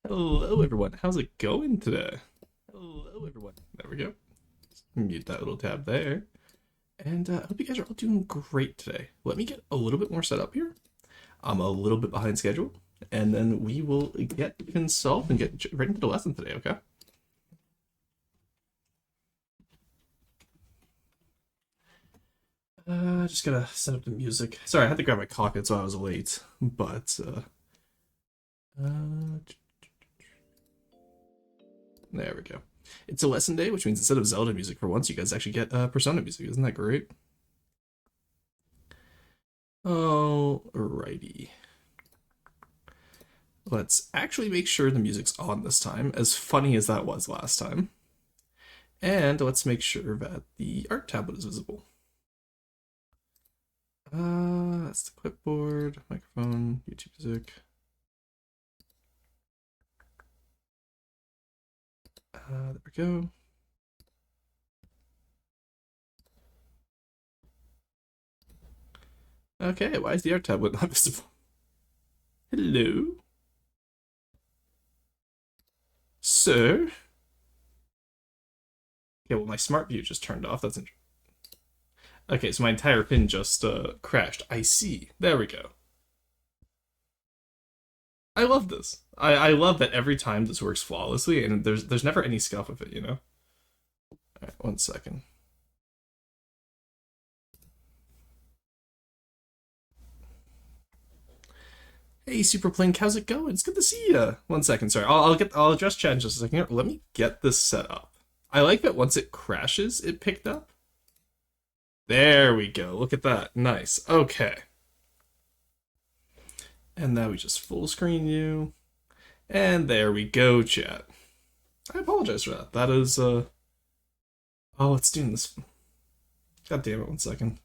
Hello, everyone. How's it going today? Hello, everyone. There we go. Just mute that little tab there. And I hope you guys are all doing great today. Let me get a little bit more set up here. I'm a little bit behind schedule. And then we will get consult and get right into the lesson today, okay? Just gotta set up the music. Sorry, I had to grab my coffee, that's why I was late. But, there we go. It's a lesson day, which means instead of Zelda music for once, you guys actually get Persona music. Isn't that great? Alrighty. Let's actually make sure the music's on this time, as funny as that was last time. And let's make sure that the art tablet is visible. That's the clipboard, microphone, YouTube music. There we go. Okay, why is the art tablet not visible? Hello? Sir? Okay, well, my smart view just turned off. That's interesting. Okay, so my entire pin just crashed. I see. There we go. I love this. I love that every time this works flawlessly, and there's never any scuff with it, you know? Alright, 1 second. Hey, Super Plink, how's it going? It's good to see you. 1 second, sorry. I'll address chat in just a second here. Let me get this set up. I like that once it crashes, it picked up. There we go. Look at that. Nice. Okay. And now we just full screen you. And there we go, chat. I apologize for that. That is, oh, it's doing this. God damn it, 1 second.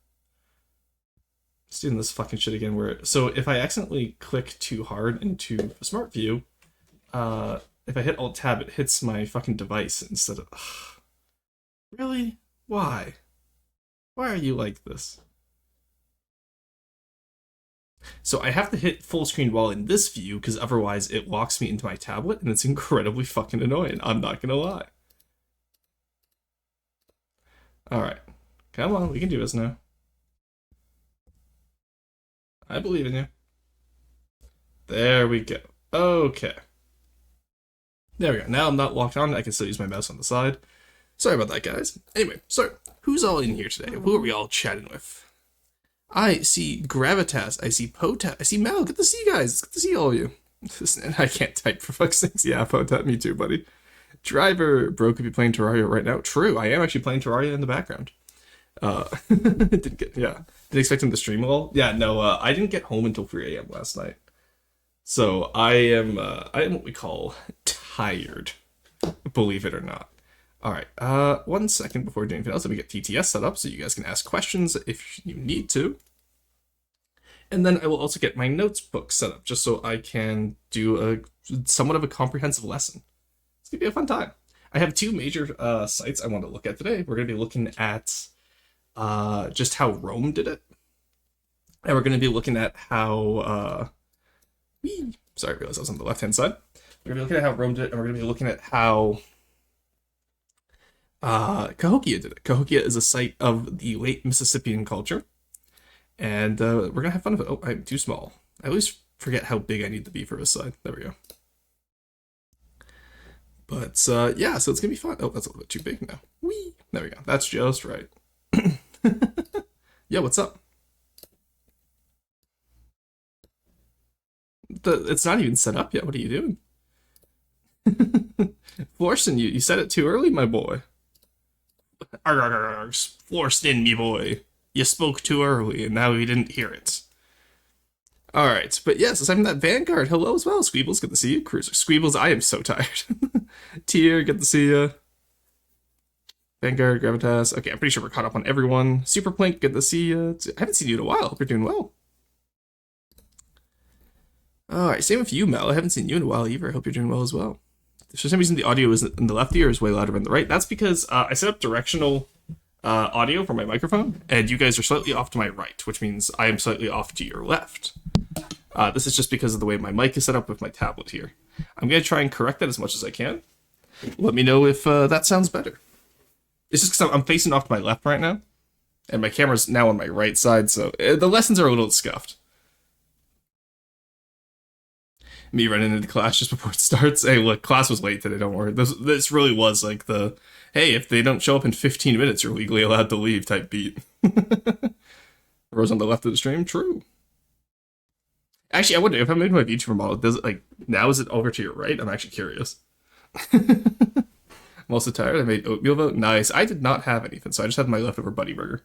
It's doing this fucking shit again where, so if I accidentally click too hard into the smart view, if I hit Alt Tab, it hits my fucking device instead of, ugh. Really? Why? Why are you like this? So I have to hit full screen while in this view, because otherwise it locks me into my tablet, and it's incredibly fucking annoying. I'm not gonna lie. Alright. Come on, we can do this now. I believe in you. There we go. Okay. There we go. Now I'm not locked on. I can still use my mouse on the side. Sorry about that, guys. Anyway, so who's all in here today? Who are we all chatting with? I see Gravitas. I see Potat. I see Mel. Good to see you guys. It's good to see all of you. I can't type for fuck's sakes. Yeah, Potat, me too, buddy. Driver, bro could be playing Terraria right now. True, I am actually playing Terraria in the background. Didn't expect him to stream at all. Yeah, no, I didn't get home until 3 a.m. last night. So I am what we call tired, believe it or not. Alright, 1 second before doing anything else, let me get TTS set up so you guys can ask questions if you need to. And then I will also get my notes book set up just so I can do a somewhat of a comprehensive lesson. It's gonna be a fun time. I have two major sites I want to look at today. We're gonna be looking at just how Rome did it. And we're gonna be looking at how sorry, I realized I was on the left-hand side. We're gonna be looking at how Rome did it, and we're gonna be looking at how Cahokia did it. Cahokia is a site of the late Mississippian culture, and we're gonna have fun with it. Oh, I'm too small. I always forget how big I need to be for this side. There we go. But yeah, so it's gonna be fun. Oh, that's a little bit too big now. Whee! There we go. That's just right. Yeah, what's up? It's not even set up yet. What are you doing? Forcing you. You said it too early, my boy. Forced in, me boy. You spoke too early, and now we didn't hear it. Alright, but yes, aside from that, Vanguard, hello as well. Squeebles, good to see you. Cruiser, Squeebles, I am so tired. Tier, good to see you. Vanguard, Gravitas. Okay, I'm pretty sure we're caught up on everyone. Super Plink, good to see you. I haven't seen you in a while. Hope you're doing well. Alright, same with you, Mel. I haven't seen you in a while either. I hope you're doing well as well. For some reason, the audio is in the left ear is way louder than the right. That's because I set up directional audio for my microphone, and you guys are slightly off to my right, which means I am slightly off to your left. This is just because of the way my mic is set up with my tablet here. I'm going to try and correct that as much as I can. Let me know if that sounds better. It's just because I'm facing off to my left right now, and my camera's now on my right side, so the lessons are a little scuffed. Me running into class just before it starts. Hey, look, class was late today, don't worry. This really was like the, hey, if they don't show up in 15 minutes, you're legally allowed to leave type beat. Rose on the left of the stream? True. Actually, I wonder if I made my VTuber model, does it, like, now is it over to your right? I'm actually curious. I'm also tired. I made oatmeal vote. Nice. I did not have anything, so I just had my leftover buddy burger.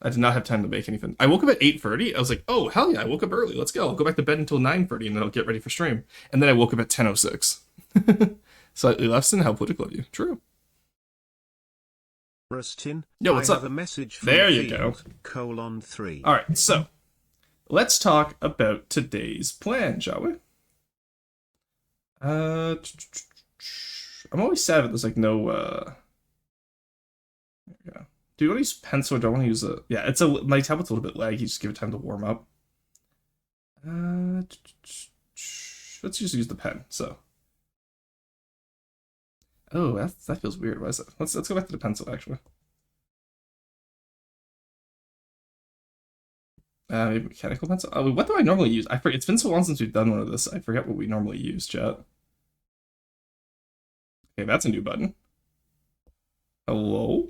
I did not have time to make anything. I woke up at 8:30. I was like, oh, hell yeah, I woke up early. Let's go. I'll go back to bed until 9:30, and then I'll get ready for stream. And then I woke up at 10:06. Slightly less than how political of you. True. Rustin, yo, what's up? A message from there you go. :3. All right, so let's talk about today's plan, shall we? I'm always sad that there's like no. There we go. Do you want to use pencil or do I want to use a... Yeah, my tablet's a little bit laggy. Just give it time to warm up. Let's just use the pen. So. Oh, that feels weird. Why is that? Let's go back to the pencil actually. Maybe mechanical pencil. Oh, what do I normally use? I forget. It's been so long since we've done one of this. I forget what we normally use, chat. Okay, that's a new button. Hello?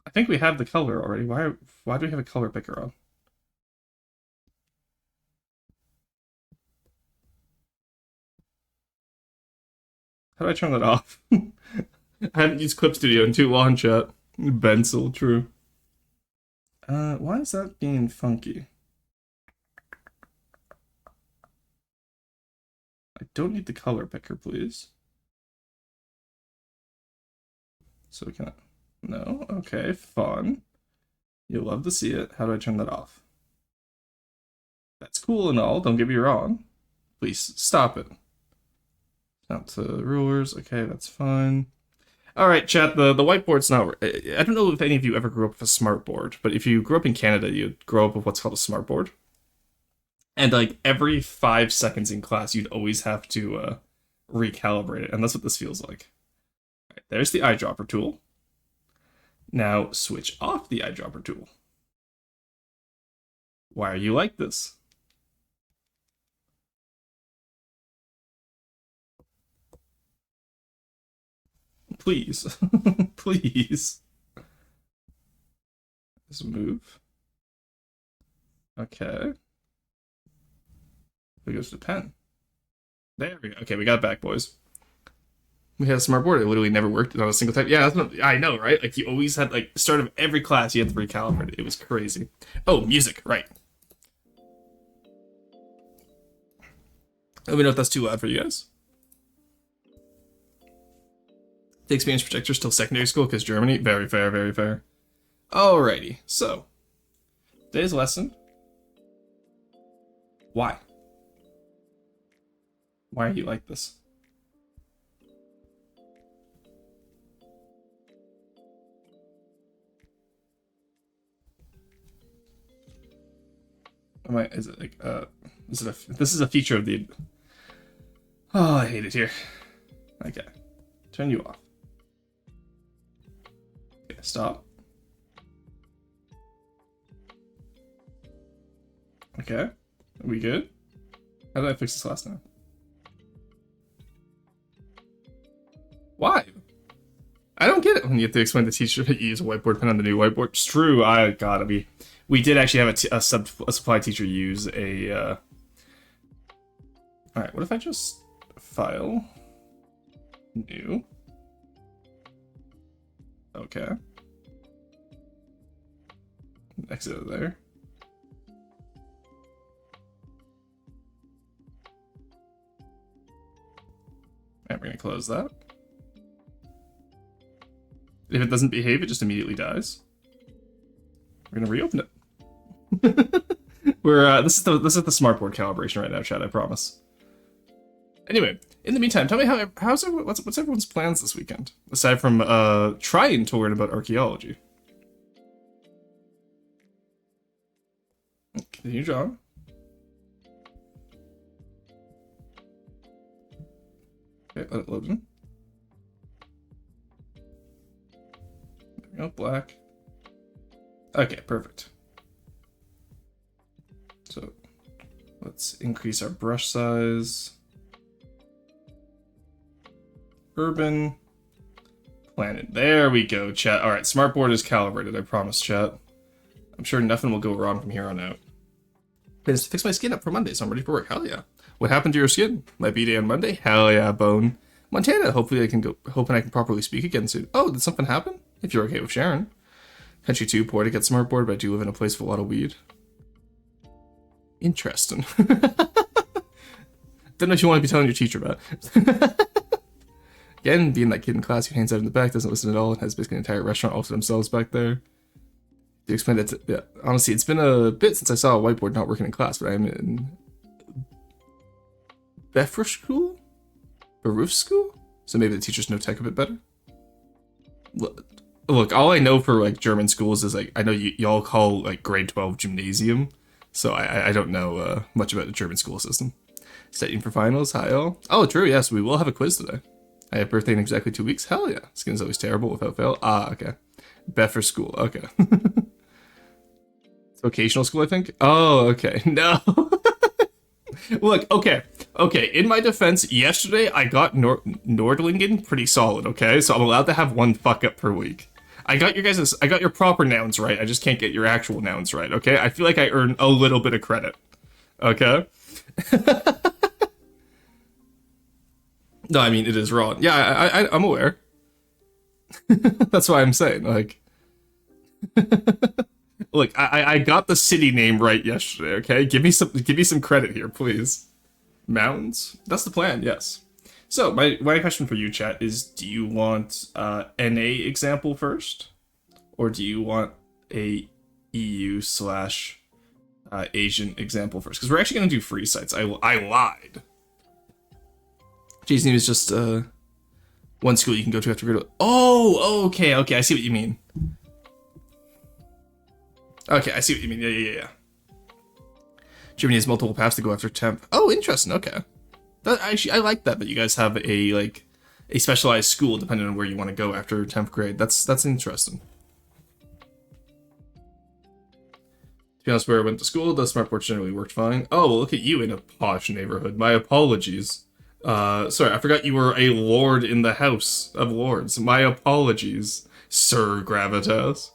I think we have the color already. Why do we have a color picker on? How do I turn that off? I haven't used Clip Studio in too long, chat. Pencil, true. Why is that being funky? I don't need the color picker, please. So we can... No? Okay, fun. You'll love to see it. How do I turn that off? That's cool and all, don't get me wrong. Please, stop it. Out to rulers. Okay, that's fine. Alright, chat, the whiteboard's not... I don't know if any of you ever grew up with a smartboard, but if you grew up in Canada, you'd grow up with what's called a smartboard. And, like, every 5 seconds in class, you'd always have to recalibrate it, and that's what this feels like. Right, there's the eyedropper tool. Now, switch off the eyedropper tool. Why are you like this? Please. Please. Just move. Okay. It goes to the pen. There we go. Okay, we got it back, boys. We had a smart board. It literally never worked on a single time. Yeah, that's not, I know, right? Like, you always had, like, the start of every class, you had to recalibrate it. It was crazy. Oh, music, right. Let me know if that's too loud for you guys. The experience projector still secondary school because Germany. Very fair, very fair. Alrighty, so today's lesson. Why? Why are you like this? Is it like this is a feature of the... Oh, I hate it here. Okay. Turn you off. Okay, stop. Okay. Are we good? How did I fix this last time? Why? I don't get it when you have to explain to the teacher that you use a whiteboard pen on the new whiteboard. It's true. We did actually have a supply teacher use a... Alright, what if I just file... New. Okay. Exit it there. And we're gonna close that. If it doesn't behave, it just immediately dies. We're gonna reopen it. We're this is the smartboard calibration right now, chat. I promise. Anyway, in the meantime, tell me what's everyone's plans this weekend aside from trying to learn about archaeology. Continue, John. Okay, let it load in. There we go, black. Okay, perfect. So let's increase our brush size. Urban. Planet. There we go, chat. Alright, smartboard is calibrated, I promise, chat. I'm sure nothing will go wrong from here on out. Plans to fix my skin up for Monday, so I'm ready for work. Hell yeah. What happened to your skin? My B-day on Monday? Hell yeah, Bone. Montana, hopefully I can go, hoping I can properly speak again soon. Oh, did something happen? If you're okay with sharing. Country 2, poor to get smartboard, but I do live in a place with a lot of weed. Interesting. Don't know if you want to be telling your teacher about. Again, being that kid in class who hangs out in the back, doesn't listen at all, and has basically an entire restaurant all to themselves back there. To explain that to, yeah, honestly, it's been a bit since I saw a whiteboard not working in class, but I'm in Befra school? Baroof school? So maybe the teachers know tech a bit better? Look, all I know for, like, German schools is, like, I know y'all call, like, grade 12 gymnasium, so I don't know much about the German school system. Studying for finals, hi all. Oh, true, yes, we will have a quiz today. I have birthday in exactly 2 weeks. Hell yeah. Skin's always terrible without fail. Ah, okay. Befra school. Okay. It's vocational school, I think. Oh, okay. No. Look, okay. Okay, in my defense, yesterday I got Nordlingen pretty solid, okay? So I'm allowed to have one fuck up per week. I got your proper nouns right. I just can't get your actual nouns right, okay? I feel like I earn a little bit of credit. Okay? No, I mean, it is wrong. Yeah, I'm aware. That's why I'm saying, like... Look, I got the city name right yesterday, okay? Give me some credit here, please. Mountains? That's the plan, yes. So, my question for you, chat, is do you want NA example first? Or do you want a EU/Asian example first? Because we're actually going to do free sites. I lied. Jay's name is just one school you can go to after grade. Oh, okay, I see what you mean. Okay, I see what you mean. Yeah. Germany has multiple paths to go after temp. Oh, interesting. Okay, that actually I like that you guys have a specialized school depending on where you want to go after 10th grade. That's interesting. To be honest, where I went to school, the smartboard generally worked fine. Oh, well, look at you in a posh neighborhood. My apologies. Sorry, I forgot you were a lord in the House of Lords. My apologies, Sir Gravitas.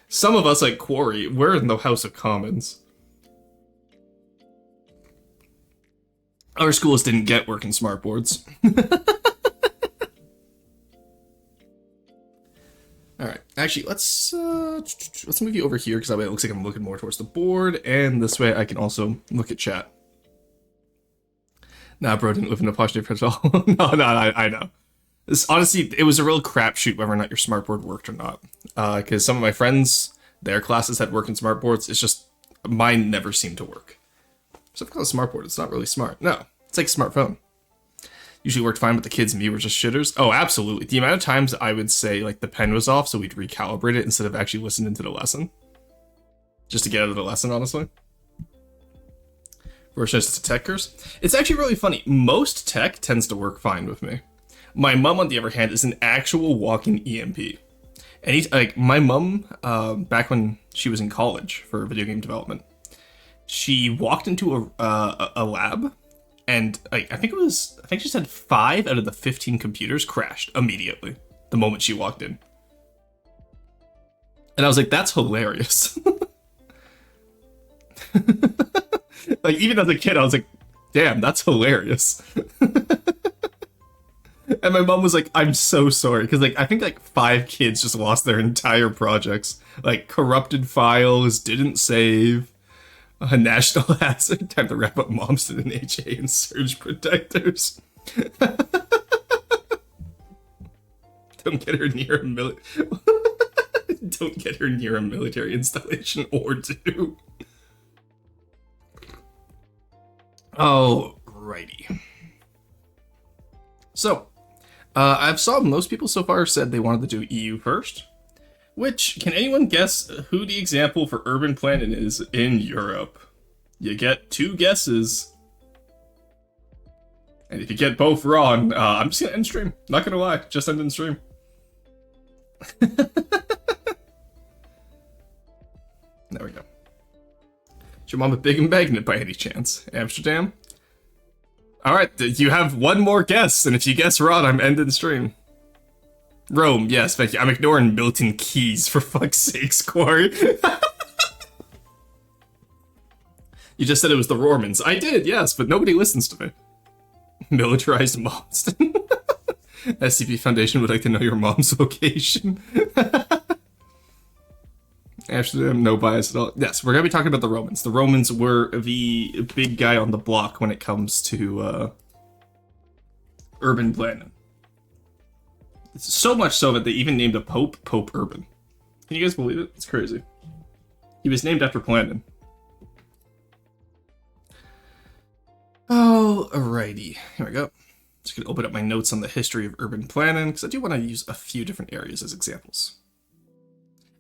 Some of us, like Quarry, we're in the House of Commons. Our schools didn't get working smartboards. Alright, actually, let's move you over here, because that way it looks like I'm looking more towards the board, and this way I can also look at chat. Nah, bro, didn't live in a posh neighborhood at all. No, I know. Honestly, it was a real crapshoot whether or not your smartboard worked or not. Because some of my friends, their classes had working smartboards. It's just, mine never seemed to work. So if I call it a smartboard, it's not really smart. No, it's like a smartphone. Usually worked fine, but the kids and me were just shitters. Oh, absolutely. The amount of times I would say, like, the pen was off, so we'd recalibrate it instead of actually listening to the lesson. Just to get out of the lesson, honestly. Versus to techers. It's actually really funny. Most tech tends to work fine with me. My mom, on the other hand, is an actual walking EMP. And like my mom, back when she was in college for video game development, she walked into a lab, and like I think she said 5 out of the 15 computers crashed immediately the moment she walked in. And I was like, that's hilarious. Like, even as a kid, I was like, damn, that's hilarious. And my mom was like, I'm so sorry. Because, like, I think, like, 5 kids just lost their entire projects. Like, corrupted files, didn't save, a national hazard, time to wrap up moms to an HA and surge protectors. Don't get her near a Don't get her near a military installation or 2. Alrighty. So, I've saw most people so far said they wanted to do EU first. Which, can anyone guess who the example for urban planning is in Europe? You get 2 guesses. And if you get both wrong, I'm just gonna end stream. Not gonna lie, just end in stream. There we go. Is your mama big and magnet by any chance? Amsterdam? Alright, you have one more guess, and if you guess wrong, I'm ending stream. Rome, yes, thank you. I'm ignoring Milton Keys, for fuck's sakes, Corey. You just said it was the Romans. I did, yes, but nobody listens to me. Militarized mobs. SCP Foundation would like to know your mom's location. Amsterdam, no bias at all. Yes, we're going to be talking about the Romans. The Romans were the big guy on the block when it comes to urban planning. It's so much so that they even named a pope Pope Urban. Can you guys believe it? It's crazy. He was named after planning. Oh, alrighty. Here we go. Just gonna open up my notes on the history of urban planning, because I do want to use a few different areas as examples.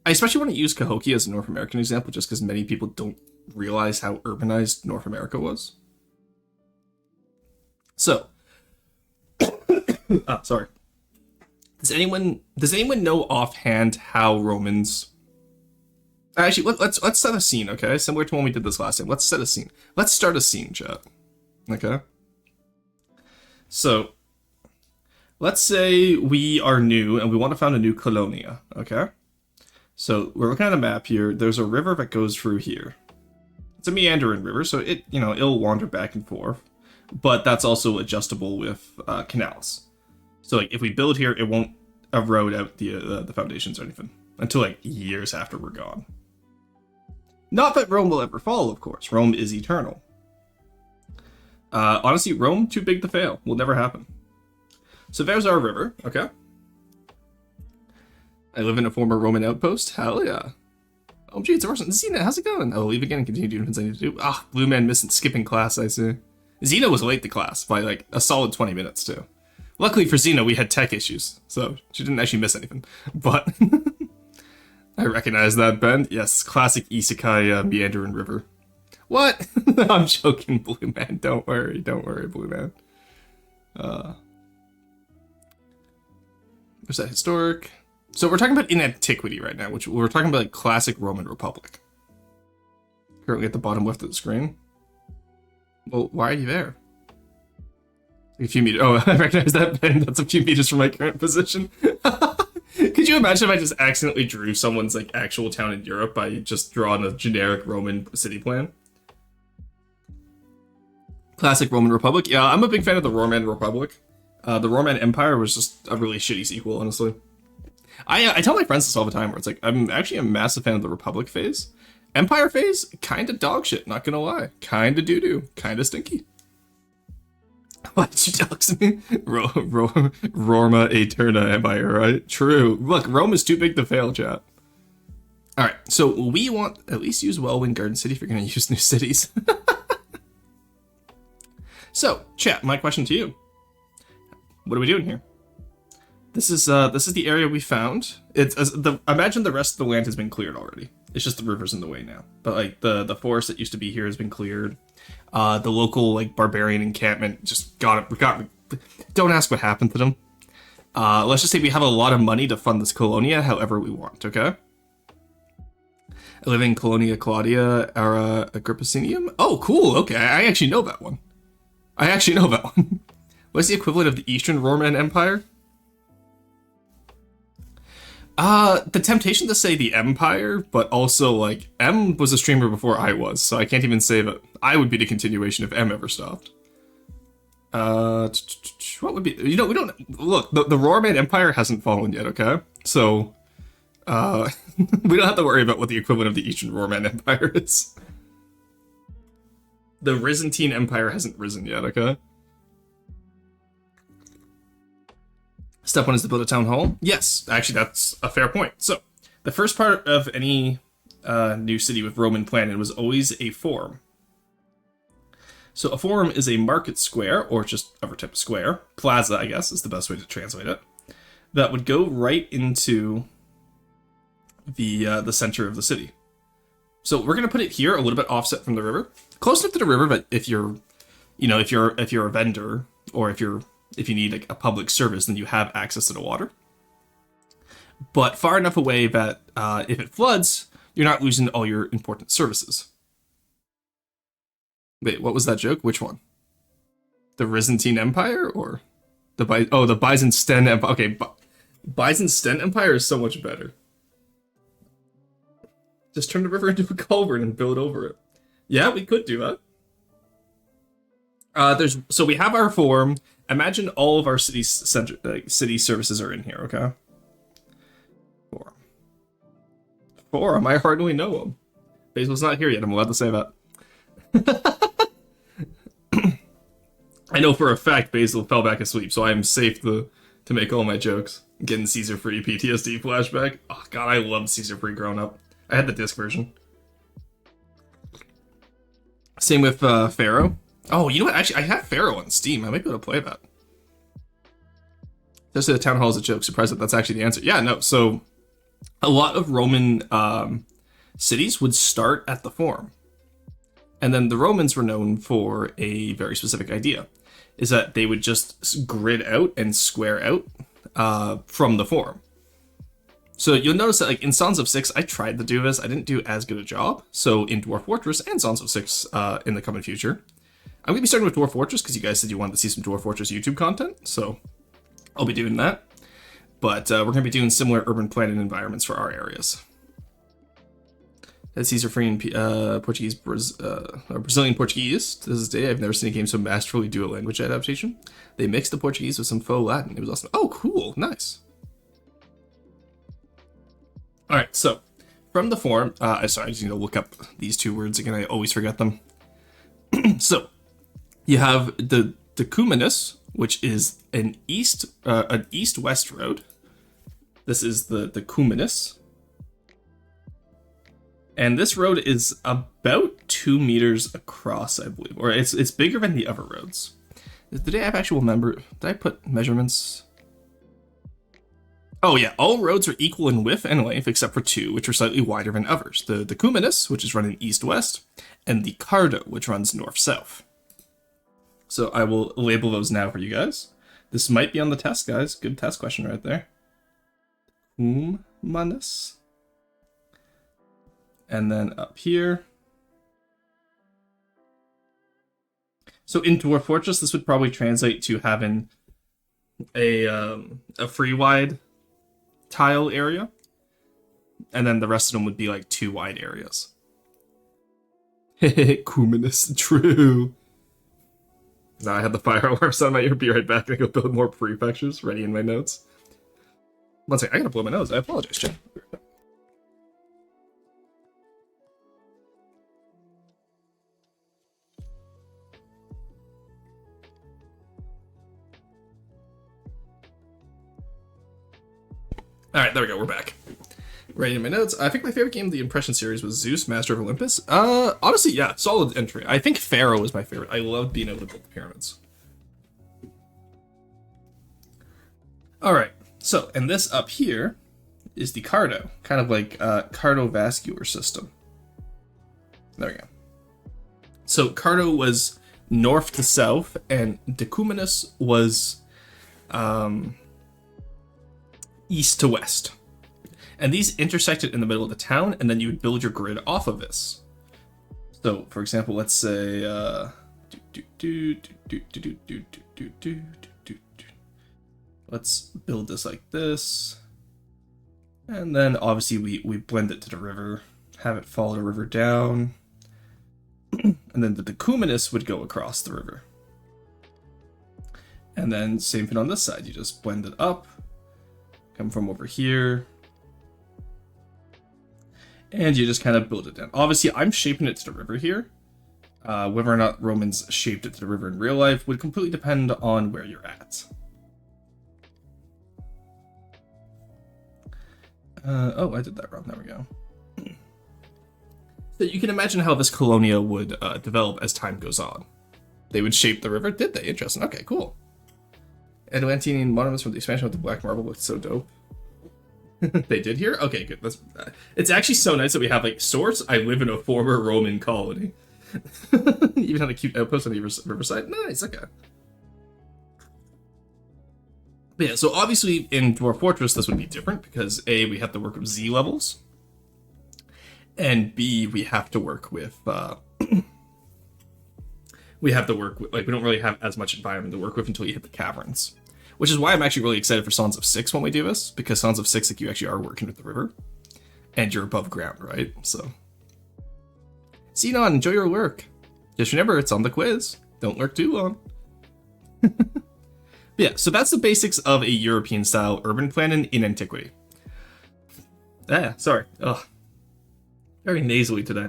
I especially want to use Cahokia as a North American example, just because many people don't realize how urbanized North America was. So, sorry. Does anyone know offhand how Romans? Actually, let's set a scene, okay? Similar to when we did this last time. Let's set a scene. Let's start a scene, chat. Okay. So, let's say we are new and we want to found a new colonia, okay? So, we're looking at a map here. There's a river that goes through here. It's a meandering river, so it'll wander back and forth. But that's also adjustable with canals. So, like, if we build here, it won't erode out the foundations or anything until, like, years after we're gone. Not that Rome will ever fall, of course. Rome is eternal. Honestly, Rome, too big to fail. Will never happen. So there's our river, okay? I live in a former Roman outpost. Hell yeah. Oh, gee, it's a person. Xena, how's it going? I'll leave again and continue doing things I need to do. Ah, Blue Man missing skipping class, I see. Xena was late to class by, like, a solid 20 minutes, too. Luckily for Xena, we had tech issues, so she didn't actually miss anything. But I recognize that, Ben. Yes, classic isekai meandering river. What? I'm joking, Blue Man. Don't worry, Blue Man. There's that historic. So we're talking about in antiquity right now, which we're talking about like classic Roman Republic. Currently at the bottom left of the screen. Well, why are you there? A few meters. Oh, I recognize that, Ben. That's a few meters from my current position. Could you imagine if I just accidentally drew someone's like actual town in Europe by just drawing a generic Roman city plan? Classic Roman Republic. Yeah, I'm a big fan of the Roman Republic. The Roman Empire was just a really shitty sequel, honestly. I tell my friends this all the time, where it's like, I'm actually a massive fan of the Republic phase. Empire phase, kinda dog shit, not gonna lie. Kinda doo-doo, kinda stinky. Why did you dox me? Roma Eterna, am I right? True. Look, Rome is too big to fail, chat. Alright, so we want at least use Wellwyn Garden City if you're gonna use new cities. So, chat, my question to you. What are we doing here? This is the area we found. Imagine the rest of the land has been cleared already. It's just the river's in the way now. But like the forest that used to be here has been cleared. The local like barbarian encampment just got. Don't ask what happened to them. Let's just say we have a lot of money to fund this colonia however we want. Okay. I live in Colonia Claudia Ara Agrippicinium. Oh, cool. Okay, I actually know that one. What's the equivalent of the Eastern Roman Empire? The temptation to say the Empire, but also, like, M was a streamer before I was, so I can't even say that I would be the continuation if M ever stopped. What would be... we don't... Look, the Roman Empire hasn't fallen yet, okay? So, we don't have to worry about what the equivalent of the Eastern Roman Empire is. The Byzantine Empire hasn't risen yet, okay? Step 1 is to build a town hall. Yes, actually, that's a fair point. So, the first part of any new city with Roman planning was always a forum. So, a forum is a market square, or just other type of square. Plaza, I guess, is the best way to translate it. That would go right into the center of the city. So, we're going to put it here, a little bit offset from the river. Close enough to the river, but if you're a vendor, or if you need like a public service, then you have access to the water. But far enough away that if it floods, you're not losing all your important services. Wait, what was that joke? Which one? The Byzantine Empire or the Byzantine Empire? Okay, Byzantine Empire is so much better. Just turn the river into a culvert and build over it. Yeah, we could do that. So we have our forum. Imagine all of our city services are in here. Okay. Forum. I hardly know him. Basil's not here yet. I'm allowed to say that. I know for a fact Basil fell back asleep, so I am safe to make all my jokes. Getting Caesar Free PTSD flashback. Oh god, I loved Caesar Free growing up. I had the disc version. Same with Pharaoh. Oh, you know what? Actually, I have Pharaoh on Steam. I might be able to play that. Just the town hall is a joke. Surprised that that's actually the answer. Yeah, no. So a lot of Roman cities would start at the Forum. And then the Romans were known for a very specific idea, is that they would just grid out and square out from the Forum. So you'll notice that like in Sons of Six, I tried to do this. I didn't do as good a job. So in Dwarf Fortress and Sons of Six in the coming future, I'm going to be starting with Dwarf Fortress because you guys said you wanted to see some Dwarf Fortress YouTube content. So I'll be doing that. But we're going to be doing similar urban planning environments for our areas. As Caesar Free and Brazilian Portuguese. To this day, I've never seen a game so masterfully do a language adaptation. They mixed the Portuguese with some faux Latin. It was awesome. Oh, cool. Nice. All right, so from the Forum, sorry, I just need to look up these two words again. I always forget them. So you have the decumanus, which is an east-west road. This is the decumanus. And this road is about 2 meters across, I believe. Or it's bigger than the other roads. Did I have actual did I put measurements? Oh yeah, all roads are equal in width and length except for two, which are slightly wider than others. The decumanus, which is running east-west, and the cardo, which runs north-south. So I will label those now for you guys. This might be on the test, guys. Good test question right there. Decumanus. And then up here. So in Dwarf Fortress, this would probably translate to having a free wide tile area. And then the rest of them would be like 2 wide areas. Cumanus, true. Now I had the fire alarm sound. I might be right back and go build more prefectures. Ready in my notes. One second, I gotta blow my nose. I apologize, Jim. Alright, there we go, we're back. Right in my notes. I think my favorite game of the Impression series was Zeus, Master of Olympus. Honestly, yeah, solid entry. I think Pharaoh was my favorite. I loved being able to build the pyramids. Alright, so, and this up here is the cardo. Kind of like cardiovascular system. There we go. So cardo was north to south, and decumanus was east to west. And these intersected in the middle of the town, and then you would build your grid off of this. So, for example, let's say, let's build this like this. And then, obviously, we blend it to the river, have it follow the river down. And then the decumanus would go across the river. And then, same thing on this side. You just blend it up, come from over here, and you just kind of build it down. Obviously, I'm shaping it to the river here. Whether or not Romans shaped it to the river in real life would completely depend on where you're at. Oh, I did that wrong. There we go. So you can imagine how this colonia would develop as time goes on. They would shape the river. Did they? Interesting. Okay, cool. Atlantean monuments from the expansion with the black marble looked so dope. They did here? Okay, good. That's, it's actually so nice that we have, like, source. I live in a former Roman colony. Even had a cute outpost on the riverside. Nice, okay. But yeah, so obviously in Dwarf Fortress this would be different because A, we have to work with Z levels, and B, we have to work with we don't really have as much environment to work with until you hit the caverns. Which is why I'm actually really excited for Sons of Six when we do this, because Sons of Six, like, you actually are working with the river, and you're above ground, right? So, Xenon, enjoy your lurk. Just remember, it's on the quiz. Don't lurk too long. Yeah, so that's the basics of a European-style urban planning in antiquity. Ah, sorry. Ugh. Very nasally today.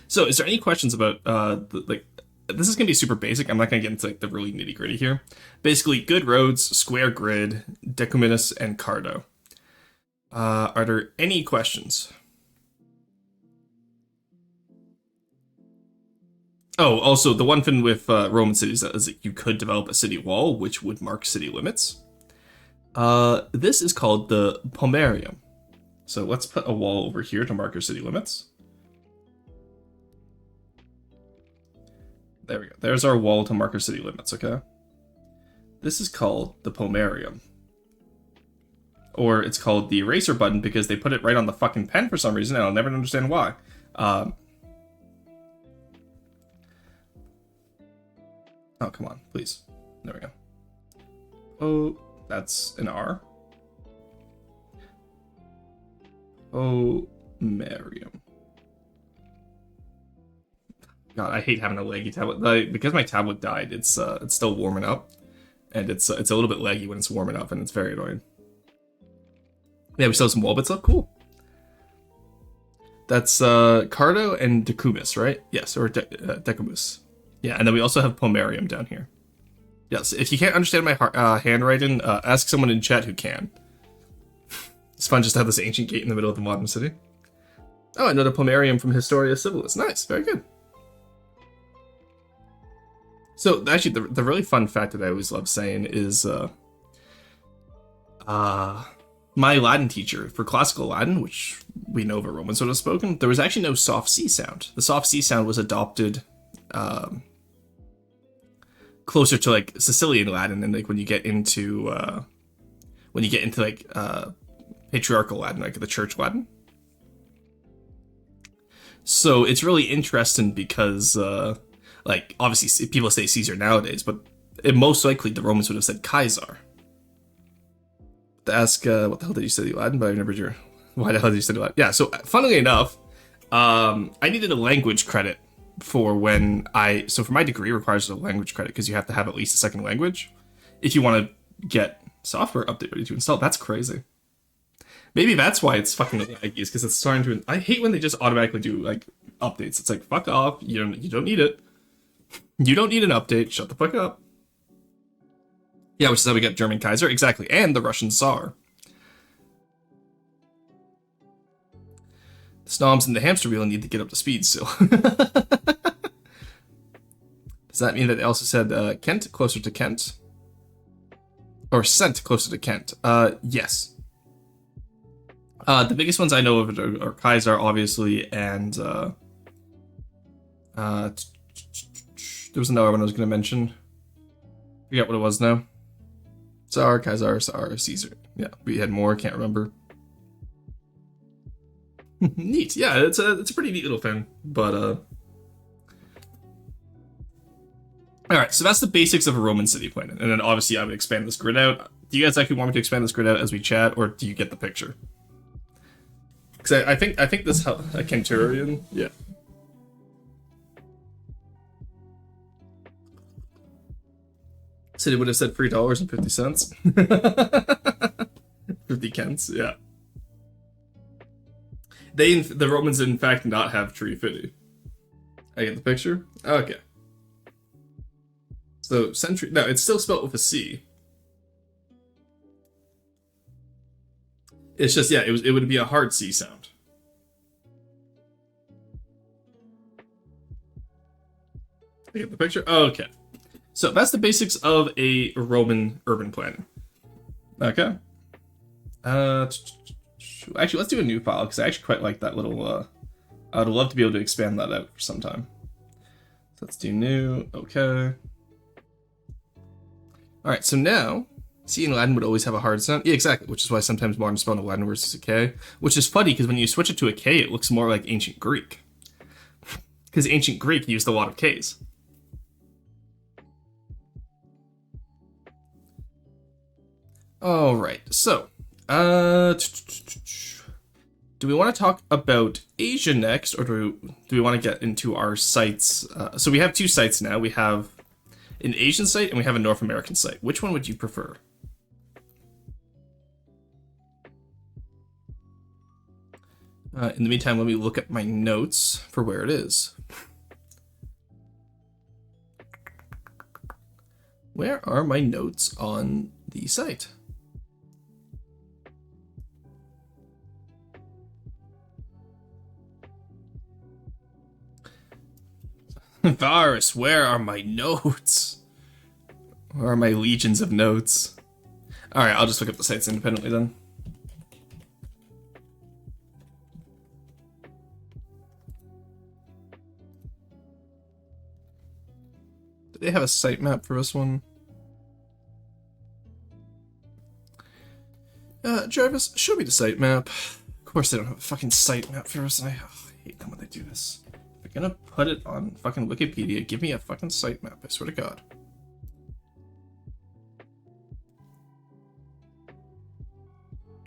So, is there any questions about, this is going to be super basic. I'm not going to get into like the really nitty gritty here. Basically, good roads, square grid, decuminus, and cardo. Are there any questions? Oh, also, the one thing with Roman cities is that you could develop a city wall, which would mark city limits. This is called the pomerium. So let's put a wall over here to mark our city limits. There we go. There's our wall to mark our city limits, okay? This is called the pomerium. Or it's called the eraser button because they put it right on the fucking pen for some reason, and I'll never understand why. Oh, come on, please. There we go. Oh, that's an R. Pomerium. God, I hate having a laggy tablet. Because my tablet died, it's still warming up, and it's a little bit laggy when it's warming up, and it's very annoying. Yeah, we still have some wall bits up. Cool. That's Cardo and Decumus, right? Yes, or Decumus. Yeah, and then we also have Pomerium down here. Yes, if you can't understand my handwriting, ask someone in chat who can. It's fun just to have this ancient gate in the middle of the modern city. Oh, another Pomerium from Historia Civilis. Nice, very good. So, actually, the really fun fact that I always love saying is, my Latin teacher, for classical Latin, which we know the Romans would have spoken, there was actually no soft C sound. The soft C sound was adopted, closer to, like, Sicilian Latin, and, like, when you get into, patriarchal Latin, like the church Latin. So, it's really interesting because, like, obviously, people say Caesar nowadays, but most likely the Romans would have said Kaiser. To ask, what the hell did you study Latin? But I remembered why the hell did you study Latin? Yeah, so, funnily enough, I needed a language credit for for my degree requires a language credit because you have to have at least a second language if you want to get software update ready to install. That's crazy. Maybe that's why it's fucking laggy, is because it's starting to... I hate when they just automatically do, like, updates. It's like, fuck off, you don't need it. You don't need an update. Shut the fuck up. Yeah, which is how we get German Kaiser. Exactly. And the Russian Tsar. The snobs and the hamster wheel need to get up to speed still. Does that mean that they also said Kent closer to Kent? Or Cent closer to Kent? Yes. The biggest ones I know of are Kaiser, obviously, and there was another one I was going to mention. Forget what it was now. Tsar, Kaiser, Caesar. Yeah, we had more. Can't remember. Neat. Yeah, it's a pretty neat little thing. But all right. So that's the basics of a Roman city plan, and then obviously I would expand this grid out. Do you guys actually want me to expand this grid out as we chat, or do you get the picture? Because I think this a Kenturian. Yeah. City would have said $3.50. 50 Kents, yeah. The Romans in fact not have $3.50. I get the picture? Okay. So century, no, it's still spelled with a C. It's just, yeah, it would be a hard C sound. I get the picture? Okay. So that's the basics of a Roman urban planning. Okay. Actually, let's do a new file because I actually quite like that little. I'd love to be able to expand that out for some time. So let's do new. Okay. All right, so now, C in Latin would always have a hard sound. Yeah, exactly, which is why sometimes modern spell in Latin words is a K, which is funny because when you switch it to a K, it looks more like ancient Greek. Because ancient Greek used a lot of Ks. All right, so, do we want to talk about Asia next, or do we want to get into our sites? So we have two sites now. We have an Asian site and we have a North American site. Which one would you prefer? In the meantime, let me look at my notes for where it is. Where are my notes on the site? Varus, where are my notes? Where are my legions of notes? Alright, I'll just look up the sites independently then. Do they have a sitemap for this one? Jarvis, show me the sitemap. Of course they don't have a fucking sitemap for us. I hate them when they do this. If you're gonna put it on fucking Wikipedia, give me a fucking sitemap, I swear to God.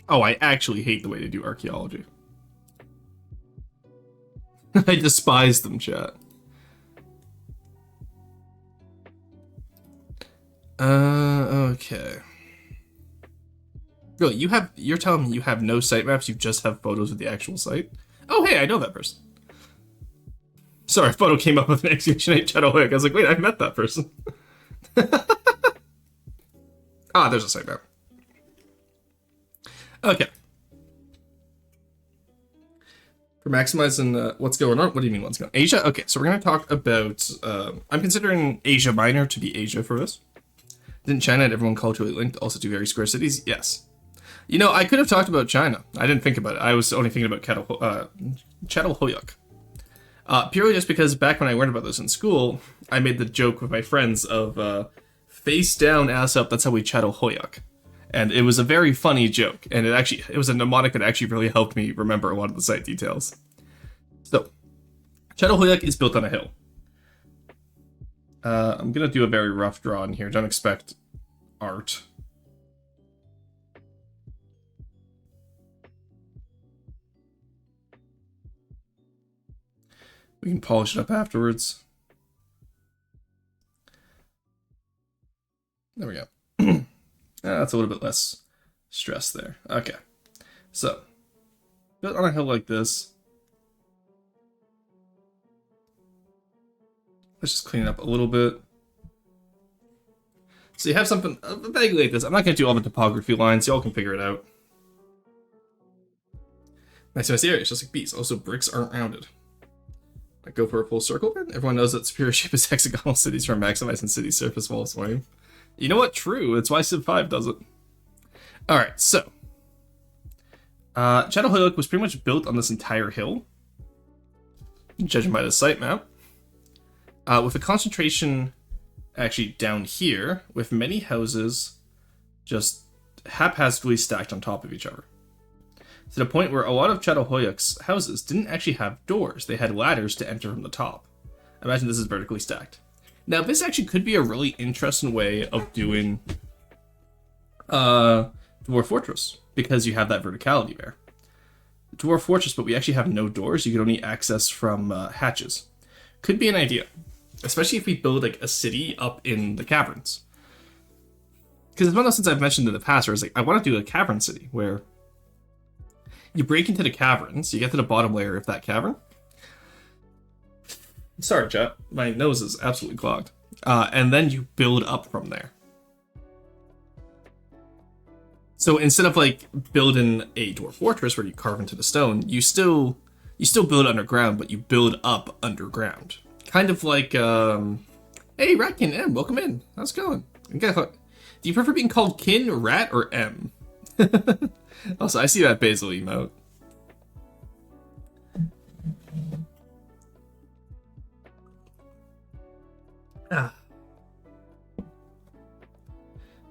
Oh, I actually hate the way they do archaeology. I despise them, chat. Okay. Really, you're telling me you have no sitemaps, you just have photos of the actual site? Oh, hey, I know that person. Sorry, a photo came up with an Excavation 8 Shadowhook. I was like, wait, I've met that person. Ah, there's a sitemap. Okay. For maximizing what's going on? What do you mean what's going on? Asia? Okay, so we're going to talk about... I'm considering Asia Minor to be Asia for this. Didn't China and everyone culturally linked also to very square cities? Yes. You know, I could have talked about China. I didn't think about it. I was only thinking about Çatalhöyük. Purely just because back when I learned about this in school, I made the joke with my friends of face down, ass up, that's how we Çatalhöyük. And it was a very funny joke, and it was a mnemonic that actually really helped me remember a lot of the site details. So, Çatalhöyük is built on a hill. I'm gonna do a very rough draw in here, don't expect art. We can polish it up afterwards. There we go. That's a little bit less stress there. Okay. So, built on a hill like this. Let's just clean it up a little bit. So you have something vaguely like this. I'm not going to do all the topography lines. Y'all can figure it out. Nice area. It's just like bees. Also, bricks aren't rounded. I go for a full circle then? Everyone knows that superior shape is hexagonal cities for maximizing city surface wall swing. You know what? True. That's why Civ 5 does it. Alright, so. Çatalhöyük was pretty much built on this entire hill. Judging by the sitemap. With a concentration actually down here, with many houses just haphazardly stacked on top of each other. To the point where a lot of Çatalhöyük's houses didn't actually have doors, they had ladders to enter from the top. Imagine this is vertically stacked. Now, this actually could be a really interesting way of doing Dwarf Fortress, because you have that verticality there. Dwarf Fortress, but we actually have no doors, you can only access from hatches. Could be an idea, especially if we build like a city up in the caverns. Because it's one of those things I've mentioned in the past where it's like, I want to do a cavern city, where you break into the caverns, you get to the bottom layer of that cavern. Sorry, chat. My nose is absolutely clogged. And then you build up from there. So instead of like building a Dwarf Fortress where you carve into the stone, you still build underground, but you build up underground. Kind of like, hey, Ratkin M, welcome in. How's it going? Do you prefer being called Kin, Rat, or M? Also, I see that basil emote.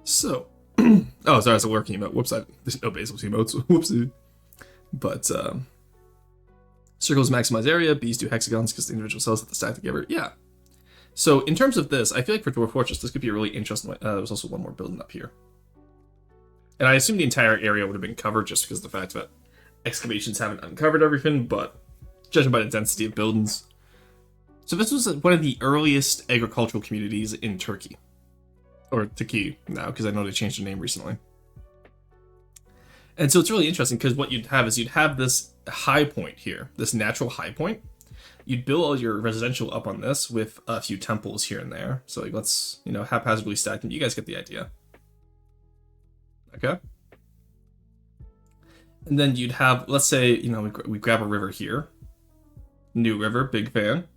So, oh, sorry, it's a lurking emote. Whoops, there's no basil emotes. Whoopsie. But circles maximize area. Bees do hexagons because the individual cells have to stack together. Yeah. So in terms of this, I feel like for Dwarf Fortress, this could be a really interesting. There's also one more building up here, and I assume the entire area would have been covered just because of the fact that excavations haven't uncovered everything. But judging by the density of buildings, so this was one of the earliest agricultural communities in Turkey, or Turkey now, because I know they changed their name recently. And so it's really interesting because what you'd have is you'd have this high point here, this natural high point. You'd build all your residential up on this with a few temples here and there. So like, let's, haphazardly stack them. You guys get the idea. Okay. And then you'd have, let's say, we grab a river here. New river, big fan.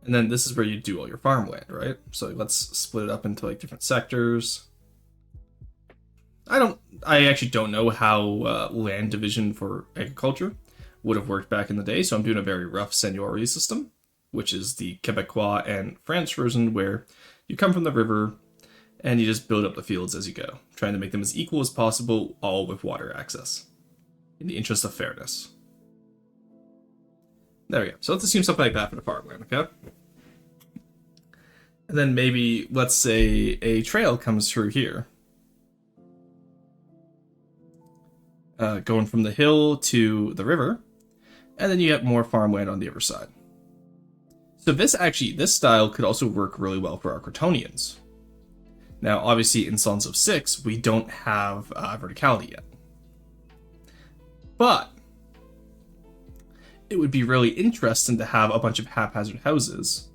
And then this is where you do all your farmland, right? So let's split it up into like different sectors. I actually don't know how land division for agriculture would have worked back in the day, so I'm doing a very rough seigneurie system, which is the Quebecois and French version, where you come from the river and you just build up the fields as you go, trying to make them as equal as possible, all with water access, in the interest of fairness. There we go. So let's assume something like that for the farmland, okay? And then maybe, let's say, a trail comes through here. Going from the hill to the river. And then you get more farmland on the other side. So this style could also work really well for our Crotonians. Now, obviously, in Sons of Six, we don't have verticality yet. But it would be really interesting to have a bunch of haphazard houses.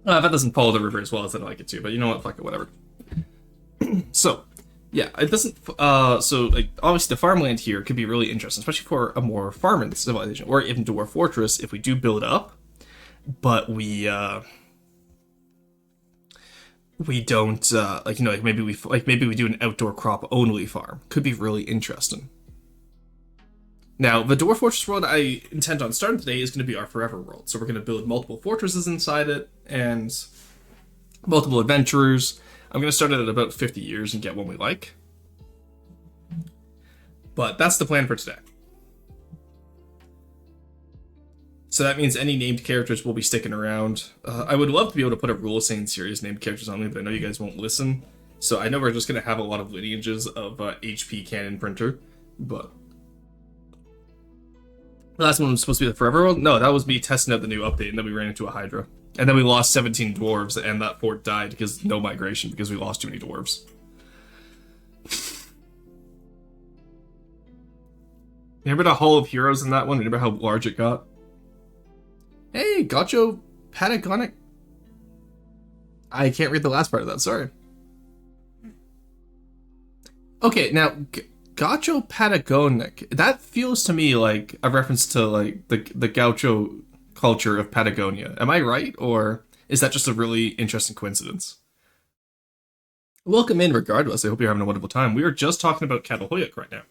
That doesn't follow the river as well as I'd like it to, but you know what? Fuck it, whatever. So, yeah, it doesn't. So, like, obviously, the farmland here could be really interesting, especially for a more farming civilization, or even Dwarf Fortress if we do build up, but we don't maybe we do an outdoor crop only farm. Could be really interesting. Now, the Dwarf Fortress world I intend on starting today is going to be our forever world. So we're going to build multiple fortresses inside it and multiple adventurers. I'm going to start it at about 50 years and get one we like. But that's the plan for today. So that means any named characters will be sticking around. I would love to be able to put a rule saying series named characters only, but I know you guys won't listen. So I know we're just going to have a lot of lineages of HP Cannon Printer, but... The last one was supposed to be the Forever World? No, that was me testing out the new update, and then we ran into a Hydra. And then we lost 17 dwarves, and that fort died because no migration, because we lost too many dwarves. Remember the Hall of Heroes in that one? Remember how large it got? Hey, Gotcho Patagonic. I can't read the last part of that, sorry. Okay, now... Gaucho Patagonic. That feels to me like a reference to like the gaucho culture of Patagonia. Am I right, or is that just a really interesting coincidence? Welcome in regardless. I hope you're having a wonderful time. We are just talking about Catalhoyuk right now.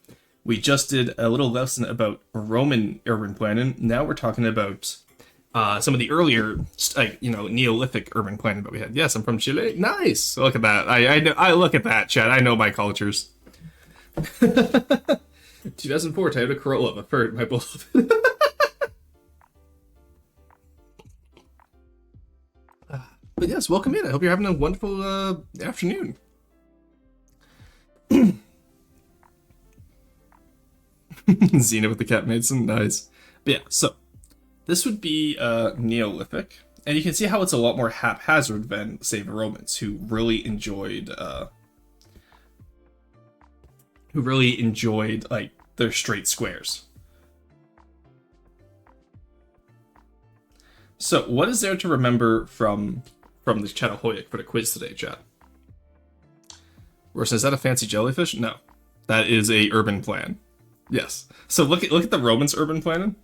We just did a little lesson about Roman urban planning. Now we're talking about some of the earlier, Neolithic urban planning that we had. Yes, I'm from Chile. Nice. Look at that. I look at that, Chad. I know my cultures. 2004 Toyota Corolla, the third, my beloved. But yes, welcome in. I hope you're having a wonderful afternoon. Xena with the cat Mason, nice. But yeah, so this would be Neolithic, and you can see how it's a lot more haphazard than, say, the Romans, who really enjoyed like their straight squares. So what is there to remember from the Catalhoyuk for the quiz today, chat? Or is that a fancy jellyfish? No, that is a urban plan. Yes. So look at the Romans' urban planning,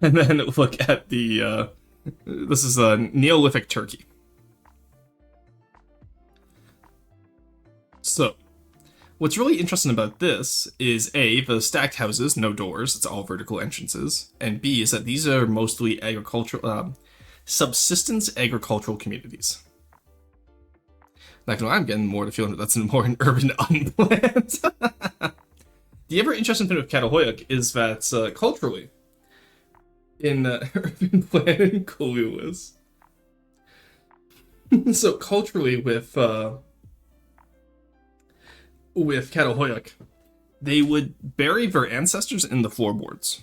and then look at the this is a Neolithic Turkey. So What's really interesting about this is A, the stacked houses, no doors, it's all vertical entrances, and B is that these are mostly subsistence agricultural communities. Not gonna lie, I'm getting more the feeling that that's more an urban unplanned. The ever interesting thing with Catahoyuk is that culturally, in urban planning, clueless. So culturally, with Catahoyuk, they would bury their ancestors in the floorboards.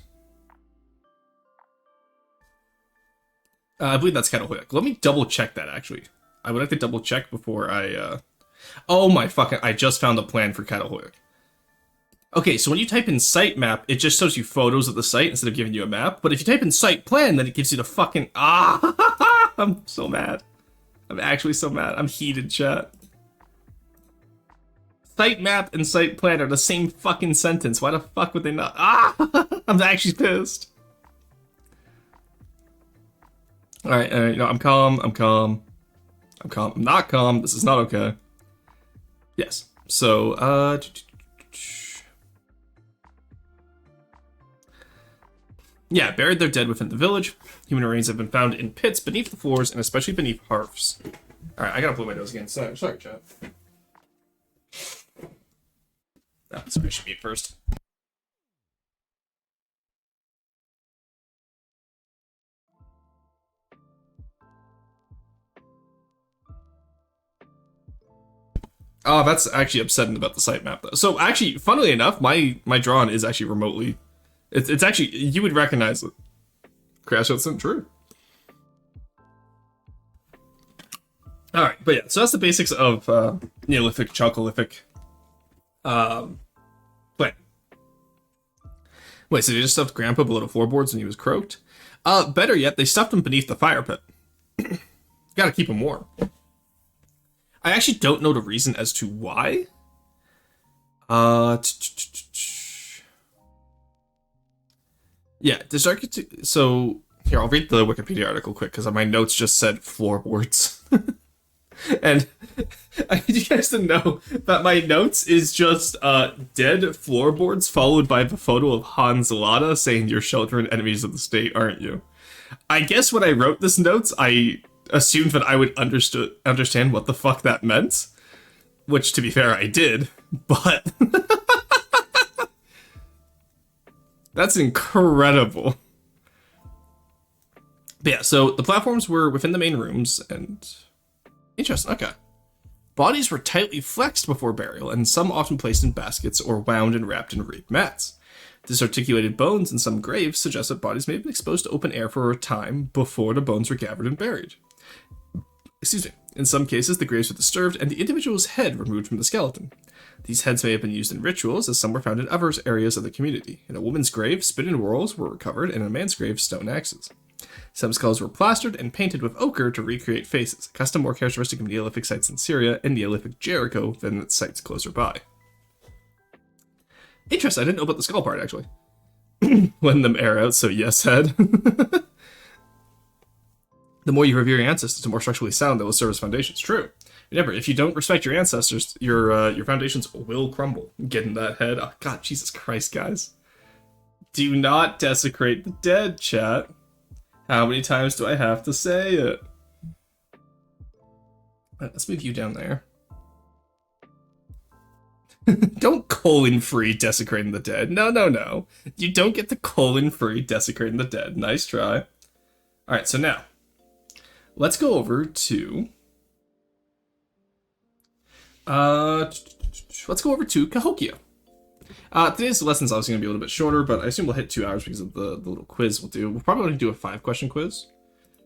I believe that's Catahoyuk. Let me double check that, actually. I would like to double check before I, Oh my fucking... I just found a plan for Catahoyuk. Okay, so when you type in site map, it just shows you photos of the site instead of giving you a map. But if you type in site plan, then it gives you the fucking... Ah! I'm so mad. I'm actually so mad. I'm heated, chat. Site map and site plan are the same fucking sentence. Why the fuck would they not? Ah! I'm actually pissed. Alright, no, I'm calm. I'm not calm. This is not okay. Yes. So, yeah, buried their dead within the village. Human remains have been found in pits beneath the floors and especially beneath hearths. Alright, I gotta blow my nose again. Sorry, chat. Oh, sorry, I should mute first. Oh, that's actually upsetting about the sitemap, though. So, actually, funnily enough, my drawing is actually remotely... It's actually... You would recognize it. Crash out isn't true. Alright, but yeah, so that's the basics of Neolithic, Chalcolithic plan. Wait, so they just stuffed Grandpa below the floorboards when he was croaked? Better yet, they stuffed him beneath the fire pit. Gotta keep him warm. I actually don't know the reason as to why. Yeah, this architect... So, here, I'll read the Wikipedia article quick, because my notes just said floorboards. And I need you guys to know that my notes is just dead floorboards followed by the photo of Hans Lada saying you're sheltering enemies of the state, aren't you? I guess when I wrote this notes, I assumed that I would understand what the fuck that meant. Which, to be fair, I did. But... That's incredible. But yeah, so the platforms were within the main rooms, and... Interesting, okay. Bodies were tightly flexed before burial, and some often placed in baskets or wound and wrapped in reed mats. Disarticulated bones in some graves suggest that bodies may have been exposed to open air for a time before the bones were gathered and buried. Excuse me. In some cases, the graves were disturbed and the individual's head removed from the skeleton. These heads may have been used in rituals, as some were found in other areas of the community. In a woman's grave, spinning whorls were recovered, and in a man's grave, stone axes. Some skulls were plastered and painted with ochre to recreate faces, a custom more characteristic of Neolithic sites in Syria and Neolithic Jericho than its sites closer by. Interesting, I didn't know about the skull part, actually. When them air out, so yes, head. The more you revere your ancestors, the more structurally sound they will serve as foundations. True. Remember, if you don't respect your ancestors, your foundations will crumble. Getting that head. Oh, God, Jesus Christ, guys. Do not desecrate the dead, chat. How many times do I have to say it? Right, let's move you down there. Don't colon-free desecrating the dead. No, no, no. You don't get the colon-free desecrating the dead. Nice try. Alright, so now, let's go over to... let's go over to Cahokia. Today's lesson's obviously going to be a little bit shorter, but I assume we'll hit 2 hours because of the little quiz we'll do. We'll probably want to do a 5-question quiz.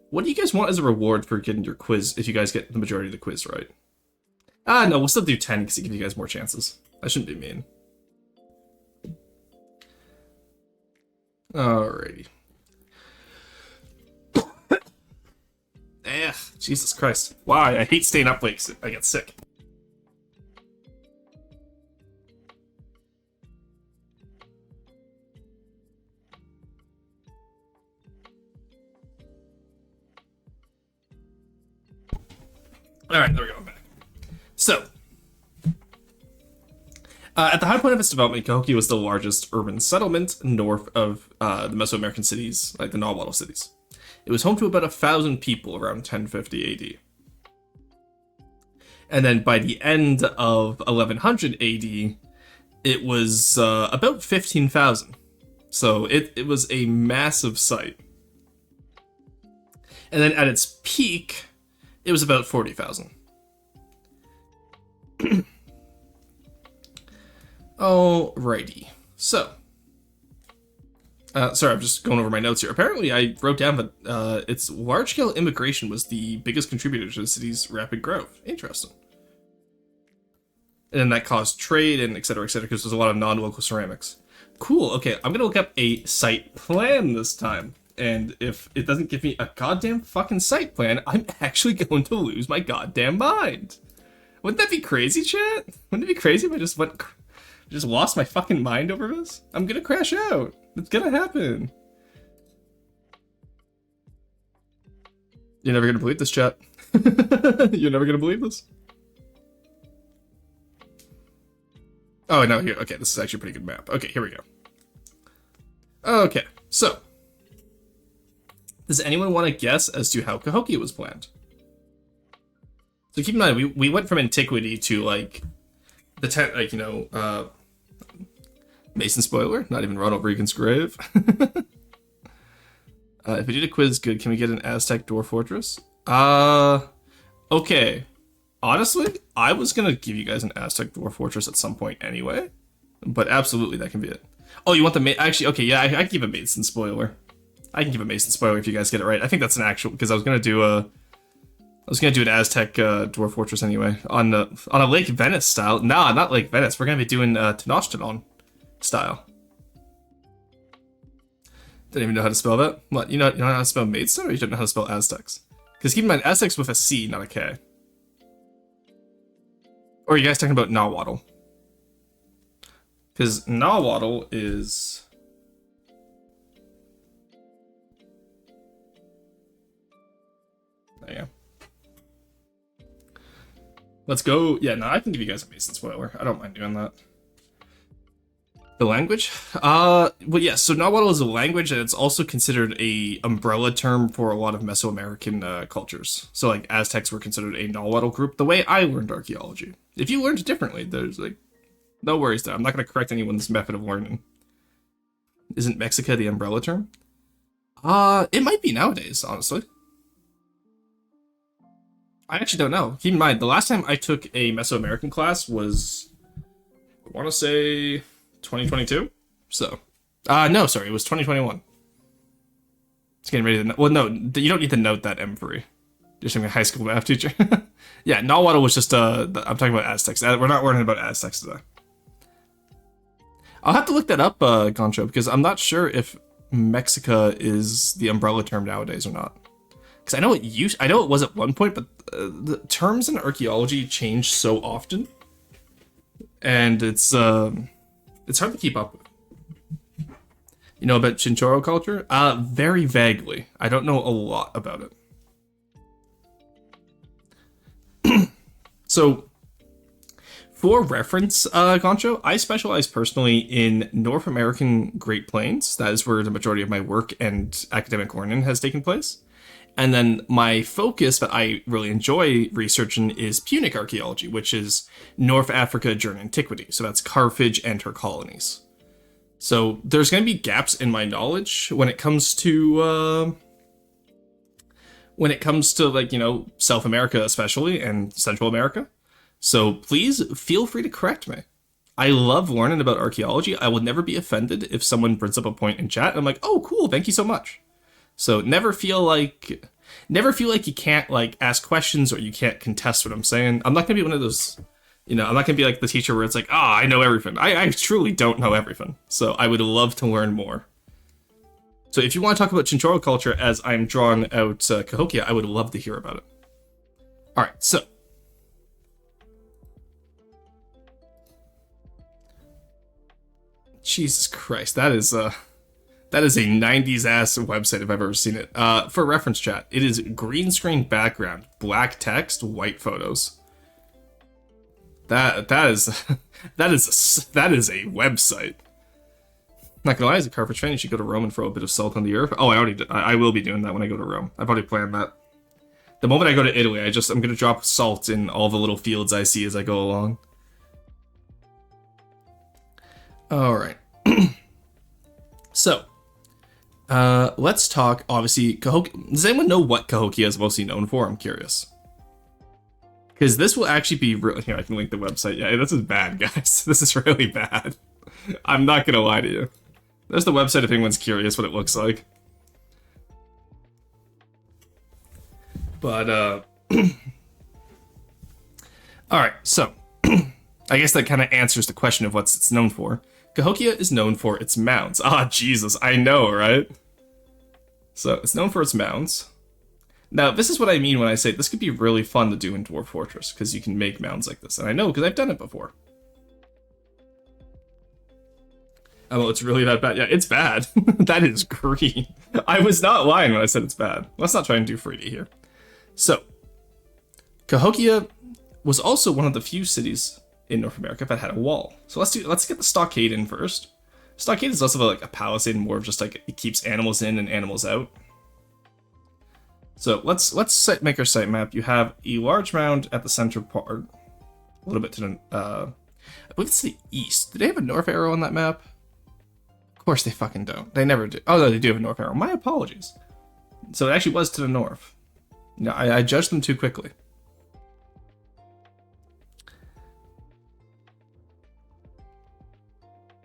What do you guys want as a reward for getting your quiz if you guys get the majority of the quiz right? No, we'll still do 10 because it gives you guys more chances. I shouldn't be mean. Alrighty. Jesus Christ. Why? I hate staying up late because I get sick. Alright, there we go, I'm back. So, At the high point of its development, Cahokia was the largest urban settlement north of the Mesoamerican cities, like the Nahuatl cities. It was home to about 1,000 people around 1050 AD. And then by the end of 1100 AD, it was about 15,000. So it was a massive site. And then at its peak, it was about 40,000. Alrighty. So, sorry, I'm just going over my notes here. Apparently, I wrote down that its large-scale immigration was the biggest contributor to the city's rapid growth. Interesting. And then that caused trade and et cetera, because there's a lot of non-local ceramics. Cool, okay, I'm gonna look up a site plan this time. And if it doesn't give me a goddamn fucking site plan, I'm actually going to lose my goddamn mind. Wouldn't that be crazy, chat? Wouldn't it be crazy if I just lost my fucking mind over this? I'm gonna crash out. It's gonna happen. You're never gonna believe this, chat. You're never gonna believe this. Oh, no, here. Okay, this is actually a pretty good map. Okay, here we go. Okay, so. Does anyone want to guess as to how Cahokia was planned? So keep in mind, we went from antiquity to, like, Mason spoiler, not even Ronald Reagan's grave. If we did a quiz good, can we get an Aztec Dwarf Fortress? Okay. Honestly, I was gonna give you guys an Aztec Dwarf Fortress at some point anyway, but absolutely that can be it. Oh, you want the actually? Okay, yeah, I can give a Mason spoiler. I can give a Mason spoiler if you guys get it right. I think that's an actual, because I was gonna do an Aztec Dwarf Fortress anyway on a Lake Venice style. Nah, not Lake Venice. We're gonna be doing Tenochtitlan style. Didn't even know how to spell that. What, you know how to spell Maidstone, or you don't know how to spell Aztecs? Because keep in mind, Aztecs with a C, not a K. Or are you guys talking about Nahuatl? Because Nahuatl is... There you go. Let's go. Yeah, no, I can give you guys a Mason spoiler. I don't mind doing that. The language? Well, yeah, so Nahuatl is a language, and it's also considered a umbrella term for a lot of Mesoamerican cultures. So, like, Aztecs were considered a Nahuatl group, the way I learned archaeology. If you learned differently, there's, like, no worries there. I'm not going to correct anyone's method of learning. Isn't Mexica the umbrella term? It might be nowadays, honestly. I actually don't know. Keep in mind, the last time I took a Mesoamerican class was, I want to say, 2022? So, no, sorry, it was 2021. It's getting ready to, well, no, you don't need to note that M3. You're saying a high school math teacher. Yeah, Nahuatl was just, I'm talking about Aztecs. We're not learning about Aztecs today. I'll have to look that up, Goncho, because I'm not sure if Mexica is the umbrella term nowadays or not. Because I know it was at one point, but the terms in archaeology change so often, and it's hard to keep up with. You know about Chinchorro culture? Very vaguely. I don't know a lot about it. So, for reference, Goncho, I specialize personally in North American Great Plains. That is where the majority of my work and academic learning has taken place. And then my focus that I really enjoy researching is Punic archaeology, which is North Africa during antiquity. So that's Carthage and her colonies. So there's going to be gaps in my knowledge when it comes to like, you know, South America especially and Central America. So please feel free to correct me. I love learning about archaeology. I will never be offended if someone brings up a point in chat and I'm like, oh, cool, thank you so much. So never feel like you can't, like, ask questions or you can't contest what I'm saying. I'm not going to be one of those, you know, I'm not going to be like the teacher where it's like, I know everything. I truly don't know everything. So I would love to learn more. So if you want to talk about Chinchorro culture as I'm drawing out Cahokia, I would love to hear about it. All right, so. Jesus Christ, that is a 90s ass website if I've ever seen it. For reference chat, it is green screen background, black text, white photos. That is that is a website. Not gonna lie, as a Carthage fan, you should go to Rome and throw a bit of salt on the earth. Oh, I already did. I will be doing that when I go to Rome. I've already planned that. The moment I go to Italy, I'm gonna drop salt in all the little fields I see as I go along. All right. So, let's talk. Obviously, Cahokia. Does anyone know what Cahokia is mostly known for? I'm curious. Because this will actually be real. Here, I can link the website. Yeah, this is bad, guys. This is really bad. I'm not gonna lie to you. There's the website if anyone's curious what it looks like. But, alright, so, I guess that kind of answers the question of what it's known for. Cahokia is known for its mounds. Ah, Jesus, I know, right? So, it's known for its mounds. Now, this is what I mean when I say this could be really fun to do in Dwarf Fortress, because you can make mounds like this. And I know, because I've done it before. Oh, it's really that bad. Yeah, it's bad. That is green. I was not lying when I said it's bad. Let's not try and do 3D here. So, Cahokia was also one of the few cities in North America that had a wall. So let's get the stockade in first. Stockade is less of like a palisade, more of just like it keeps animals in and animals out. So let's make our site map. You have a large mound at the center part, a little bit to the I believe it's the east. Do they have a north arrow on that map? Of course they fucking don't. They never do. Oh no, they do have a north arrow. My apologies. So it actually was to the north. No, I judged them too quickly.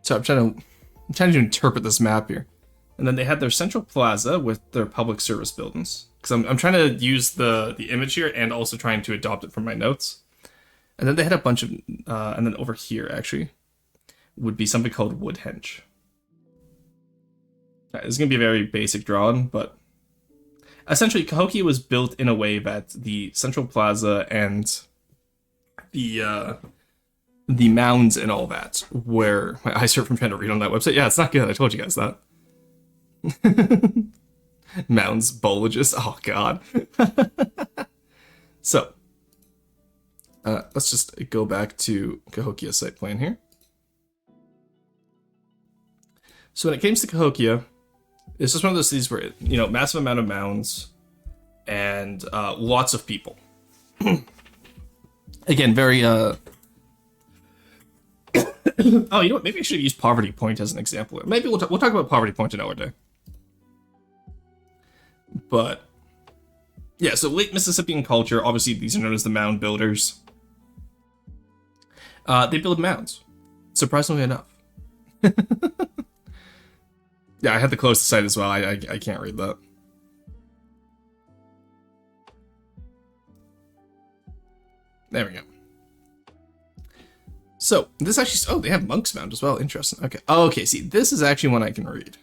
So I'm trying to interpret this map here. And then they had their central plaza with their public service buildings. Because I'm trying to use the image here and also trying to adopt it from my notes. And then they had a bunch of, and then over here actually, would be something called Woodhenge. This is going to be a very basic drawing, but essentially, Cahokia was built in a way that the central plaza and the mounds and all that were. My eyes hurt from trying to read on that website. Yeah, it's not good. I told you guys that. Mounds, bolages. Oh god. So, let's just go back to Cahokia's site plan here. So when it comes to Cahokia, it's just one of those cities where, massive amount of mounds and lots of people. Again, very, oh, you know what? Maybe I should have used Poverty Point as an example. Maybe we'll talk about Poverty Point another day. But, yeah, so late Mississippian culture, obviously these are known as the mound builders. They build mounds, surprisingly enough. Yeah, I had to close the site as well. I can't read that. There we go. So, this actually... Oh, they have Monk's Mound as well. Interesting. Okay. Oh, okay, see, this is actually one I can read.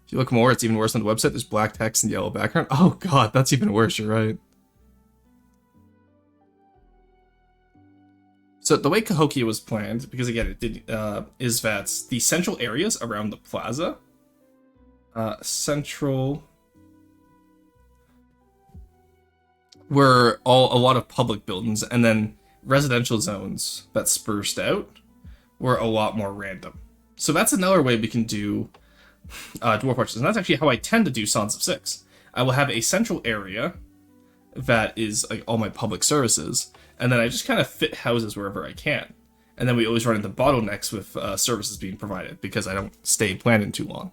If you look more, it's even worse on the website. There's black text and yellow background. Oh, God, that's even worse. You're right. So the way Cahokia was planned, because again it did, is that the central areas around the plaza, were a lot of public buildings, and then residential zones that spurred out were a lot more random. So that's another way we can do Dwarf Fortress, and that's actually how I tend to do Sons of Six. I will have a central area that is like all my public services, and then I just kind of fit houses wherever I can. And then we always run into bottlenecks with services being provided because I don't stay planted too long.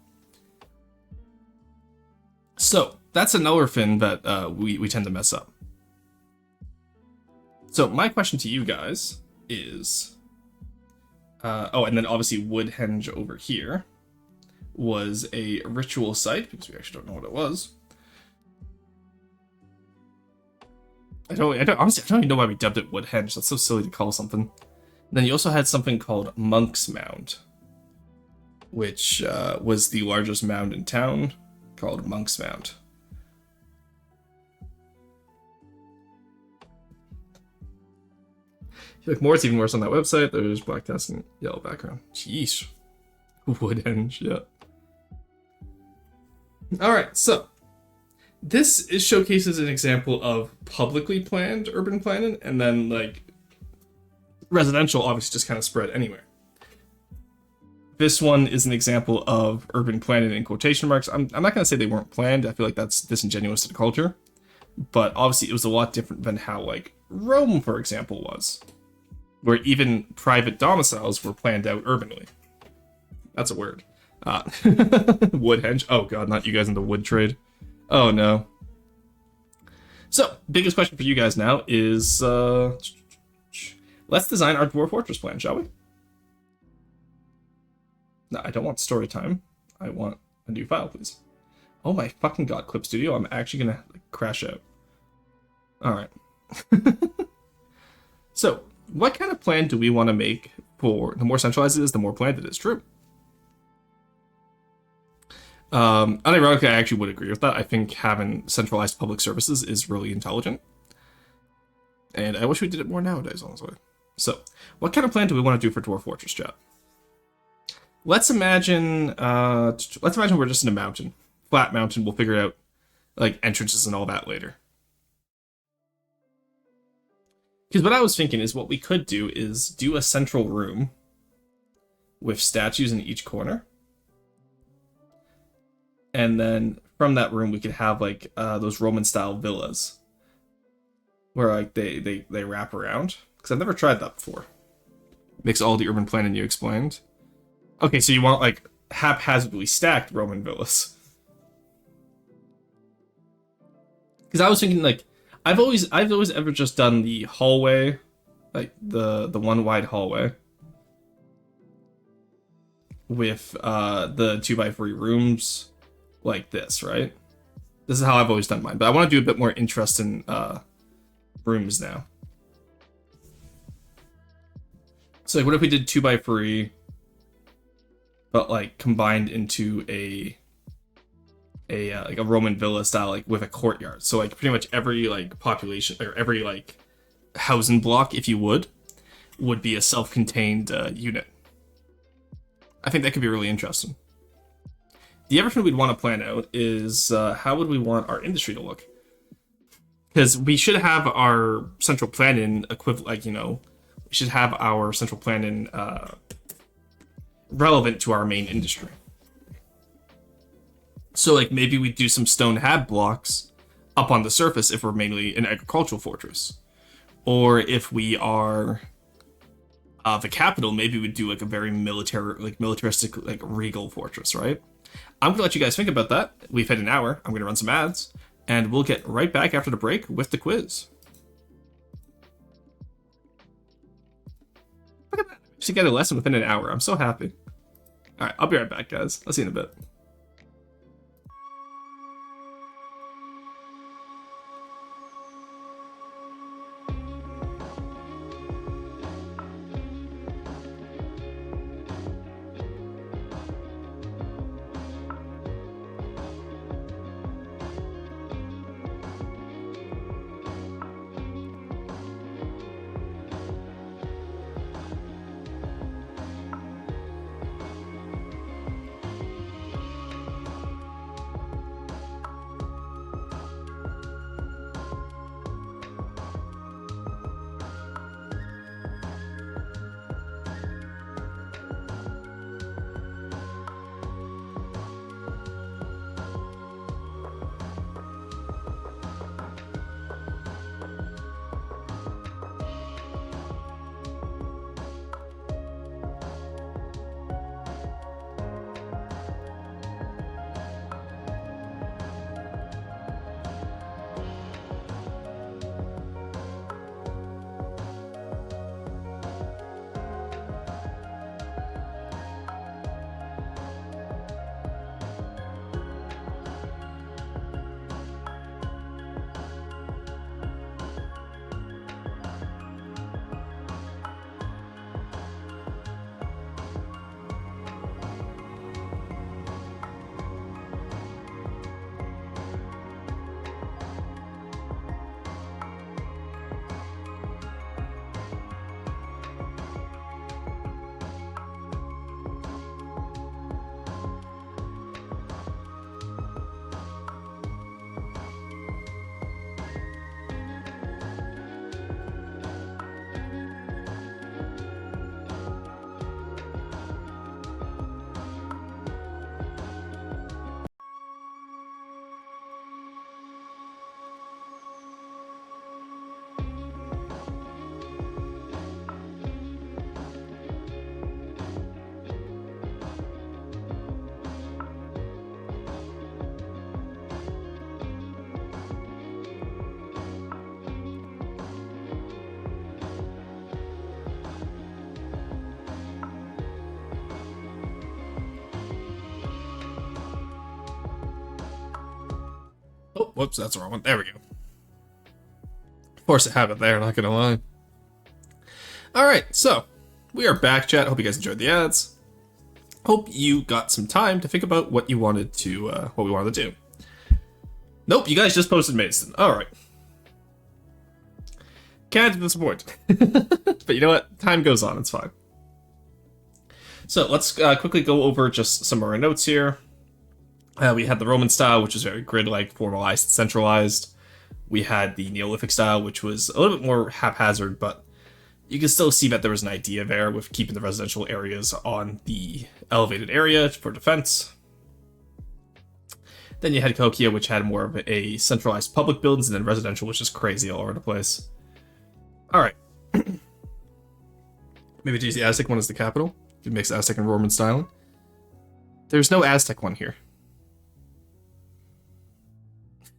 So that's another thing that we tend to mess up. So my question to you guys is, oh, and then obviously Woodhenge over here was a ritual site because we actually don't know what it was. I don't honestly, I don't even know why we dubbed it Woodhenge. That's so silly to call something. And then you also had something called Monk's Mound, which was the largest mound in town, called Monk's Mound. If you look more, it's even worse on that website. There's black text and yellow background. Jeez. Woodhenge, yeah. Alright, so showcases an example of publicly planned urban planning, and then like residential obviously just kind of spread anywhere. This one is an example of urban planning in quotation marks. I'm not going to say they weren't planned. I feel like that's disingenuous to the culture. But obviously it was a lot different than how, like, Rome, for example, was. Where even private domiciles were planned out urbanly. That's a word. Woodhenge. Oh god, not you guys in the wood trade. Oh no. So, biggest question for you guys now is, let's design our Dwarf Fortress plan, shall we? No, I don't want story time. I want a new file, please. Oh my fucking god, Clip Studio, I'm actually gonna crash out. Alright. So, what kind of plan do we want to make for... The more centralized it is, the more planned it is. True. Unironically, I actually would agree with that. I think having centralized public services is really intelligent. And I wish we did it more nowadays, honestly. So, what kind of plan do we want to do for Dwarf Fortress, chat? Let's imagine we're just in a mountain. Flat mountain, we'll figure out, like, entrances and all that later. Because what I was thinking is what we could do is do a central room with statues in each corner. And then from that room, we could have, like, those Roman-style villas. Where, like, they wrap around. Because I've never tried that before. Makes all the urban planning you explained. Okay, so you want, like, haphazardly stacked Roman villas. Because I was thinking, like, I've always ever just done the hallway, like, the one wide hallway. With, the 2x3 rooms. Like this, right? This is how I've always done mine, but I want to do a bit more interesting rooms now. So like, what if we did 2x3, but like combined into like a Roman villa style, like with a courtyard. So like pretty much every like population or every like housing block, if you would be a self-contained unit. I think that could be really interesting. The other thing we'd want to plan out is how would we want our industry to look? Because we should have our central planning equivalent, like, you know, we should have our central planning relevant to our main industry. So, like, maybe we do some stone hab blocks up on the surface if we're mainly an agricultural fortress. Or if we are the capital, maybe we'd do, like, a very militaristic, like, regal fortress, right? I'm going to let you guys think about that. We've hit an hour. I'm going to run some ads. And we'll get right back after the break with the quiz. Look at that. We should get a lesson within an hour. I'm so happy. Alright, I'll be right back, guys. I'll see you in a bit. Oh, whoops, that's the wrong one. There we go. Force of habit there, not gonna lie. Alright, so we are back, chat. Hope you guys enjoyed the ads. Hope you got some time to think about what you wanted to, what we wanted to do. Nope, you guys just posted Mason. Alright. Can't disappoint. But you know what? Time goes on, it's fine. So let's quickly go over just some of our notes here. We had the Roman style, which was very grid-like, formalized, centralized. We had the Neolithic style, which was a little bit more haphazard, but you can still see that there was an idea there with keeping the residential areas on the elevated area for defense. Then you had Cahokia, which had more of a centralized public buildings, and then residential, which is crazy all over the place. Alright. Maybe to use the Aztec one as the capital. You can mix Aztec and Roman styling. There's no Aztec one here.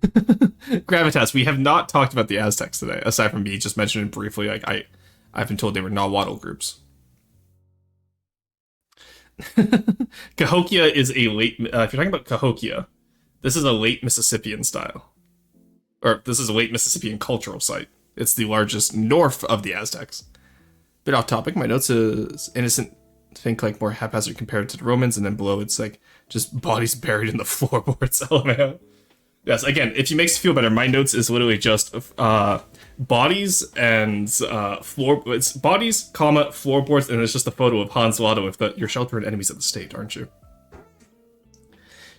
Gravitas, we have not talked about the Aztecs today, aside from me just mentioning briefly, like, I've been told they were Nahuatl groups. Cahokia is a late, if you're talking about Cahokia, this is a late Mississippian style. Or, this is a late Mississippian cultural site. It's the largest north of the Aztecs. Bit off topic, my notes is innocent, think like more haphazard compared to the Romans, and then below it's like, just bodies buried in the floorboards, LMAO. Yes, again, if you makes you feel better, my notes is literally just bodies and it's bodies, comma, floorboards, and it's just a photo of Hans Lotto with the you're sheltering enemies of the state, aren't you?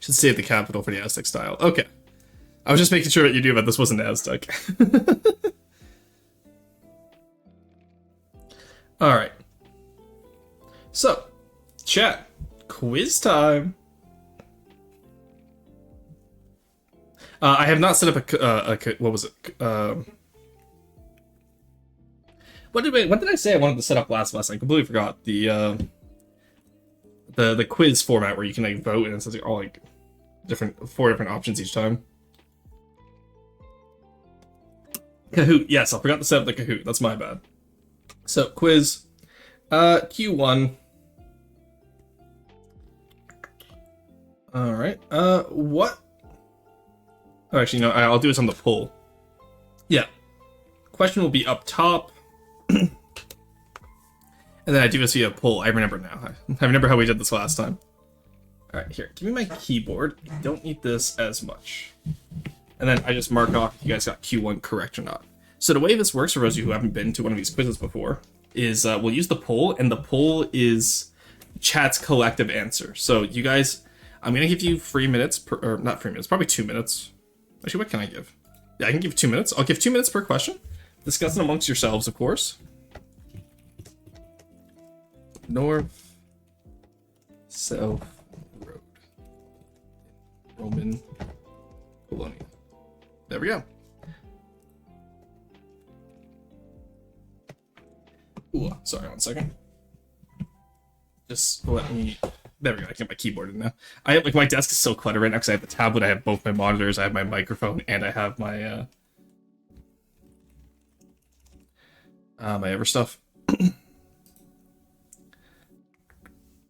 Should stay at the capital for the Aztec style. Okay. I was just making sure that you knew that this wasn't Aztec. Alright. So, chat. Quiz time. I have not set up what was it? What did I say I wanted to set up last lesson? I completely forgot. The quiz format where you can like vote and it's like all like four different options each time. Kahoot, yes, I forgot to set up the Kahoot. That's my bad. So quiz, Q1. All right. What? Oh, actually, no, I'll do this on the poll. Yeah. Question will be up top. And then I do this via poll. I remember now. I remember how we did this last time. Alright, here. Give me my keyboard. I don't need this as much. And then I just mark off if you guys got Q1 correct or not. So the way this works, for those of you who haven't been to one of these quizzes before, is we'll use the poll, and the poll is chat's collective answer. So you guys, I'm going to give you 3 minutes, or not 3 minutes, probably 2 minutes. Actually, what can I give? Yeah, I can give 2 minutes. I'll give 2 minutes per question. Discuss it amongst yourselves, of course. North, South Road. Roman Colonia. There we go. Ooh, sorry, 1 second. Just let me... There we go, I get my keyboard in now. I have, like, my desk is so cluttered right now because I have the tablet, I have both my monitors, I have my microphone, and I have my, my other stuff.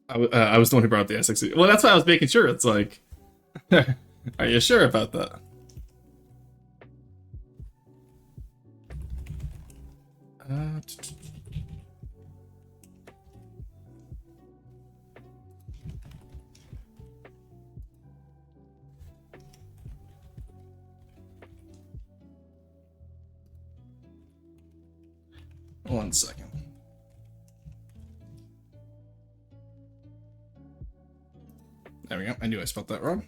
I was the one who brought up the S60. Well, that's why I was making sure. It's like, are you sure about that? One second. There we go. I knew I spelled that wrong.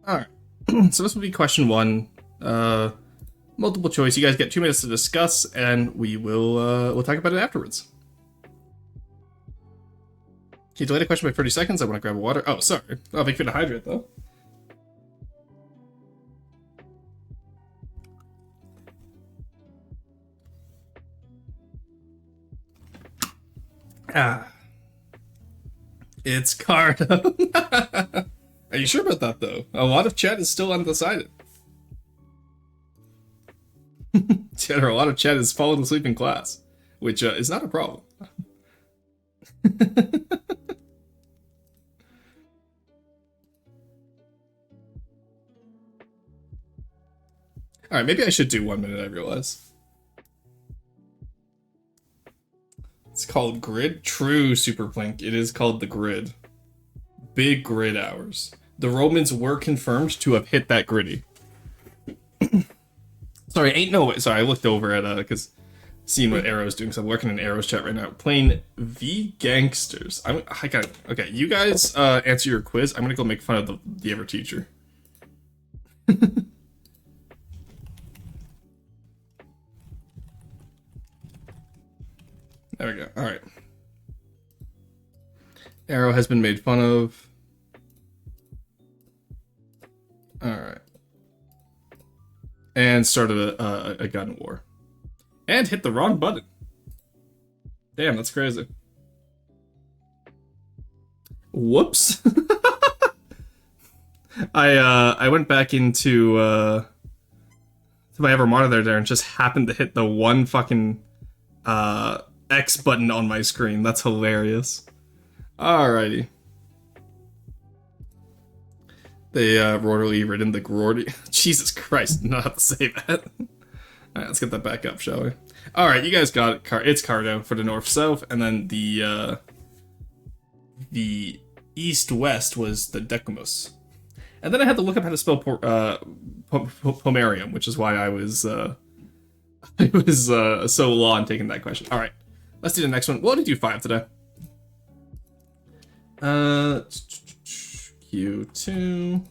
Alright. So this will be question 1. Multiple choice. You guys get 2 minutes to discuss, and we will we'll talk about it afterwards. Can you delay the question by 30 seconds? I want to grab water. Oh, sorry. I'll make sure to hydrate, though. Ah. It's Cardo. Are you sure about that, though? A lot of chat is still undecided. A lot of chat is falling asleep in class, which is not a problem. All right, maybe I should do 1 minute. I realize it's called grid. True, Super Plink. It is called the grid. Big grid hours. The Romans were confirmed to have hit that griddy. Sorry, ain't no way. Sorry, I looked over at because seeing what Arrow's doing. So I'm working in Arrow's chat right now. Playing V Gangsters. I got okay. You guys answer your quiz. I'm gonna go make fun of the Ever teacher. There we go. All right. Arrow has been made fun of. All right. And started a gun war. And hit the wrong button. Damn, that's crazy. Whoops. I went back into to my Ever monitor there and just happened to hit the one fucking X button on my screen. That's hilarious. Alrighty. They rotally ridden the Grordy. Jesus Christ, did not have to say that. Alright, let's get that back up, shall we? Alright, you guys got it. It's Cardo for the north-south, and then the east-west was the Decumus. And then I had to look up how to spell Pomerium, which is why I was so long taking that question. Alright, let's do the next one. We'll only do 5 today. Q2.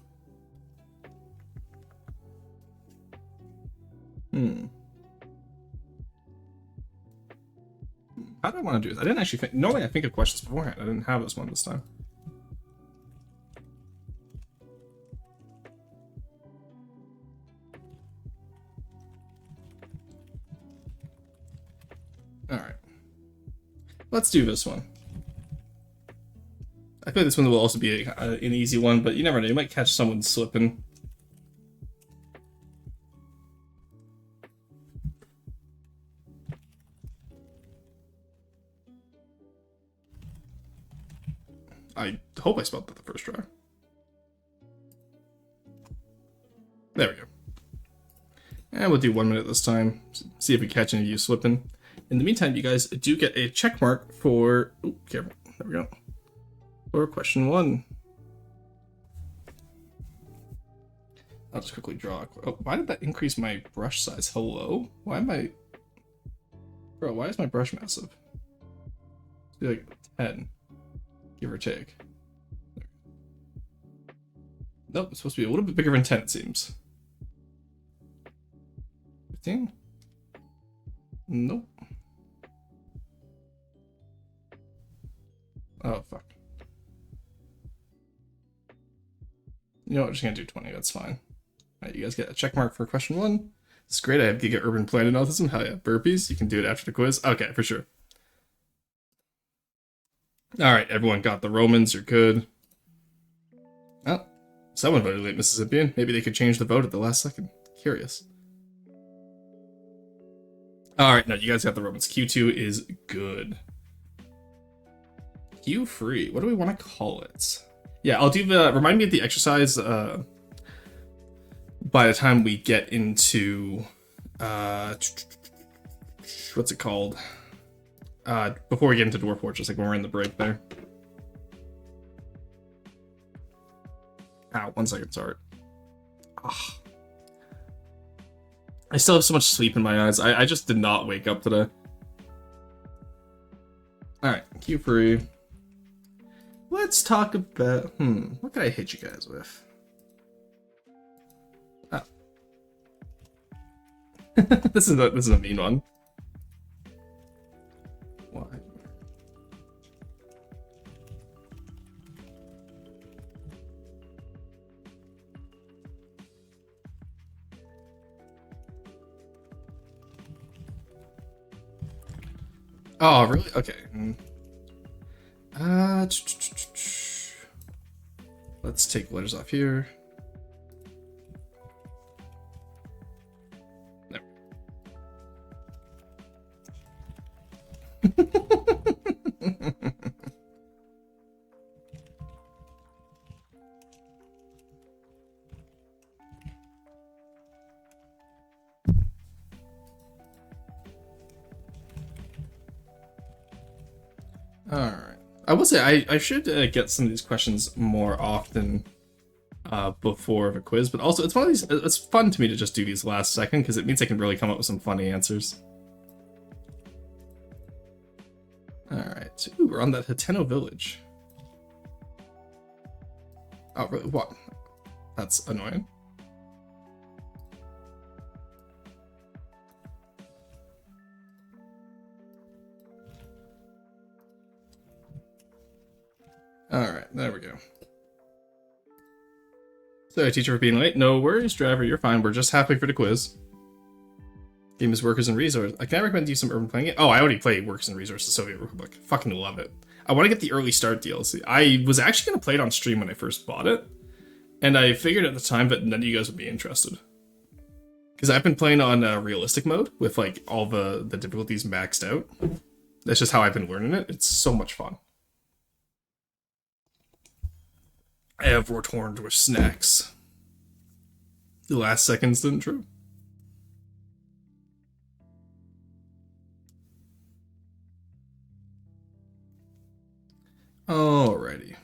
How do I want to do this? I didn't actually think. Normally I think of questions beforehand. I didn't have this one this time. Alright. Let's do this one. I feel like this one will also be an easy one, but you never know. You might catch someone slipping. I hope I spelled that the first try. There we go. And we'll do 1 minute this time. See if we catch any of you slipping. In the meantime, you guys do get a check mark for... Ooh, careful. There we go. For question 1. I'll just quickly draw. Oh, why did that increase my brush size? Hello? Why am I... Bro, why is my brush massive? It's be like 10. Give or take. Nope, it's supposed to be a little bit bigger than 10, it seems. 15? Nope. Oh, fuck. You know what, I'm just gonna do 20, that's fine. Alright, you guys get a check mark for question 1. It's great, I have Giga Urban Planning Autism. Hell yeah, burpees, you can do it after the quiz. Okay, for sure. Alright, everyone got the Romans, you're good. Oh, someone voted late Mississippian. Maybe they could change the vote at the last second. Curious. Alright, no, you guys got the Romans. Q2 is good. Q free, what do we want to call it? Yeah, I'll do the, remind me of the exercise by the time we get into, what's it called? Before we get into Dwarf Fortress, like when we're in the break there. Ow, 1 second, sorry. Ugh. I still have so much sleep in my eyes. I just did not wake up today. Alright, Q free. Let's talk about, what could I hit you guys with? Oh. This is a mean one. Why? Oh, really? Okay. Let's take letters off here. No. Alright. I will say, I should get some of these questions more often before the quiz, but also it's one of these, it's fun to me to just do these last second, because it means I can really come up with some funny answers. Alright, so ooh, we're on that Hateno village. Oh, really? What? That's annoying. Alright, there we go. Sorry, teacher, for being late. No worries, driver, you're fine. We're just halfway for the quiz. Game is Workers and Resources. Can I recommend you some urban planning? Oh, I already played Workers and Resources Soviet Republic. Fucking love it. I want to get the early start DLC. I was actually going to play it on stream when I first bought it, and I figured at the time that none of you guys would be interested. Because I've been playing on realistic mode with like all the difficulties maxed out. That's just how I've been learning it. It's so much fun. I have returned with snacks. The last second's didn't true. Alrighty.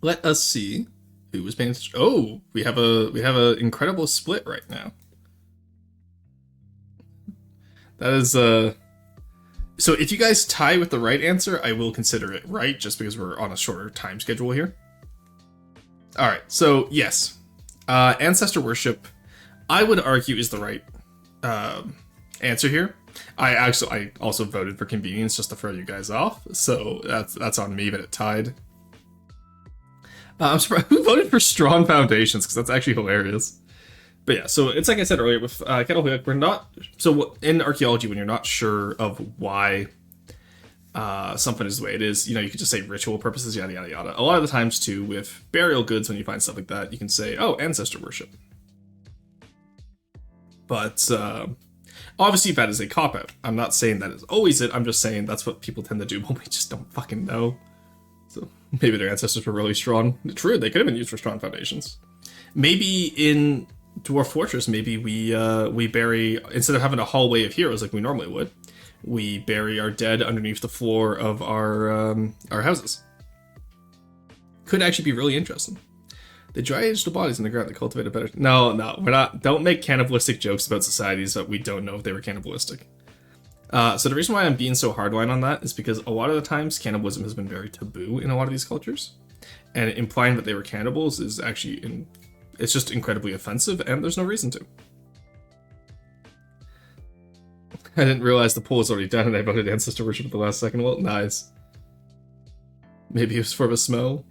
Let us see who was paying attention. Oh, we have a incredible split right now. That is so if you guys tie with the right answer, I will consider it right, just because we're on a shorter time schedule here. Alright, so yes. Ancestor worship, I would argue, is the right answer here. I also voted for convenience just to throw you guys off, so that's on me that it tied. I'm surprised who voted for strong foundations, because that's actually hilarious. But yeah, so it's like I said earlier with Kettle, we're not, so in archaeology, when you're not sure of why something is the way it is, you know, you could just say ritual purposes, yada yada yada. A lot of the times too, with burial goods, when you find stuff like that, you can say, oh, ancestor worship. But obviously that is a cop-out. I'm not saying that is always it, I'm just saying that's what people tend to do when we just don't fucking know. So maybe their ancestors were really strong. True, they could have been used for strong foundations. Maybe in Dwarf Fortress, maybe we bury, instead of having a hallway of heroes like we normally would, we bury our dead underneath the floor of our houses. Could actually be really interesting. They dry age the bodies in the ground. They cultivate a better. No, we're not. Don't make cannibalistic jokes about societies that we don't know if they were cannibalistic. So the reason why I'm being so hardline on that is because a lot of the times cannibalism has been very taboo in a lot of these cultures, and implying that they were cannibals is actually it's just incredibly offensive, and there's no reason to. I didn't realize the poll was already done, and I voted ancestor worship at the last second. Well, nice. Maybe it was for the smell.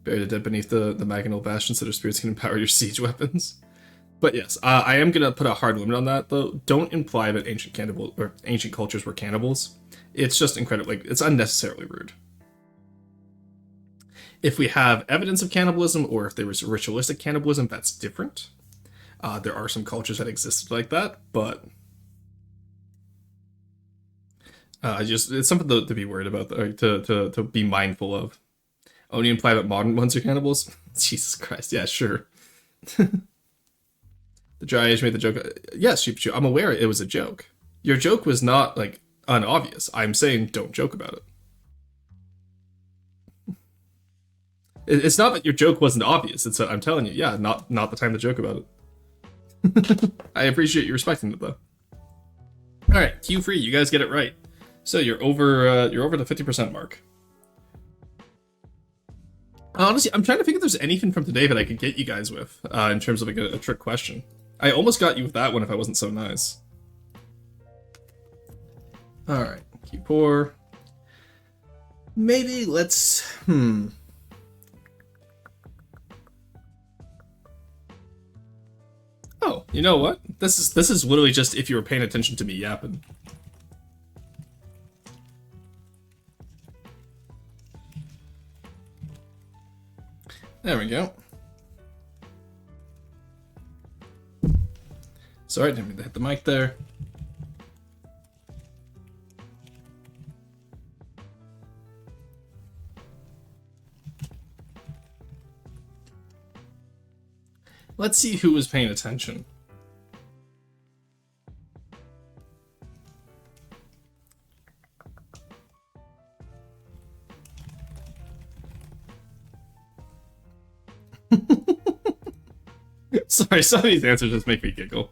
Bury the dead beneath the Maginal Bastion so their spirits can empower your siege weapons. But yes, I am going to put a hard limit on that, though. Don't imply that ancient cultures were cannibals. It's just incredible. Like, it's unnecessarily rude. If we have evidence of cannibalism, or if there was ritualistic cannibalism, that's different. There are some cultures that existed like that, but it's something to be worried about, or to be mindful of. Only imply that modern ones are cannibals? Jesus Christ, yeah, sure. The Dry Age made the joke. Yes, I'm aware it was a joke. Your joke was not, like, unobvious. I'm saying don't joke about it. It's not that your joke wasn't obvious. It's that I'm telling you, yeah, not the time to joke about it. I appreciate you respecting it, though. Alright, cue free. You guys get it right. So you're over the 50% mark. Honestly, I'm trying to think if there's anything from today that I could get you guys with, in terms of like a trick question. I almost got you with that one if I wasn't so nice. Alright, Q4. Maybe let's... Oh, you know what? This is literally just if you were paying attention to me yapping. There we go. Sorry, didn't mean to hit the mic there. Let's see who was paying attention. Sorry, some of these answers just make me giggle.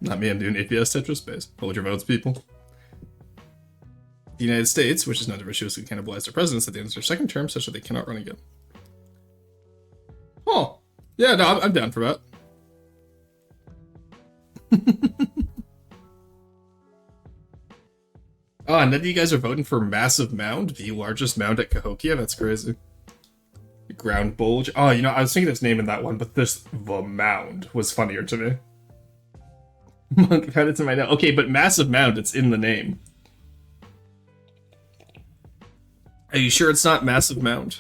Not me, I'm doing APS Tetris space. Hold your votes, people. The United States, which is not viciously cannibalized their presidents at the end of their second term, such that they cannot run again. Oh, yeah, no, I'm down for that. Oh, and none of you guys are voting for Massive Mound, the largest mound at Cahokia? That's crazy. Ground Bulge. Oh, you know, I was thinking of naming that one, but this the mound was funnier to me. Monk credits in my note. Okay, but Massive Mound, it's in the name. Are you sure it's not Massive Mound?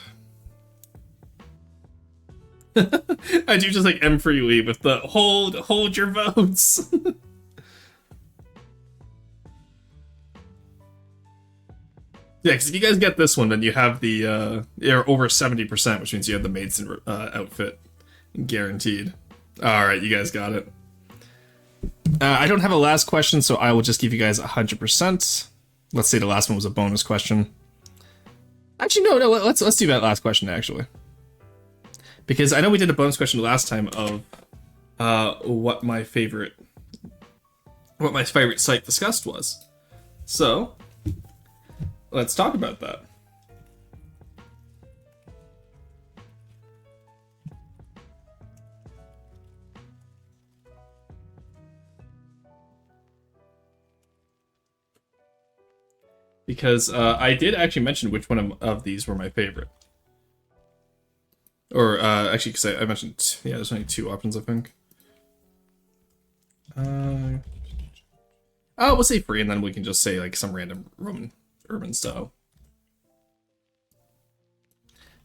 I do just like M Free Lee with the hold your votes. Yeah, because if you guys get this one, then you have the you're over 70%, which means you have the Maidson outfit guaranteed. All right, you guys got it. I don't have a last question, so I will just give you guys 100%. Let's say the last one was a bonus question. Actually, no. Let's do that last question actually, because I know we did a bonus question last time of what my favorite site discussed was. So let's talk about that. Because I did actually mention which one of these were my favorite. Or, actually, because I mentioned, yeah, there's only 2 options, I think. Oh, we'll say free, and then we can just say, like, some random Roman urban style.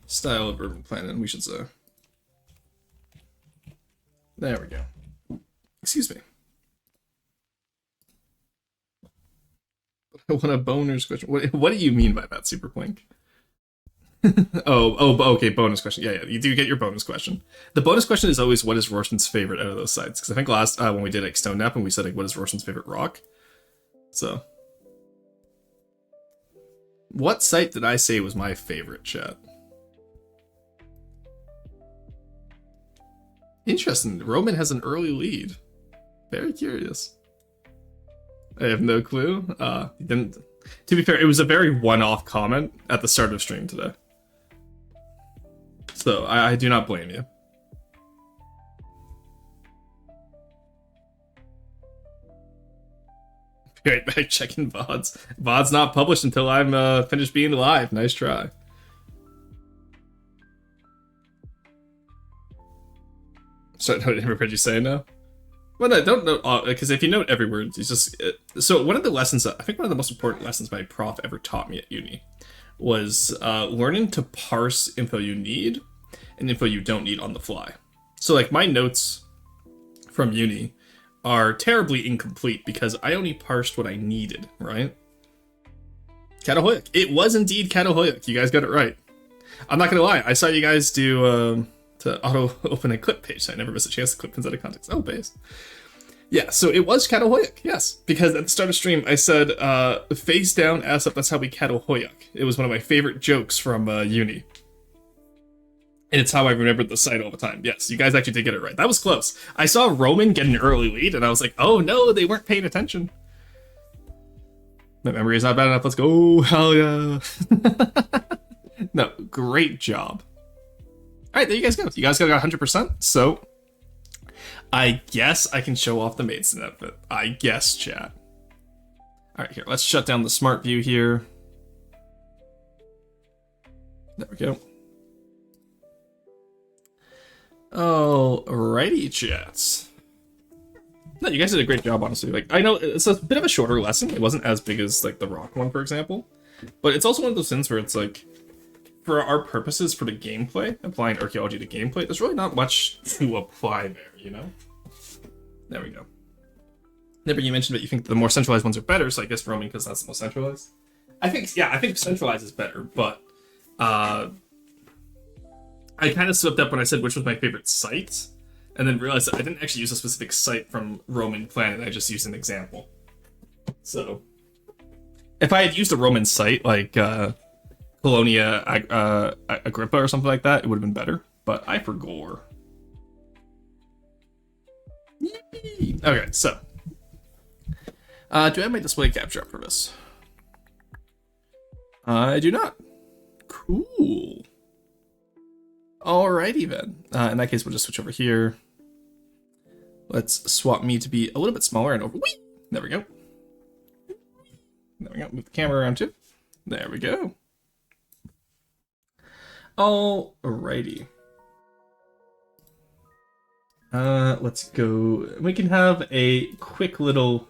Style of urban planet, we should say. There we go. Excuse me. I want a bonus question. What do you mean by that, Super Plink? Okay, bonus question. Yeah, you do get your bonus question. The bonus question is always what is Rorson's favorite out of those sites? Because I think last when we did like Stone Nap and we said like what is Rorson's favorite rock. So, what site did I say was my favorite, chat? Interesting. Roman has an early lead. Very curious. I have no clue. Didn't. To be fair, it was a very one-off comment at the start of stream today. So I do not blame you. Right back checking VODs. VOD's not published until I'm finished being live. Nice try. So I never heard you say no. Well, no, don't note, because if you note every word, it's just... So one of the lessons, I think one of the most important lessons my prof ever taught me at uni was learning to parse info you need and info you don't need on the fly. So, like, my notes from uni are terribly incomplete because I only parsed what I needed, right? Catahoyuk. It was indeed Catahoyuk. You guys got it right. I'm not gonna lie, I saw you guys do... to auto-open a clip page, so I never miss a chance to clip things out of context. Oh, base. Yeah, so it was Catahoyuk, yes. Because at the start of stream, I said, face down, ass up, that's how we Catahoyuk. It was one of my favorite jokes from uni. And it's how I remembered the site all the time. Yes, you guys actually did get it right. That was close. I saw Roman get an early lead, and I was like, oh no, they weren't paying attention. My memory is not bad enough, let's go, hell yeah. No, great job. Alright, there you guys go. You guys got 100%, so I guess I can show off the Maidson outfit. I guess, chat. Alright, here, let's shut down the smart view here. There we go. Alrighty, chats. No, you guys did a great job, honestly. Like, I know it's a bit of a shorter lesson. It wasn't as big as, like, the rock one, for example. But it's also one of those things where it's like, for our purposes, for the gameplay, applying archaeology to gameplay, there's really not much to apply there, you know? There we go. Never, you mentioned that you think the more centralized ones are better, so I guess Roman, because that's the most centralized. I think centralized is better, but I kind of slipped up when I said which was my favorite site, and then realized that I didn't actually use a specific site from Roman Planet, I just used an example. So, if I had used a Roman site, like, Colonia Agrippa or something like that, it would have been better. but I for gore. Yee! Okay, so. Do I have my display capture up for this? I do not. Cool. Alrighty then. In that case, we'll just switch over here. Let's swap me to be a little bit smaller and over. Whee! There we go. There we go. Move the camera around too. There we go. Alrighty. Let's go. We can have a quick little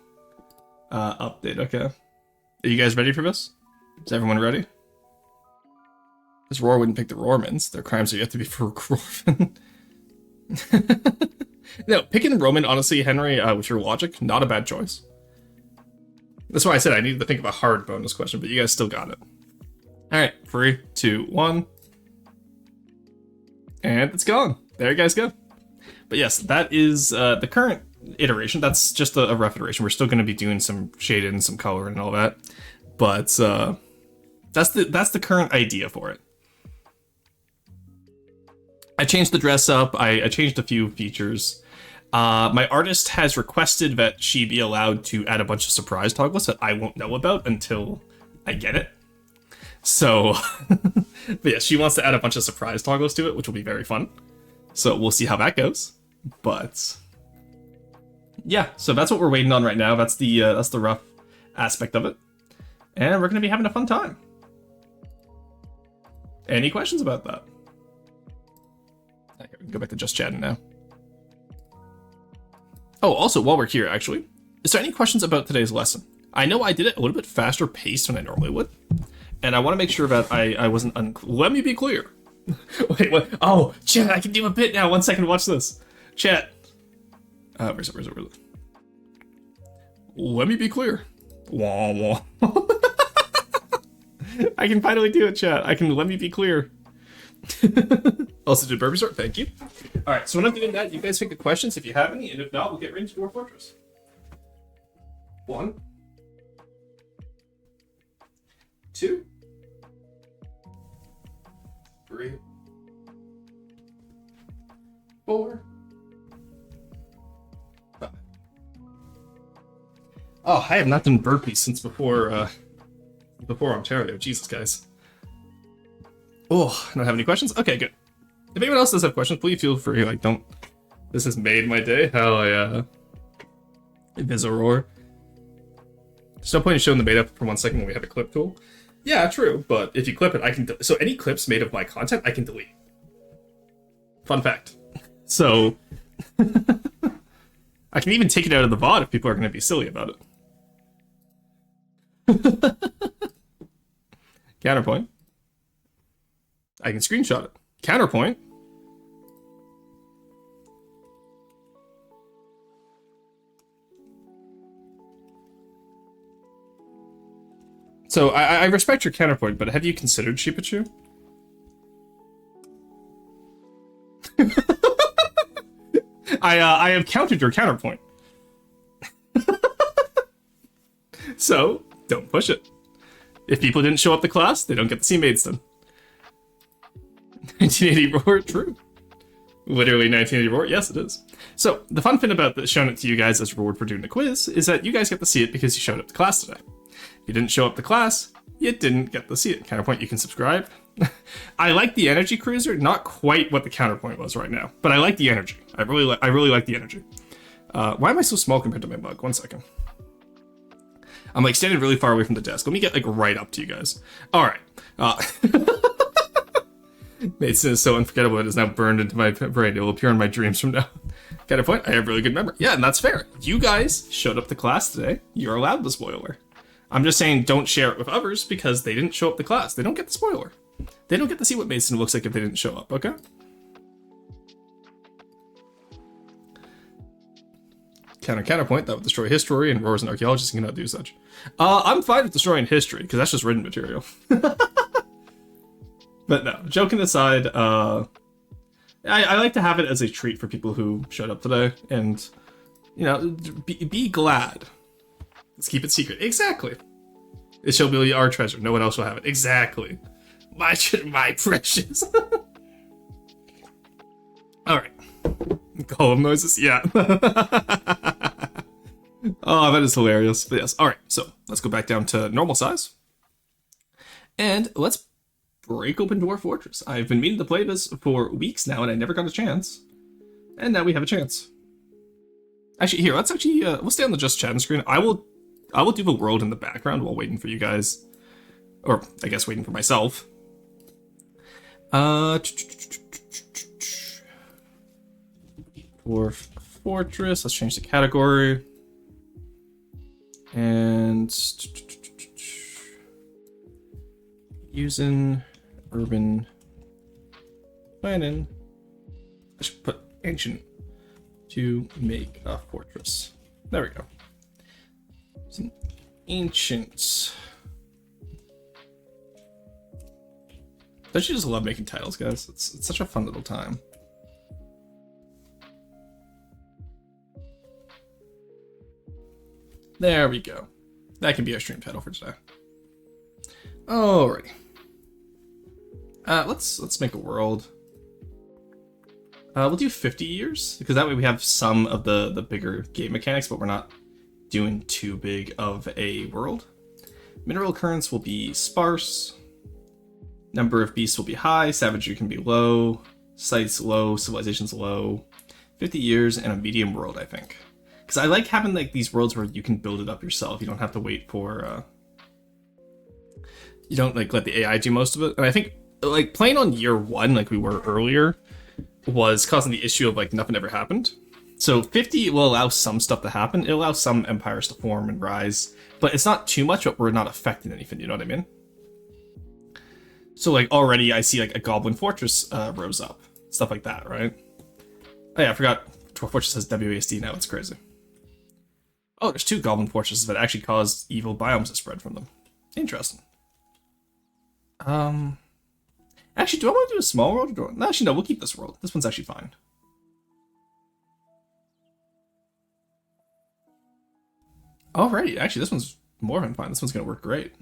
update, okay? Are you guys ready for this? Is everyone ready? This Roar wouldn't pick the Roarmans. Their crimes are yet to be for Roarman. No, picking Roman, honestly, Henry, with your logic, not a bad choice. That's why I said I needed to think of a hard bonus question, but you guys still got it. Alright, 3, 2, 1. And it's gone. There you guys go. But yes, that is the current iteration. That's just a rough iteration. We're still going to be doing some shading and some color and all that. But that's the current idea for it. I changed the dress up. I changed a few features. My artist has requested that she be allowed to add a bunch of surprise toggles that I won't know about until I get it. So, but yeah, she wants to add a bunch of surprise toggles to it, which will be very fun. So we'll see how that goes. But yeah, so that's what we're waiting on right now. That's the rough aspect of it, and we're gonna be having a fun time. Any questions about that? Okay, we can go back to just chatting now. Oh, also, while we're here, actually, is there any questions about today's lesson? I know I did it a little bit faster paced than I normally would, and I want to make sure that I wasn't let me be clear. Wait, what? Oh, chat, I can do a bit now. 1 second, watch this. Chat. Where's it? Let me be clear. Wah, wah. I can finally do it, chat. I can let me be clear. Also did Burpee Sort, thank you. Alright, so when I'm doing that, you guys pick the questions if you have any, and if not, we'll get right into Dwarf Fortress. 1, 2, 3, 4, 5. Oh, I have not done burpees since before Ontario. Jesus, guys. Oh, I don't have any questions? Okay, good. If anyone else does have questions, please feel free. Like, don't... This has made my day. Hell yeah. It is a roar. There's no point in showing the beta for 1 second when we have a clip tool. Yeah, true, but if you clip it, I can... So any clips made of my content, I can delete. Fun fact. So... I can even take it out of the VOD if people are going to be silly about it. Counterpoint. I can screenshot it. Counterpoint. So I respect your counterpoint, but have you considered Sheepachu? I have countered your counterpoint. So don't push it. If people didn't show up to class, they don't get to see Maidstone. 1980 Roar, true. Literally 1980 Roar, yes it is. So, the fun thing about showing it to you guys as reward for doing the quiz is that you guys get to see it because you showed up to class today. If you didn't show up to class, you didn't get to see it. Counterpoint, you can subscribe. I like the energy cruiser, not quite what the counterpoint was right now, but I like the energy. I really like the energy. Why am I so small compared to my mug? 1 second. I'm like standing really far away from the desk. Let me get like right up to you guys. All right. Mason is so unforgettable it is now burned into my brain. It will appear in my dreams from now. Counterpoint, I have really good memory. Yeah, and that's fair. You guys showed up to class today. You're allowed the spoiler. I'm just saying don't share it with others because they didn't show up to class. They don't get the spoiler. They don't get to see what Mason looks like if they didn't show up, okay? Counterpoint, that would destroy history, and Roars and Archaeologists cannot do such. I'm fine with destroying history, because that's just written material. But no, joking aside, I like to have it as a treat for people who showed up today, and, you know, be glad. Let's keep it secret. Exactly. It shall be our treasure. No one else will have it. Exactly. My precious. Alright. Golem noises, yeah. Oh, that is hilarious. But yes, alright, so let's go back down to normal size. And let's break open Dwarf Fortress. I've been meaning to play this for weeks now, and I never got a chance. And now we have a chance. Actually, here, let's actually, we'll stay on the just chatting screen. I will do the world in the background while waiting for you guys. Or, I guess, waiting for myself. Dwarf Fortress, let's change the category. And using urban planning, I should put ancient to make a fortress. There we go. It's an ancient. Don't you just love making titles, guys? It's such a fun little time. There we go. That can be our stream title for today. Alrighty. Let's make a world. We'll do 50 years, because that way we have some of the bigger game mechanics, but we're not doing too big of a world. Mineral occurrence will be sparse. Number of beasts will be high. Savagery can be low. Sites low. Civilization's low. 50 years and a medium world, I think. Because I like having like these worlds where you can build it up yourself. You don't have to wait for... you don't like let the AI do most of it. And I think like playing on year 1 like we were earlier was causing the issue of like nothing ever happened. So 50 will allow some stuff to happen. It allows some empires to form and rise. But it's not too much, but we're not affecting anything, you know what I mean? So like already I see like a goblin fortress rose up. Stuff like that, right? Oh yeah, I forgot Dwarf Fortress has WASD now, it's crazy. Oh, there's 2 goblin fortresses that actually caused evil biomes to spread from them. Interesting. Actually, do I want to do a small world? Or no, actually, no, we'll keep this world. This one's actually fine. Alrighty, actually, this one's more than fine. This one's going to work great.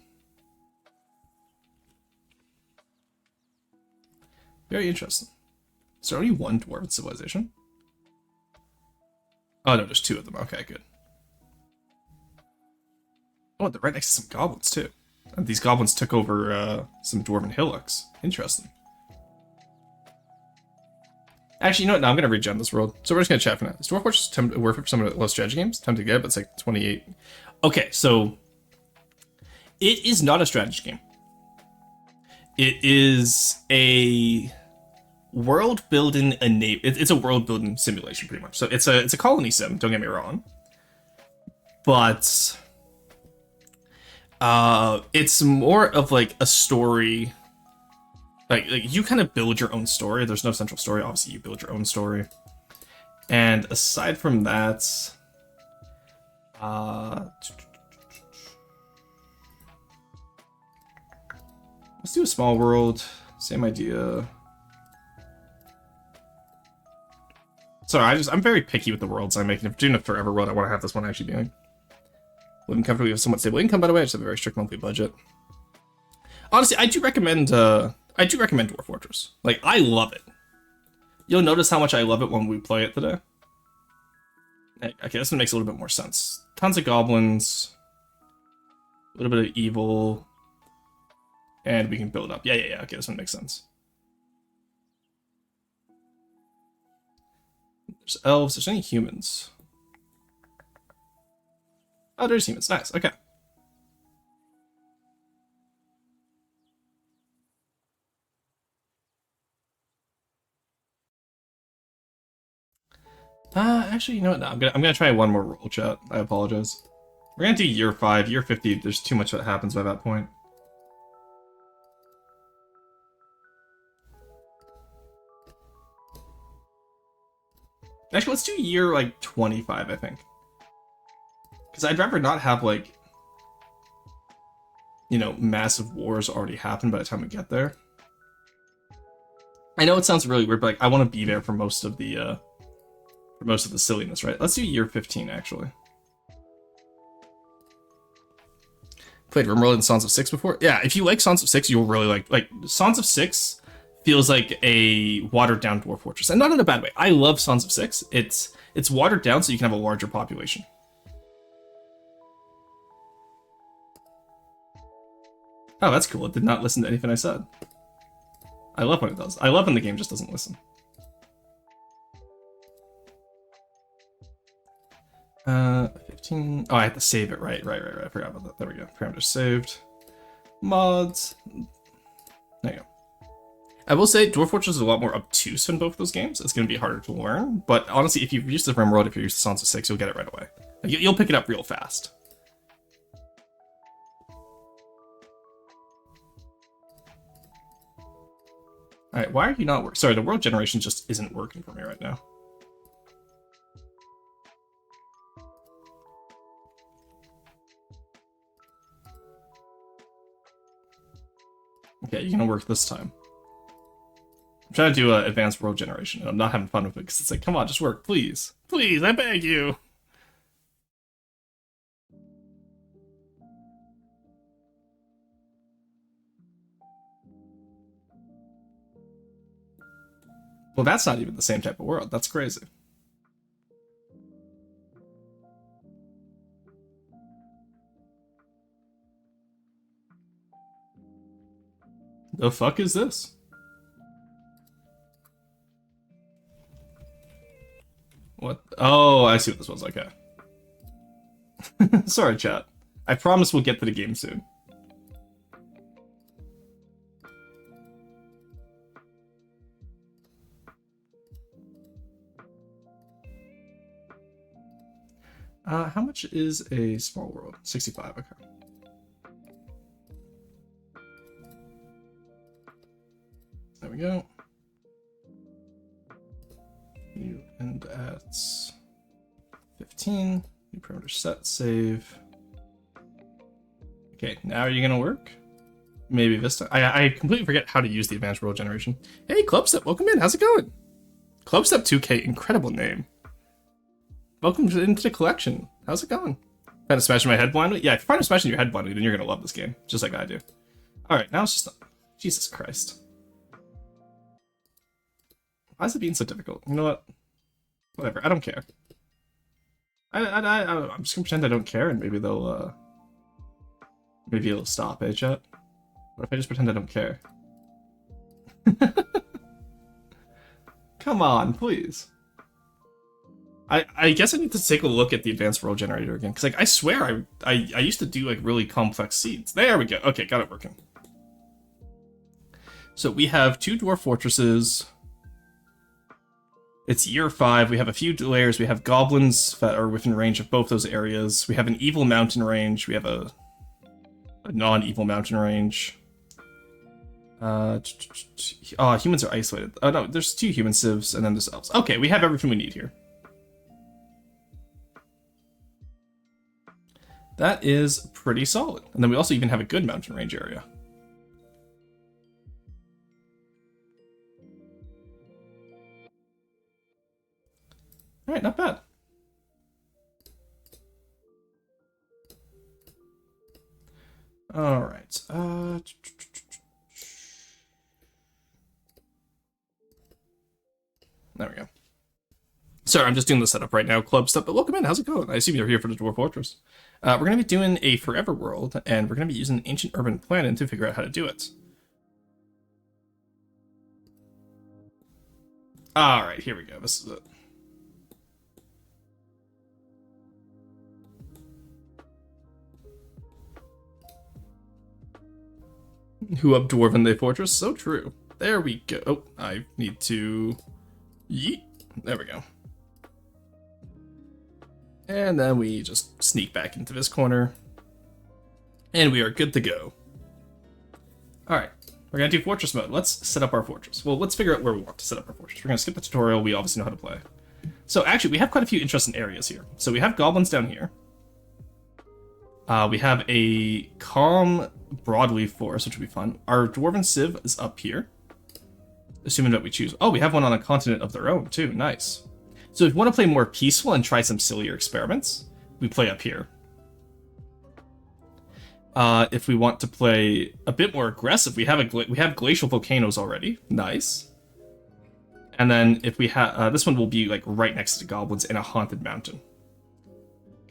Very interesting. Is there only 1 dwarven civilization? Oh, no, there's 2 of them. Okay, good. Oh, they're right next to some goblins, too. And these goblins took over some dwarven hillocks. Interesting. Actually, you know what? No, I'm going to regen this world. So we're just going to chat for now. Is Dwarf Fortress worth for some of the low strategy games? Time to get it, but it's like 28. Okay, so it is not a strategy game. It is a world building it's a world building simulation pretty much. So it's a colony sim, don't get me wrong. But it's more of like a story. Like you kind of build your own story. There's no central story. Obviously, you build your own story. And aside from that, let's do a small world. Same idea. Sorry, I'm very picky with the worlds I'm making. If I'm doing a forever world, I want to have this one actually being living comfortably with somewhat stable income. By the way, I just have a very strict monthly budget. Honestly, I do recommend Dwarf Fortress. Like, I love it. You'll notice how much I love it when we play it today. Okay, this one makes a little bit more sense. Tons of goblins, a little bit of evil, and we can build up. Yeah. Okay, this one makes sense. There's elves. There's any humans? Oh, there's humans. Nice. Okay. Actually, you know what? No, I'm gonna try one more roll, chat. I apologize. We're gonna do year 5, year 50. There's too much that happens by that point. Actually, let's do year like 25, I think. Because I'd rather not have like, you know, massive wars already happen by the time we get there. I know it sounds really weird, but like I want to be there for most of the silliness, right? Let's do year 15 actually. Played RimWorld and Sons of Six before? Yeah, if you like Sons of Six, you'll really like Sons of Six feels like a watered down Dwarf Fortress, and not in a bad way. I love Sons of Six. It's watered down so you can have a larger population. Oh, that's cool. It did not listen to anything I said. I love when it does. I love when the game just doesn't listen. 15. Oh, I have to save it. Right. I forgot about that. There we go. Parameters saved. Mods. There you go. I will say Dwarf Fortress is a lot more obtuse in both those games. It's going to be harder to learn, but honestly, if you're used to RimWorld, if you're used to Sons of Six, you'll get it right away. You'll pick it up real fast. Alright, why are you not working? Sorry, the world generation just isn't working for me right now. Okay, you're gonna work this time. I'm trying to do an advanced world generation, and I'm not having fun with it, because it's like, come on, just work, please. Please, I beg you! Well, that's not even the same type of world. That's crazy. The fuck is this? What? Oh, I see what this was. Okay. Sorry, chat. I promise we'll get to the game soon. How much is a small world? 65, okay. There we go. You end at 15. New parameter set, save. Okay, now are you gonna work? Maybe this time. I completely forget how to use the advanced world generation. Hey, Clubstep, welcome in. How's it going? Clubstep 2K, incredible name. Welcome into the collection. How's it going? Trying to smash my head blindly? Yeah, if you're trying to smash in your head blindly, then you're gonna love this game, just like I do. Alright, now it's just... Jesus Christ. Why is it being so difficult? You know what? Whatever, I don't care. I'm just gonna pretend I don't care, and maybe they'll, maybe it'll stop, eh, chat? What if I just pretend I don't care? Come on, please. I guess I need to take a look at the advanced world generator again, because like I swear I used to do like really complex seeds. There we go. Okay, got it working. So we have 2 dwarf fortresses. It's year 5. We have a few layers. We have goblins that are within range of both those areas. We have an evil mountain range. We have a non-evil mountain range. Oh, humans are isolated. Oh no, there's 2 human civs and then there's elves. Okay, we have everything we need here. That is pretty solid. And then we also even have a good mountain range area. Alright, not bad. Alright. There we go. Sorry, I'm just doing the setup right now, club stuff, but welcome in, how's it going? I assume you're here for the Dwarf Fortress. We're going to be doing a forever world, and we're going to be using ancient urban planning to figure out how to do it. Alright, here we go, this is it. Who up dwarven the fortress? So true. There we go. Oh, I need to... Yeet. There we go. And then we just sneak back into this corner. And we are good to go. Alright, we're going to do fortress mode. Let's set up our fortress. Well, let's figure out where we want to set up our fortress. We're going to skip the tutorial. We obviously know how to play. So actually, we have quite a few interesting areas here. So we have goblins down here. We have a calm broadleaf forest, which would be fun. Our dwarven civ is up here. Assuming that we choose. Oh, we have one on a continent of their own, too. Nice. So if we want to play more peaceful and try some sillier experiments, we play up here. If we want to play a bit more aggressive, we have glacial volcanoes already. Nice. And then if we have this one will be like right next to goblins in a haunted mountain,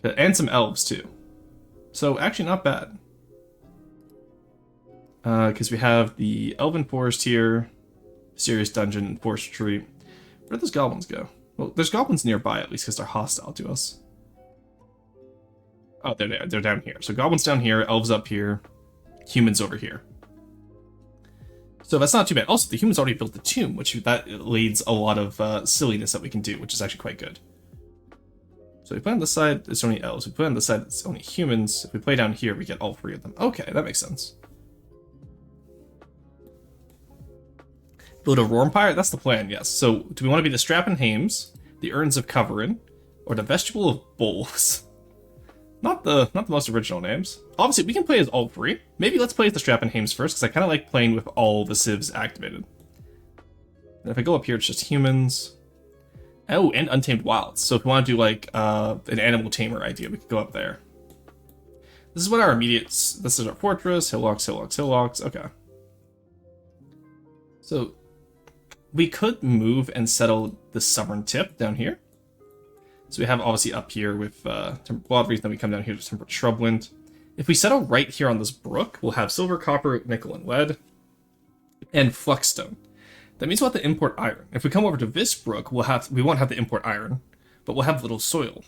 and some elves too. So actually not bad. Because we have the Elven Forest here, Serious Dungeon, Forest Retreat. Where do those goblins go? Well, there's goblins nearby at least because they're hostile to us. Oh, they're down here. So goblins down here, elves up here, humans over here. So that's not too bad. Also, the humans already built the tomb, which that leads a lot of silliness that we can do, which is actually quite good. So if we play on this side, it's only elves. If we play on this side, it's only humans. If we play down here, we get all three of them. Okay, that makes sense. Build a Rormpire? That's the plan, yes. So do we want to be the Strappin' Hames, the Urns of Coverin, or the Vestibule of Bulls? Not the most original names. Obviously, we can play as all three. Maybe let's play as the Strappin' Hames first, because I kind of like playing with all the civs activated. And if I go up here, it's just humans. Oh, and Untamed Wilds. So if we want to do like an animal tamer idea, we could go up there. This is what our immediate... This is our fortress. Hillocks, hillocks, hillocks. Okay. So we could move and settle the Southern Tip down here. So we have obviously up here with Temperate Waterreath, then we come down here to Temperate Shrubland. If we settle right here on this brook, we'll have silver, copper, nickel, and lead, and fluxstone. That means we'll have to import iron. If we come over to this brook, we won't have to import iron, but we'll have little soil.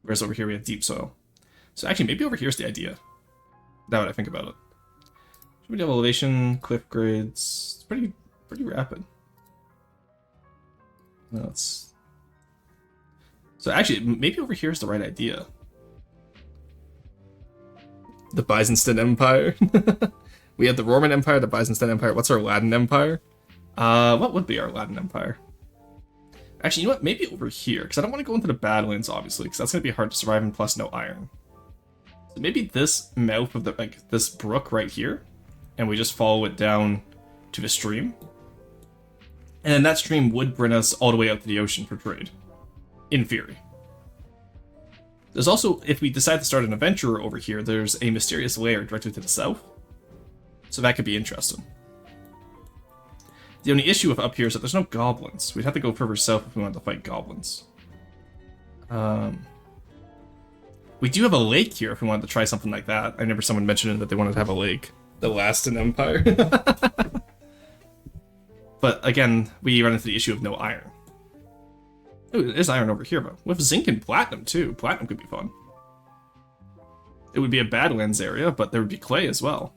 Whereas over here we have deep soil. So actually, maybe over here's the idea. Now that I think about it. We have elevation, cliff grades. It's pretty rapid. So actually, maybe over here is the right idea. The Byzantine Empire. We have the Roman Empire, the Byzantine Empire. What's our Latin Empire? What would be our Latin Empire? Actually, you know what? Maybe over here, because I don't want to go into the Badlands, obviously, because that's going to be hard to survive, and plus no iron. So maybe this mouth of this brook right here, and we just follow it down to the stream. And then that stream would bring us all the way out to the ocean for trade. In theory. There's also, if we decide to start an adventurer over here, there's a mysterious lair directly to the south. So that could be interesting. The only issue with up here is that there's no goblins. We'd have to go further south if we wanted to fight goblins. We do have a lake here if we wanted to try something like that. I remember someone mentioning that they wanted to have a lake. The Lastin Empire. But again, we run into the issue of no iron. Ooh, there's iron over here, but with zinc and platinum too. Platinum could be fun. It would be a Badlands area, but there would be clay as well.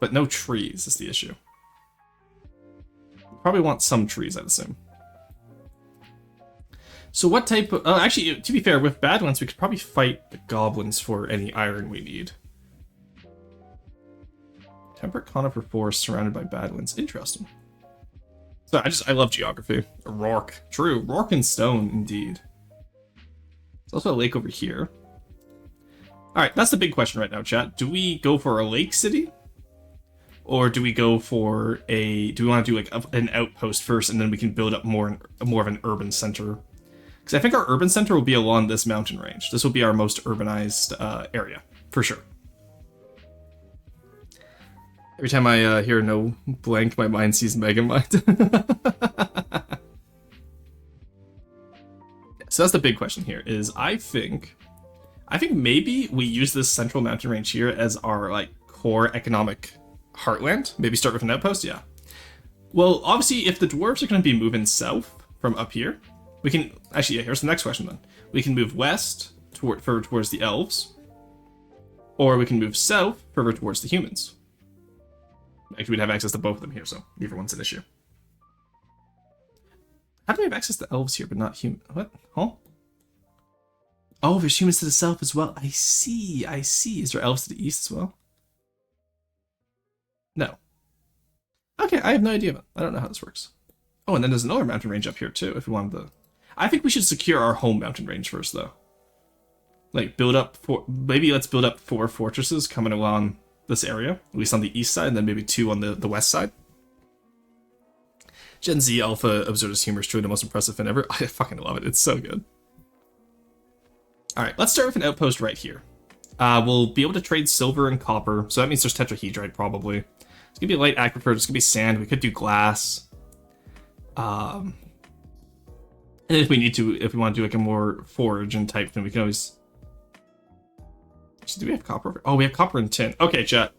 But no trees is the issue. Probably want some trees, I'd assume. So what type of... actually, to be fair, with Badlands, we could probably fight the goblins for any iron we need. Temperate conifer forest surrounded by Badlands. Interesting. So I love geography. Rourke. True. Rourke and stone, indeed. There's also a lake over here. Alright, that's the big question right now, chat. Do we go for a lake city? Or do we go for a... Do we want to do like an outpost first and then we can build up more of an urban center? Because I think our urban center will be along this mountain range. This will be our most urbanized area, for sure. Every time I hear no blank, my mind sees Megamind. So that's the big question here, is I think maybe we use this central mountain range here as our like core economic heartland. Maybe start with an outpost, yeah. Well, obviously, if the dwarves are going to be moving south from up here, we can... Actually, yeah, here's the next question then. We can move west further towards the elves, or we can move south further towards the humans. Actually, we'd have access to both of them here, so neither one's an issue. How do we have access to elves here, but not human? What? Huh? Oh, there's humans to the south as well. I see. Is there elves to the east as well? No. Okay, I have no idea. I don't know how this works. Oh, and then there's another mountain range up here, too, if we wanted to... I think we should secure our home mountain range first, though. Like, maybe let's build up 4 fortresses coming along this area, at least on the east side, and then maybe 2 on the west side. Gen Z Alpha Absurdist Humor is truly the most impressive thing ever. I fucking love it. It's so good. Alright, let's start with an outpost right here. We'll be able to trade silver and copper, so that means there's tetrahedrite probably. It's gonna be light aquifer, it's gonna be sand, we could do glass. And if we need to, if we want to do like a more forage and type thing, we can always... Do we have copper? Oh, we have copper and tin. Okay, chat.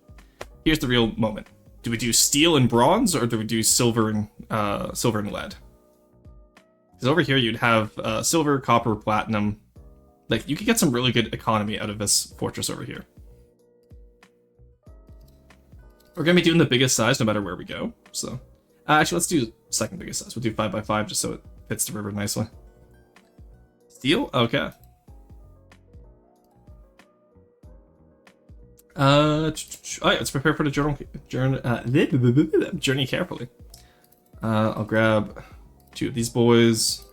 Here's the real moment. Do we do steel and bronze, or do we do silver and lead? Because over here you'd have silver, copper, platinum. Like, you could get some really good economy out of this fortress over here. We're going to be doing the biggest size no matter where we go, so... actually, let's do second biggest size. We'll do 5x5 just so it fits the river nicely. Steel? Okay. Alright, let's prepare for the journey carefully. I'll grab 2 of these boys.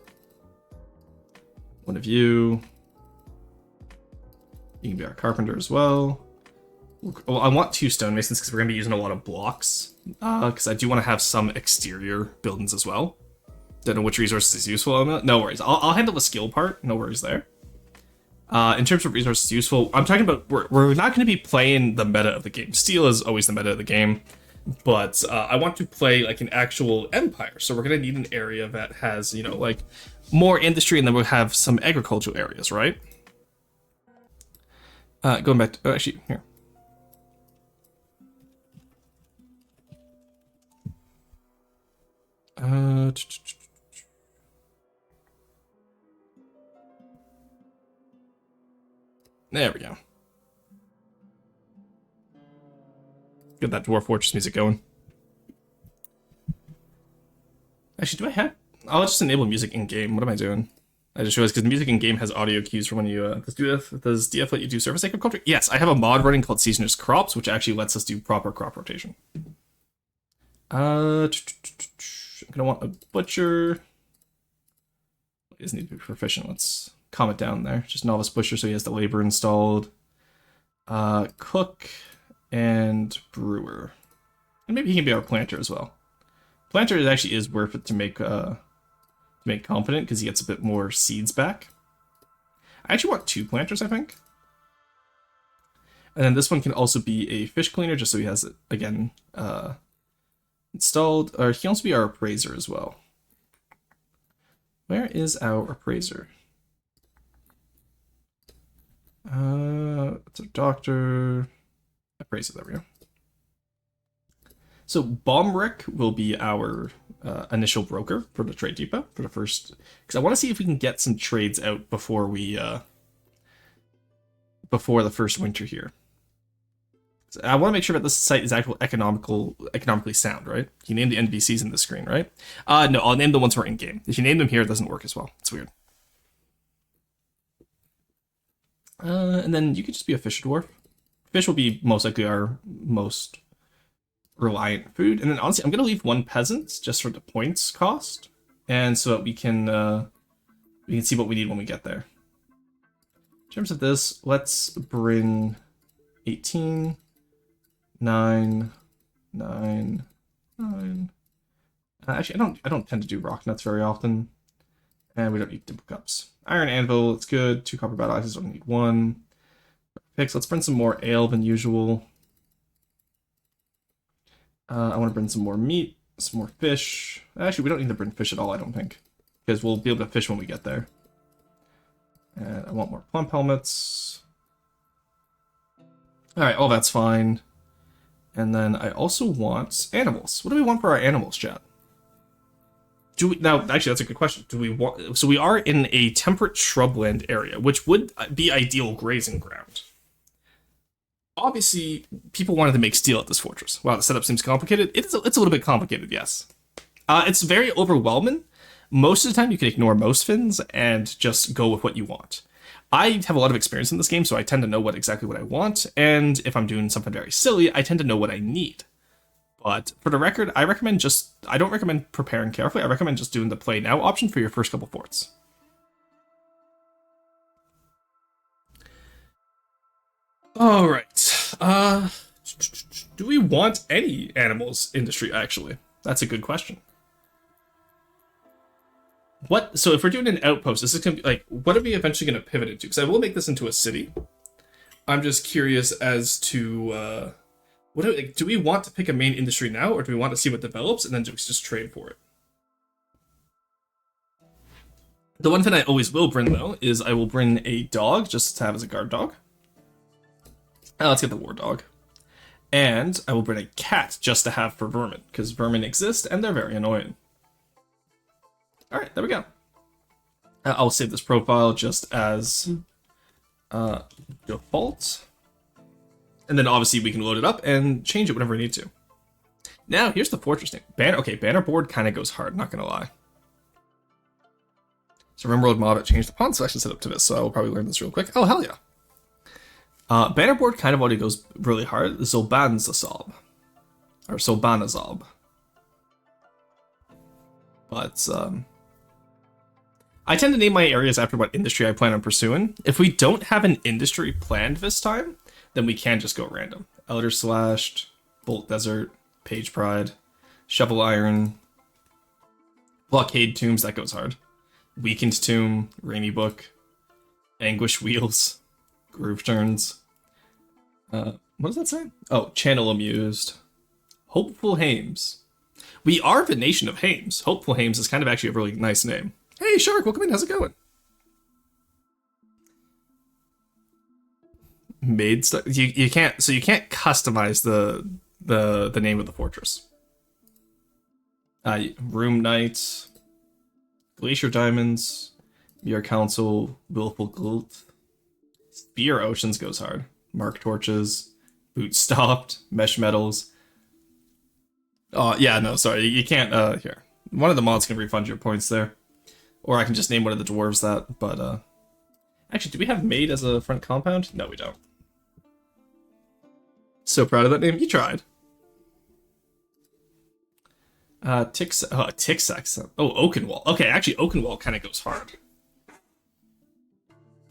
1 of you. You can be our carpenter as well. Well, I want 2 stonemasons because we're going to be using a lot of blocks. Because I do want to have some exterior buildings as well. Don't know which resources is useful. No worries. I'll handle the skill part. No worries there. In terms of resources useful, I'm talking about we're not going to be playing the meta of the game. Steel is always the meta of the game. But I want to play like an actual empire. So we're going to need an area that has, you know, like more industry, and then we'll have some agricultural areas, right? Going back to... Oh, actually, here. There we go. Get that Dwarf Fortress music going. Actually, do I have... I'll just enable music in-game. What am I doing? I just realized because music in-game has audio cues for when you... does DF let you do surface agriculture? Yes, I have a mod running called Seasoners Crops, which actually lets us do proper crop rotation. I'm gonna want a butcher. He doesn't need to be proficient. Let's calm it down there. Just novice butcher, so he has the labor installed. Cook and brewer, and maybe he can be our planter as well. Planter actually is worth it to make confident because he gets a bit more seeds back. I actually want 2 planters, I think. And then this one can also be a fish cleaner, just so he has it again installed. Or he can also be our appraiser as well. Where is our appraiser? It's a doctor. Appraiser, there we go. So Bombrick will be our initial broker for the trade depot for the first, because I want to see if we can get some trades out before we before the first winter here. So I want to make sure that this site is economically sound, right? You name the NPCs in the screen, right? No, I'll name the ones who are in game. If you name them here, it doesn't work as well. It's weird. And then you could just be a fish dwarf. Fish will be most likely our most reliant food. And then honestly, I'm going to leave 1 peasant just for the points cost. And so that we can see what we need when we get there. In terms of this, let's bring 18, 9, 9, 9. Actually, I don't tend to do rock nuts very often. And we don't need dimple cups. Iron anvil, it's good. 2 copper battle axes, don't need 1. Picks, let's bring some more ale than usual. I want to bring some more meat, some more fish. Actually, we don't need to bring fish at all, I don't think. Because we'll be able to fish when we get there. And I want more plump helmets. Alright, all that's fine. And then I also want animals. What do we want for our animals, chat? Now, actually, that's a good question. Do we want... So we are in a temperate shrubland area, which would be ideal grazing ground. Obviously, people wanted to make steel at this fortress. Wow, the setup seems complicated. It's a little bit complicated, yes. It's very overwhelming. Most of the time, you can ignore most fins and just go with what you want. I have a lot of experience in this game, so I tend to know exactly what I want. And if I'm doing something very silly, I tend to know what I need. But for the record, I don't recommend preparing carefully. I recommend just doing the play now option for your first couple forts. All right. Do we want any animals industry, actually? That's a good question. So if we're doing an outpost, this is going to be like, what are we eventually going to pivot into? Because I will make this into a city. I'm just curious as to do we want to pick a main industry now, or do we want to see what develops and then just trade for it? The one thing I always will bring, though, is I will bring a dog just to have as a guard dog. Let's get the war dog. And I will bring a cat just to have for vermin, because vermin exist and they're very annoying. Alright, there we go. I'll save this profile just as default. And then obviously we can load it up and change it whenever we need to. Now, here's the fortress name. Banner board kind of goes hard, not going to lie. So RimWorld mod changed the pawn selection setup to this, so I will probably learn this real quick. Oh, hell yeah. Banner board kind of already goes really hard. Zobanzazob. Or Sobanazob. But, I tend to name my areas after what industry I plan on pursuing. If we don't have an industry planned this time, then we can just go random. Elder Slashed, Bolt Desert, Page Pride, Shovel Iron, Blockade Tombs, that goes hard. Weakened Tomb, Rainy Book, Anguish Wheels, Groove Turns. What does that say? Oh, Channel Amused. Hopeful Hames. We are the nation of Hames. Hopeful Hames is kind of actually a really nice name. Hey, Shark, welcome in. How's it going? Made stuff. You can't customize the name of the fortress. Room Knights, Glacier Diamonds, Mirror Council, Willful Glut, Spear Oceans goes hard. Mark Torches, Boot Stopped, Mesh Metals. Oh, yeah, no, sorry. You can't, here. One of the mods can refund your points there. Or I can just name one of the dwarves that, but, actually, do we have Maid as a front compound? No, we don't. So proud of that name. You tried. Tixax. Oh, Oakenwall. Okay, actually, Oakenwall kind of goes hard.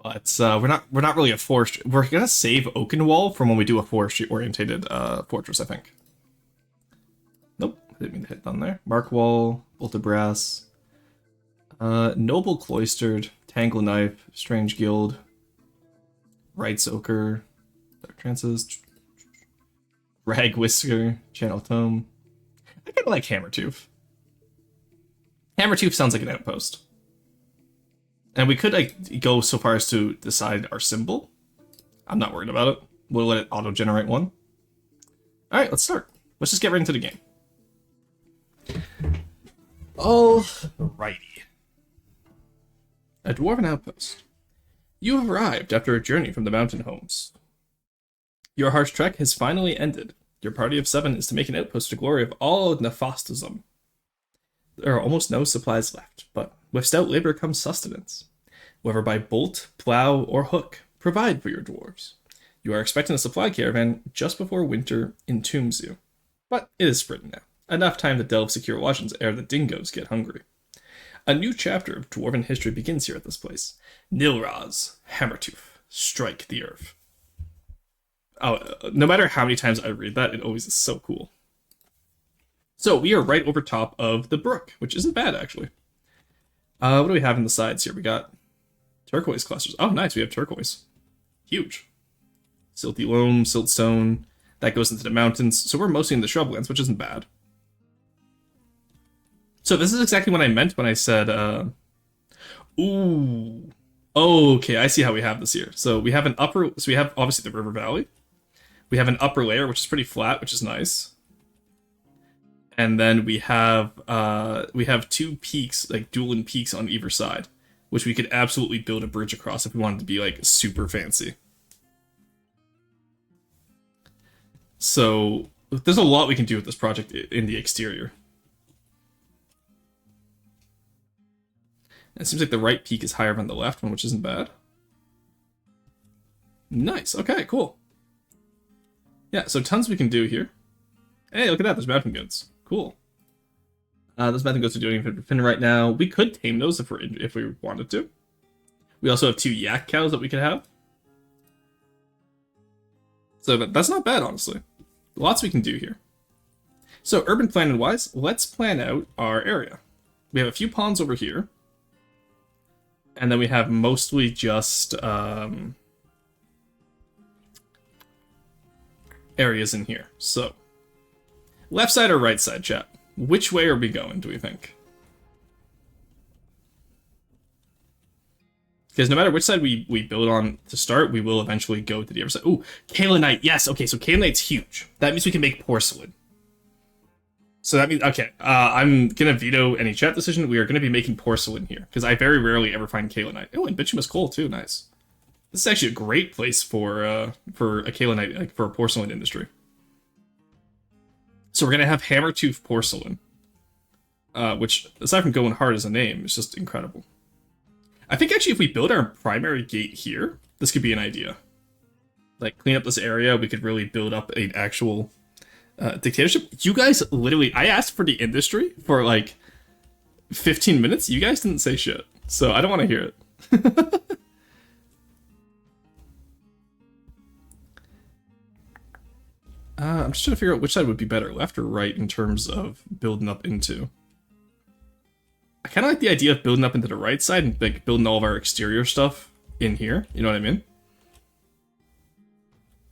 But we're not really a forestry. We're gonna save Oakenwall from when we do a forestry orientated fortress, I think. Nope, I didn't mean to hit down there. Markwall, Bolt of Brass, Noble Cloistered, Tangle Knife, Strange Guild, Rights Ochre, Dark Trances, Rag Whisker, Channel Tome. I kind of like Hammertooth. Hammertooth sounds like an outpost. And we could like go so far as to decide our symbol. I'm not worried about it. We'll let it auto-generate one. Alright, let's start. Let's just get right into the game. Alrighty. A Dwarven Outpost. You have arrived after a journey from the mountain homes. Your harsh trek has finally ended. Your party of 7 is to make an outpost to glory of all Nefastism. There are almost no supplies left, but with stout labor comes sustenance. Whether by bolt, plow, or hook, provide for your dwarves. You are expecting a supply caravan just before winter entombs you. But it is spring now. Enough time to delve secure lodgings ere the dingoes get hungry. A new chapter of dwarven history begins here at this place. Nilraz, Hammertooth, strike the earth. Oh, no matter how many times I read that, it always is so cool. So we are right over top of the brook, which isn't bad, actually. What do we have in the sides here? We got turquoise clusters. Oh, nice. We have turquoise. Huge. Silty loam, siltstone. That goes into the mountains. So we're mostly in the shrublands, which isn't bad. So this is exactly what I meant when I said, ooh. Okay, I see how we have this here. So we have so we have obviously the river valley. We have an upper layer, which is pretty flat, which is nice. And then we have 2 peaks, like dueling peaks on either side, which we could absolutely build a bridge across if we wanted to be like super fancy. So there's a lot we can do with this project in the exterior. It seems like the right peak is higher than the left one, which isn't bad. Nice. Okay, cool. Yeah, so tons we can do here. Hey, look at that. There's mountain goats. Cool. Those mountain goats are doing anything for Finn right now. We could tame those if we wanted to. We also have 2 yak cows that we could have. So that's not bad, honestly. Lots we can do here. So urban planning wise, let's plan out our area. We have a few ponds over here. And then we have mostly just areas in here. So, left side or right side, chat? Which way are we going, do we think? Because no matter which side we build on to start, we will eventually go to the other side. Ooh, kaolinite, yes. Okay, so kaolinite's huge. That means we can make porcelain. So that means, okay, I'm going to veto any chat decision. We are going to be making porcelain here, because I very rarely ever find kaolinite. Oh, and bituminous coal, too, nice. This is actually a great place for a kaolinite, like for a porcelain industry. So we're going to have hammer-tooth porcelain, which, aside from going hard as a name, is just incredible. I think actually if we build our primary gate here, this could be an idea. Like, clean up this area, we could really build up an actual dictatorship. You guys literally, I asked for the industry for like 15 minutes. You guys didn't say shit, so I don't want to hear it. I'm just trying to figure out which side would be better, left or right, in terms of building up into. I kind of like the idea of building up into the right side and like building all of our exterior stuff in here. You know what I mean?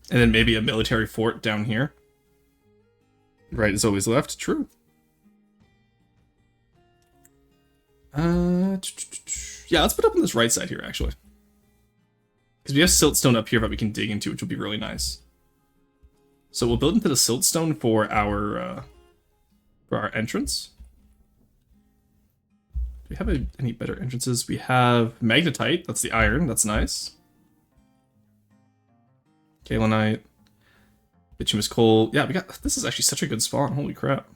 And then maybe a military fort down here. Right is always left. True. Yeah, let's put up on this right side here, actually. Because we have siltstone up here that we can dig into, which will be really nice. So we'll build into the siltstone for our entrance. Do we have any better entrances? We have magnetite. That's the iron. That's nice. Kaolinite. Bituminous coal. Yeah, this is actually such a good spawn. Holy crap.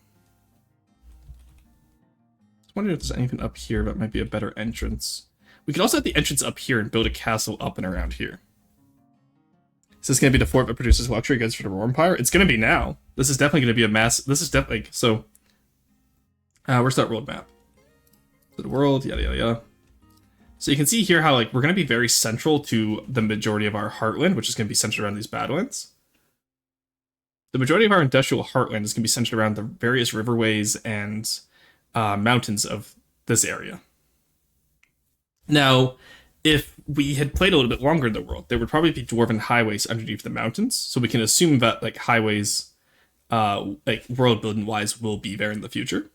I wonder if there's anything up here that might be a better entrance. We could also have the entrance up here and build a castle up and around here. Is this going to be the fort that produces luxury goods for the Roar Empire? It's going to be now. This is definitely going to be a mass. This is definitely. So, where's that roadmap? To the world, yada yada yada. So you can see here how like we're going to be very central to the majority of our heartland, which is going to be centered around these badlands. The majority of our industrial heartland is going to be centered around the various riverways and mountains of this area. Now, if we had played a little bit longer in the world, there would probably be dwarven highways underneath the mountains, so we can assume that like highways, like world building wise, will be there in the future.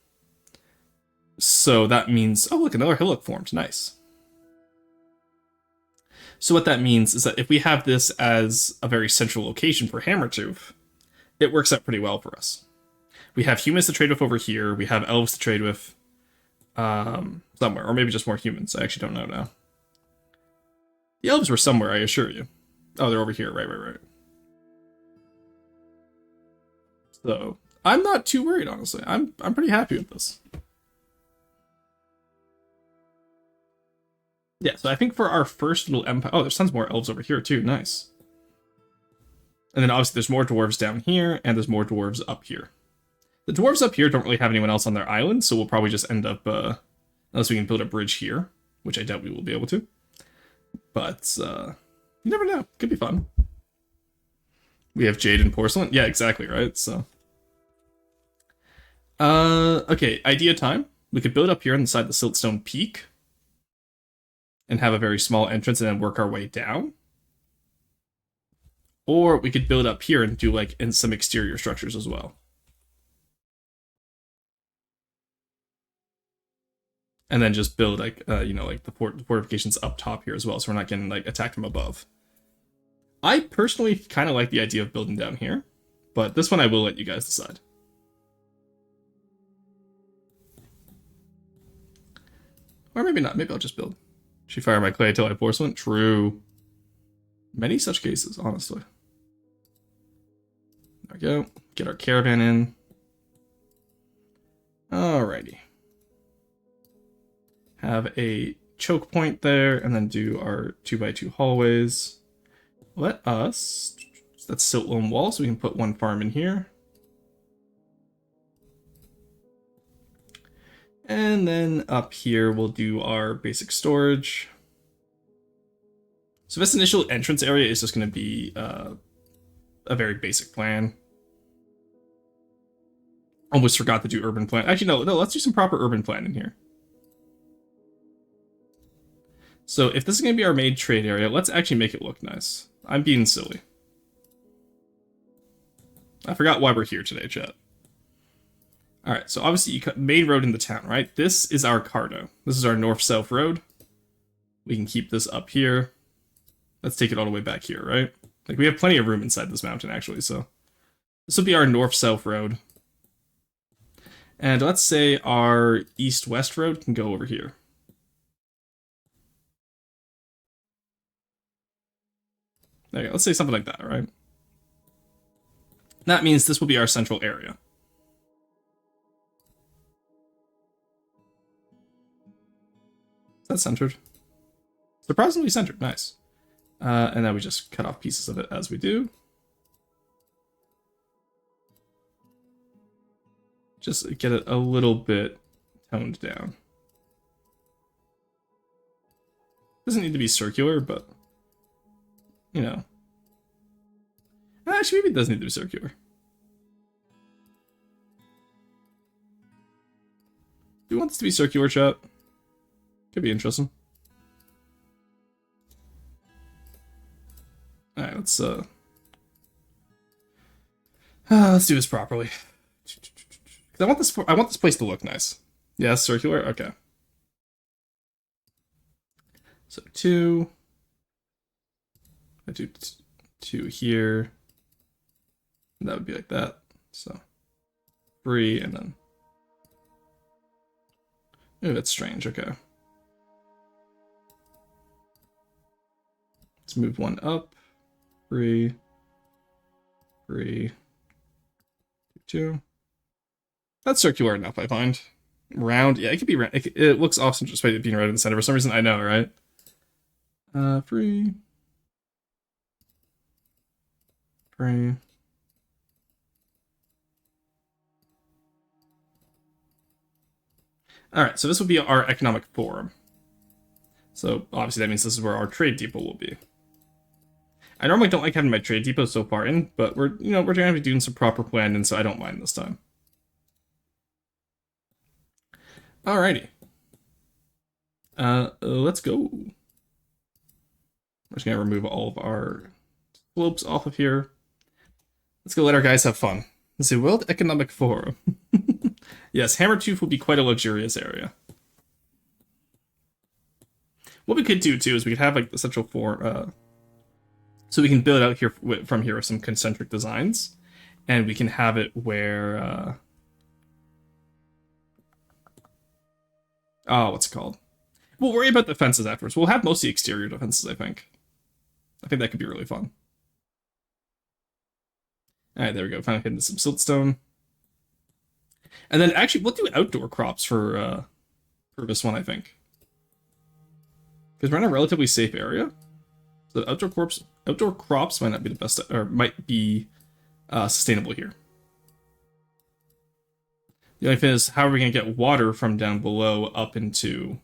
So that means, oh look, another hillock formed, nice. So what that means is that if we have this as a very central location for Hammertooth, it works out pretty well for us. We have humans to trade with over here. We have elves to trade with somewhere, or maybe just more humans. I actually don't know now. The elves were somewhere, I assure you. Oh, they're over here. Right. So I'm not too worried, honestly. I'm pretty happy with this. Yeah, so I think for our first little empire... Oh, there's tons more elves over here, too. Nice. And then obviously there's more dwarves down here, and there's more dwarves up here. The dwarves up here don't really have anyone else on their island, so we'll probably just end up... unless we can build a bridge here, which I doubt we will be able to. But, you never know. Could be fun. We have jade and porcelain. Yeah, exactly, right? So... okay, idea time. We could build up here inside the siltstone peak. And have a very small entrance and then work our way down. Or we could build up here and do like in some exterior structures as well. And then just build like, like the fortifications up top here as well, so we're not getting like attacked from above. I personally kind of like the idea of building down here, but this one I will let you guys decide. Or maybe not, maybe I'll just build. She fired my clay till I porcelain? True. Many such cases, honestly. There we go. Get our caravan in. Alrighty. Have a choke point there, and then do our 2x2 hallways. Let us... That's silt loam wall, so we can put one farm in here. And then up here, we'll do our basic storage. So this initial entrance area is just going to be a very basic plan. Almost forgot to do urban plan. Actually, no, let's do some proper urban plan in here. So if this is going to be our main trade area, let's actually make it look nice. I'm being silly. I forgot why we're here today, chat. All right, so obviously you cut main road in the town, right? This is our Cardo. This is our north-south road. We can keep this up here. Let's take it all the way back here, right? Like, we have plenty of room inside this mountain, actually, so. This will be our north-south road. And let's say our east-west road can go over here. There you go. Let's say something like that, right? That means this will be our central area. Is that centered? Surprisingly centered. Nice. And then we just cut off pieces of it as we do. Just get it a little bit toned down. Doesn't need to be circular, but, you know. Actually, maybe it does need to be circular. Do we want this to be circular, chat? Could be interesting. Alright, let's do this properly. I want this place to look nice. Yeah, circular? Okay. So 2. I do 2 here. And that would be like that. So 3 and then. Ooh, that's strange. Okay. Let's move 1 up. 3. 3. 2. That's circular enough, I find. Round, yeah, it could be round. It looks awesome just by being right in the center. For some reason, I know, right? 3. 3. All right, so this will be our economic forum. So obviously that means this is where our trade depot will be. I normally don't like having my trade depot so far in, but we're gonna be doing some proper planning, so I don't mind this time. Alrighty. Let's go. We're just gonna remove all of our slopes off of here. Let's go let our guys have fun. Let's see, World Economic Forum. Yes, Hammertooth will be quite a luxurious area. What we could do too is we could have like the central forum, so we can build out here from here with some concentric designs, and we can have it where what's it called? We'll worry about the fences afterwards. We'll have mostly exterior defenses, I think. I think that could be really fun. Alright, there we go. Finally hitting some siltstone. And then actually, we'll do outdoor crops for this one, I think. Because we're in a relatively safe area. So outdoor crops might not be the best, or might be sustainable here. The only thing is, how are we going to get water from down below up into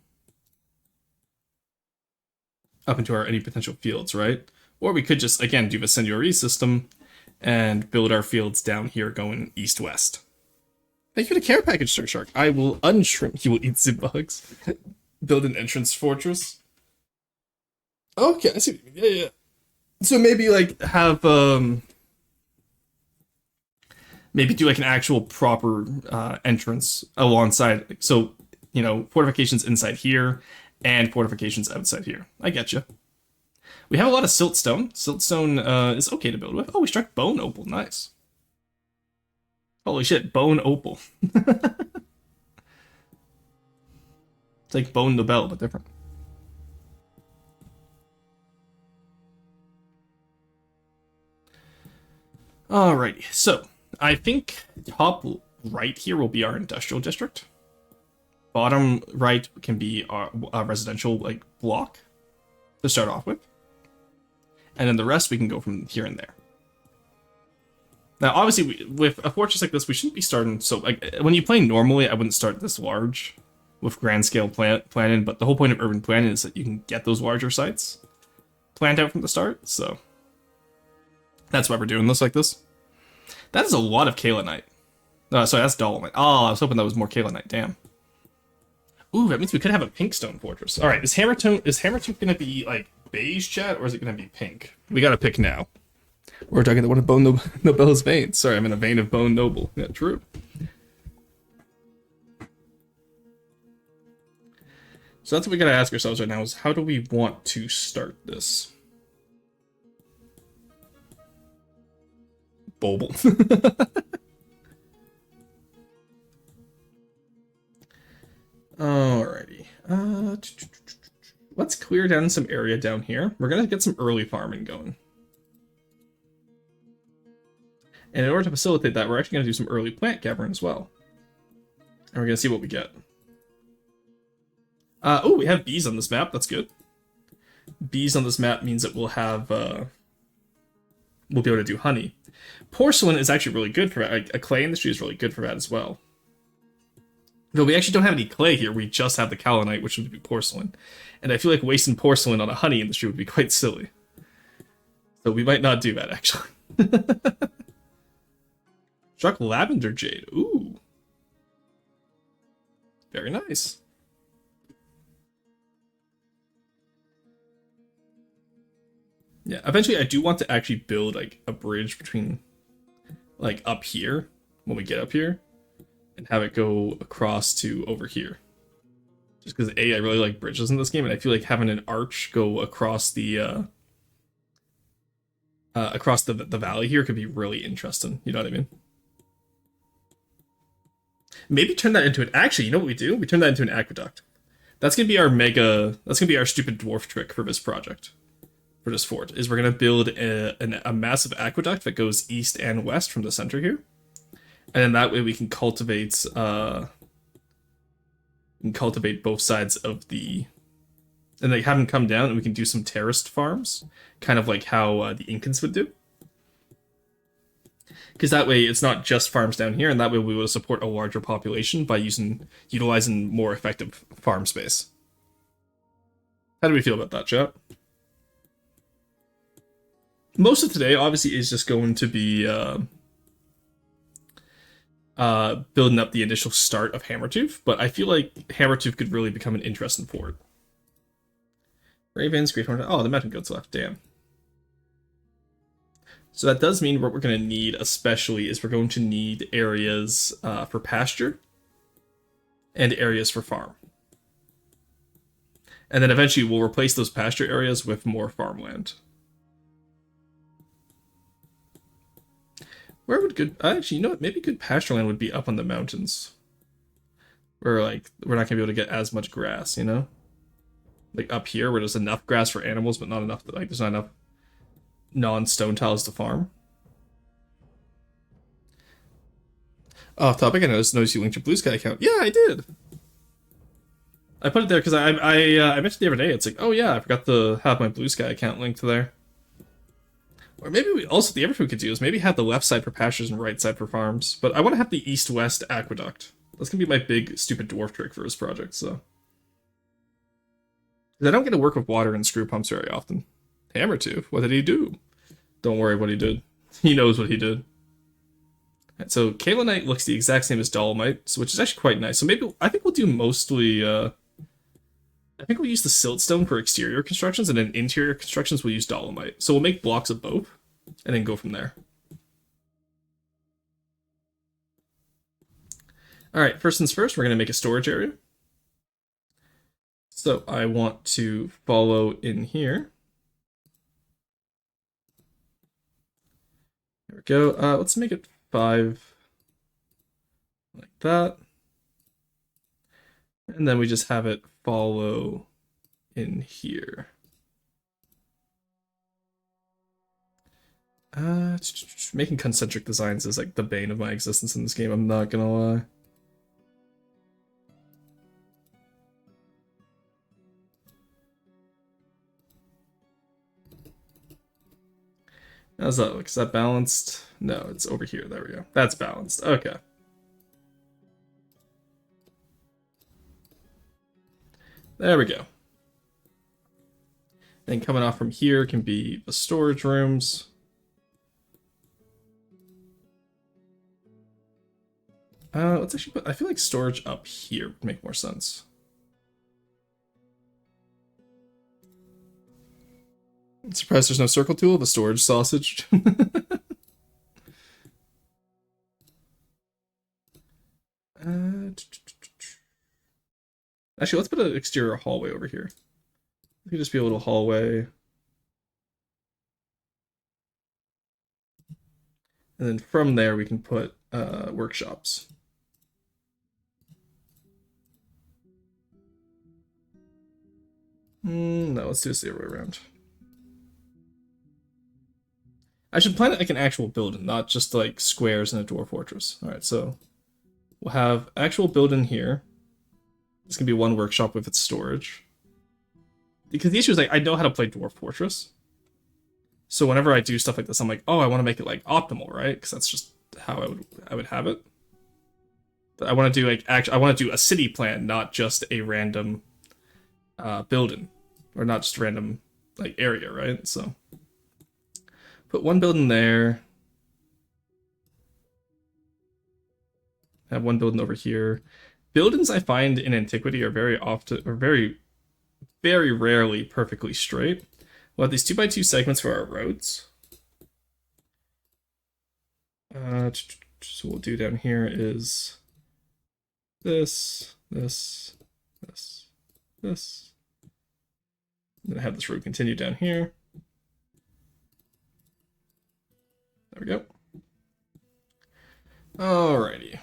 our any potential fields, right? Or we could just, again, do the Seigneurie system and build our fields down here going east-west. Thank you for the care package, Sir Shark. I will unshrimp. You will eat some bugs. Build an entrance fortress. Okay, I see. Yeah. So maybe, like, have, maybe do, like, an actual proper entrance alongside. So, you know, fortifications inside here and fortifications outside here. I get you. We have a lot of siltstone. Siltstone is okay to build with. Oh, we struck bone opal. Nice. Holy shit, bone opal. It's like bone Nobel, but different. Alrighty, so I think top right here will be our industrial district. Bottom right can be our residential like block to start off with. And then the rest we can go from here and there. Now, obviously, with a fortress like this, we shouldn't be starting... So, like, when you play normally, I wouldn't start this large with grand-scale planning, but the whole point of urban planning is that you can get those larger sites planned out from the start, so... That's why we're doing this like this. That is a lot of kaolinite. Sorry, that's dolomite. Oh, I was hoping that was more kaolinite, damn. Ooh, that means we could have a pink stone fortress. Alright, is Hammertooth gonna be, like, beige, chat, or is it gonna be pink? We gotta pick now. We're talking the one of Bone Noble's veins. Sorry, I'm in a vein of Bone Noble. Yeah, true. So that's what we gotta ask ourselves right now is how do we want to start this? Boble. Alrighty. Let's clear down some area down here. We're gonna get some early farming going. And in order to facilitate that, we're actually gonna do some early plant gathering as well. And we're gonna see what we get. Oh, we have bees on this map. That's good. Bees on this map means that we'll have we'll be able to do honey. Porcelain is actually really good for that. A clay industry is really good for that as well. Though we actually don't have any clay here, we just have the kaolinite, which would be porcelain. And I feel like wasting porcelain on a honey industry would be quite silly. So we might not do that, actually. Struck lavender jade. Ooh. Very nice. Yeah, eventually I do want to actually build, like, a bridge between, like, up here, when we get up here, and have it go across to over here. Just because, A, I really like bridges in this game, and I feel like having an arch go across the valley here could be really interesting. You know what I mean? Maybe turn that into an... Actually, you know what we do? We turn that into an aqueduct. That's gonna be our That's gonna be our stupid dwarf trick for this project. For this fort, is we're gonna build a massive aqueduct that goes east and west from the center here. And then that way we can cultivate both sides of the... And they have them come down and we can do some terraced farms. Kind of like how the Incans would do. Because that way it's not just farms down here, and that way we will support a larger population by utilizing more effective farm space. How do we feel about that, chat? Most of today, obviously, is just going to be building up the initial start of Hammertooth, but I feel like Hammertooth could really become an interesting fort. Ravens, Great Horn... Oh, the mountain goats left, damn. So that does mean what we're going to need, especially, is we're going to need areas for pasture and areas for farm. And then eventually we'll replace those pasture areas with more farmland. Where would good... Actually, you know what? Maybe good pasture land would be up on the mountains. Where, like, we're not going to be able to get as much grass, you know? Like, up here, where there's enough grass for animals, but not enough... Like, there's not enough non-stone tiles to farm. Off topic, I noticed you linked your Blue Sky account. Yeah, I did! I put it there because I mentioned the other day, it's like, oh yeah, I forgot to have my Blue Sky account linked there. Or maybe the other thing we could do is maybe have the left side for pastures and right side for farms. But I want to have the east-west aqueduct. That's going to be my big, stupid dwarf trick for this project, so... I don't get to work with water and screw pumps very often. Hammertooth, what did he do? Don't worry what he did. He knows what he did. Right, so kaolinite looks the exact same as dolomite, which is actually quite nice. So maybe, I think we'll do mostly, I think we'll use the siltstone for exterior constructions, and then interior constructions we'll use dolomite. So we'll make blocks of both, and then go from there. Alright, first things first, we're going to make a storage area. So I want to follow in here. There we go. Let's make it 5 like that. And then we just have it follow in here. Making concentric designs is like the bane of my existence in this game, I'm not gonna lie. How's that look? Is that balanced? No, it's over here. There we go. That's balanced. Okay. There we go. Then coming off from here can be the storage rooms. Let's actually put... I feel like storage up here would make more sense. I'm surprised there's no circle tool, the storage sausage. Actually, let's put an exterior hallway over here. It could just be a little hallway. And then from there, we can put workshops. No, let's do this the other way around. I should plan it like an actual building, not just like squares in a Dwarf Fortress. All right, so we'll have actual building here. This can be one workshop with its storage. Because the issue is like I know how to play Dwarf Fortress. So whenever I do stuff like this, I'm like, oh, I want to make it like optimal, right? Because that's just how I would have it. But I want to do like I want to do a city plan, not just a random building, or not just a random like area, right? So put one building there. Have one building over here. Buildings I find in antiquity are very often, or very, very rarely perfectly straight. We'll have these 2x2 segments for our roads. So what we'll do down here is this, this, this, this. I'm gonna have this road continue down here. There we go. Alrighty.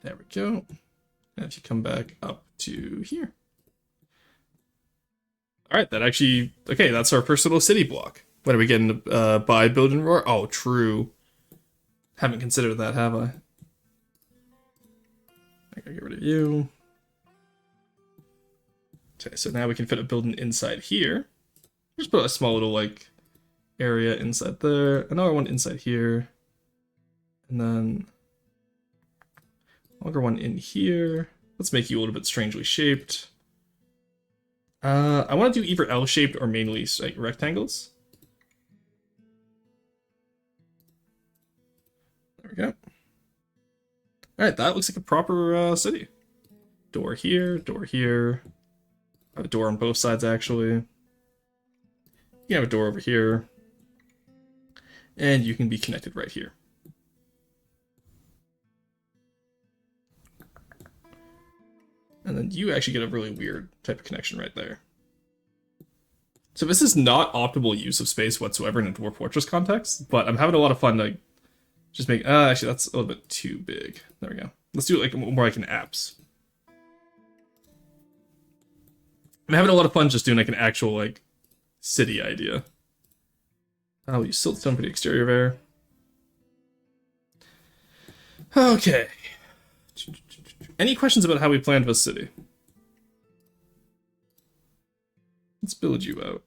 There we go. And if you come back up to here. Alright, that actually... Okay, that's our first little city block. What are we getting? Buy, build, and roar? Oh, true. Haven't considered that, have I? I gotta get rid of you. Okay, so now we can fit a building inside here. Just put a small little, like, area inside there. Another one inside here. And then... longer one in here. Let's make you a little bit strangely shaped. I want to do either L-shaped or mainly like rectangles. There we go. Alright, that looks like a proper city. Door here, door here. I have a door on both sides, actually. You can have a door over here. And you can be connected right here. And then you actually get a really weird type of connection right there. So this is not optimal use of space whatsoever in a Dwarf Fortress context, but I'm having a lot of fun like just make actually that's a little bit too big. There we go. Let's do it like more like an apse. I'm having a lot of fun just doing like an actual like city idea. Oh, you siltstone for the exterior there. Okay. Any questions about how we planned this city? Let's build you out.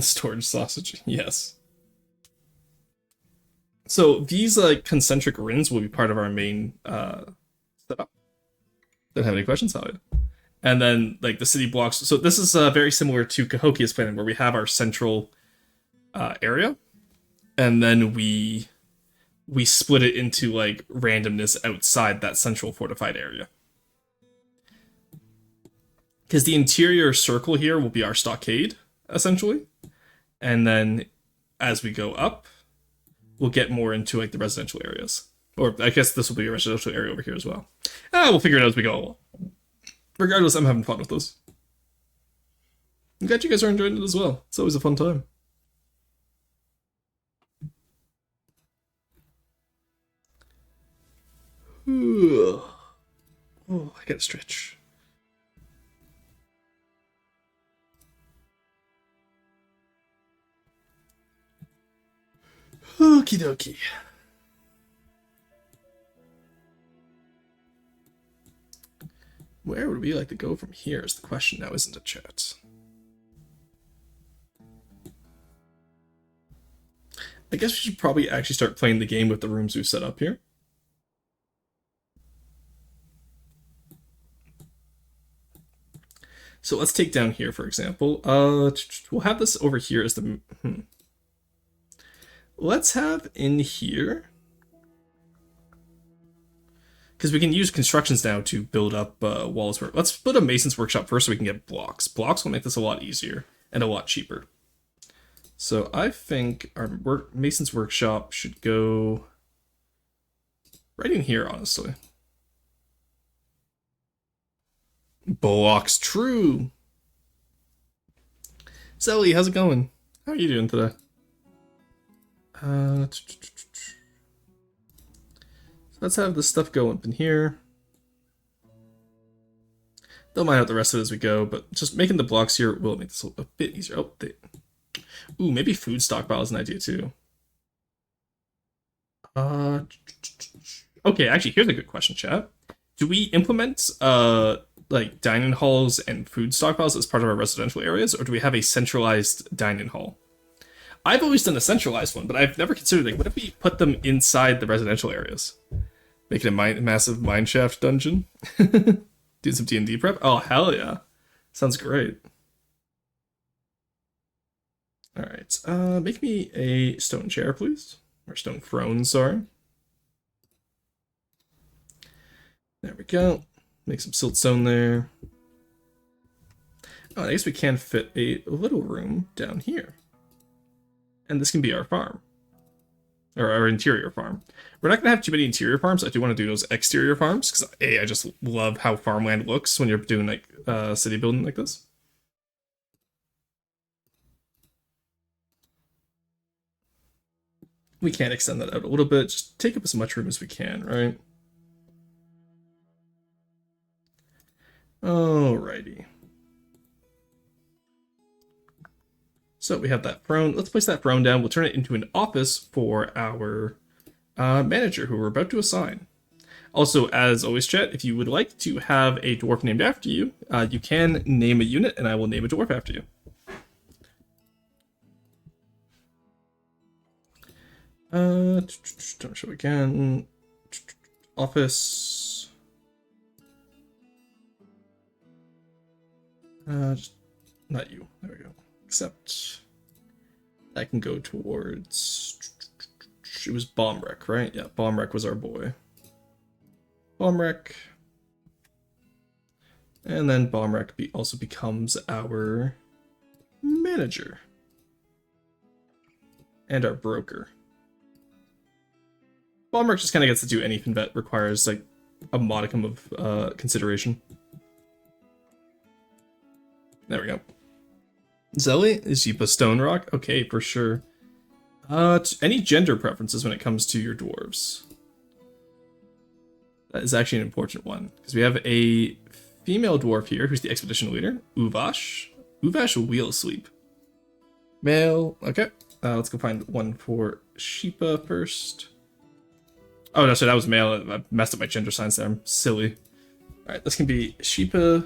Storage sausage, yes. So these like concentric rings will be part of our main setup. Don't have any questions, Halia? And then, like, the city blocks... So this is very similar to Cahokia's plan, where we have our central area. And then we split it into, like, randomness outside that central fortified area. Because the interior circle here will be our stockade, essentially. And then, as we go up, we'll get more into, like, the residential areas. Or, I guess this will be a residential area over here as well. We'll figure it out as we go. Regardless, I'm having fun with this. I'm glad you guys are enjoying it as well. It's always a fun time. Oh, I gotta stretch. Okie dokie. Where would we like to go from here is the question now, isn't it, chat? I guess we should probably actually start playing the game with the rooms we've set up here. So let's take down here, for example. We'll have this over here as the... let's have in here, because we can use constructions now to build up walls. Let's build a mason's workshop first so we can get blocks. Blocks will make this a lot easier and a lot cheaper. So I think our mason's workshop should go right in here, honestly. Blocks true. Zelly, how's it going? How are you doing today? So let's have this stuff go up in here. Don't mind out the rest of it as we go, but just making the blocks here will make this a bit easier. Oh, ooh, maybe food stockpile is an idea too. Okay, actually, here's a good question, chat. Do we implement like dining halls and food stockpiles as part of our residential areas, or do we have a centralized dining hall? I've always done a centralized one, but I've never considered, like, what if we put them inside the residential areas? Make it a massive mineshaft dungeon? Do some D&D prep? Oh, hell yeah. Sounds great. Alright, make me a stone chair, please. Or stone throne, sorry. There we go. Make some siltstone there. Oh, I guess we can fit a little room down here. And this can be our farm. Or our interior farm. We're not going to have too many interior farms. I do want to do those exterior farms, because A, I just love how farmland looks when you're doing, like, city building like this. We can extend that out a little bit. Just take up as much room as we can, right? Alrighty. So we have that throne. Let's place that throne down. We'll turn it into an office for our manager, who we're about to assign. Also, as always, chat, if you would like to have a dwarf named after you, you can name a unit, and I will name a dwarf after you. Don't show again. Office. Just not you. There we go. Except that can go towards. It was Bombwreck, right? Yeah, Bombwreck was our boy. Bombwreck. And then Bombwreck also becomes our manager. And our broker. Bombwreck just kind of gets to do anything that requires, like, a modicum of consideration. There we go. Zelly, is Yeepa Stone Rock? Okay, for sure. Any gender preferences when it comes to your dwarves? That is actually an important one, because we have a female dwarf here who's the expedition leader, Uvash. Uvash Wheel Sleep. Male, okay. Let's go find one for Sheepa first. Oh, no, sorry, that was male. I messed up my gender signs there. I'm silly. Alright, this can be Sheepa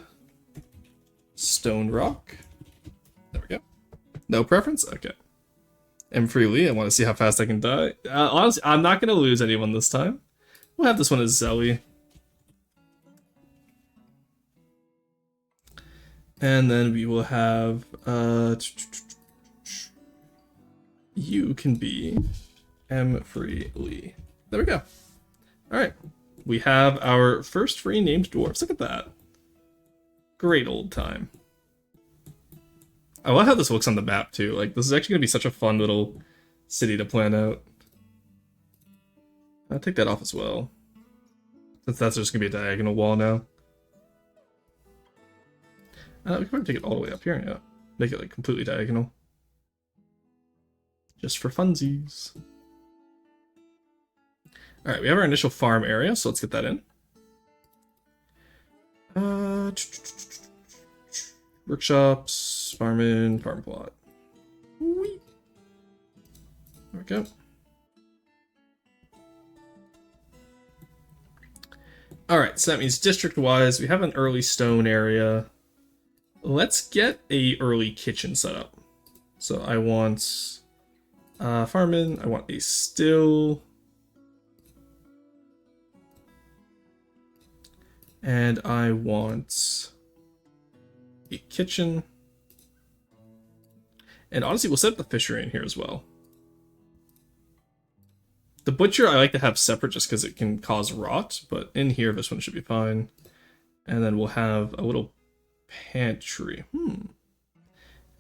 Stone Rock. There we go. No preference? Okay. M freely. I want to see how fast I can die. Honestly, I'm not going to lose anyone this time. We'll have this one as Zelly. And then we will have... you can be M freely. There we go. Alright. We have our first free named dwarves. Look at that. Great old time. I love how this looks on the map, too. Like, this is actually going to be such a fun little city to plan out. I'll take that off as well. Since that's just going to be a diagonal wall now. We can probably take it all the way up here, yeah. Make it, like, completely diagonal. Just for funsies. Alright, we have our initial farm area, so let's get that in. Workshops, farming, farm plot. Whee. There we go. Alright, so that means district-wise, we have an early stone area. Let's get a early kitchen set up. So I want farming, I want a still. And I want a kitchen. And honestly, we'll set up the fishery in here as well. The butcher I like to have separate just because it can cause rot, but in here this one should be fine. And then we'll have a little pantry.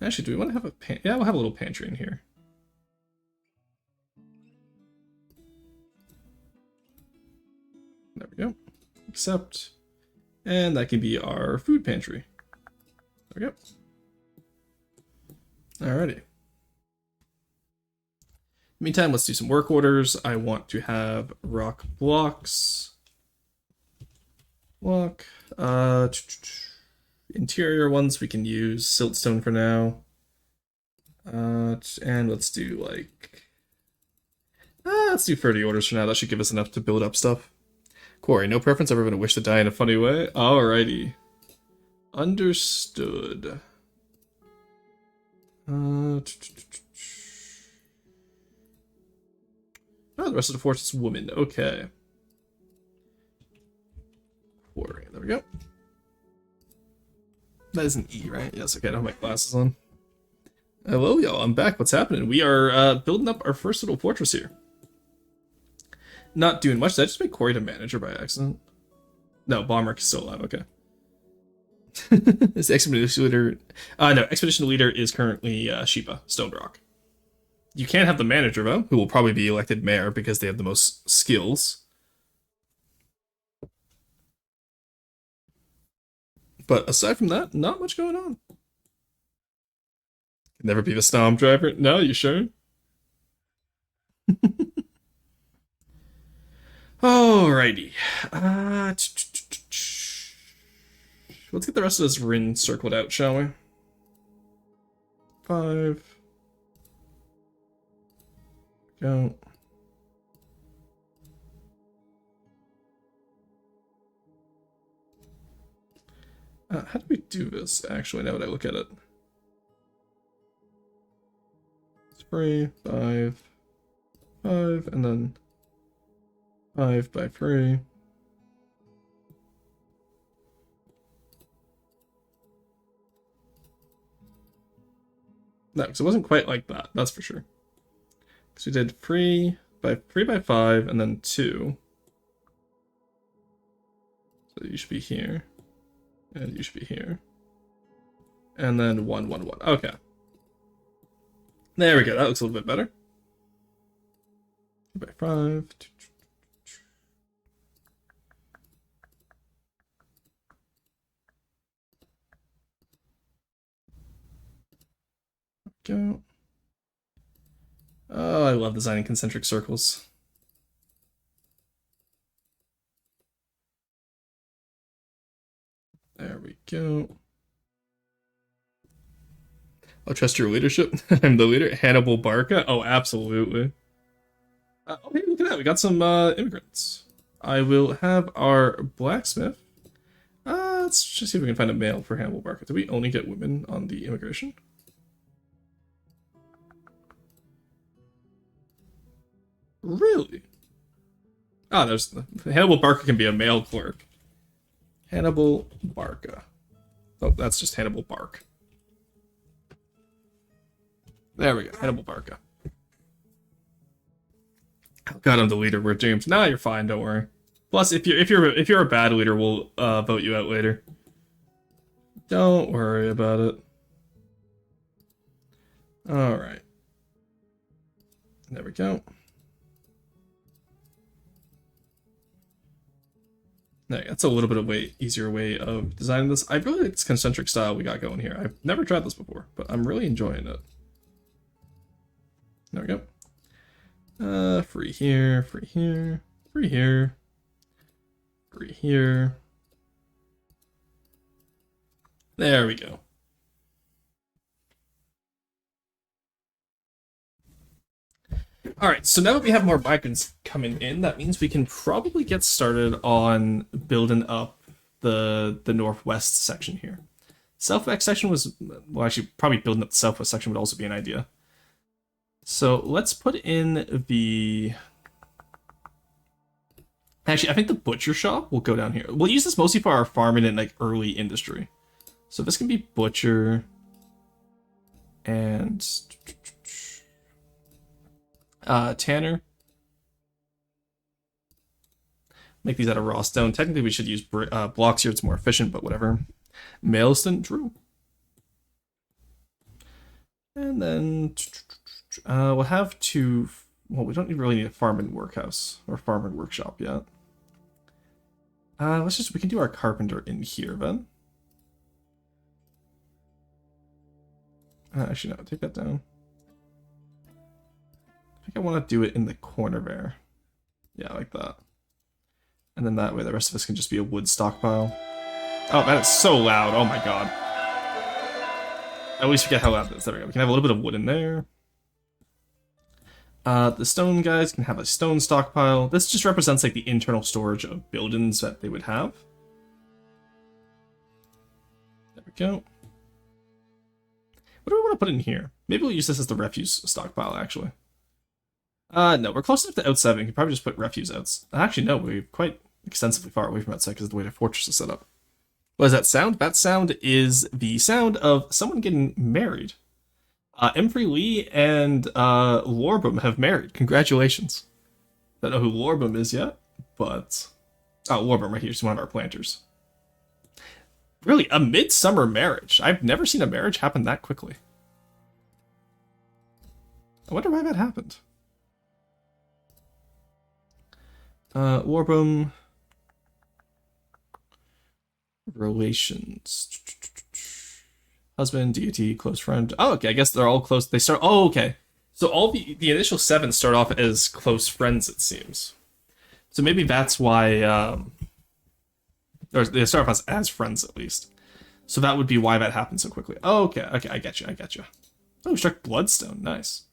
Actually, do we want to have a yeah, we'll have a little pantry in here. There we go. Accept. And that can be our food pantry. There we go. Alrighty. Meantime, let's do some work orders. I want to have rock blocks. Block. Interior ones we can use siltstone for now. And let's do like let's do 30 orders for now. That should give us enough to build up stuff. Quarry, no preference, ever gonna wish to die in a funny way? Alrighty. Understood. Oh, the rest of the force is woman. Okay. Quarry. There we go. That is an E, right? Yes, okay, I don't have my glasses on. Hello, y'all. I'm back. What's happening? We are building up our first little fortress here. Not doing much. Did I just make Corey to manager by accident? No, Bomber is still alive. Okay. Is the expedition leader... no, expedition leader is currently Sheepa, Stone Rock. You can't have the manager, though, who will probably be elected mayor because they have the most skills. But aside from that, not much going on. Can never be the Stomp driver. No, you sure? Alrighty. Let's get the rest of this Rin circled out, shall we? 5. Go. How do we do this, actually, now that I look at it? 3, 5, 5, and then 5 by 3. No, because it wasn't quite like that, that's for sure. Because we did 3 by 5, and then 2. So you should be here. And you should be here. And then 1, 1, 1. Okay. There we go. That looks a little bit better. 2 by 5. Go. Oh, I love designing concentric circles. There we go. I'll trust your leadership. I'm the leader. Hannibal Barca. Oh, absolutely. Oh, hey, look at that. We got some immigrants. I will have our blacksmith. Let's just see if we can find a male for Hannibal Barca. Do we only get women on the immigration? Really? Ah, there's Hannibal Barca can be a male clerk. Hannibal Barca. Oh, that's just Hannibal Bark. There we go, Hannibal Barca. Oh God, I'm the leader. We're doomed. Nah, you're fine. Don't worry. Plus, if you're a bad leader, we'll vote you out later. Don't worry about it. All right. There we go. No, that's a little bit of easier way of designing this. I really like this concentric style we got going here. I've never tried this before, but I'm really enjoying it. There we go. Free here, free here, free here, free here. There we go. Alright, so now that we have more migrants coming in, that means we can probably get started on building up the northwest section here. Southwest section was, well, actually, probably building up the southwest section would also be an idea. So let's put in the... Actually, I think the butcher shop will go down here. We'll use this mostly for our farming and like early industry. So this can be butcher and... Tanner. Make these out of raw stone. Technically, we should use blocks here. It's more efficient, but whatever. Mailstone, true. And then we'll have to. Well, we don't really need a farm and workhouse or farm and workshop yet. We can do our carpenter in here then. Actually, no, take that down. I think I want to do it in the corner there. Yeah, like that. And then that way the rest of us can just be a wood stockpile. Oh, that is so loud. Oh my god. I always forget how loud that is. There we go. We can have a little bit of wood in there. The stone guys can have a stone stockpile. This just represents like the internal storage of buildings that they would have. There we go. What do we want to put in here? Maybe we'll use this as the refuse stockpile, actually. No, we're close enough to outside. We can probably just put refuse out. Actually, no, we're quite extensively far away from outside because of the way the fortress is set up. What is that sound? That sound is the sound of someone getting married. Emfrey Lee and Lorbum have married. Congratulations. Don't know who Lorbum is yet, but... Oh, Lorbum right here. She's one of our planters. Really, a midsummer marriage. I've never seen a marriage happen that quickly. I wonder why that happened. Lorbum... Relations... Husband, deity, close friend. Oh, okay, I guess they're all close. They start... Oh, okay. So all the initial 7 start off as close friends, it seems. So maybe that's why... or they start off as friends, at least. So that would be why that happened so quickly. Oh, okay, okay, I get you. Oh, we struck Bloodstone, nice.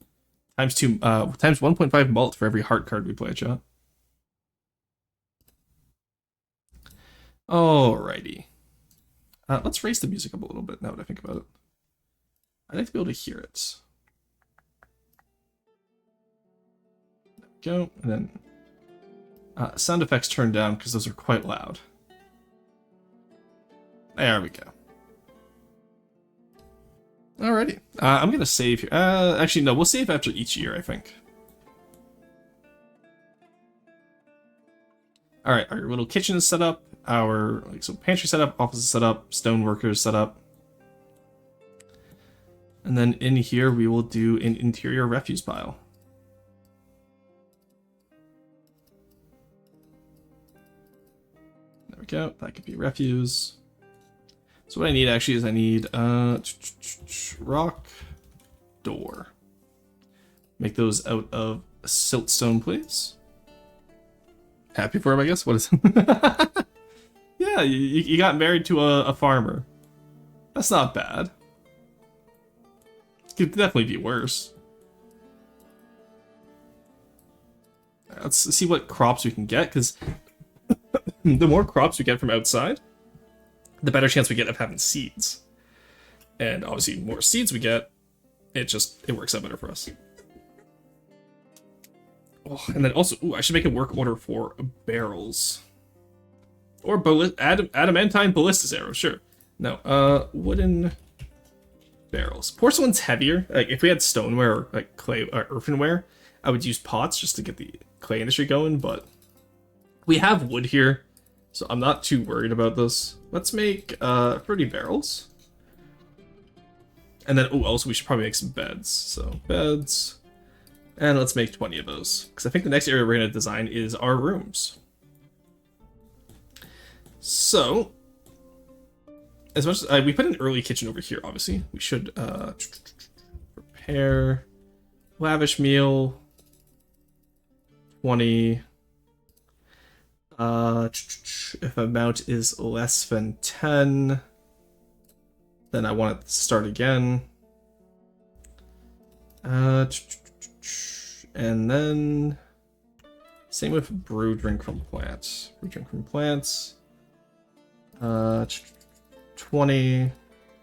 Times 1.5 malt for every heart card we play, chat. Alrighty. Let's raise the music up a little bit now that I think about it. I'd like to be able to hear it. There we go. And then sound effects turned down because those are quite loud. There we go. Alrighty. I'm going to save here. Actually, no, we'll save after each year, I think. Alright, our little kitchen is set up. Our pantry set up, office is set up, stoneworkers set up. And then in here we will do an interior refuse pile. There we go, that could be refuse. So what I need actually is I need rock door. Make those out of siltstone, please. Happy for him, I guess? What is Yeah, you got married to a farmer. That's not bad. It could definitely be worse. Right, let's see what crops we can get, because the more crops we get from outside, the better chance we get of having seeds. And obviously, the more seeds we get, it works out better for us. Oh, and then also, I should make a work order for barrels. Or adamantine ballistas arrows, sure. No, wooden barrels. Porcelain's heavier. Like, if we had stoneware or like clay or earthenware, I would use pots just to get the clay industry going, but we have wood here, so I'm not too worried about this. Let's make 30 barrels. And then, also we should probably make some beds. So, beds. And let's make 20 of those, because I think the next area we're going to design is our rooms. So, as much as we put an early kitchen over here, obviously, we should prepare lavish meal 20. If amount is less than 10, then I want it to start again. And then same with brew drink from plants. Brew drink from plants. 20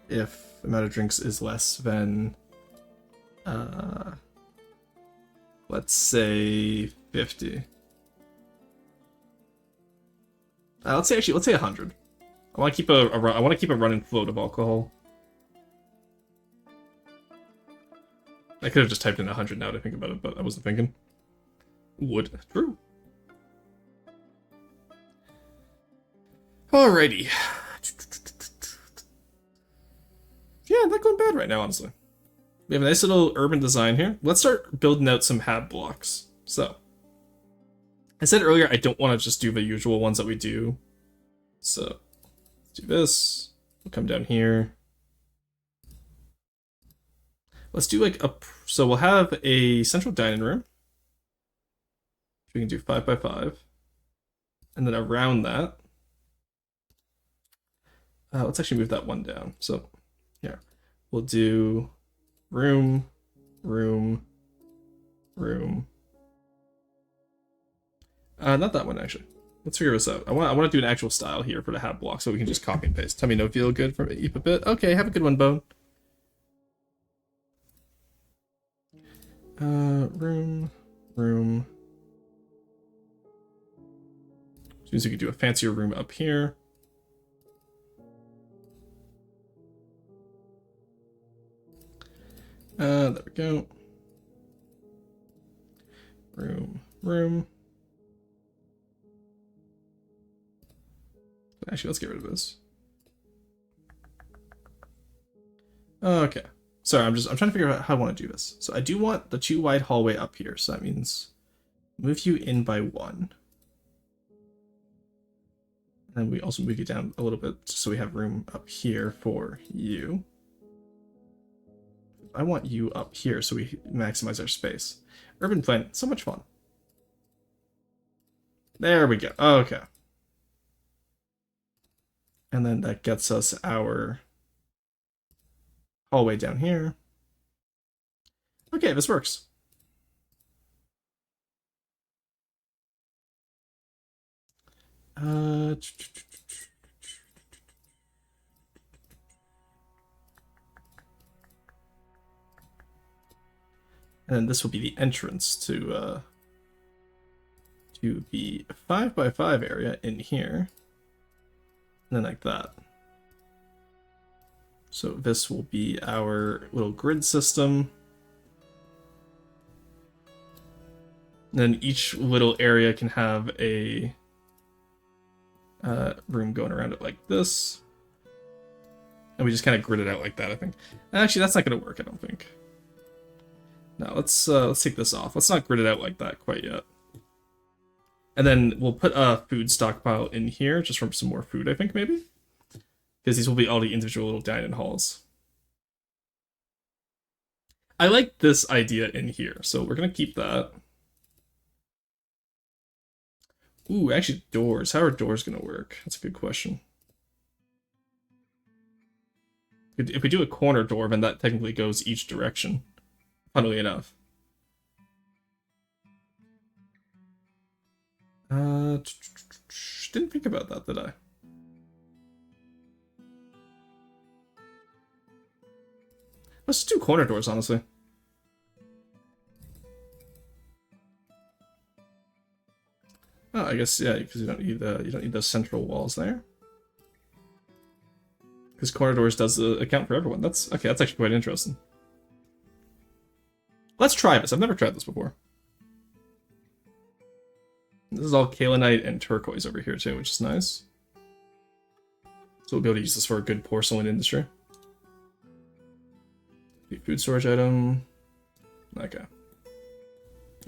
if the amount of drinks is less than let's say 50. Let's say 100. I want to keep a running float of alcohol. I could have just typed in 100 now to think about it, but I wasn't thinking. Wood. True. Alrighty. Yeah, not going bad right now, honestly. We have a nice little urban design here. Let's start building out some hab blocks. So, I said earlier I don't want to just do the usual ones that we do. So, let's do this. We'll come down here. Let's do like a... So we'll have a central dining room. We can do 5 by 5. And then around that, let's actually move that one down. So, here. We'll do room, room, room. Not that one, actually. Let's figure this out. I want to do an actual style here for the hat block so we can just copy and paste. Tell me no feel good from Eep a bit. Okay, have a good one, Bone. Room, room. Which means we could do a fancier room up here. There we go. Room, room. Actually, let's get rid of this. Okay. Sorry, I'm trying to figure out how I want to do this. So I do want the 2 wide hallway up here. So that means move you in by 1. And then we also move you down a little bit so we have room up here for you. I want you up here so we maximize our space. Urban planning, so much fun. There we go. Okay. And then that gets us our hallway down here. Okay, this works. And then this will be the entrance to the 5 by 5 area in here. And then like that. So this will be our little grid system. And then each little area can have a room going around it like this. And we just kind of grid it out like that, I think. Actually, that's not going to work, I don't think. No, let's take this off. Let's not grid it out like that quite yet. And then we'll put a food stockpile in here, just from some more food, I think, maybe? Because these will be all the individual little dining halls. I like this idea in here, so we're going to keep that. Ooh, actually, doors. How are doors going to work? That's a good question. If we do a corner door, then that technically goes each direction. Funnily enough. Didn't think about that, did I? Let's do corner doors, honestly. Oh, I guess yeah, because you don't need those central walls there. Because corner doors does account for everyone. That's okay. That's actually quite interesting. Let's try this. I've never tried this before. This is all kaolinite and turquoise over here too, which is nice. So we'll be able to use this for a good porcelain industry. Food storage item. Okay.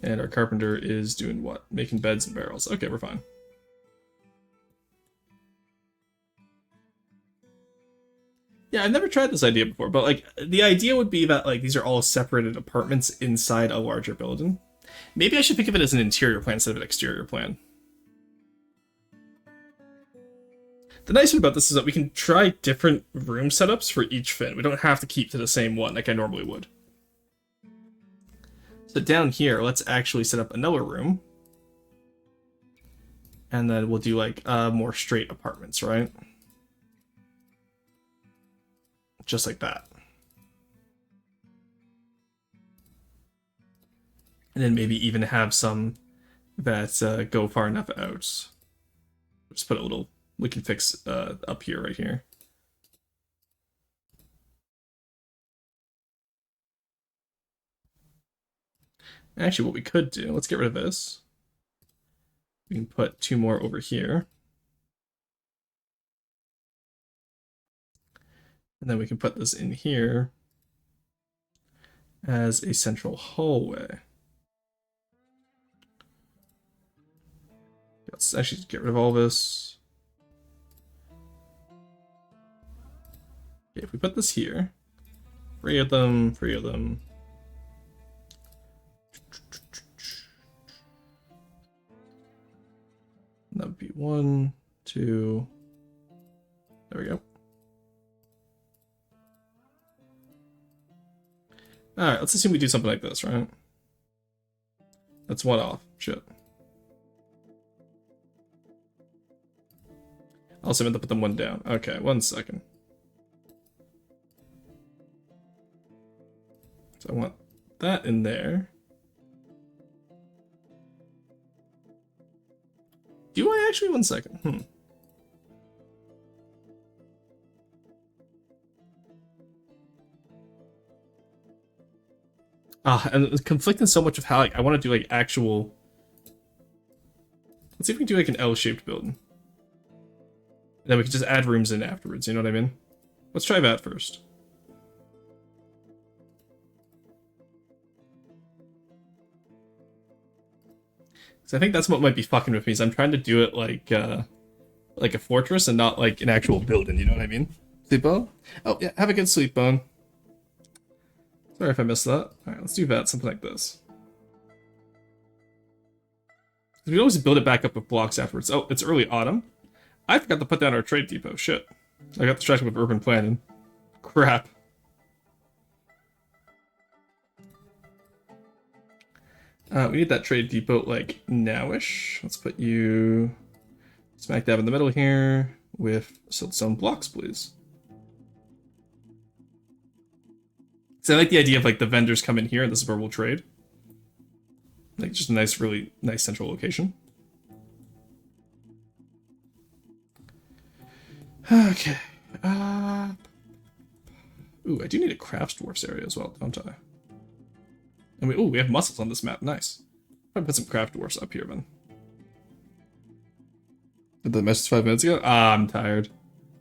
And our carpenter is doing what? Making beds and barrels. Okay, we're fine. Yeah, I've never tried this idea before, but like the idea would be that like these are all separated apartments inside a larger building. Maybe I should think of it as an interior plan instead of an exterior plan. The nice thing about this is that we can try different room setups for each fin. We don't have to keep to the same one like I normally would. So down here, let's actually set up another room. And then we'll do like more straight apartments, right? Just like that. And then maybe even have some that go far enough out. Just put a little, we can fix up here, right here. Actually, what we could do, let's get rid of this. We can put 2 more over here. And then we can put this in here as a central hallway. Let's actually get rid of all this. Okay, if we put this here, three of them. That would be 1, 2. There we go. Alright, let's assume we do something like this, right? That's one off. Shit. Also meant to put them one down. Okay, 1 second. So I want that in there. Do I actually? 1 second. And it's conflicting so much of how I want to do like actual. Let's see if we can do like an L-shaped building. And then we can just add rooms in afterwards, you know what I mean? Let's try that first. So I think that's what might be fucking with me, is I'm trying to do it like a fortress and not like an actual building, you know what I mean? Sleep bone? Oh yeah, have a good sleep bone. Sorry if I missed that. Alright, let's do that, something like this. We can always build it back up with blocks afterwards. Oh, it's early autumn. I forgot to put down our trade depot. Shit. I got distracted with urban planning. Crap. We need that trade depot, like, nowish. Let's put you smack dab in the middle here with siltstone blocks, please. So I like the idea of, like, the vendors come in here and this is where we'll trade. Like, just a nice, really nice central location. Okay. Ooh, I do need a crafts dwarfs area as well, don't I? And we have muscles on this map. Nice. Probably put some craft dwarfs up here, then. Did the message 5 minutes ago? I'm tired.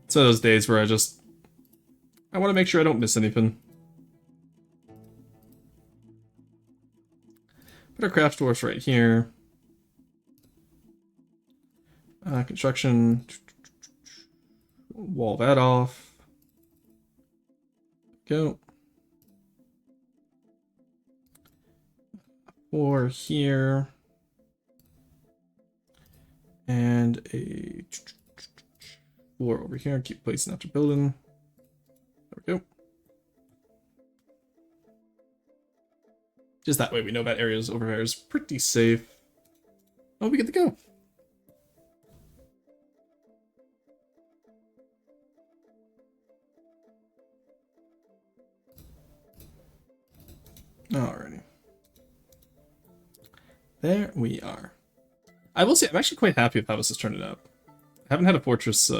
It's one of those days where I want to make sure I don't miss anything. Put our craft dwarfs right here. Construction. Wall that off. Go. Or here. And a floor over here. Keep placing after building. There we go. Just that way we know that areas over here is pretty safe. Oh, we get to go. Alrighty. There we are. I will say, I'm actually quite happy with how this is turning out. I haven't had a fortress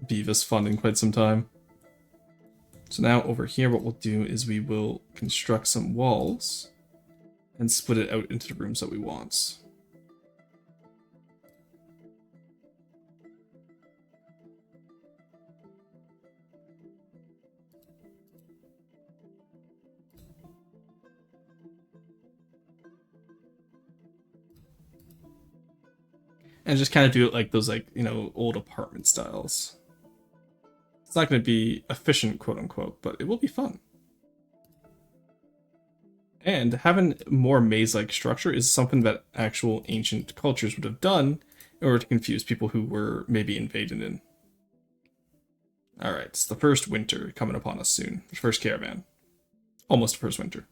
be this fun in quite some time. So now over here what we'll do is we will construct some walls and split it out into the rooms that we want. And just kind of do it like those, like, you know, old apartment styles. It's not going to be efficient, quote unquote, but it will be fun. And having more maze-like structure is something that actual ancient cultures would have done in order to confuse people who were maybe invading in. Alright, it's the first winter coming upon us soon. The first caravan. Almost the first winter.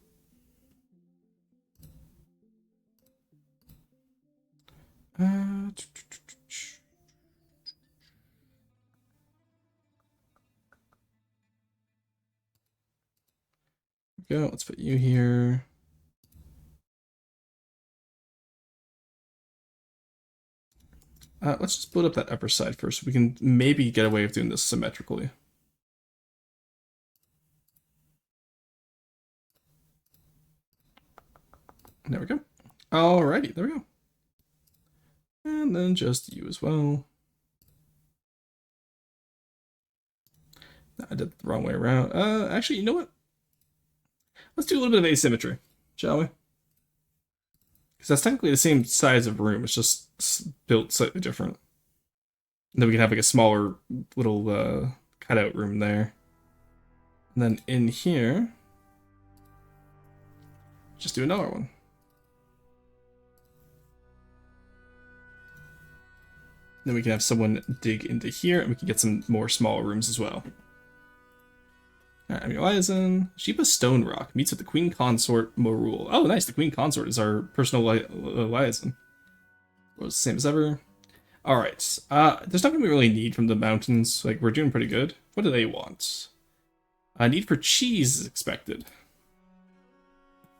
Go, let's put you here. Let's just build up that upper side first so we can maybe get away with doing this symmetrically. There we go. Alrighty, there we go. And then just you as well. I did the wrong way around. Actually, you know what? Let's do a little bit of asymmetry, shall we? Because that's technically the same size of room. It's just built slightly different. And then we can have like a smaller little cutout room there. And then in here, just do another one. Then we can have someone dig into here, and we can get some more smaller rooms as well. Alright, Liaison. Sheepa Stone Rock meets with the Queen Consort Morul. Oh, nice. The Queen Consort is our personal liaison. Was the same as ever. Alright. There's nothing we really need from the mountains. Like, we're doing pretty good. What do they want? Need for cheese is expected.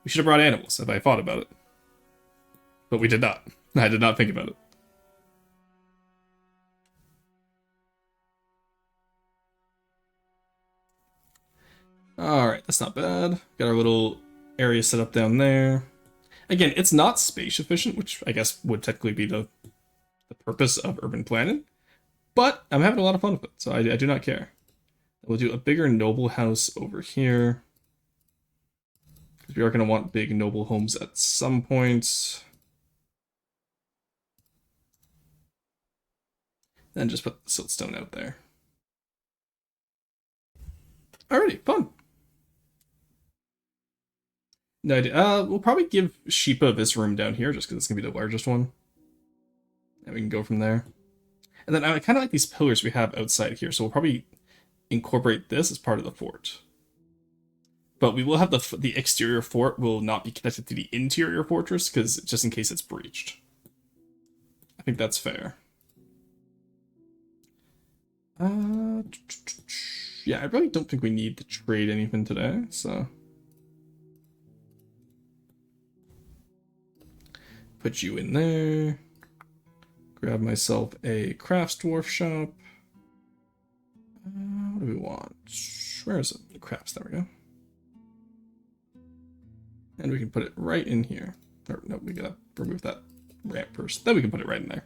We should have brought animals if I thought about it. But we did not. I did not think about it. Alright, that's not bad. Got our little area set up down there. Again, it's not space efficient, which I guess would technically be the purpose of urban planning. But I'm having a lot of fun with it, so I do not care. We'll do a bigger noble house over here. Because we are going to want big noble homes at some point. Then just put the siltstone out there. Alrighty, fun. No idea. We'll probably give Sheepa this room down here, just because it's going to be the largest one. And we can go from there. And then I kind of like these pillars we have outside here, so we'll probably incorporate this as part of the fort. But we will have the exterior fort will not be connected to the interior fortress, because just in case it's breached. I think that's fair. Yeah, I really don't think we need to trade anything today, so... Put you in there. Grab myself a crafts dwarf shop. What do we want? Where is it? The crafts, there we go. And we can put it right in here. Or, no, we gotta remove that ramp first. Then we can put it right in there.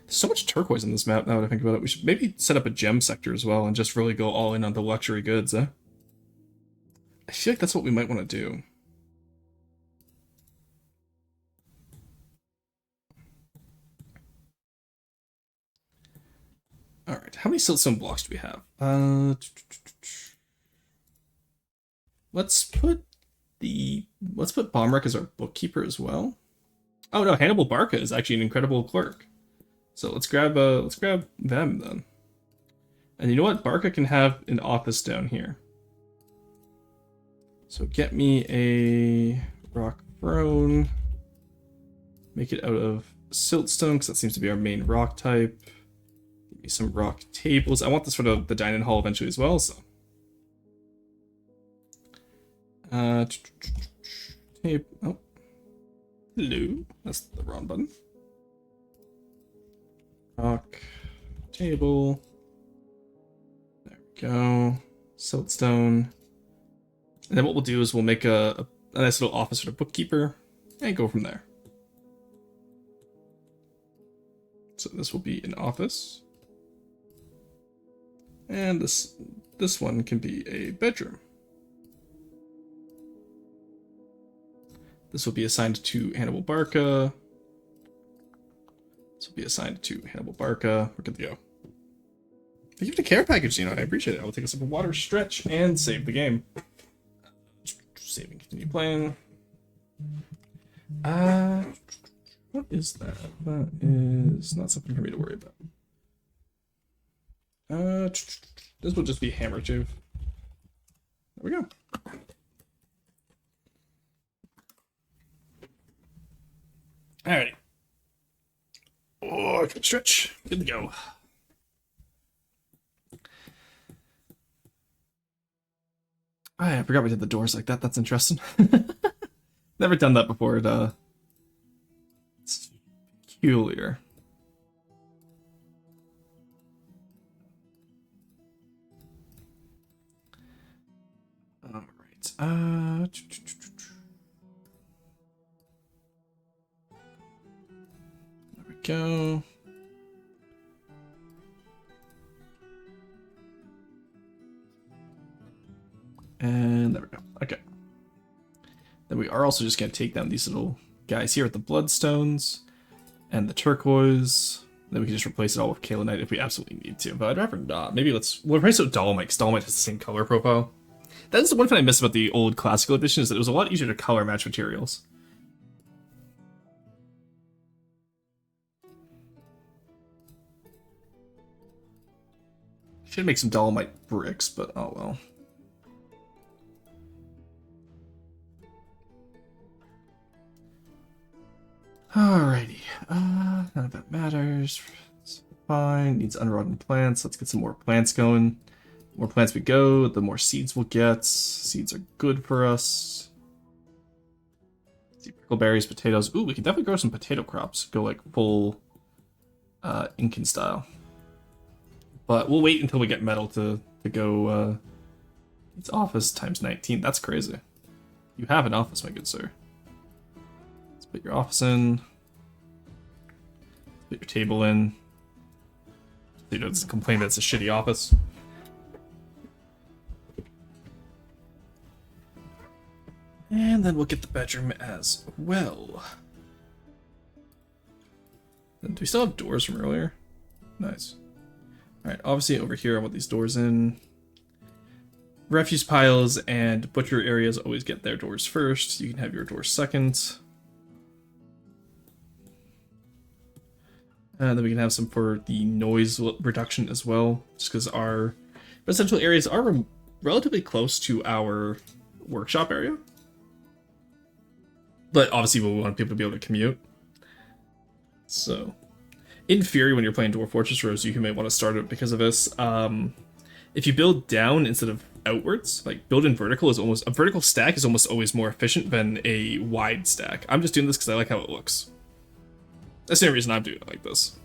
There's so much turquoise in this map now that I think about it. We should maybe set up a gem sector as well and just really go all in on the luxury goods, eh? I feel like that's what we might want to do. Alright, how many siltstone blocks do we have? Let's put Bomrek as our bookkeeper as well. Oh no, Hannibal Barca is actually an incredible clerk. So let's grab them then. And you know what? Barca can have an office down here. So get me a rock throne. Make it out of siltstone, because that seems to be our main rock type. Give me some rock tables. I want this for the dining hall eventually as well, so. Tape. Oh. Hello. That's the wrong button. Rock table. There we go. Siltstone. And then what we'll do is we'll make a nice little office for the bookkeeper and go from there. So this will be an office. And this one can be a bedroom. This will be assigned to Hannibal Barca. This will be assigned to Hannibal Barca. We're good to go. Thank you for the care package, I appreciate it. I will take a sip of water, stretch, and save the game. Save and continue playing. What is that? That is not something for me to worry about. This will just be hammer too. There we go. Alrighty. Oh, good stretch. Good to go. I forgot we did the doors like that. That's interesting. Never done that before. It's peculiar. All right. go. And there we go. Okay. Then we are also just going to take down these little guys here with the bloodstones and the turquoise. Then we can just replace it all with kaolinite if we absolutely need to. But I'd rather not. Maybe we'll replace it with dolomite, because dolomite has the same color profile. That's the one thing I miss about the old classical edition, is that it was a lot easier to color match materials. Should make some dolomite bricks, but oh well. Alrighty, none of that matters. It's fine. Needs unrotten plants. Let's get some more plants going. The more plants we go, the more seeds we'll get. Seeds are good for us. See, pickleberries, potatoes. Ooh, we can definitely grow some potato crops. Go like full Incan style. But we'll wait until we get metal to go. It's office times 19. That's crazy. You have an office, my good sir. Let's put your office in. Put your table in. So you don't complain that it's a shitty office. And then we'll get the bedroom as well. And do we still have doors from earlier? Nice. Alright, obviously over here I want these doors in. Refuse piles and butcher areas always get their doors first. You can have your doors second. And then we can have some for the noise reduction as well, just because our residential areas are relatively close to our workshop area. But obviously we want people to be able to commute. So, in theory, when you're playing Dwarf Fortress, Rose, you may want to start it because of this. If you build down instead of outwards, like build in vertical, is almost a vertical stack is almost always more efficient than a wide stack. I'm just doing this because I like how it looks. That's the only reason I'm doing it like this.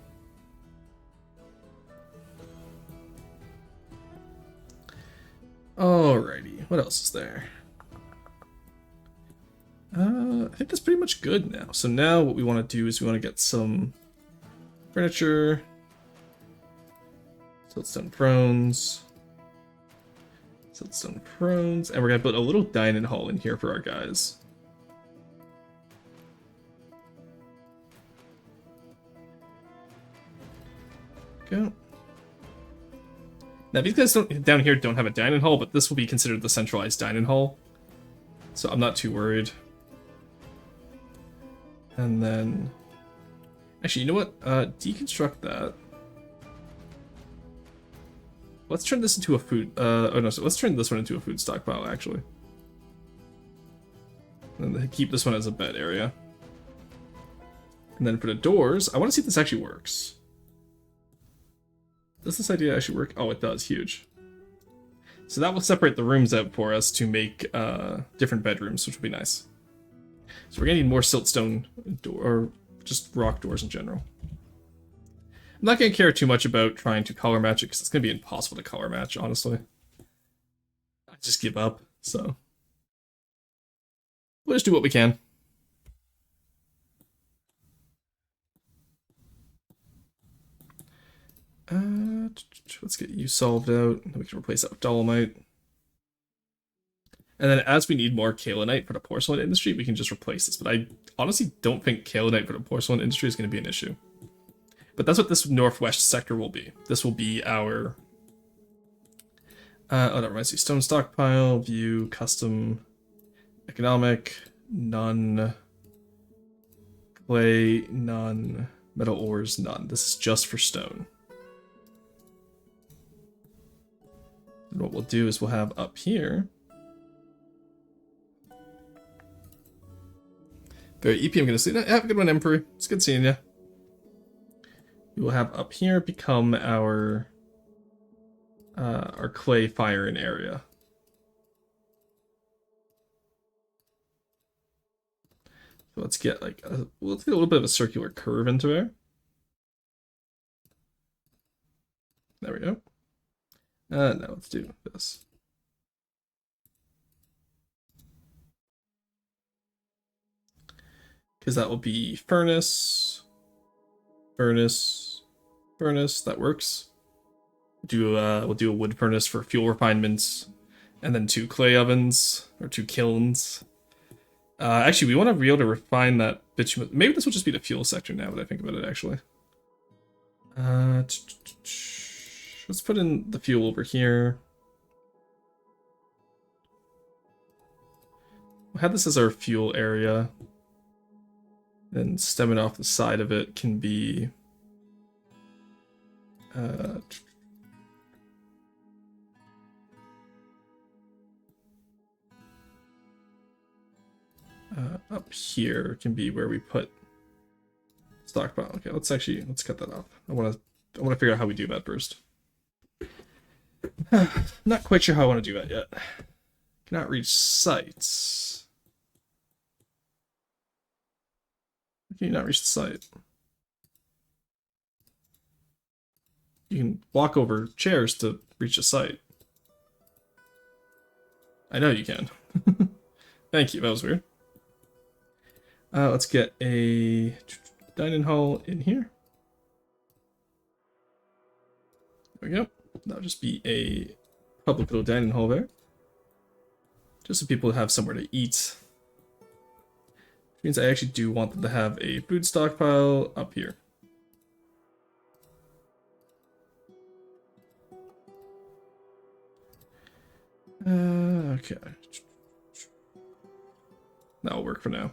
Alrighty, what else is there? I think that's pretty much good now. So now what we want to do is we want to get some furniture, siltstone thrones, and we're gonna put a little dining hall in here for our guys. Go. Now these guys down here don't have a dining hall, but this will be considered the centralized dining hall, so I'm not too worried. And then, actually, you know what? Deconstruct that. Let's turn this into a food. Oh no, so let's turn this one into a food stockpile, actually. And then keep this one as a bed area. And then for the doors, I want to see if this actually works. Does this idea actually work? Oh, it does. Huge. So that will separate the rooms out for us to make different bedrooms, which will be nice. So we're gonna need more siltstone door, or just rock doors in general. I'm not gonna care too much about trying to color match it because it's gonna be impossible to color match, honestly. I just give up, so we'll just do what we can. Let's get you solved out. We can replace that with dolomite. And then as we need more kaolinite for the porcelain industry, we can just replace this. But I honestly don't think kaolinite for the porcelain industry is going to be an issue. But that's what this northwest sector will be. This will be our... oh, that reminds me. Stone stockpile, view, custom, economic, none, clay, none, metal ores, none. This is just for stone. And what we'll do is we'll have up here... Very EP, I'm going to say that. Have a good one, Emperor. It's good seeing you. We will have up here become our clay firing area. So let's get like let's get a little bit of a circular curve into there. There we go. Now let's do this. Because that will be furnace, Furnace. Furnace, that works. We'll do a wood furnace for fuel refinements, and then 2 clay ovens, or 2 kilns. Actually, we want to be able to refine that bitumen. Maybe this will just be the fuel sector now that I think about it, actually. Let's put in the fuel over here. We'll have this as our fuel area. Then stemming off the side of it can be... up here can be where we put stockpile. Okay, let's cut that off. I want to figure out how we do that first. Not quite sure how I want to do that yet. Cannot reach sites. Can you not reach the site? You can walk over chairs to reach a site. I know you can. Thank you, that was weird. Let's get a dining hall in here. There we go. That'll just be a public little dining hall there. Just so people have somewhere to eat. Which means I actually do want them to have a food stockpile up here. Okay. That'll work for now.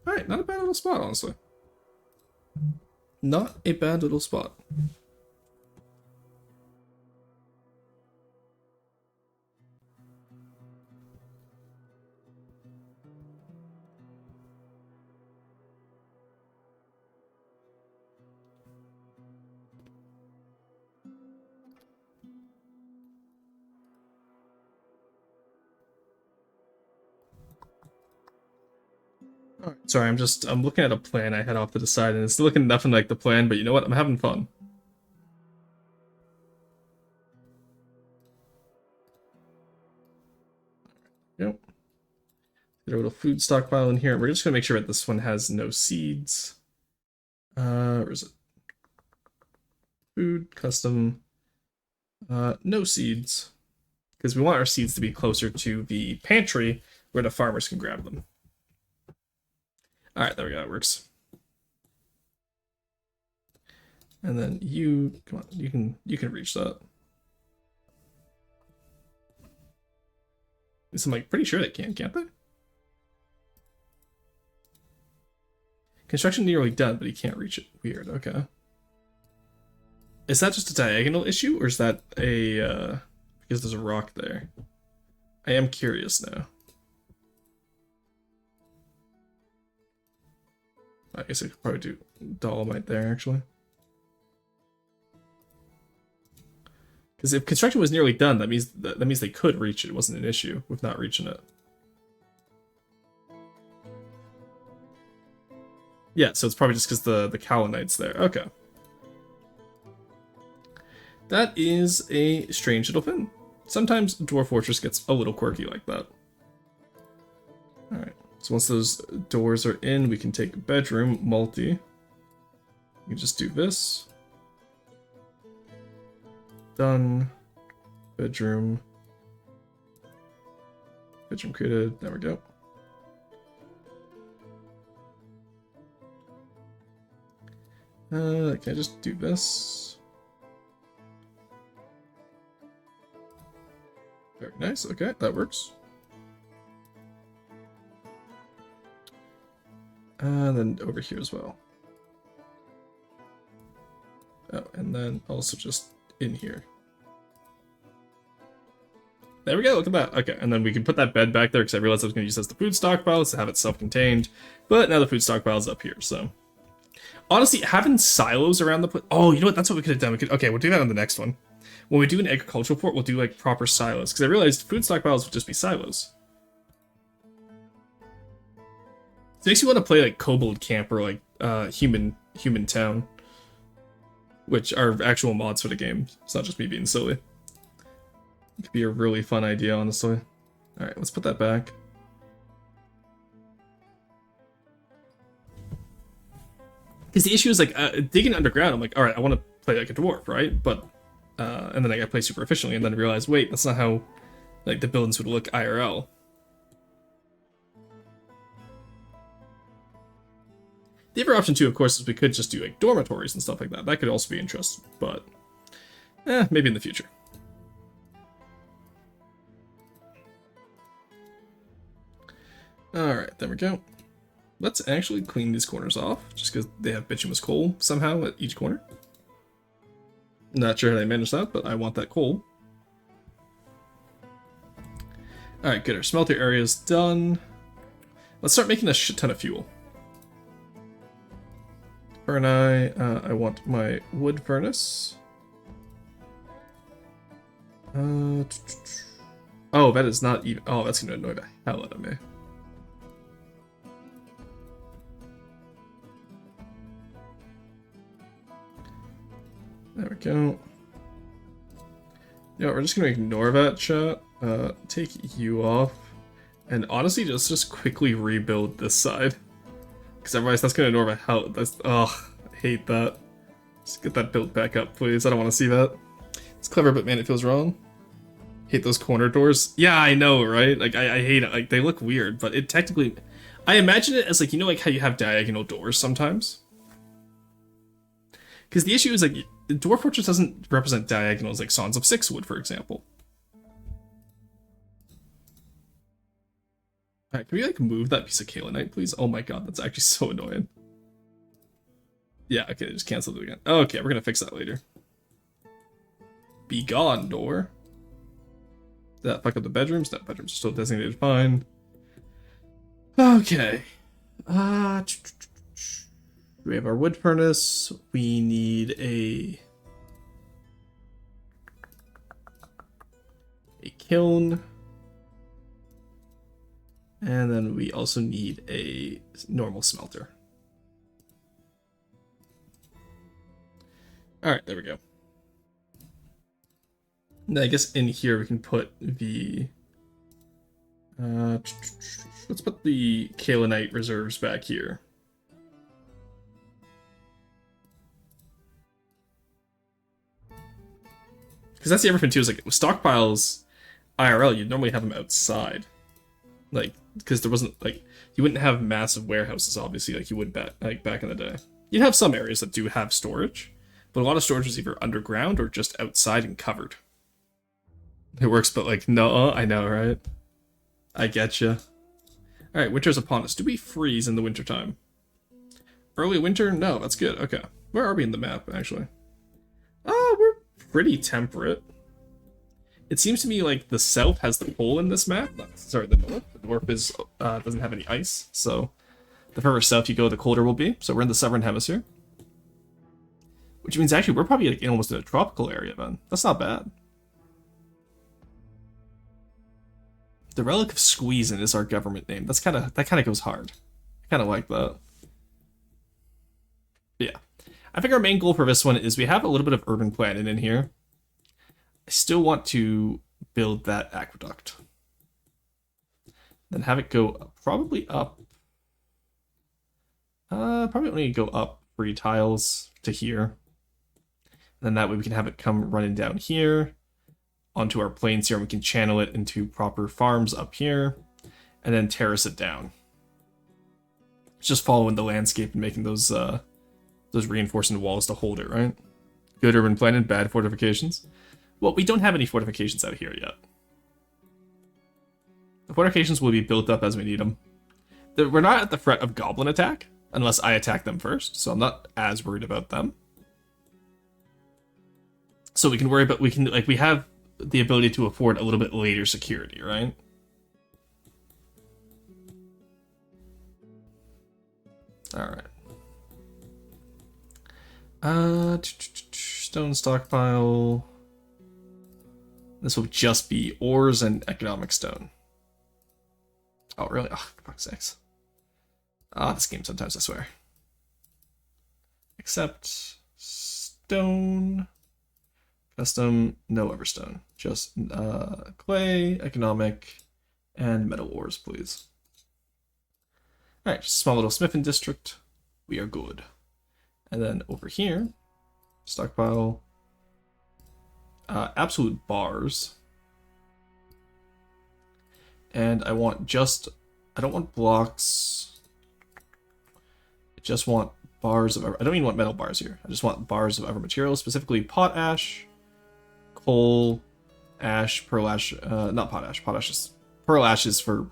Alright, not a bad little spot, honestly. Not a bad little spot. Sorry, I'm looking at a plan I had off to the side, and it's looking nothing like the plan, but you know what? I'm having fun. Yep. Get a little food stockpile in here. We're just gonna make sure that this one has no seeds. Where is it? Food, custom. No seeds. Because we want our seeds to be closer to the pantry where the farmers can grab them. Alright, there we go, that works. And then you, come on, you can reach that. At least I'm like pretty sure they can, can't they? Construction nearly done, but he can't reach it. Weird, okay. Is that just a diagonal issue, or is that a, because there's a rock there? I am curious now. I guess I could probably do dolomite there, actually. Because if construction was nearly done, that means they could reach it. It wasn't an issue with not reaching it. Yeah, so it's probably just because the Kalanite's there. Okay. That is a strange little thing. Sometimes Dwarf Fortress gets a little quirky like that. Alright. So once those doors are in, we can take bedroom, multi. You can just do this. Done. Bedroom. Bedroom created. There we go. Can I just do this? Very nice. Okay, that works. And then over here as well. Oh, and then also just in here. There we go, look at that. Okay, and then we can put that bed back there because I realized I was going to use this as the food stockpile to have it self-contained. But now the food stockpile is up here, so. Honestly, having silos around the place. Oh, you know what? That's what we could have done. Okay, we'll do that on the next one. When we do an agricultural port, we'll do like proper silos. Because I realized food stockpiles would just be silos. It makes you want to play like Kobold Camp or like Human Town. Which are actual mods for the game. It's not just me being silly. It could be a really fun idea, honestly. Alright, let's put that back. Because the issue is like digging underground. I'm like, all right, I want to play like a dwarf, right? But and then I play super efficiently, and then I realize, wait, that's not how like the buildings would look IRL. The other option too, of course, is we could just do like dormitories and stuff like that. That could also be interesting, but maybe in the future. All right, there we go. Let's actually clean these corners off, just because they have bituminous coal somehow at each corner. Not sure how they managed that, but I want that coal. Alright, good. Our smelter area is done. Let's start making a shit ton of fuel. I want my wood furnace. Oh, that is not even... Oh, that's going to annoy the hell out of me. There we go. You know, we're just going to ignore that, chat. Take you off. And honestly, just quickly rebuild this side. Because otherwise that's going to annoy my hell. I hate that. Just get that built back up, please. I don't want to see that. It's clever, but man, it feels wrong. Hate those corner doors. Yeah, I know, right? Like, I hate it. Like, they look weird, but it technically... I imagine it as, like, you know, like how you have diagonal doors sometimes? Because the issue is, like, Dwarf Fortress doesn't represent diagonals like Sons of Six would, for example. Alright, can we, like, move that piece of kaolinite, please? Oh my god, that's actually so annoying. Yeah, okay, just cancel it again. Okay, we're gonna fix that later. Be gone, door. Did that fuck up the bedrooms? No, bedrooms are still designated fine. Okay. We have our wood furnace. We need a kiln. And then we also need a normal smelter. Alright, there we go. Now I guess in here we can put the... let's put the kaolinite reserves back here. Because that's the other thing too, is like with stockpiles IRL, you'd normally have them outside. Like, because there wasn't, like, you wouldn't have massive warehouses, obviously, like you would back in the day. You'd have some areas that do have storage, but a lot of storage is either underground or just outside and covered. It works, but like, no, I know, right? I get you. Alright, winter's upon us. Do we freeze in the wintertime? Early winter? No, that's good. Okay. Where are we in the map, actually? Oh, we're pretty temperate. It seems to me like the south has the pole in this map. Sorry, the north. The north is doesn't have any ice, so the further south you go, the colder will be. So we're in the southern hemisphere, which means actually we're probably like almost in a tropical area. Then that's not bad. The Relic of Squeezin is our government name. That kind of goes hard. I kind of like that. Yeah, I think our main goal for this one is we have a little bit of urban planning in here. I still want to build that aqueduct. Then have it go probably up. Probably only go up 3 tiles to here. And then that way we can have it come running down here onto our plains here, and we can channel it into proper farms up here, and then terrace it down. Just following the landscape and making those reinforcing walls to hold it, right? Good urban planning, bad fortifications. Well, we don't have any fortifications out here yet. The fortifications will be built up as we need them. We're not at the threat of goblin attack, unless I attack them first, so I'm not as worried about them. So we can worry about, we have the ability to afford a little bit later security, right? Alright. Stone stockpile. This will just be ores and economic stone. Oh, really? Oh, for fuck's sakes. Ah, this game sometimes, I swear. Except stone. Custom, no everstone. Just clay, economic, and metal ores, please. Alright, just a small little smithing district. We are good. And then over here, stockpile absolute bars. And I want just, I don't want blocks. I just want bars of, I don't even want metal bars here. I just want bars of other materials, specifically potash, coal, ash, pearl ash, not potash, pearl ash is for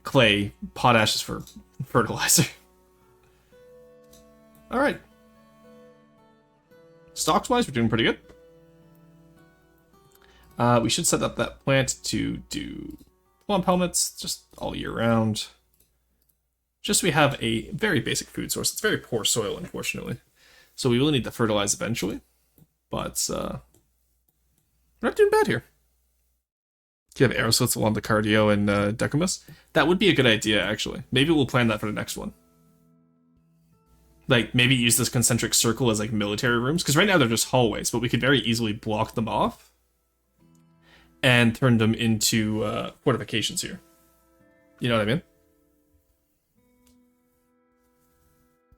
clay, potash is for fertilizer. All right. Stocks wise, we're doing pretty good. We should set up that plant to do plump helmets just all year round. Just so we have a very basic food source. It's very poor soil, unfortunately. So we will need to fertilize eventually. But we're not doing bad here. Do you have arrow slits along the cardio and Decumus? That would be a good idea, actually. Maybe we'll plan that for the next one. Like, maybe use this concentric circle as, like, military rooms. Because right now they're just hallways, but we could very easily block them off and turn them into fortifications here. You know what I mean?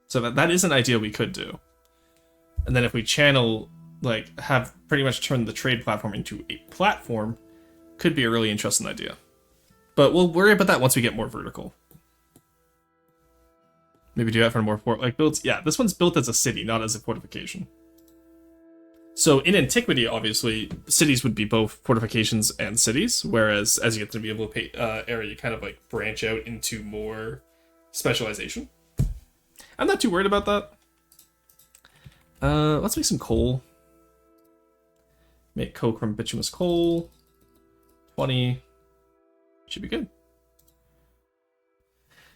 So that is an idea we could do. And then if we channel, like, have pretty much turned the trade platform into a platform, could be a really interesting idea. But we'll worry about that once we get more vertical. Maybe do that for more fort-like builds. Yeah, this one's built as a city, not as a fortification. So in antiquity, obviously, cities would be both fortifications and cities, whereas as you get to be able to pay area, you kind of like branch out into more specialization. I'm not too worried about that. Let's make some coal. Make coke from bituminous coal. 20. Should be good.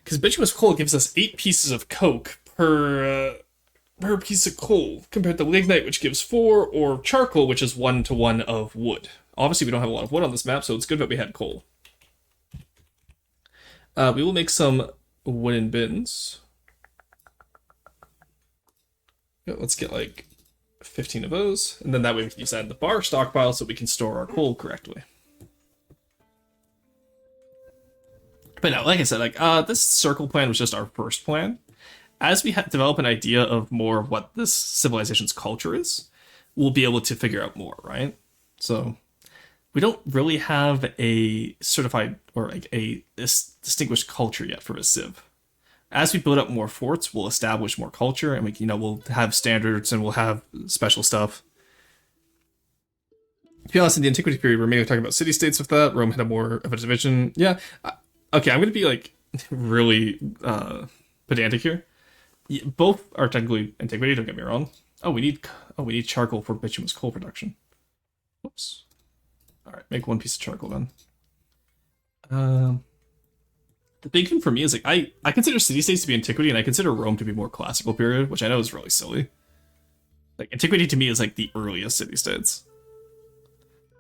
Because bituminous coal gives us 8 pieces of coke per piece of coal, compared to lignite, which gives 4, or charcoal, which is 1-to-1 of wood. Obviously, we don't have a lot of wood on this map, so it's good that we had coal. We will make some wooden bins. Yeah, let's get like 15 of those, and then that way we can use that in the bar stockpile so we can store our coal correctly. But no, like I said, like this circle plan was just our first plan. As we develop an idea of more of what this civilization's culture is, we'll be able to figure out more, right? So we don't really have a certified or like a distinguished culture yet for a civ. As we build up more forts, we'll establish more culture, and we'll have standards and we'll have special stuff. To be honest, in the antiquity period, we're mainly talking about city-states with that. Rome had more of a division. Yeah. Okay, I'm going to be like really pedantic here. Both are technically antiquity, don't get me wrong. Oh, we need charcoal for bituminous coal production. Whoops. Alright, make 1 piece of charcoal then. The big thing for me is like I consider city-states to be antiquity, and I consider Rome to be more classical period, which I know is really silly. Like antiquity to me is like the earliest city-states.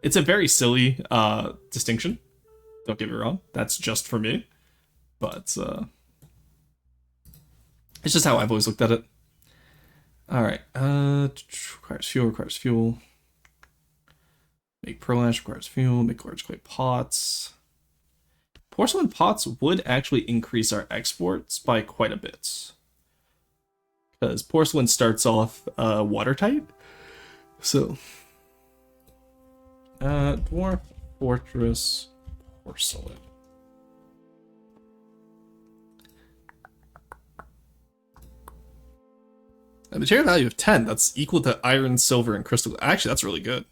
It's a very silly distinction. Don't get me wrong. That's just for me. But it's just how I've always looked at it. Alright. Requires fuel. Make pearl ash requires fuel. Make large clay pots. Porcelain pots would actually increase our exports by quite a bit. Because porcelain starts off watertight. So Dwarf Fortress porcelain. A material value of 10, that's equal to iron, silver, and crystal. Actually, that's really good.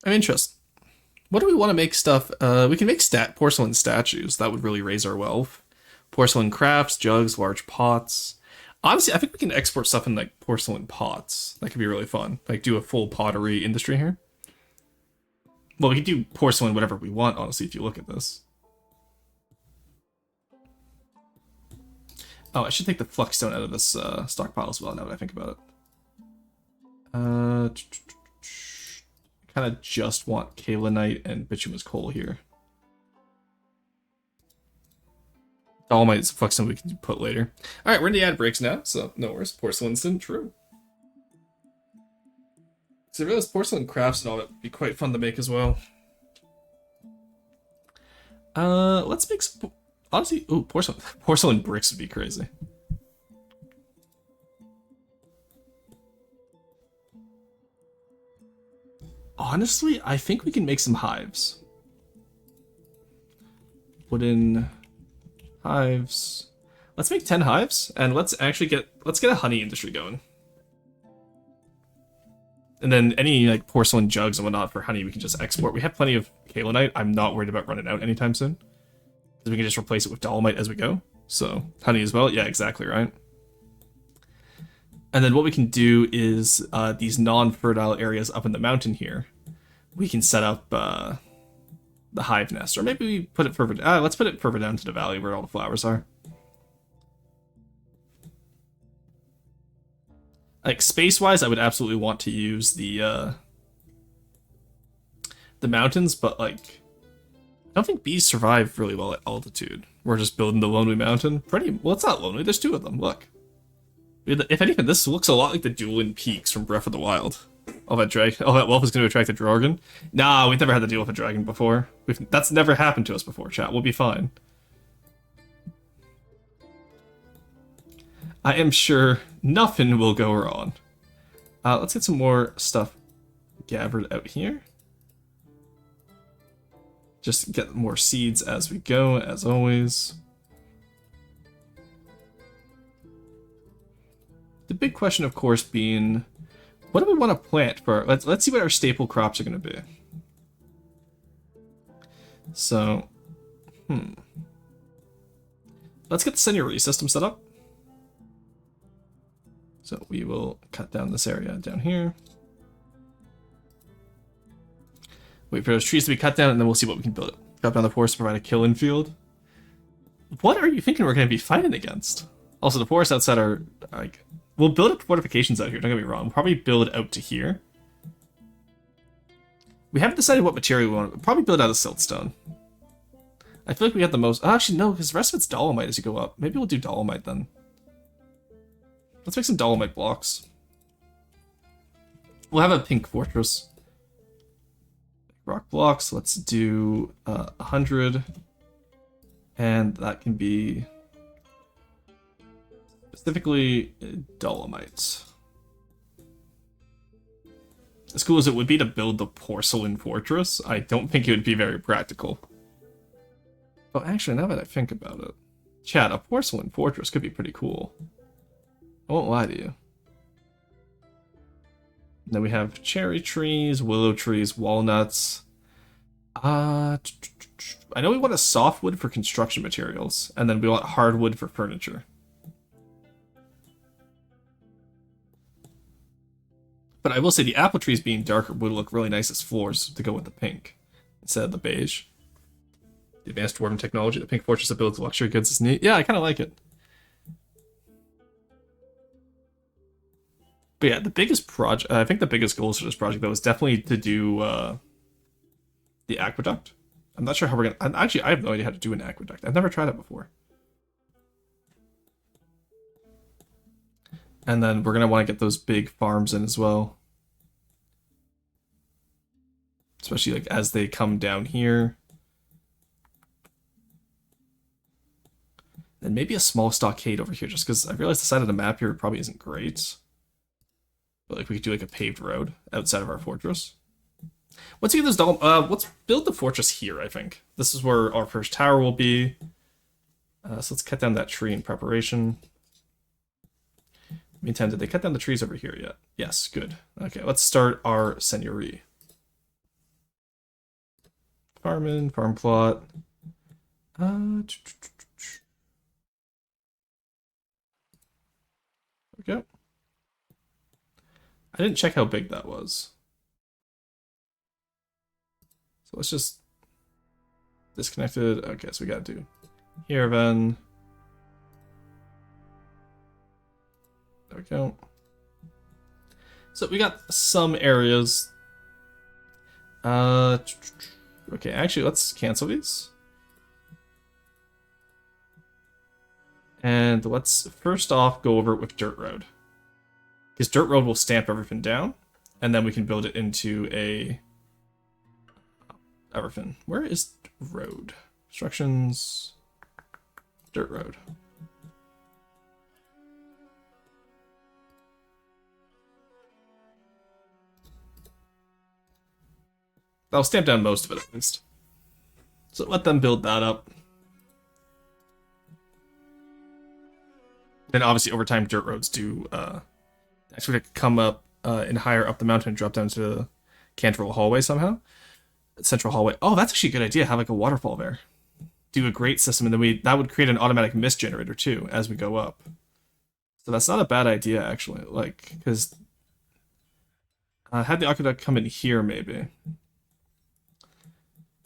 I'm interested. What do we want to make stuff? We can make porcelain statues. That would really raise our wealth. Porcelain crafts, jugs, large pots. Honestly, I think we can export stuff in like porcelain pots. That could be really fun. Like do a full pottery industry here. Well, we can do porcelain whatever we want, honestly, if you look at this. Oh, I should take the flux stone out of this stockpile as well, now that I think about it. Kind of just want kaolinite and bituminous coal here. Dolomite is a flux stone we can put later. Alright, we're in the ad breaks now, so no worries. Porcelain's in true. So I realized porcelain crafts and all that would be quite fun to make as well. Let's make some. Honestly, ooh, porcelain bricks would be crazy. Honestly, I think we can make some hives. Wooden hives. Let's make 10 hives, and let's get a honey industry going. And then any like porcelain jugs and whatnot for honey we can just export. We have plenty of kaolinite. I'm not worried about running out anytime soon. Because we can just replace it with dolomite as we go. So honey as well. Yeah, exactly right. And then what we can do is these non-fertile areas up in the mountain here. We can set up the hive nest, or maybe we put it further. Let's put it further down to the valley where all the flowers are. Like space-wise, I would absolutely want to use the mountains, but like I don't think bees survive really well at altitude. We're just building the lonely mountain. Well, it's not lonely. There's two of them. Look. If anything, this looks a lot like the Dueling Peaks from Breath of the Wild. All that wolf is going to attract a dragon. Nah, we've never had to deal with a dragon before. That's never happened to us before, chat. We'll be fine. I am sure nothing will go wrong. Let's get some more stuff gathered out here. Just get more seeds as we go, as always. The big question, of course, being, what do we want to plant for? Let's see what our staple crops are going to be. So, let's get the seniority system set up. So we will cut down this area down here. Wait for those trees to be cut down, and then we'll see what we can build. Cut down the forest to provide a killing field. What are you thinking we're going to be fighting against? Also, the forests outside are, like, we'll build up fortifications out here, don't get me wrong. We'll probably build out to here. We haven't decided what material we want. We'll probably build out of siltstone. I feel like we have the most... Oh, actually, no, because the rest of it's dolomite as you go up. Maybe we'll do dolomite then. Let's make some dolomite blocks. We'll have a pink fortress. Rock blocks, let's do 100. And that can be specifically dolomite. As cool as it would be to build the porcelain fortress, I don't think it would be very practical. Oh, actually, now that I think about it, chat, a porcelain fortress could be pretty cool. I won't lie to you. Then we have cherry trees, willow trees, walnuts. I know we want a softwood for construction materials, and then we want hardwood for furniture. But I will say the apple trees being darker would look really nice as floors to go with the pink instead of the beige. The advanced dwarven technology, the pink fortress that builds luxury goods is neat. Yeah, I kind of like it. But yeah, the biggest project, I think the biggest goals for this project, though, is definitely to do the aqueduct. I'm not sure how we're going to... Actually, I have no idea how to do an aqueduct. I've never tried it before. And then we're going to want to get those big farms in as well. Especially like as they come down here. And maybe a small stockade over here, just because I realized the side of the map here probably isn't great. But like we could do like a paved road outside of our fortress. Once we get this let's build the fortress here, I think. This is where our first tower will be. So let's cut down that tree in preparation. Meantime, did they cut down the trees over here yet? Yes, good. Okay, let's start our seigneury. Farm plot. There we go. I didn't check how big that was. So let's just disconnected. Okay, so we gotta do here then. There we go. So we got some areas. Okay, actually let's cancel these. And let's first off go over it with dirt road. Because dirt road will stamp everything down. and then we can build it into a Everfin. Where is road? Instructions. Dirt road. I'll stamp down most of it at least. So let them build that up. And obviously over time dirt roads do actually come up and higher up the mountain and drop down to the Canterville hallway somehow. Central hallway. Oh, that's actually a good idea. Have like a waterfall there. Do a great system, and then that would create an automatic mist generator too as we go up. So that's not a bad idea actually. Like, because had the aqueduct come in here maybe.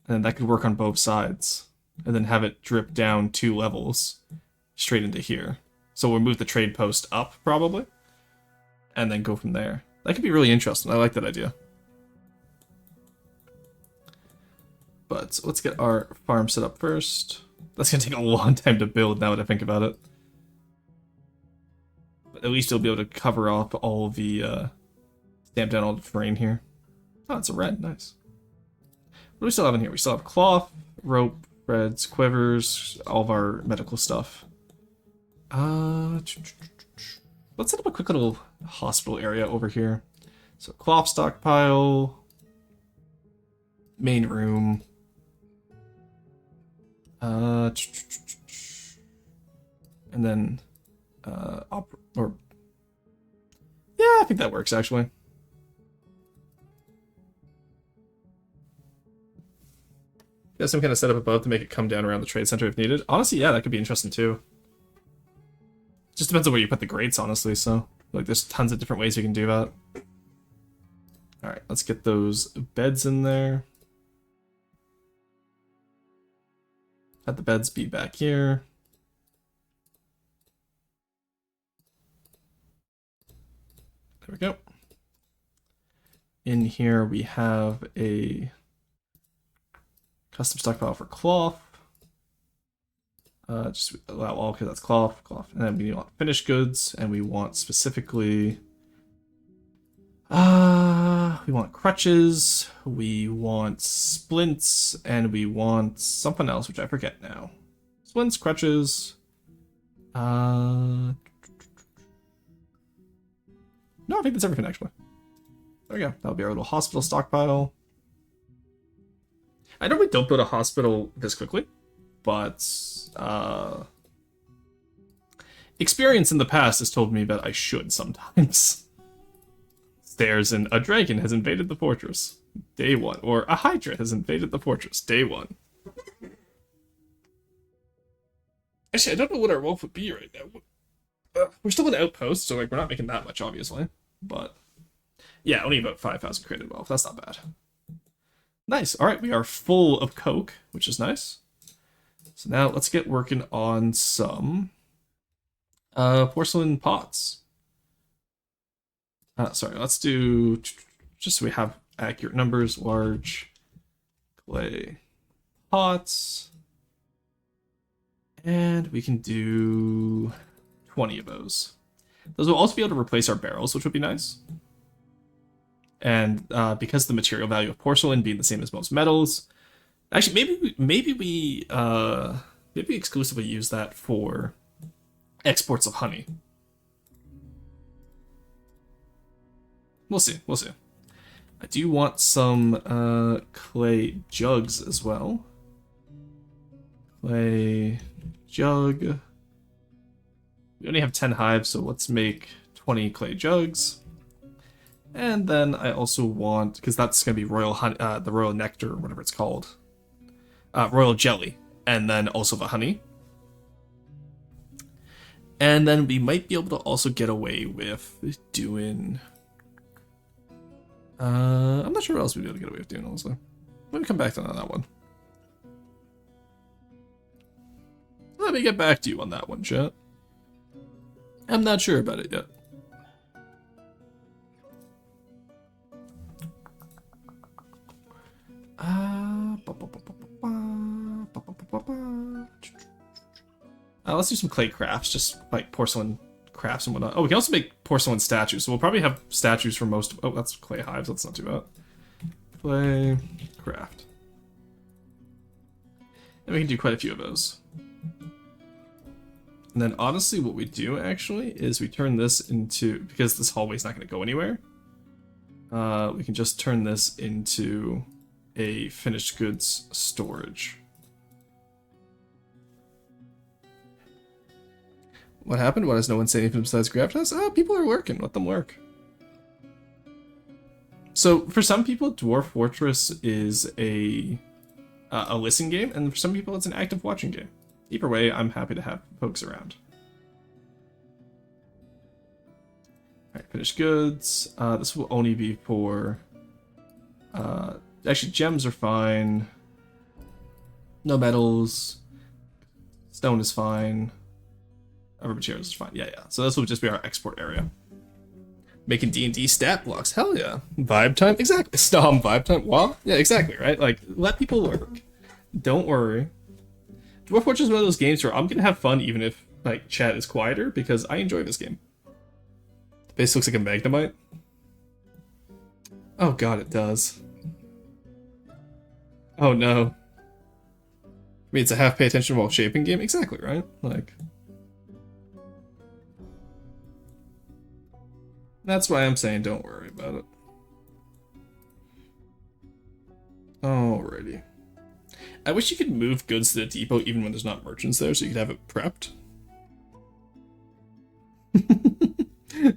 And then that could work on both sides. And then have it drip down 2 levels straight into here. So we'll move the trade post up, probably. And then go from there. That could be really interesting. I like that idea. But let's get our farm set up first. That's going to take a long time to build now that I think about it. But at least you'll be able to cover up all the... stamp down all the terrain here. Oh, it's a red. Nice. What do we still have in here? We still have cloth, rope, threads, quivers, all of our medical stuff. Let's set up a quick little hospital area over here. So cloth stockpile, main room. And then, yeah, I think that works actually. Got some kind of setup above to make it come down around the trade center if needed. Honestly, yeah, that could be interesting too. Just depends on where you put the grates, honestly, so like there's tons of different ways you can do that. Alright, let's get those beds in there. Have the beds be back here. There we go. In here we have a custom stockpile for cloth. Just allow all because that's cloth, and then we want finished goods, and we want specifically, we want crutches, we want splints, and we want something else which I forget now. Splints, crutches. No, I think that's everything actually. There we go. That'll be our little hospital stockpile. I know we don't build a hospital this quickly, but experience in the past has told me that I should sometimes. There's a dragon has invaded the fortress, day 1, or a hydra has invaded the fortress, day 1. Actually, I don't know what our wealth would be right now. We're still an outpost, so like we're not making that much, obviously. But yeah, only about 5,000 created wealth. That's not bad. Nice. All right, we are full of coke, which is nice. So now let's get working on some porcelain pots. Sorry, let's do, just so we have accurate numbers, large clay pots. And we can do 20 of those. Those will also be able to replace our barrels, which would be nice. And because the material value of porcelain being the same as most metals, actually maybe we exclusively use that for exports of honey. We'll see. We'll see. I do want some clay jugs as well. Clay jug. We only have 10 hives, so let's make 20 clay jugs. And then I also want, because that's going to be royal honey, the royal nectar, or whatever it's called. Royal jelly. And then also the honey. And then we might be able to also get away with doing... I'm not sure what else we'd be able to get away with doing, honestly. Let me come back to that one. Let me get back to you on that one, chat. I'm not sure about it yet. Let's do some clay crafts, just like porcelain crafts and whatnot. Oh, we can also make porcelain statues. So we'll probably have statues for most. Oh, that's clay hives. That's not too bad. Clay craft. And we can do quite a few of those. And then honestly, what we do actually is we turn this into, because this hallway's not going to go anywhere, we can just turn this into a finished goods storage. What happened? Why does no one say anything besides graft us? Oh, people are lurking. Let them lurk. So for some people, Dwarf Fortress is a listen game, and for some people, it's an active watching game. Either way, I'm happy to have folks around. Alright, finished goods. This will only be for... actually, gems are fine. No metals. Stone is fine. Other materials is fine. Yeah. So this will just be our export area. Making D&D stat blocks. Hell yeah. Vibe time? Exactly. Stom vibe time. Well, yeah, exactly, right? Like, let people lurk. Don't worry. Dwarf Fortress is one of those games where I'm going to have fun even if, like, chat is quieter, because I enjoy this game. The base looks like a magnemite. Oh god, it does. Oh no. I mean, it's a half pay attention while shaping game? Exactly, right? Like... That's why I'm saying don't worry about it. Alrighty. I wish you could move goods to the depot even when there's not merchants there, so you could have it prepped.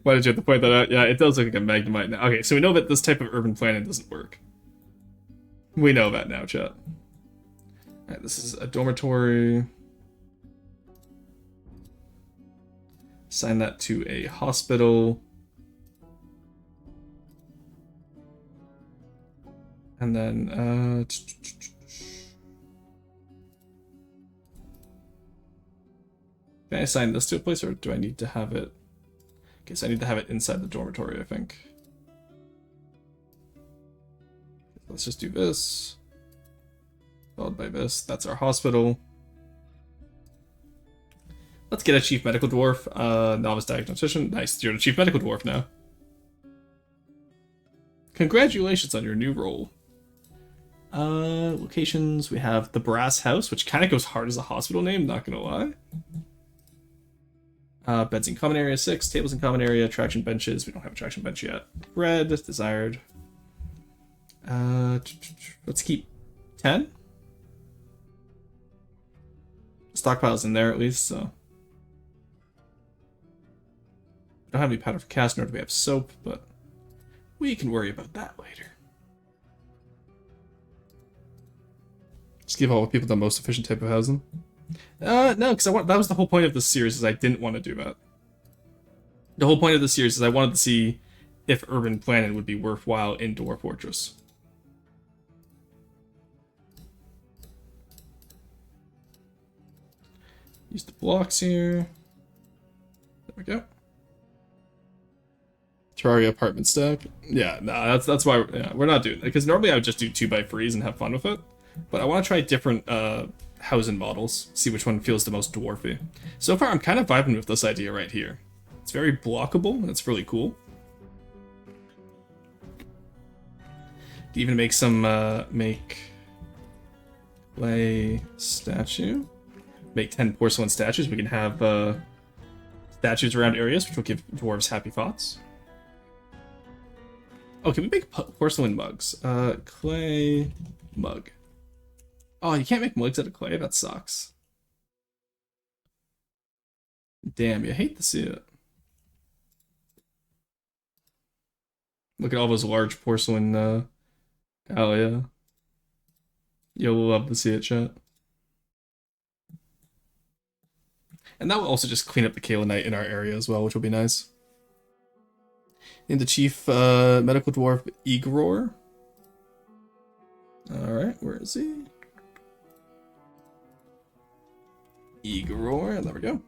Why did you have to point that out? Yeah, it does look like a magnemite now. Okay, so we know that this type of urban planning doesn't work. We know that now, chat. Alright, this is a dormitory. Assign that to a hospital. And then, can I assign this to a place, or do I need to have it? I guess I need to have it inside the dormitory, I think. Let's just do this. Followed by this. That's our hospital. Let's get a Chief Medical Dwarf. Novice Diagnostician. Nice, you're the Chief Medical Dwarf now. Congratulations on your new role. Locations, we have the Brass House, which kind of goes hard as a hospital name, not gonna lie. Beds in common area 6, tables in common area, traction benches, we don't have a traction bench yet. Red, desired. Let's keep 10. Stockpile's in there at least, so. We don't have any powder for cast, nor do we have soap, but we can worry about that later. Just give all the people the most efficient type of housing. No, because that was the whole point of this series, is I didn't want to do that. The whole point of the series is I wanted to see if urban planning would be worthwhile in Dwarf Fortress. Use the blocks here. There we go. Terraria apartment stack. Yeah, no, that's why we're not doing it. Because normally I would just do 2x3s and have fun with it. But I want to try different housing models, see which one feels the most dwarfy. So far, I'm kind of vibing with this idea right here. It's very blockable, and it's really cool. To even make some, make clay statue. Make 10 porcelain statues. We can have statues around areas, which will give dwarves happy thoughts. Oh, can we make porcelain mugs? Clay mug. Oh, you can't make mugs out of clay? That sucks. Damn, you hate to see it. Look at all those large porcelain, oh yeah. You'll love to see it, chat. And that will also just clean up the Kalenite in our area as well, which will be nice. And the Chief Medical Dwarf Igor. Alright, where is he? Igor, there we go.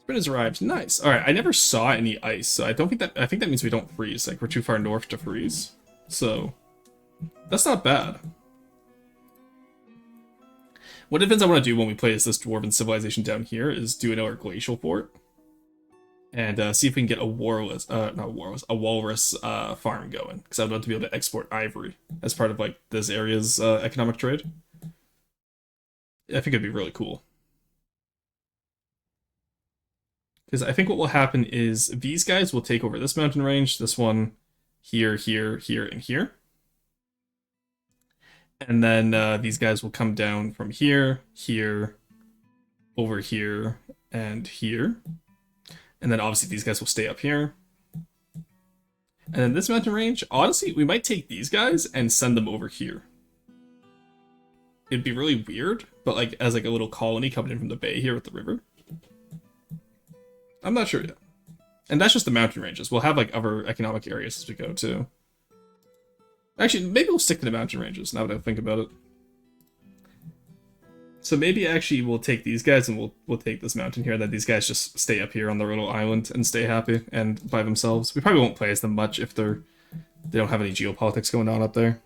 Spring has arrived. Nice. Alright, I never saw any ice, so I think that means we don't freeze. Like, we're too far north to freeze. So, that's not bad. What defense I want to do when we play as this dwarven civilization down here is do another glacial fort and see if we can get a warless, not warless, a walrus farm going. Because I would love to be able to export ivory as part of like this area's economic trade. I think it'd be really cool. Because I think what will happen is these guys will take over this mountain range, this one here, here, here, and here. And then these guys will come down from here, here, over here, and here. And then obviously these guys will stay up here. And then this mountain range, honestly, we might take these guys and send them over here. It'd be really weird, but like as like a little colony coming in from the bay here with the river. I'm not sure yet. And that's just the mountain ranges. We'll have like other economic areas as we go too. Actually, maybe we'll stick to the mountain ranges now that I think about it. So maybe actually we'll take these guys and we'll take this mountain here, that these guys just stay up here on their little island and stay happy and by themselves. We probably won't play as them much if they don't have any geopolitics going on up there.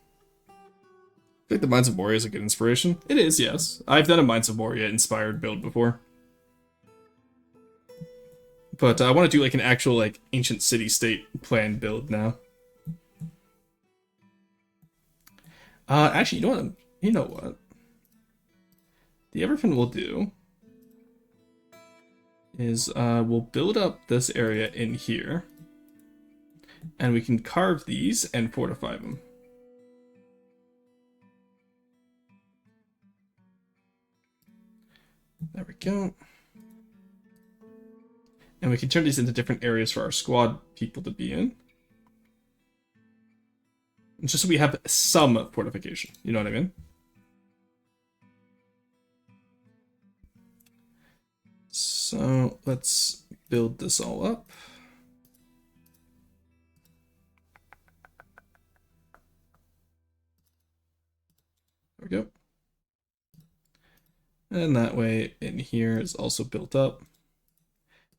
I think the Mines of Moria is a good inspiration. It is, yes. I've done a Mines of Moria inspired build before. But I want to do like an actual like ancient city-state plan build now. Actually, you know what? The other thing we'll do is we'll build up this area in here, and we can carve these and fortify them. There we go. And we can turn these into different areas for our squad people to be in. Just so we have some fortification, you know what I mean? So let's build this all up. There we go. And that way in here is also built up.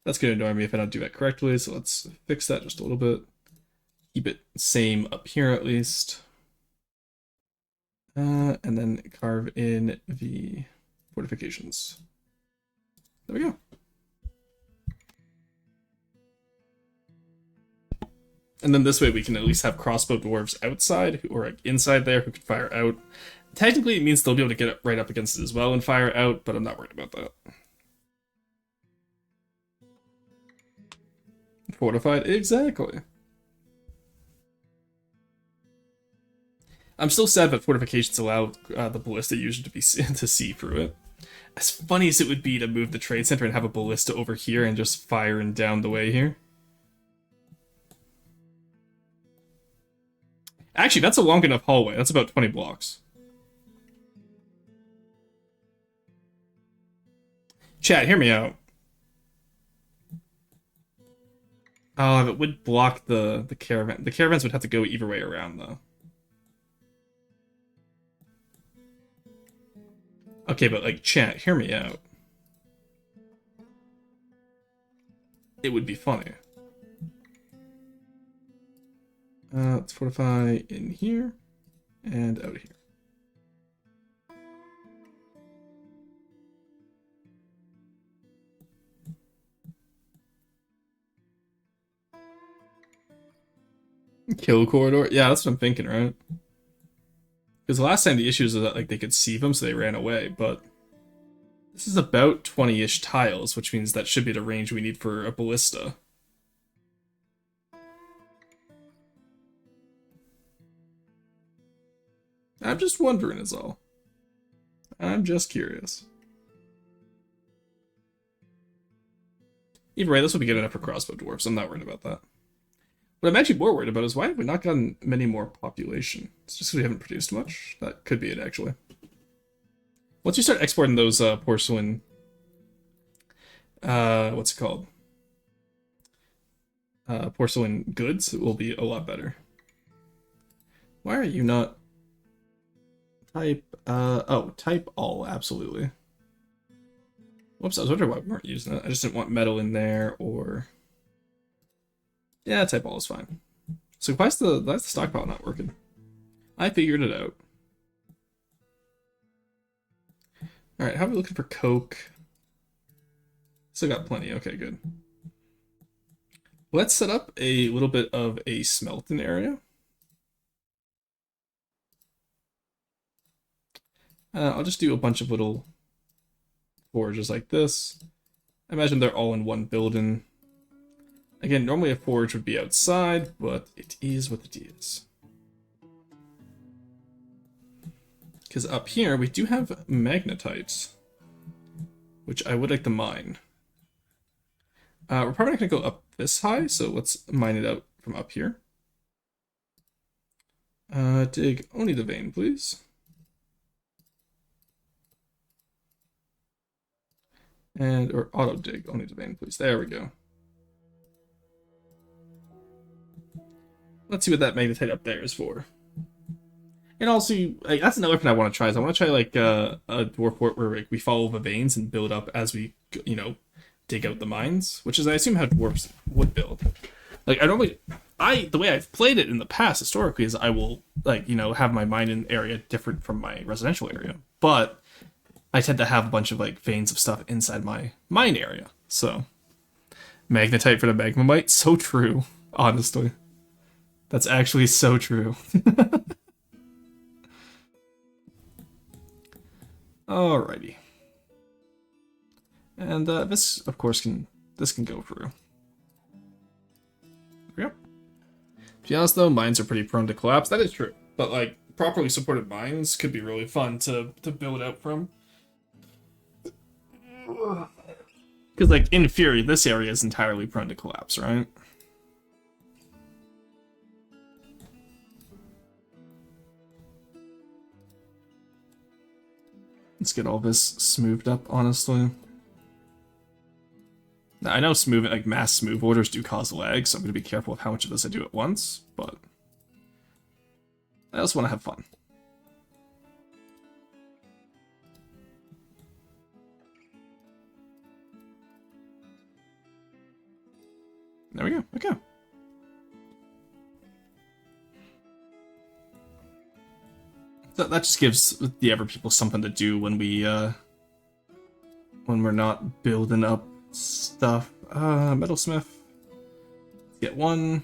That's going to annoy me if I don't do that correctly, so let's fix that just a little bit. Keep it same up here at least. And then carve in the fortifications. There we go. And then this way we can at least have crossbow dwarves outside, or like inside there, who can fire out. Technically it means they'll be able to get right up against it as well and fire out, but I'm not worried about that. Fortified, exactly. I'm still sad that fortifications allow the ballista user to see through it. As funny as it would be to move the trade center and have a ballista over here and just firing down the way here. Actually, that's a long enough hallway. That's about 20 blocks. Chat, hear me out. Oh, it would block the caravan. The caravans would have to go either way around, though. Okay, but, like, chat, hear me out. It would be funny. Let's fortify in here and out here. Kill corridor? Yeah, that's what I'm thinking, right? Because last time the issues was that like they could see them, so they ran away, but this is about 20-ish tiles, which means that should be the range we need for a ballista. I'm just wondering is all. I'm just curious. Either way, this will be good enough for crossbow dwarves. I'm not worried about that. What I'm actually more worried about is why have we not gotten many more population? It's just because we haven't produced much. That could be it, actually. Once you start exporting those porcelain... what's it called? Porcelain goods, it will be a lot better. Why are you not... Type... oh, type all, absolutely. Whoops, I was wondering why we weren't using that. I just didn't want metal in there, or... Yeah, type all is fine. So why's the stockpile not working? I figured it out. Alright, how are we looking for coke? Still got plenty. Okay, good. Let's set up a little bit of a smelting area. I'll just do a bunch of little forges like this. I imagine they're all in one building. Again, normally a forge would be outside, but it is what it is. Because up here, we do have magnetite, which I would like to mine. We're probably not going to go up this high, so let's mine it out from up here. Dig only the vein, please. Or auto dig only the vein, please. There we go. Let's see what that magnetite up there is for. And also, like, that's another thing I want to try. Is I want to try like a dwarf fort where like, we follow the veins and build up as we, dig out the mines, which is I assume how dwarves would build. Like the way I've played it in the past historically is I will have my mining area different from my residential area, but I tend to have a bunch of like veins of stuff inside my mine area. So magnetite for the magmamite, so true. Honestly, that's actually so true. Alrighty. And this, of course, can go through. Yep. To be honest, though, mines are pretty prone to collapse. That is true. But, like, properly supported mines could be really fun to build out from. Because, like, in theory, this area is entirely prone to collapse, right? Let's get all this smoothed up, honestly. Now, I know mass smooth orders do cause lag, so I'm going to be careful with how much of this I do at once, but I also want to have fun. There we go. Okay. So that just gives the Ever people something to do when we're not building up stuff. Metalsmith. Let's get one.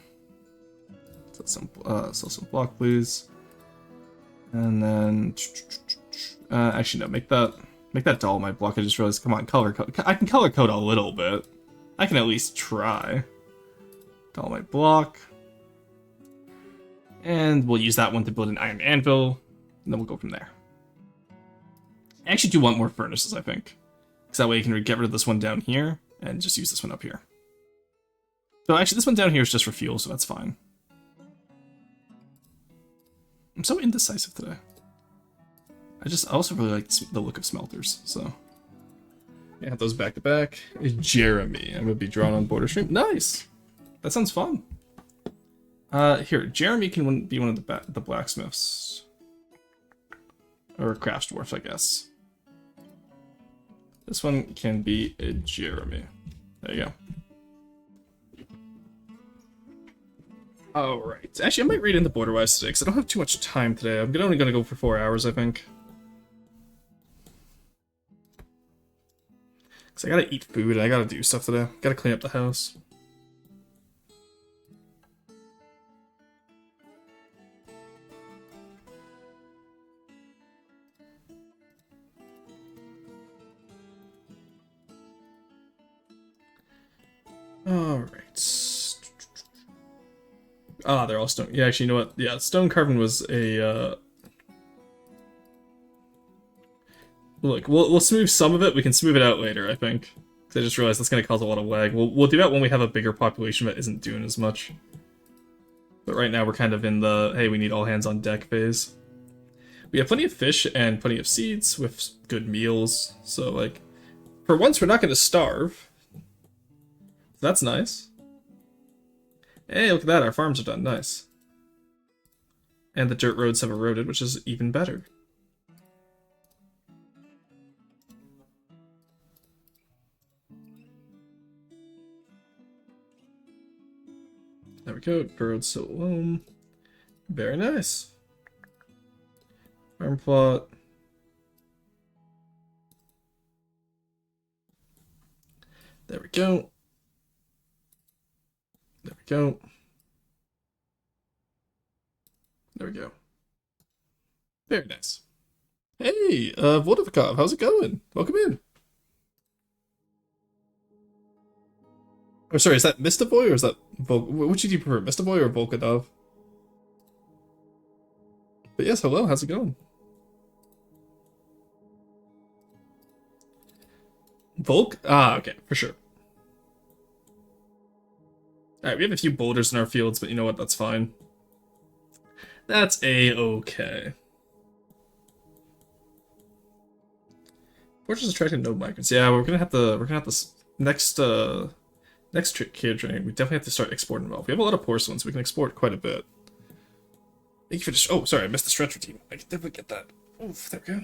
Sell some block, please. And then actually no, make that doll my block. I just realized. Come on, color code. I can color code a little bit. I can at least try. Doll my block. And we'll use that one to build an iron anvil. And then we'll go from there. I actually do want more furnaces, I think. Because that way you can get rid of this one down here and just use this one up here. So actually, this one down here is just for fuel, so that's fine. I'm so indecisive today. I also really like the look of smelters, so. Yeah, those back to back. Jeremy. I'm going to be drawn on border stream. Nice! That sounds fun. Here, Jeremy can be one of the blacksmiths. Or craft dwarf, I guess. This one can be a Jeremy. There you go. Alright. Actually, I might read into Borderwise today, because I don't have too much time today. I'm only going to go for 4 hours, I think. Because I gotta eat food, and I gotta do stuff today. Gotta clean up the house. Alright. Ah, they're all stone. Yeah, actually, you know what? Yeah, stone carving was a, Look, we'll smooth some of it. We can smooth it out later, I think. Because I just realized that's going to cause a lot of lag. We'll do that when we have a bigger population that isn't doing as much. But right now we're kind of in the, hey, we need all hands on deck phase. We have plenty of fish and plenty of seeds with good meals. So, like, for once, we're not going to starve. That's nice. Hey, look at that. Our farms are done. Nice. And the dirt roads have eroded, which is even better. There we go. Bird so alone. Very nice. Farm plot. There we go. There we go. There we go. Very nice. Hey, Vodovkov, how's it going? Welcome in. Oh, sorry, is that Mistovoy or is that which do you prefer, Mistovoy or Volkadov? But yes, hello, how's it going? Volk? Ah, okay, for sure. Alright, we have a few boulders in our fields, but you know what, that's fine. That's a-okay. Fortress attracting no migrants. Yeah, we're gonna have this next care training. We definitely have to start exporting well. We have a lot of porcelain, so we can export quite a bit. Thank you for this. Oh, sorry, I missed the stretch routine. I can definitely get that. Oof, there we go.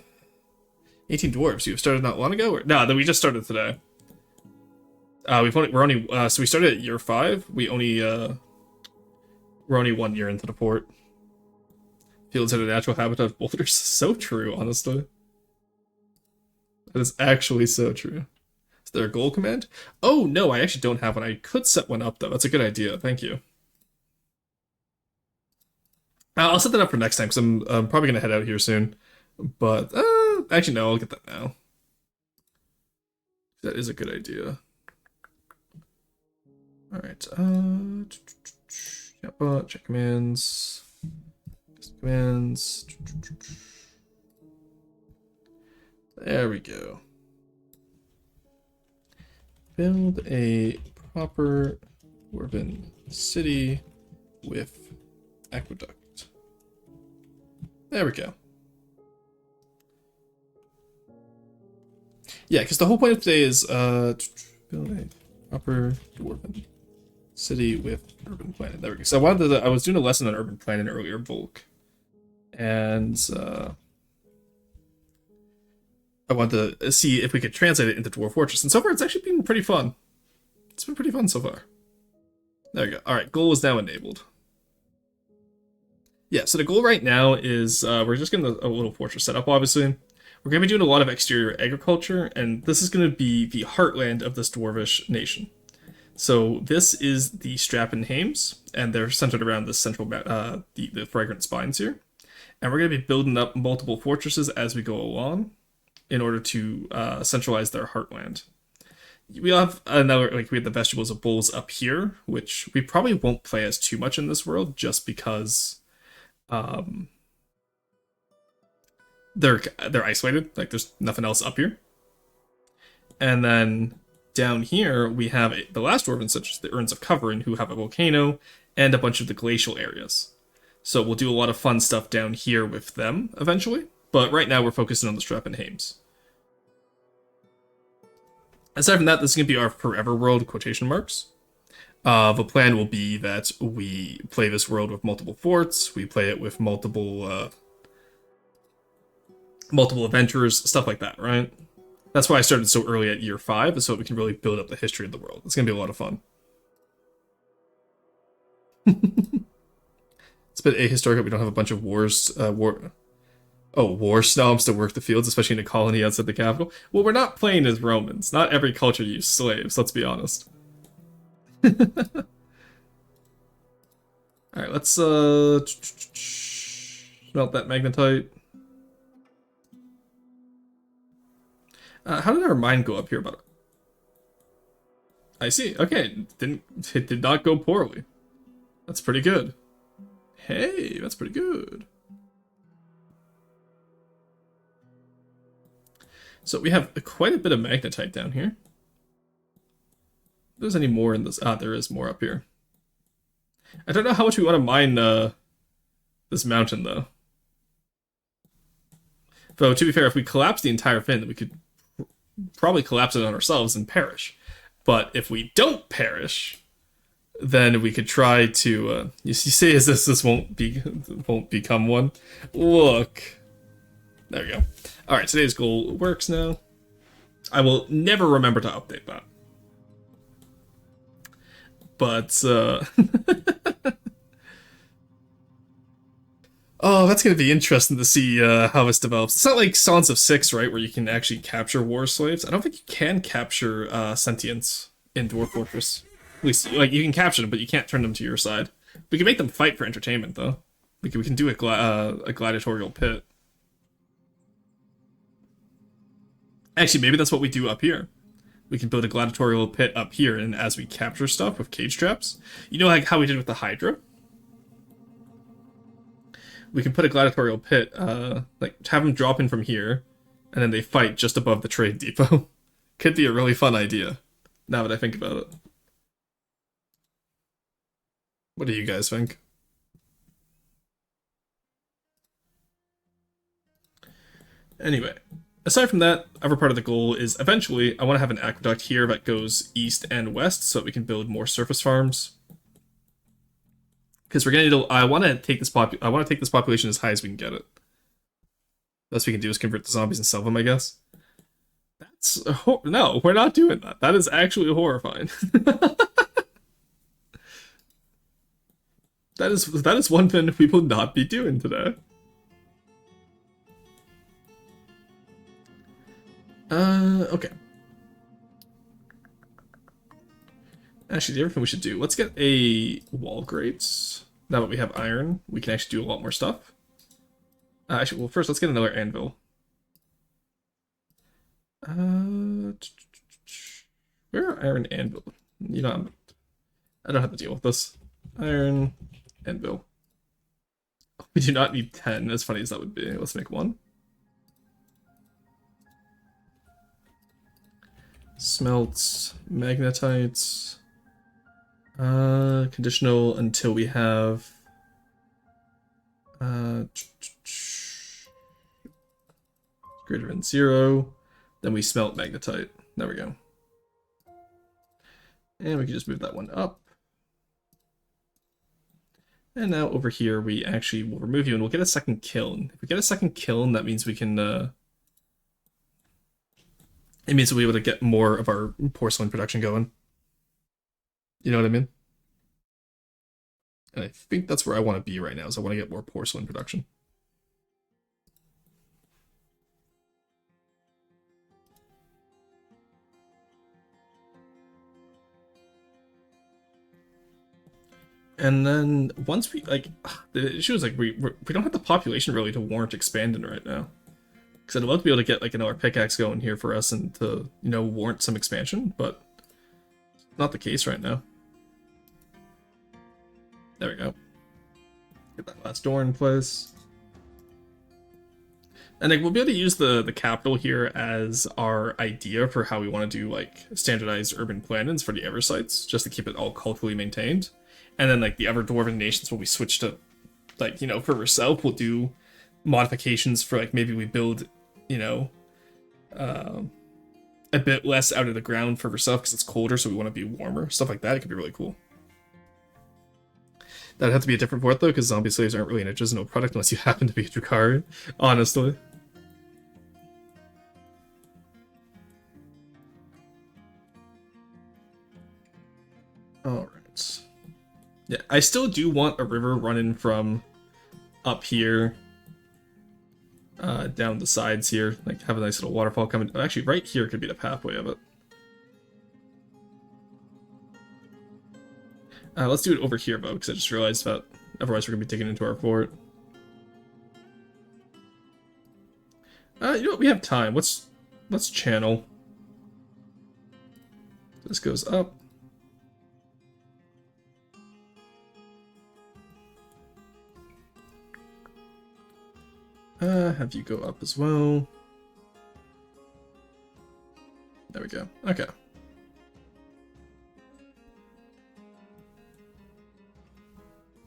18 dwarves. You started not long ago? Or no, then we just started today. So we started at year 5. We're only 1 year into the port. Fields are the natural habitat of boulders. So true, honestly. That is actually so true. Is there a goal command? Oh, no, I actually don't have one. I could set one up, though. That's a good idea. Thank you. I'll set that up for next time, because I'm probably going to head out here soon. But, actually, no, I'll get that now. That is a good idea. Alright, yep, check commands. Commands. There we go. Build a proper urban city with aqueduct. There we go. Yeah, because the whole point of today is build a proper dwarven city with urban planning. There we go. So I was doing a lesson on urban planning earlier, Volk, and I wanted to see if we could translate it into Dwarf Fortress, and so far it's actually been pretty fun. It's been pretty fun so far. There we go. All right, goal is now enabled. Yeah, so the goal right now is we're just getting a little fortress set up, obviously. We're going to be doing a lot of exterior agriculture, and this is going to be the heartland of this dwarvish nation. So this is the Strappenheims, and they're centered around this central, the fragrant spines here. And we're going to be building up multiple fortresses as we go along in order to centralize their heartland. We have we have the vegetables of bulls up here, which we probably won't play as too much in this world, just because they're isolated. Like there's nothing else up here. And then down here we have the last dwarven, such as the Urns of Covering, who have a volcano and a bunch of the glacial areas. So we'll do a lot of fun stuff down here with them eventually. But right now we're focusing on the Strappenheims. Aside from that, this is going to be our forever world, quotation marks. The plan will be that we play this world with multiple forts, we play it with multiple adventurers, stuff like that, right? That's why I started so early at year 5, so we can really build up the history of the world. It's going to be a lot of fun. It's a bit ahistoric that we don't have a bunch of war snobs to work the fields, especially in a colony outside the capital. Well, we're not playing as Romans. Not every culture used slaves, let's be honest. Alright, let's smelt that magnetite. How did our mine go up here, about it? I see. Okay, it did not go poorly. That's pretty good. Hey, that's pretty good. So we have quite a bit of magnetite down here. If there's any more in this, there is more up here. I don't know how much we want to mine this mountain though. Though to be fair, if we collapse the entire thing, then we could probably collapse it on ourselves and perish. But if we don't perish, then we could try to. You say, "Is this won't become one?" Look, there we go. All right, today's goal works now. I will never remember to update that. But oh, that's gonna be interesting to see how this develops. It's not like Sons of Six, right, where you can actually capture war slaves. I don't think you can capture sentients in Dwarf Fortress. At least, like, you can capture them, but you can't turn them to your side. We can make them fight for entertainment, though. We can do a gladiatorial pit. Actually, maybe that's what we do up here. We can build a gladiatorial pit up here, and as we capture stuff with cage traps, you know, like how we did with the Hydra? We can put a gladiatorial pit, like, have them drop in from here, and then they fight just above the trade depot. Could be a really fun idea, now that I think about it. What do you guys think? Anyway, aside from that, other part of the goal is eventually I want to have an aqueduct here that goes east and west so that we can build more surface farms. Because we're gonna need I want to take this population as high as we can get it. Best we can do is convert the zombies and sell them, I guess. No, we're not doing that. That is actually horrifying. That is one thing we will not be doing today. Okay. Actually, the other thing we should do, let's get a wall grates. Now that we have iron, we can actually do a lot more stuff. Actually, well, first let's get another anvil. Where are iron anvil? You know, I don't have to deal with this. Iron anvil. We do not need 10, as funny as that would be. Let's make one. Smelts, magnetites. Conditional until we have greater than 0. Then we smelt magnetite. There we go. And we can just move that one up. And now over here, we actually will remove you and we'll get a second kiln. If we get a second kiln, that means we can, it means we'll be able to get more of our porcelain production going. You know what I mean? And I think that's where I want to be right now, is I want to get more porcelain production. And then once we, like, the issue is, like, we don't have the population really to warrant expanding right now. Because I'd love to be able to get, like, another pickaxe going here for us and to, you know, warrant some expansion, but it's not the case right now. There we go. Get that last door in place. And like, we'll be able to use the capital here as our idea for how we want to do, like, standardized urban plannings for the ever sites, just to keep it all culturally maintained. And then, like, the other dwarven nations, when we switch to, like, you know, further south, we'll do modifications for, like, maybe we build, you know, a bit less out of the ground further south because it's colder, so we want to be warmer. Stuff like that. It could be really cool. That'd have to be a different port, though, because zombie slaves aren't really an artisanal product unless you happen to be a Drukhari, honestly. Alright. Yeah, I still do want a river running from up here down the sides here. Like, have a nice little waterfall coming. Actually, right here could be the pathway of it. Let's do it over here, though, because I just realized that otherwise we're going to be digging into our fort. You know what? We have time. Let's channel. This goes up. Have you go up as well. There we go. Okay.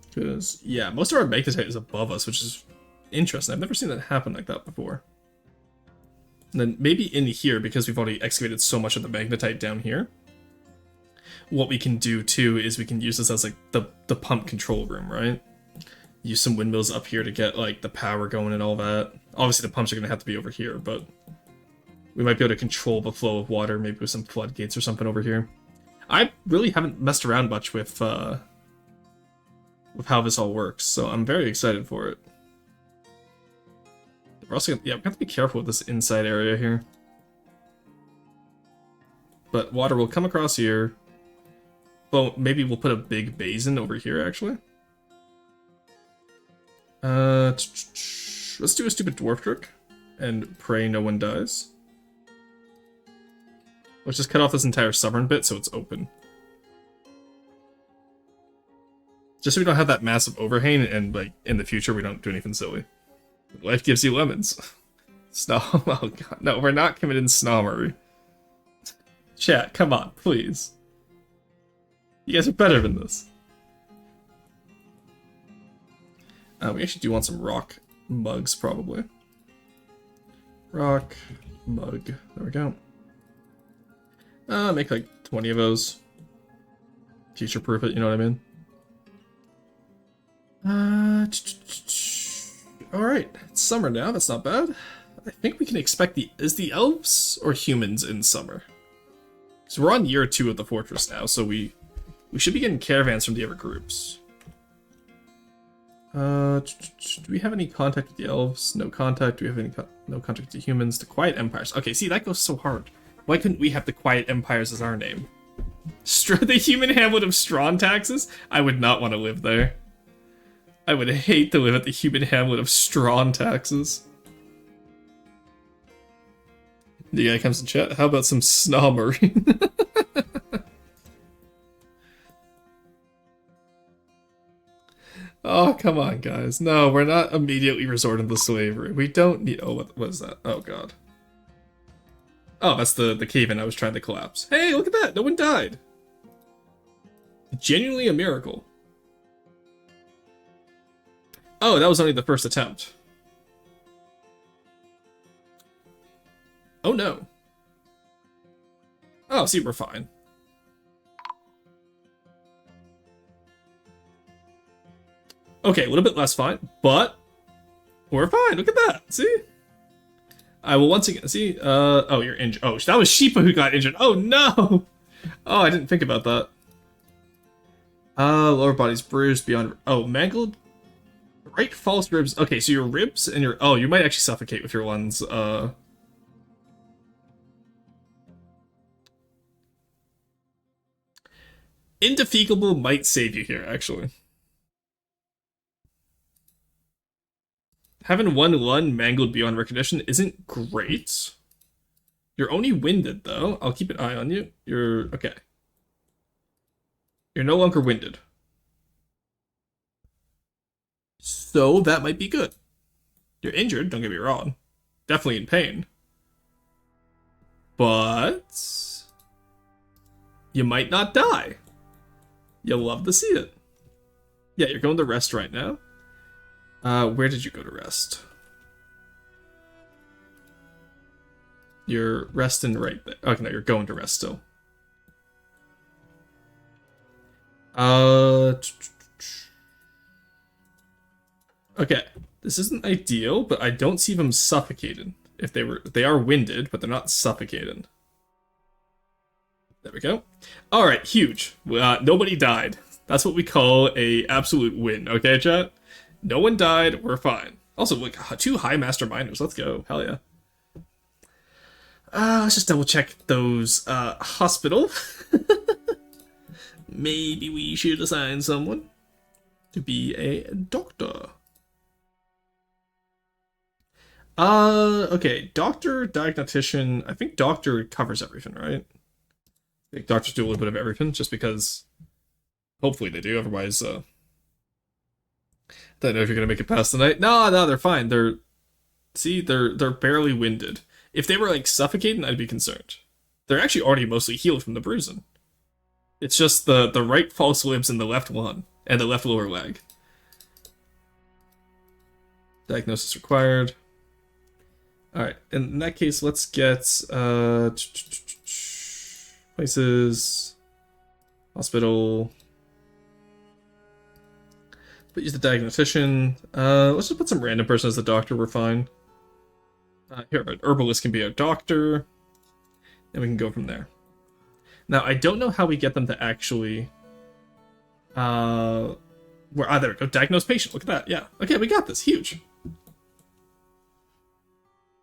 Because, yeah, most of our magnetite is above us, which is interesting. I've never seen that happen like that before. And then maybe in here, because we've already excavated so much of the magnetite down here, what we can do, too, is we can use this as, like, the pump control room, right? Use some windmills up here to get, like, the power going and all that. Obviously, the pumps are going to have to be over here, but we might be able to control the flow of water, maybe with some floodgates or something over here. I really haven't messed around much with how this all works, so I'm very excited for it. We're also gonna, yeah, we have to be careful with this inside area here. But water will come across here. Well, maybe we'll put a big basin over here, actually. Let's do a stupid dwarf trick and pray no one dies. Let's just cut off this entire southern bit so it's open. Just so we don't have that massive overhang and, like, in the future we don't do anything silly. Life gives you lemons. Snow. Oh god. No, we're not committing snobbery. Chat, come on, please. You guys are better than this. We actually do want some rock mugs, probably. Rock mug. There we go. Make like 20 of those. Future-proof it, you know what I mean? Alright, it's summer now, that's not bad. I think we can expect is the elves or humans in summer? So we're on year 2 of the fortress now, so we should be getting caravans from the other groups. Do we have any contact with the elves? No contact. Do we have any no contact with the humans? The Quiet Empires. Okay, see, that goes so hard. Why couldn't we have the Quiet Empires as our name? The human hamlet of Strawn Taxes? I would not want to live there. I would hate to live at the human hamlet of Strawn Taxes. The guy comes in chat. How about some snobbery? Oh, come on, guys. No, we're not immediately resorting to slavery. We don't need... Oh, what is that? Oh, God. Oh, that's the cave-in I was trying to collapse. Hey, look at that! No one died! Genuinely a miracle. Oh, that was only the first attempt. Oh, no. Oh, see, we're fine. Okay, a little bit less fine, but we're fine. Look at that. See? I will once again see. Oh, you're injured. Oh, that was Sheepa who got injured. Oh no. Oh, I didn't think about that. Lower body's bruised beyond. Oh, mangled. Right, false ribs. Okay, so your ribs and your. Oh, you might actually suffocate with your ones. Indefeasible might save you here, actually. Having one lung mangled beyond recognition isn't great. You're only winded, though. I'll keep an eye on you. You're... okay. You're no longer winded. So, that might be good. You're injured, don't get me wrong. Definitely in pain. But... you might not die. You'll love to see it. Yeah, you're going to rest right now. Where did you go to rest? You're resting right there. Okay, no, you're going to rest still. Okay, this isn't ideal, but I don't see them suffocated. They are winded, but they're not suffocated. There we go. All right, huge. Nobody died. That's what we call a absolute win. Okay, chat. No one died, we're fine. Also, like, 2 high master miners, let's go, hell yeah. Let's just double check those, hospital. Maybe we should assign someone to be a doctor. Okay, doctor, diagnostician, I think doctor covers everything, right? I think doctors do a little bit of everything, just because, hopefully they do, otherwise, don't know if you're gonna make it past the night. No, they're fine. They're barely winded. If they were like suffocating, I'd be concerned. They're actually already mostly healed from the bruising. It's just the right false ribs and the left lung and the left lower leg. Diagnosis required. All right, in that case, let's get places, hospital. But use the diagnostician. Let's just put some random person as the doctor. We're fine. Here, an herbalist can be a doctor, and we can go from there. Now, I don't know how we get them to actually. There we go. Diagnose patient. Look at that. Yeah. Okay, we got this. Huge.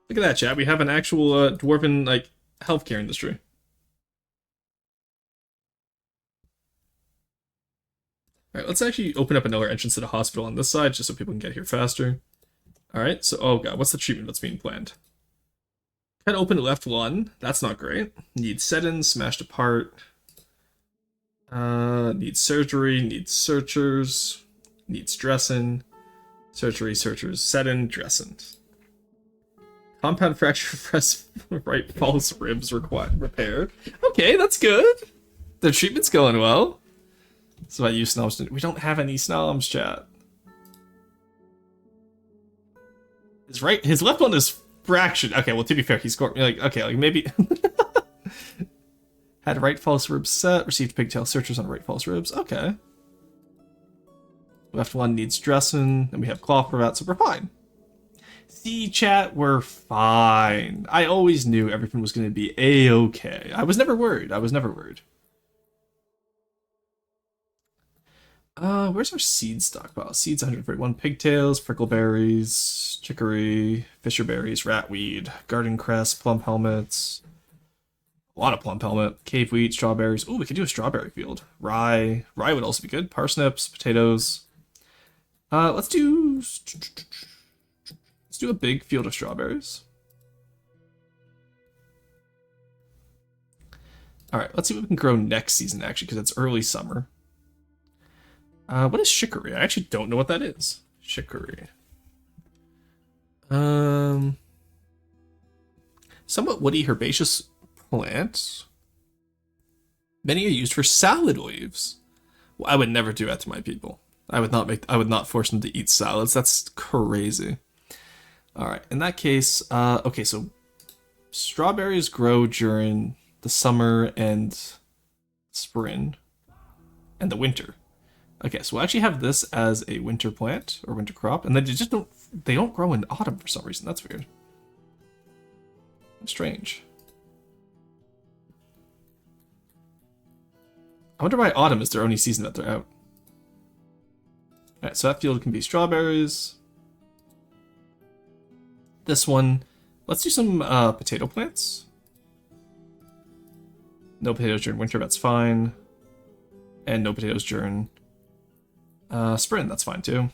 Look at that, chat. We have an actual dwarven like healthcare industry. Alright, let's actually open up another entrance to the hospital on this side, just so people can get here faster. Alright, so, oh god, what's the treatment that's being planned? Cut open left one, that's not great. Needs set-in, smashed apart. Needs surgery, needs searchers, needs dressing. Surgery, searchers, set-in, dressing. Compound fracture, press right false ribs required repaired. Okay, that's good. The treatment's going well. So about you snobs. We don't have any snobs, chat. His left one is fractured. Okay, well to be fair, he scored like okay, like maybe had right false ribs set, received pigtail searchers on right false ribs. Okay. Left one needs dressing, and we have cloth cravat, so we're fine. See, chat, we're fine. I always knew everything was going to be a-okay. I was never worried. Where's our seed stockpile? Seeds 141, pigtails, prickleberries, chicory, fisherberries, ratweed, garden cress, plum helmets. A lot of plum helmet, cave wheat, strawberries. Oh, we could do a strawberry field. Rye would also be good. Parsnips, potatoes. Let's do a big field of strawberries. All right, let's see what we can grow next season, actually, because it's early summer. What is chicory? I actually don't know what that is. Chicory. Somewhat woody herbaceous plant. Many are used for salad leaves. Well, I would never do that to my people. I would not force them to eat salads. That's crazy. All right, in that case, okay, so strawberries grow during the summer and spring and the winter. Okay, so we'll actually have this as a winter plant or winter crop, and then they don't grow in autumn for some reason. That's weird. Strange. I wonder why autumn is their only season that they're out. Alright, so that field can be strawberries. This one, let's do some potato plants. No potatoes during winter, that's fine. And no potatoes during spring, that's fine too.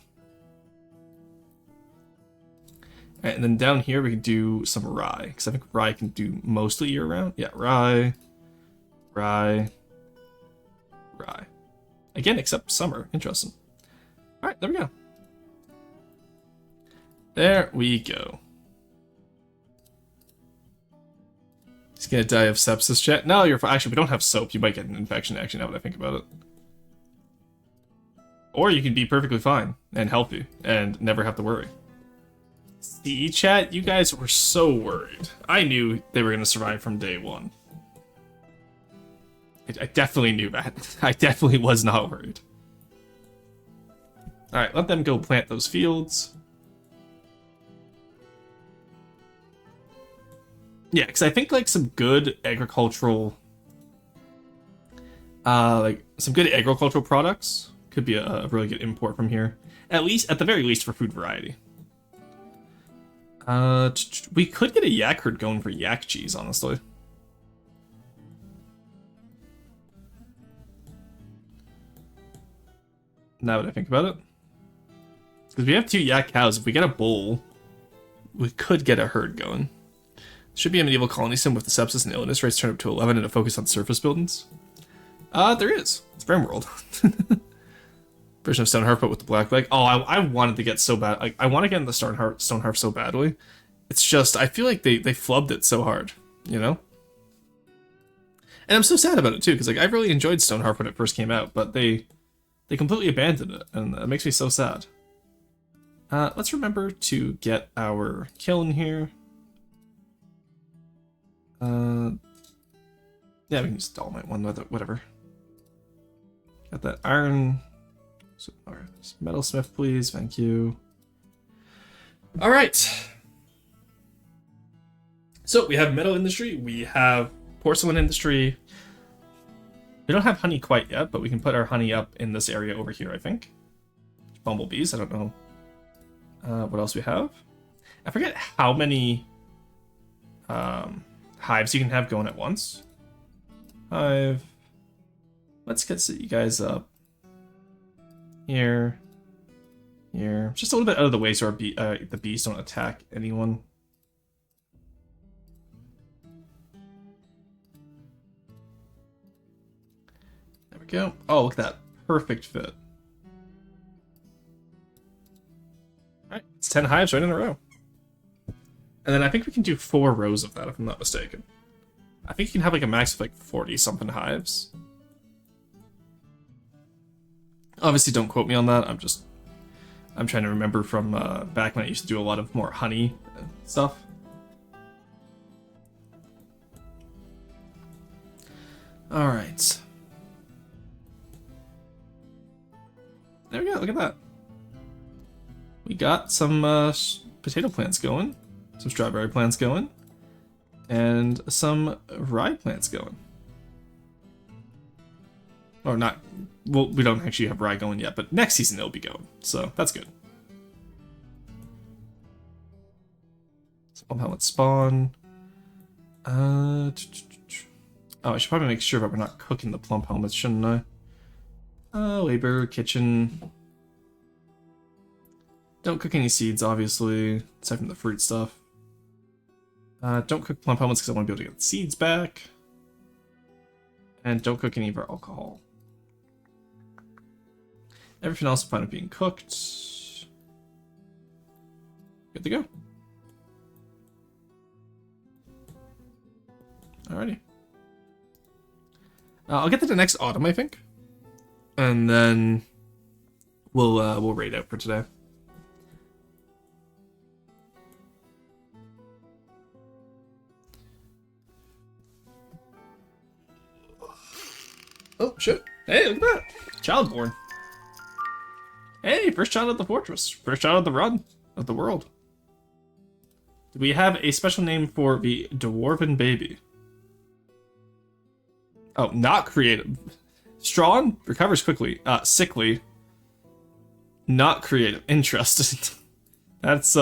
Alright, and then down here we can do some rye, because I think rye can do mostly year round. Yeah, rye. Again, except summer. Interesting. Alright, there we go. There we go. He's gonna die of sepsis, chat. No, you're fine. Actually, we don't have soap. You might get an infection, actually, now that I think about it. Or you can be perfectly fine and healthy and never have to worry. See, chat, you guys were so worried. I knew they were gonna survive from day one. I definitely knew that. I definitely was not worried. Alright, let them go plant those fields. Yeah, because I think like some good agricultural products could be a really good import from here. At the very least for food variety. We could get a yak herd going for yak cheese, honestly. Now that I think about it. Because we have 2 yak cows. If we get a bull, we could get a herd going. Should be a medieval colony sim with the sepsis and illness rates turned up to 11 and a focus on surface buildings. There is. It's Brimworld. Version of Stonehearth, but with the black leg. Oh, I wanted to get so bad. Like, I want to get in the Stonehearth so badly. It's just, I feel like they flubbed it so hard, you know? And I'm so sad about it, too, because like I really enjoyed Stonehearth when it first came out, but they completely abandoned it, and it makes me so sad. Let's remember to get our kiln here. Yeah, we can use Dolomite one, whatever. Got that iron. So, alright, metalsmith, please. Thank you. Alright. So, we have metal industry. We have porcelain industry. We don't have honey quite yet, but we can put our honey up in this area over here, I think. Bumblebees, I don't know. What else we have? I forget how many hives you can have going at once. Hive. Let's get you guys up. Here. Here. Just a little bit out of the way so the bees don't attack anyone. There we go. Oh, look at that. Perfect fit. Alright, it's 10 hives right in a row. And then I think we can do 4 rows of that, if I'm not mistaken. I think you can have like a max of like 40-something hives. Obviously, don't quote me on that. I'm trying to remember from back when I used to do a lot of more honey stuff. Alright. There we go, look at that. We got some potato plants going, some strawberry plants going, and some rye plants going. Or not, well, we don't actually have rye going yet, but next season it'll be going, so that's good. Spawn helmet spawn. Oh, I should probably make sure that we're not cooking the plump helmets, shouldn't I? Labor, kitchen. Don't cook any seeds, obviously, aside from the fruit stuff. Don't cook plump helmets because I want to be able to get the seeds back. And don't cook any of our alcohol. Everything else is fine with being cooked. Good to go. Alrighty. I'll get to the next autumn, I think. And then we'll raid out for today. Oh, shit. Hey, look at that. Child born. Hey, first child of the fortress. First child of the run of the world. Do we have a special name for the dwarven baby? Oh, not creative. Strong, recovers quickly. Sickly. Not creative. Interested. That's,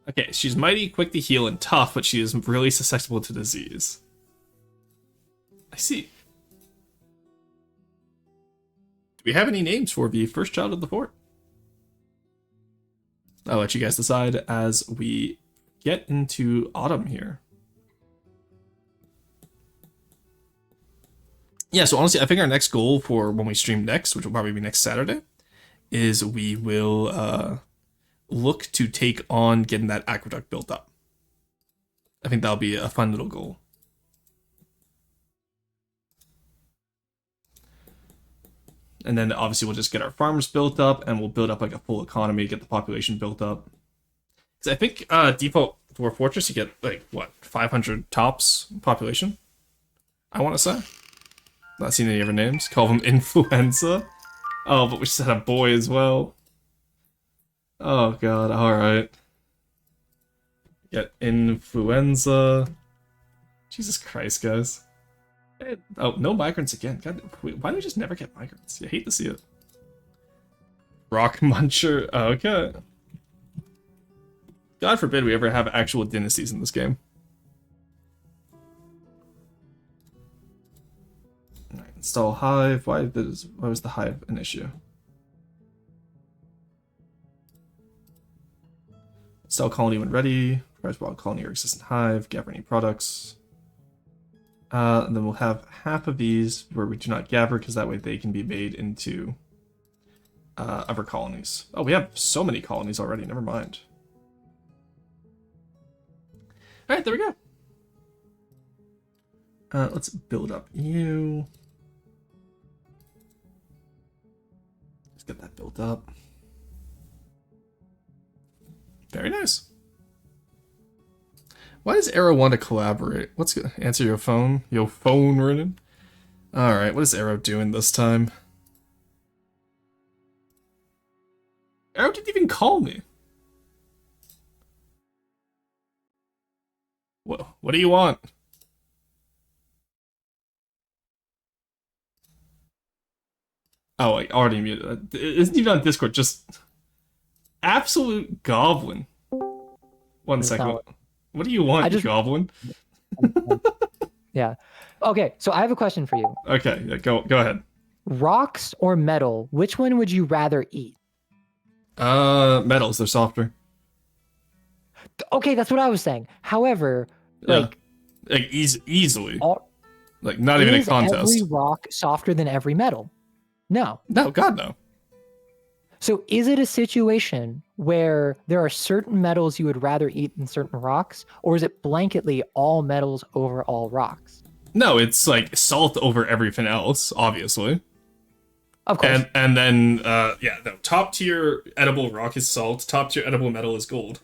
Okay, she's mighty, quick to heal, and tough, but she is really susceptible to disease. I see. Do we have any names for the first child of the fort? I'll let you guys decide as we get into autumn here. Yeah, so honestly, I think our next goal for when we stream next, which will probably be next Saturday, is we will look to take on getting that aqueduct built up. I think that'll be a fun little goal. And then obviously we'll just get our farms built up and we'll build up like a full economy, get the population built up. Because I think default Dwarf Fortress, you get like, what, 500 tops population? I want to say. Not seen any other names. Call them Influenza. Oh, but we just had a boy as well. Oh god, alright. Get Influenza. Jesus Christ, guys. Oh, no migrants again. God, why do we just never get migrants? You hate to see it. Rock Muncher. Oh, okay. God forbid we ever have actual dynasties in this game. Alright, install Hive. Why was the Hive an issue? Install Colony when ready. Provides wild colony or existing Hive. Gather any products. And then we'll have half of these where we do not gather, because that way they can be made into other colonies. Oh, we have so many colonies already, never mind. Alright, there we go. Let's build up you. Let's get that built up. Very nice. Why does Arrow want to collaborate? What's good? Answer your phone? Your phone ringing? Alright, what is Arrow doing this time? Arrow didn't even call me. What do you want? Oh, I already muted. It isn't even on Discord, just absolute goblin. One second. What do you want, goblin? Yeah. Okay, so I have a question for you. Okay, yeah, go ahead. rocks or metal, which one would you rather eat? Metals, they're softer. Okay, that's what I was saying. However, Yeah. like, Easily. all, Like, not even a is every contest. rock softer than every metal? No. No, God, no. So is it a situation where there are certain metals you would rather eat than certain rocks, or is it blanketly all metals over all rocks? No, it's like salt over everything else, obviously. Of course. And then, yeah, no. Top tier edible rock is salt. Top tier edible metal is gold.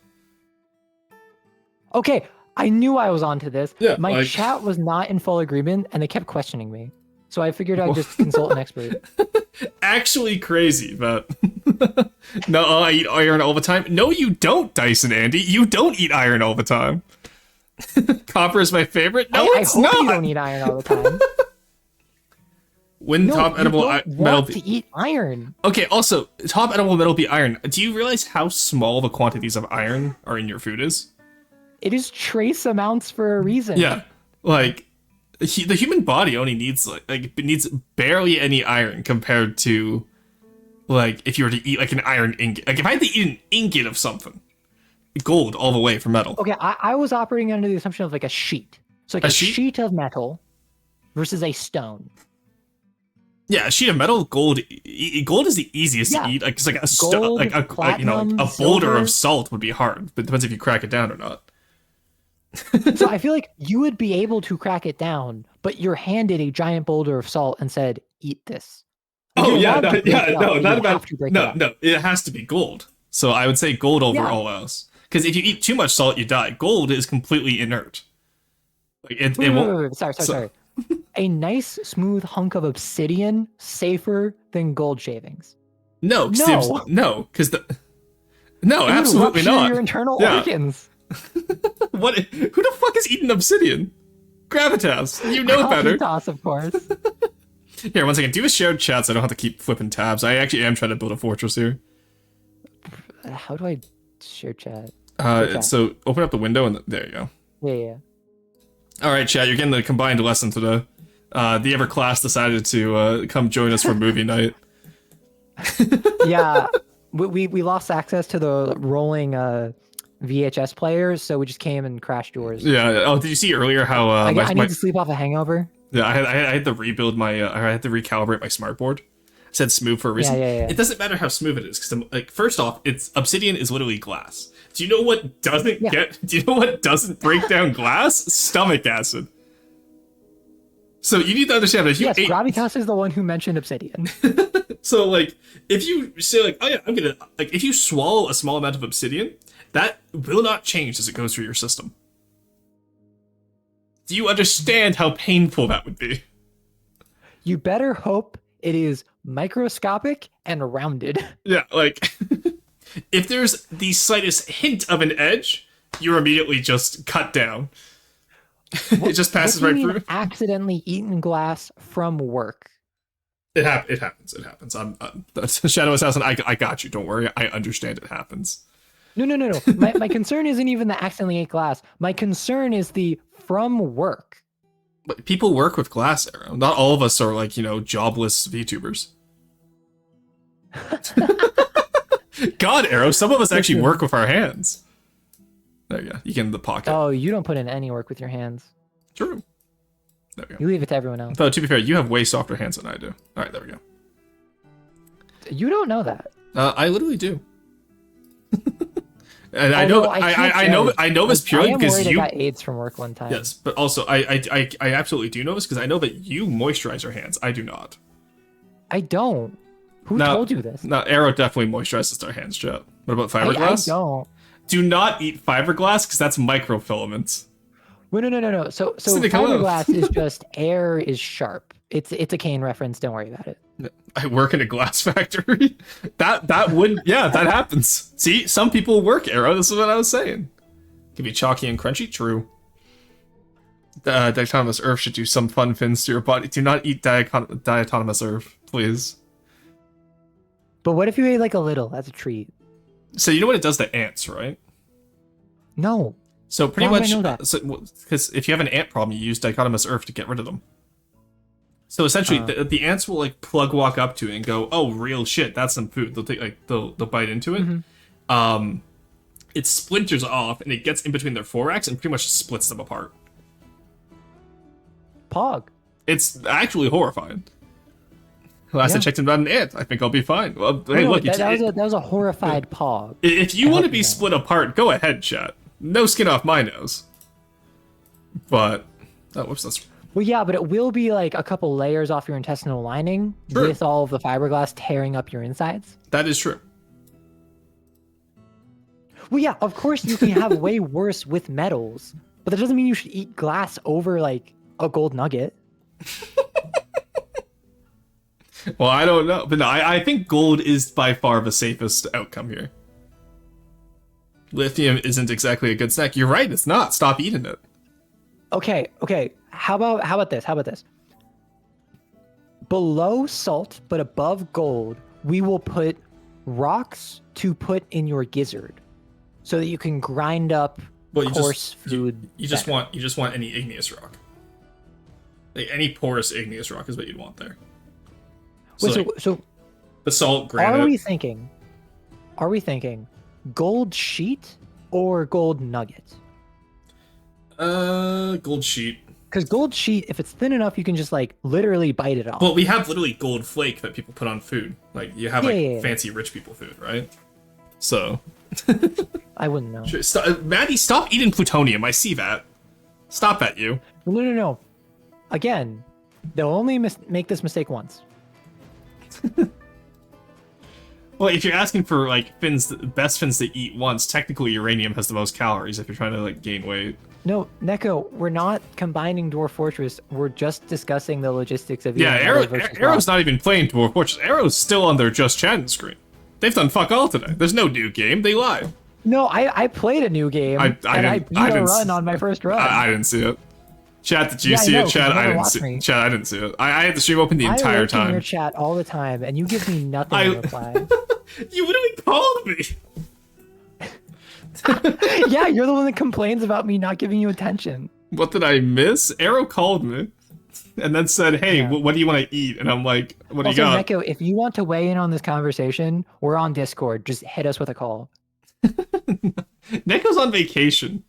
Okay, I knew I was onto this. Yeah, My like- chat was not in full agreement, and they kept questioning me. So I figured I'd just consult an expert. Actually crazy, but no, I eat iron all the time. No, you don't, Dyson Andy. You don't eat iron all the time. Copper is my favorite. No, I it's hope not. you don't eat iron all the time. When No, top you edible don't metal. want to eat iron. Okay, also top edible metal be iron. Do you realize how small the quantities of iron are in your food is? It is trace amounts for a reason. Yeah, like the human body only needs like it needs barely any iron compared to like if you were to eat like an iron ingot. Like if I had to eat an ingot of something, gold all the way for metal. Okay, I was operating under the assumption of like a sheet. So like A a sheet? sheet of metal versus a stone. Yeah, a sheet of metal, gold. Gold is the easiest Yeah. to eat. Like it's like Gold, like a platinum, a boulder silver. of salt would be hard, but it depends if you crack it down or not. So I feel like you would be able to crack it down, but you're handed a giant boulder of salt and said, "Eat this." Like, Oh you're yeah, allowed to no, break yeah, it up, no, but not you about have to break it no, up. no. It has to be gold. So I would say gold over Yeah. all else. Because if you eat too much salt, you die. Gold is completely inert. Like it Wait, won't. wait. Sorry. so- A nice smooth hunk of obsidian safer than gold shavings. No, No. no, because no, It would absolutely rupture not. Your internal Yeah. organs. What? Who the fuck is eating obsidian? Gravitas, you know better. Toss, of course. Here, one second. Do a shared chat so I don't have to keep flipping tabs. I actually am trying to build a fortress here. How do I share chat? Okay. So open up the window and there you go. Yeah. All right, chat. You're getting the combined lesson today. The Ever class decided to come join us for movie night. Yeah. We lost access to the rolling VHS players, so we just came and crashed yours. Yeah. Oh, did you see earlier how I need to sleep off a hangover. yeah I had to rebuild my I had to recalibrate my smartboard. I said smooth for a reason. Yeah. It doesn't matter how smooth it is because like first off, it's obsidian is literally glass. Do you know what doesn't Do you know what doesn't break down glass? Stomach acid. So you need to understand that if you Yes, ate. Gravitas is the one who mentioned obsidian. So like if you say like, oh yeah, I'm gonna like if you swallow a small amount of obsidian, that will not change as it goes through your system. Do you understand how painful that would be? You better hope it is microscopic and rounded. Yeah, like if there's the slightest hint of an edge, you're immediately just cut down. It just passes What right do you through. mean accidentally eaten glass from work? It happens. It happens. I'm Shadow Assassin. I got you. Don't worry. I understand. It happens. No. My concern isn't even the accidentally ate glass. My concern is the from work. But people work with glass, Arrow. Not all of us are like jobless VTubers. God, Arrow. Some of us actually work with our hands. There you go. You get in the pocket. Oh, you don't put in any work with your hands. True. There we go. You leave it to everyone else. Though to be fair, you have way softer hands than I do. All right, there we go. You don't know that. I literally do. And Although I know this purely because I am worried you. I got AIDS from work one time. Yes, but also I absolutely do know this because I know that you moisturize your hands. I do not. I don't. Who Now- told you this? Now, Arrow definitely moisturizes their hands, Chet. What about fiberglass? I don't. Do not eat fiberglass because that's microfilaments. Wait, no. So Cindy, come on. fiberglass is just air is sharp. It's a Kane reference. Don't worry about it. I work in a glass factory. that would that happens. See, some people work, Arrow. This is what I was saying. Can be chalky and crunchy. True. Diatonomous Earth should do some fun things to your body. Do not eat diatonomous Earth, please. But what if you ate like a little? That's a treat. So you know what it does to ants, right? No. So pretty Why would much, I know that? because if you have an ant problem, you use dichotomous Earth to get rid of them. So essentially, the ants will like plug walk up to it and go, "Oh, real shit, that's some food." They'll take they'll bite into it. It splinters off and it gets in between their thorax and pretty much splits them apart. Pog. It's actually horrifying. Last I Yeah. checked about an ant, I think I'll be fine. Well, hey, No, look, that was a horrified Pog. if you I want to hope be you know. split apart, go ahead, chat. No skin off my nose. But whoops, that's Well, yeah, but it will be like a couple layers off your intestinal lining True. with all of the fiberglass tearing up your insides. that is true. Well, yeah, of course you can have way worse with metals, but that doesn't mean you should eat glass over like a gold nugget. Well, I don't know, but no, I think gold is by far the safest outcome here. Lithium isn't exactly a good snack. You're right, it's not. Stop eating it. Okay. How about this? How about this? Below salt, but above gold, we will put rocks to put in your gizzard, so that you can grind up Well, coarse food. You just better. want any igneous rock. Like any porous igneous rock is what you'd want there. So, Wait, like, so basalt, granite. Are we thinking gold sheet or gold nugget? Gold sheet. Because gold sheet, if it's thin enough, you can just like literally bite it off. Well, we have literally gold flake that people put on food. Like you have like Yeah. fancy rich people food, right? So, I wouldn't know. Maddie, stop eating plutonium. I see that. Stop that, you. No. Again, they'll only make this mistake once. Well, if you're asking for like best fins to eat once, technically uranium has the most calories if you're trying to like gain weight. No, Neko, we're not combining Dwarf Fortress. We're just discussing the logistics of Yeah, eating metal versus Arrow's rock. not even playing Dwarf Fortress. Arrow's still on their Just Chatting screen. They've done fuck all today. There's no new game. They lie. No, I played a new game I and I didn't- beat I a didn't run s- on my first run. I didn't see it. Chat, did you Yeah, I see know, it? 'cause Chat, you I never didn't watch see. me. Chat, I didn't see it. I had the stream open the entire I lurk in time. your chat all the time, and you give me nothing in reply. You literally called me. Yeah, you're the one that complains about me not giving you attention. What did I miss? Arrow called me, and then said, "Hey, Yeah. what do you want to eat?" And I'm like, "What do Also, you got?" Neko, if you want to weigh in on this conversation, we're on Discord. Just hit us with a call. Neko's on vacation.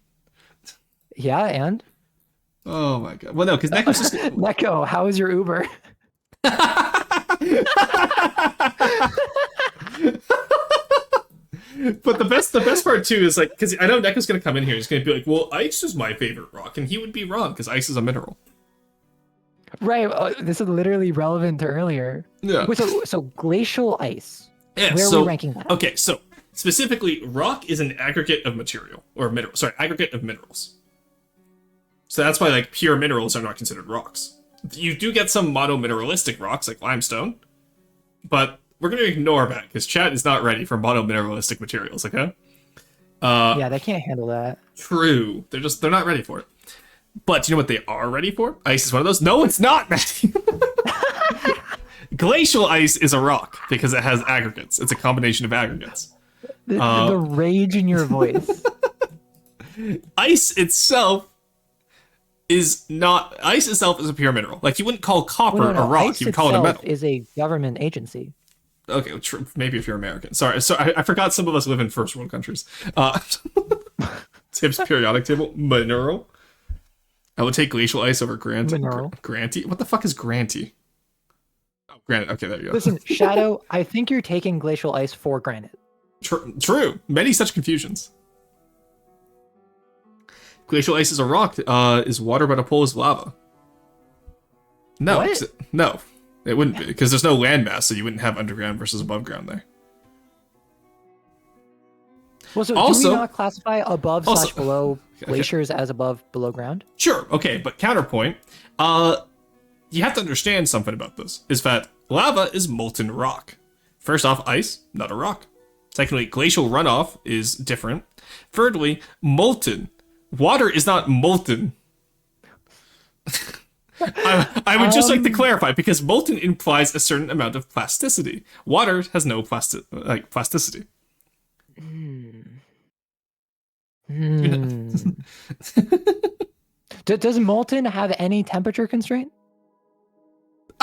Yeah, and Oh my god. Well, no, because Neko's just. Neko, how is your Uber? But the best part too is like, because I know Neko's gonna come in here. He's gonna be like, "Well, ice is my favorite rock," and he would be wrong because ice is a mineral. Right. This is literally relevant to earlier. Yeah. Wait, so glacial ice. Yeah. Where so are we ranking that? okay, so specifically, rock is an aggregate of material or mineral. Sorry, aggregate of minerals. So that's why like pure minerals are not considered rocks. You do get some monomineralistic rocks like limestone, but we're gonna ignore that because chat is not ready for monomineralistic materials. Okay. Yeah, they can't handle that. True. They're not ready for it. But do you know what they are ready for? Ice is one of those. No, it's not, Matthew. Glacial ice is a rock because it has aggregates. It's a combination of aggregates. The rage in your voice. Ice itself is not. Ice itself is a pure mineral. Like you wouldn't call copper Well, no, a rock. Ice You would call it a itself metal. is a government agency. Okay, well, maybe if you're American. Sorry, I forgot some of us live in first world countries. Tips periodic table mineral. I would take glacial ice over Mineral. Granty. What the fuck is Granty? Oh, granite. Okay, there you go. Listen, Shadow, I think you're taking glacial ice for granted. True. Many such confusions. Glacial ice is a rock. Is water but opposed lava? No, What? no, it wouldn't be because there's no landmass, so you wouldn't have underground versus above ground there. Well, so Also- do we not classify above also- slash below Okay. glaciers as above below ground? Sure, okay, but counterpoint. You have to understand something about this. Is that lava is molten rock. First off, ice, not a rock. Secondly, glacial runoff is different. Thirdly, molten. Water is not molten. I would just like to clarify because molten implies a certain amount of plasticity. Water has no plasticity. Does molten have any temperature constraint?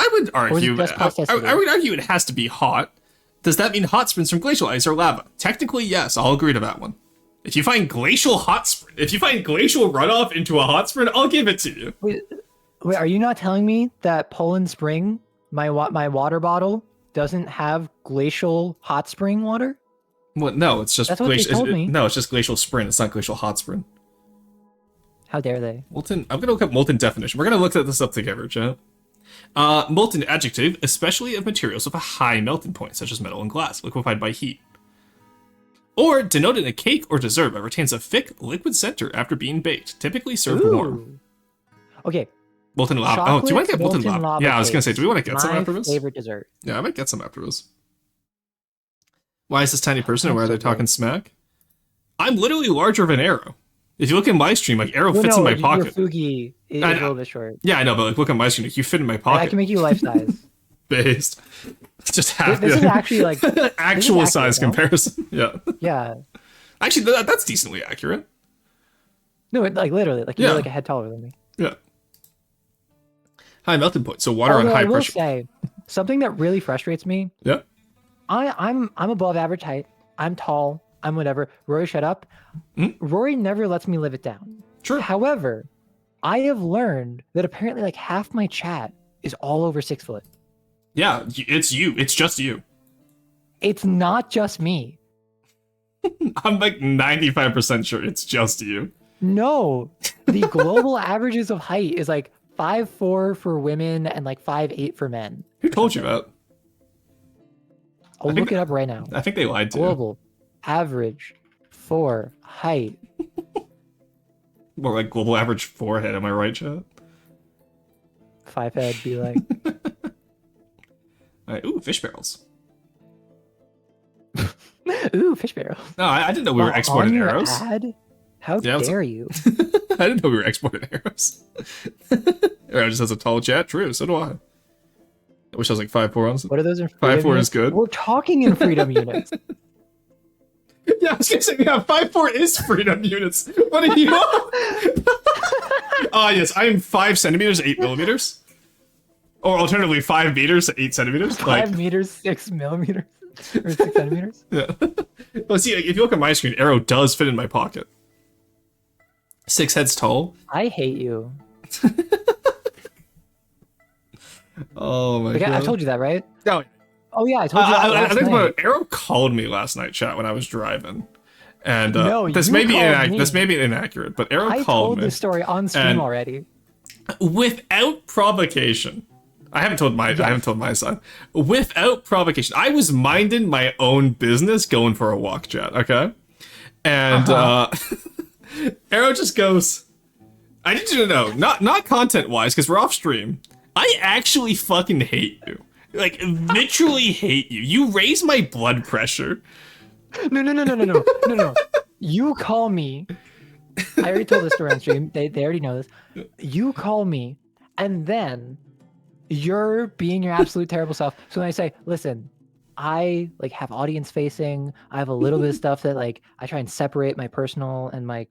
I would Or is it argue. just I plasticity? would argue it has to be hot. Does that mean hot springs from glacial ice or lava? Technically, yes. I'll agree to that one. If you find glacial runoff into a hot spring, I'll give it to you. Wait, are you not telling me that Poland Spring, my water bottle, doesn't have glacial hot spring water? Well, no, it's just That's what they told me. No, it's just glacial spring. It's not glacial hot spring. How dare they? Molten. I'm gonna look up molten definition. We're gonna look this up together, chat. Molten adjective, especially of materials with a high melting point, such as metal and glass, liquefied by heat. Or denoted in a cake or dessert that retains a thick, liquid center after being baked, typically served warm. Okay. Molten lava. Oh, do you want to get molten molten lava? Yeah, I was gonna say, cakes. do we want to get some after My this? favorite dessert. Yeah, I might get some after this. Why is this tiny person, or why are they talking smack? I'm literally larger than Arrow. If you look in my stream, like Arrow fits in my pocket. Your Fugi is a little bit short. Yeah, I know, but like look at my stream, like you fit in my I pocket. can make you life size. Based. Just half. This is actually like actual size no? comparison. Yeah. Yeah. Actually, that's decently accurate. No, like literally, like Yeah. you're like a head taller than me. Yeah. High melting point. So water Although on high I will pressure. say, something that really frustrates me. Yeah. I'm above average height. I'm tall. I'm whatever. Rory, shut up. Mm-hmm. Rory never lets me live it down. Sure. However, I have learned that apparently like half my chat is all over 6 foot. Yeah, it's you. It's just you. It's not just me. I'm like 95% sure it's just you. No, the global averages of height is like 5'4" for women and like 5'8" for men. Who told you that? I'll look it up right now. I think they lied to you. Global average for height. More like global average forehead, am I right, chat? 5 head be like. Alright, ooh, fish barrels. Ooh, fish barrel. No, I didn't know we were On exporting your arrows. ad? How Yeah, dare you? I didn't know we were exporting arrows. Arrow just has a tall chat. True, so do I. I wish I was like 5'4" on. What are those in 5'4" units? is good. We're talking in freedom units. Yeah, I was gonna say, yeah, 5'4" is freedom units. What are you? Yes, I am 5 centimeters, 8 millimeters. Or alternatively, 5 meters, 8 centimeters. 5 meters, 6 millimeters, or 6 centimeters. Yeah. Well, see, if you look at my screen, Arrow does fit in my pocket. 6 heads tall. I hate you. Oh my Like, god. I told you that, right? No, Oh yeah, I told you that I last think night. Arrow called me last night, chat, when I was driving. And No, this you may be called me. this may be inaccurate, but Arrow I called told me this story on stream and- already. without provocation. I haven't told my side. Without provocation. I was minding my own business going for a walk, chat, okay? And Arrow just goes, I need you to know, not content-wise, because we're off stream, I actually fucking hate you. Like, literally hate you. You raise my blood pressure. No. You call me. I already told this story on stream. They already know this. You call me, and then you're being your absolute terrible self. So when I say, listen, I like have audience facing. I have a little bit of stuff that like I try and separate my personal and my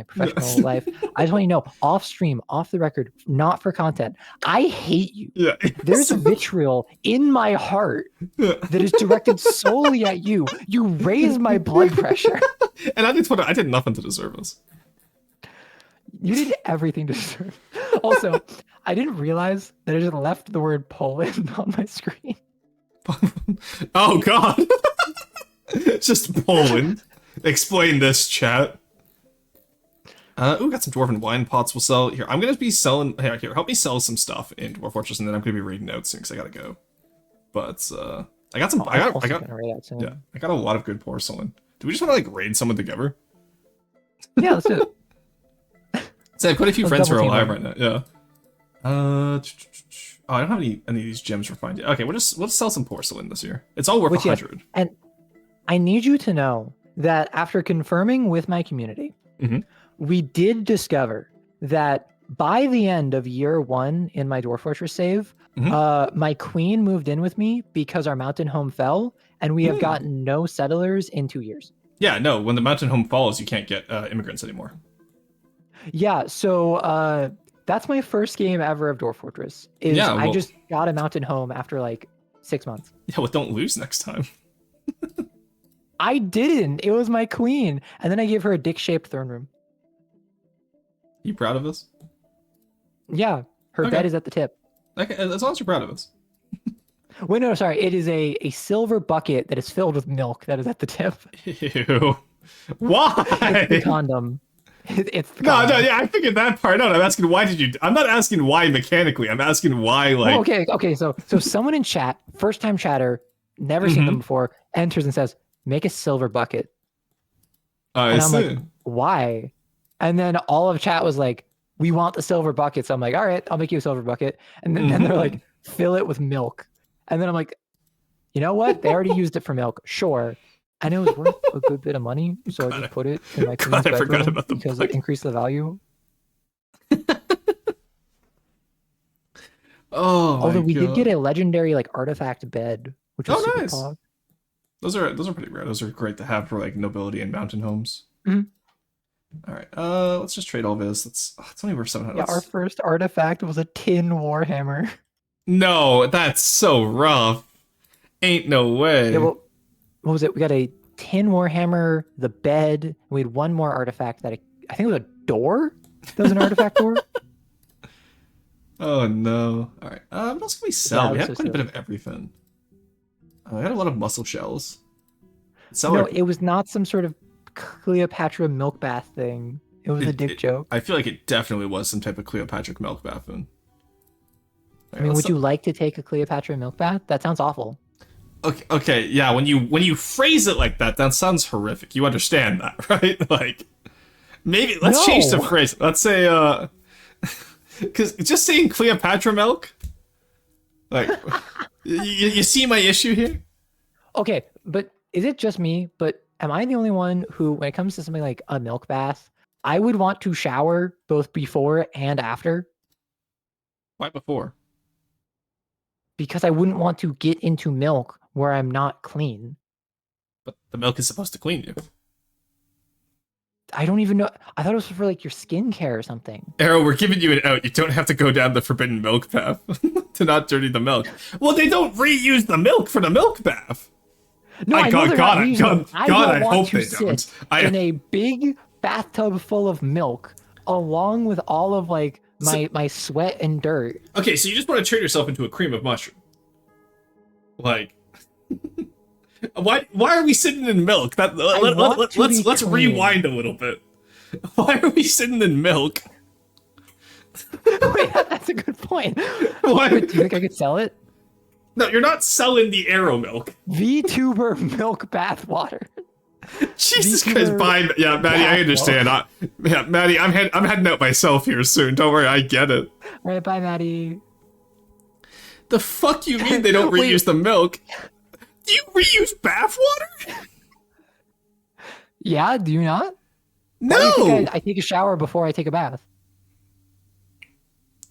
professional life. I just want you to know, off stream, off the record, not for content. I hate you. Yeah. There's vitriol in my heart that is directed solely at you. You raise my blood pressure. And I did nothing to deserve this. You did everything to deserve. Also, I didn't realize that I just left the word Poland on my screen. Oh god. Just Poland. Explain this, chat. Ooh, got some dwarven wine pots we'll sell. Here, I'm gonna be selling. Here, help me sell some stuff in Dwarf Fortress, and then I'm gonna be reading out soon because I gotta go. But I got some. I got a lot of good porcelain. Do we just want to like raid someone together? Yeah, let's do it. So I have quite a few Let's friends who are double team alive right now. Yeah. Oh, I don't have any of these gems for finding. Okay, we'll sell some porcelain this year. It's all worth 100. And I need you to know that after confirming with my community, we did discover that by the end of year 1 in my Dwarf Fortress save, my queen moved in with me because our mountain home fell, and we have gotten no settlers in 2 years. Yeah, no, when the mountain home falls, you can't get immigrants anymore. Yeah, so That's my first game ever of Dwarf Fortress. Yeah, I well, just got a mountain home after like 6 months. yeah, well, don't lose next time. I didn't. It was my queen, and then I gave her a dick-shaped throne room. You proud of us? Yeah, her Okay. bed is at the tip. Okay, as long as you're proud of us. Wait, no, sorry. It is a silver bucket that is filled with milk that is at the tip. Ew. Why? It's the condom. It's the No, condom. yeah, I figured that part out. I'm asking why did you? I'm not asking why mechanically. I'm asking why, like. Oh, okay. So someone in chat, first time chatter, never seen them before, enters and says, "Make a silver bucket." I And I'm see. like, "Why?" And then all of chat was like, "We want the silver bucket." So I'm like, "All right, I'll make you a silver bucket." And then they're like, "Fill it with milk." And then I'm like, "You know what? They already used it for milk. Sure." And it was worth a good bit of money, so I just put it in my queen's I forgot bedroom about the because bucket. it increased the value. Oh my Although we did God. get a legendary like artifact bed, which was super nice. pog. Those are pretty rare. Those are great to have for like nobility and mountain homes. Mhm. All right. Let's just trade all this. It's only worth 700. Yeah, our first artifact was a tin warhammer. No, that's so rough. Ain't no way. Yeah, well, what was it? We got a tin warhammer, the bed. And we had one more artifact that I think it was a door. That was an artifact door. Oh no. All right. What else can we sell? Yeah, We it had was quite so a bit of everything. I had a lot of muscle shells. No, it was not some sort of Cleopatra milk bath thing. It was a dick joke. I feel like it definitely was some type of Cleopatra milk bathroom. I mean, would you like to take a Cleopatra milk bath? That sounds awful. Okay, yeah. When you phrase it like that, that sounds horrific. You understand that, right? Like, maybe let's change the phrase. Let's say, because just saying Cleopatra milk, like, you see my issue here? Okay, but is it just me? But am I the only one who, when it comes to something like a milk bath, I would want to shower both before and after? Why before? Because I wouldn't want to get into milk where I'm not clean. But the milk is supposed to clean you. I don't even know. I thought it was for like your skincare or something. Arrow, we're giving you an out. You don't have to go down the forbidden milk path to not dirty the milk. Well, they don't reuse the milk for the milk bath. No, I know they're not reusing it. I hope they don't. In a big bathtub full of milk, along with all of like my sweat and dirt. Okay, so you just want to turn yourself into a cream of mushroom. Like, why are we sitting in milk? Let's rewind a little bit. Why are we sitting in milk? Wait, that's a good point. Why? Wait, do you think I could sell it? No, you're not selling the arrow milk. Vtuber milk bath water. Jesus Christ, bye. Yeah, Maddie, I understand. Maddie, I'm heading out myself here soon. Don't worry, I get it. All right, bye, Maddie. The fuck you mean they don't reuse the milk? Do you reuse bath water? Yeah, do you not? No! Why do you think I take a shower before I take a bath?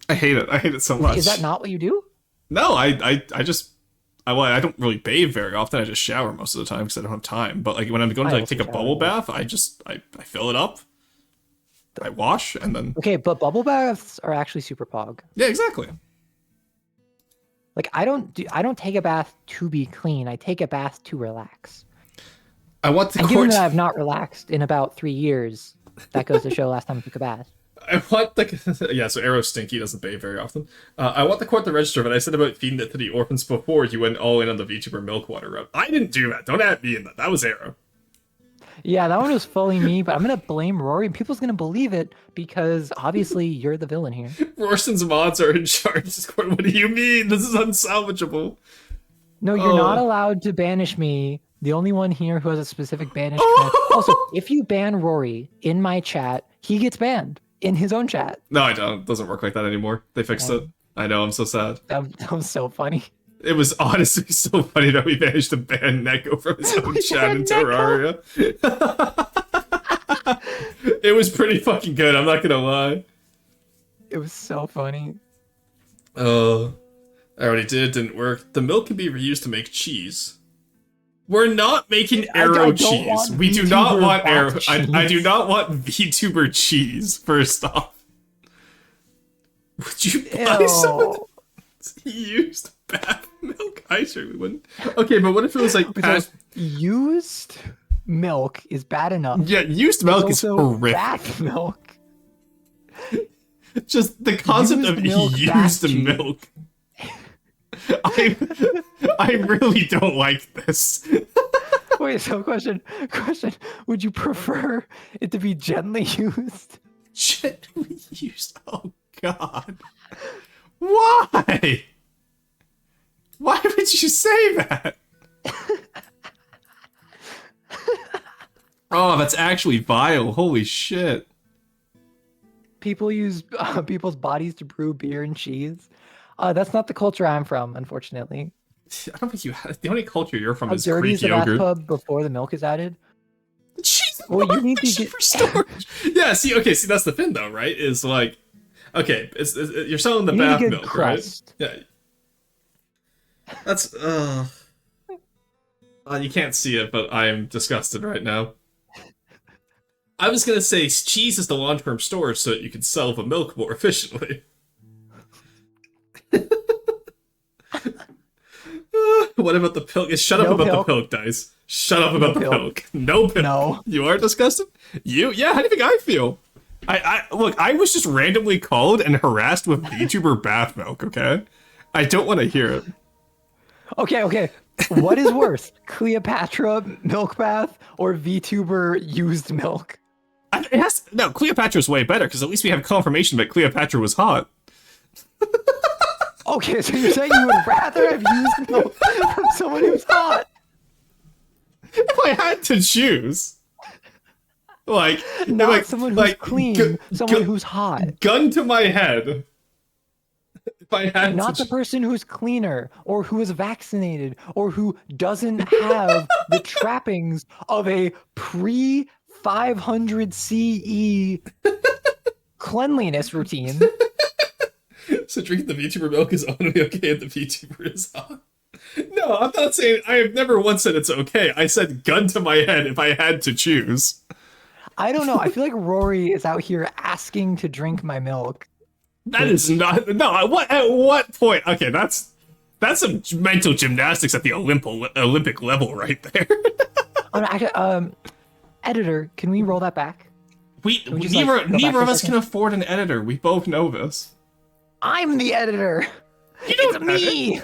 I hate it. I hate it so much. Is that not what you do? No, I don't really bathe very often. I just shower most of the time because I don't have time. But like when I'm going to like take a bubble bath, I fill it up. I wash and then. Okay, but bubble baths are actually super pog. Yeah, exactly. Like I don't take a bath to be clean. I take a bath to relax. I want the and given that I've not relaxed in about 3 years, that goes to show last time I took a bath. I want the yeah. So Arrow Stinky doesn't bathe very often. I want the court to register, but I said about feeding it to the orphans before you went all in on the VTuber milk water route. I didn't do that. Don't add me in that. That was Arrow. Yeah, that one was fully me, but I'm gonna blame Rory, and people's gonna believe it because obviously you're the villain here. Rorson's mods are in charge. What do you mean? This is unsalvageable. No, you're not allowed to banish me. The only one here who has a specific banish command. Also, if you ban Rory in my chat, he gets banned in his own chat. No, I don't. It doesn't work like that anymore. They fixed it. I know. I'm so sad. That was so funny. It was honestly so funny that we managed to ban Neko from his own chat in Terraria. It was pretty fucking good. I'm not gonna lie. It was so funny. Oh, I already did. It didn't work. The milk can be reused to make cheese. We're not making arrow cheese. We do not want arrow. I do not want VTuber cheese. First off, Would you buy someone Ew. used bath milk? I surely wouldn't. Okay, but what if it was like So past? used milk is bad enough. Yeah, used It's milk is also horrific. bath milk. Just the concept Used of milk, bath used cheese. milk. I really don't like this. Wait, so question. Would you prefer it to be gently used? Gently used. Oh God. Why? Why would you say that? Oh, that's actually vile. Holy shit. People use people's bodies to brew beer and cheese. That's not the culture I'm from, unfortunately. I don't think you have. The only culture you're from How is dirty Greek is the yogurt. bathtub before the milk is added? Jeez, Well, you need to efficient get. for storage. Yeah, see, that's the thing, though, right? Is like, okay, you're selling the You need a bath good milk, crust. right? Yeah. That's you can't see it, but I'm disgusted right now. I was gonna say cheese is the long-term storage so that you can sell the milk more efficiently. What about the pilk? Shut up No about pilk. the pilk, Dice. Shut up about the pilk. pilk. No pilk. No. You are disgusted? Yeah, how do you think I feel? Look, I was just randomly called and harassed with VTuber bath milk, okay? I don't want to hear it. Okay. What is worse, Cleopatra milk bath or VTuber used milk? No, Cleopatra's way better, because at least we have confirmation that Cleopatra was hot. Okay, so you're saying you would rather have used milk from someone who's hot? If I had to choose. Like, Not like, someone who's like, clean, someone who's hot. Gun to my head. If I had Not to the person who's cleaner or who is vaccinated or who doesn't have the trappings of a pre 500 CE cleanliness routine. So drinking the VTuber milk is only okay if the VTuber is hot. No, I'm not saying. I have never once said it's okay. I said gun to my head if I had to choose. I don't know. I feel like Rory is out here asking to drink my milk. That is not. No, at what point? Okay, that's some mental gymnastics at the Olympic level right there. Editor, can we roll that back? Neither go back for a of us second? can afford an editor. We both know this. I'm the editor. You don't It's me.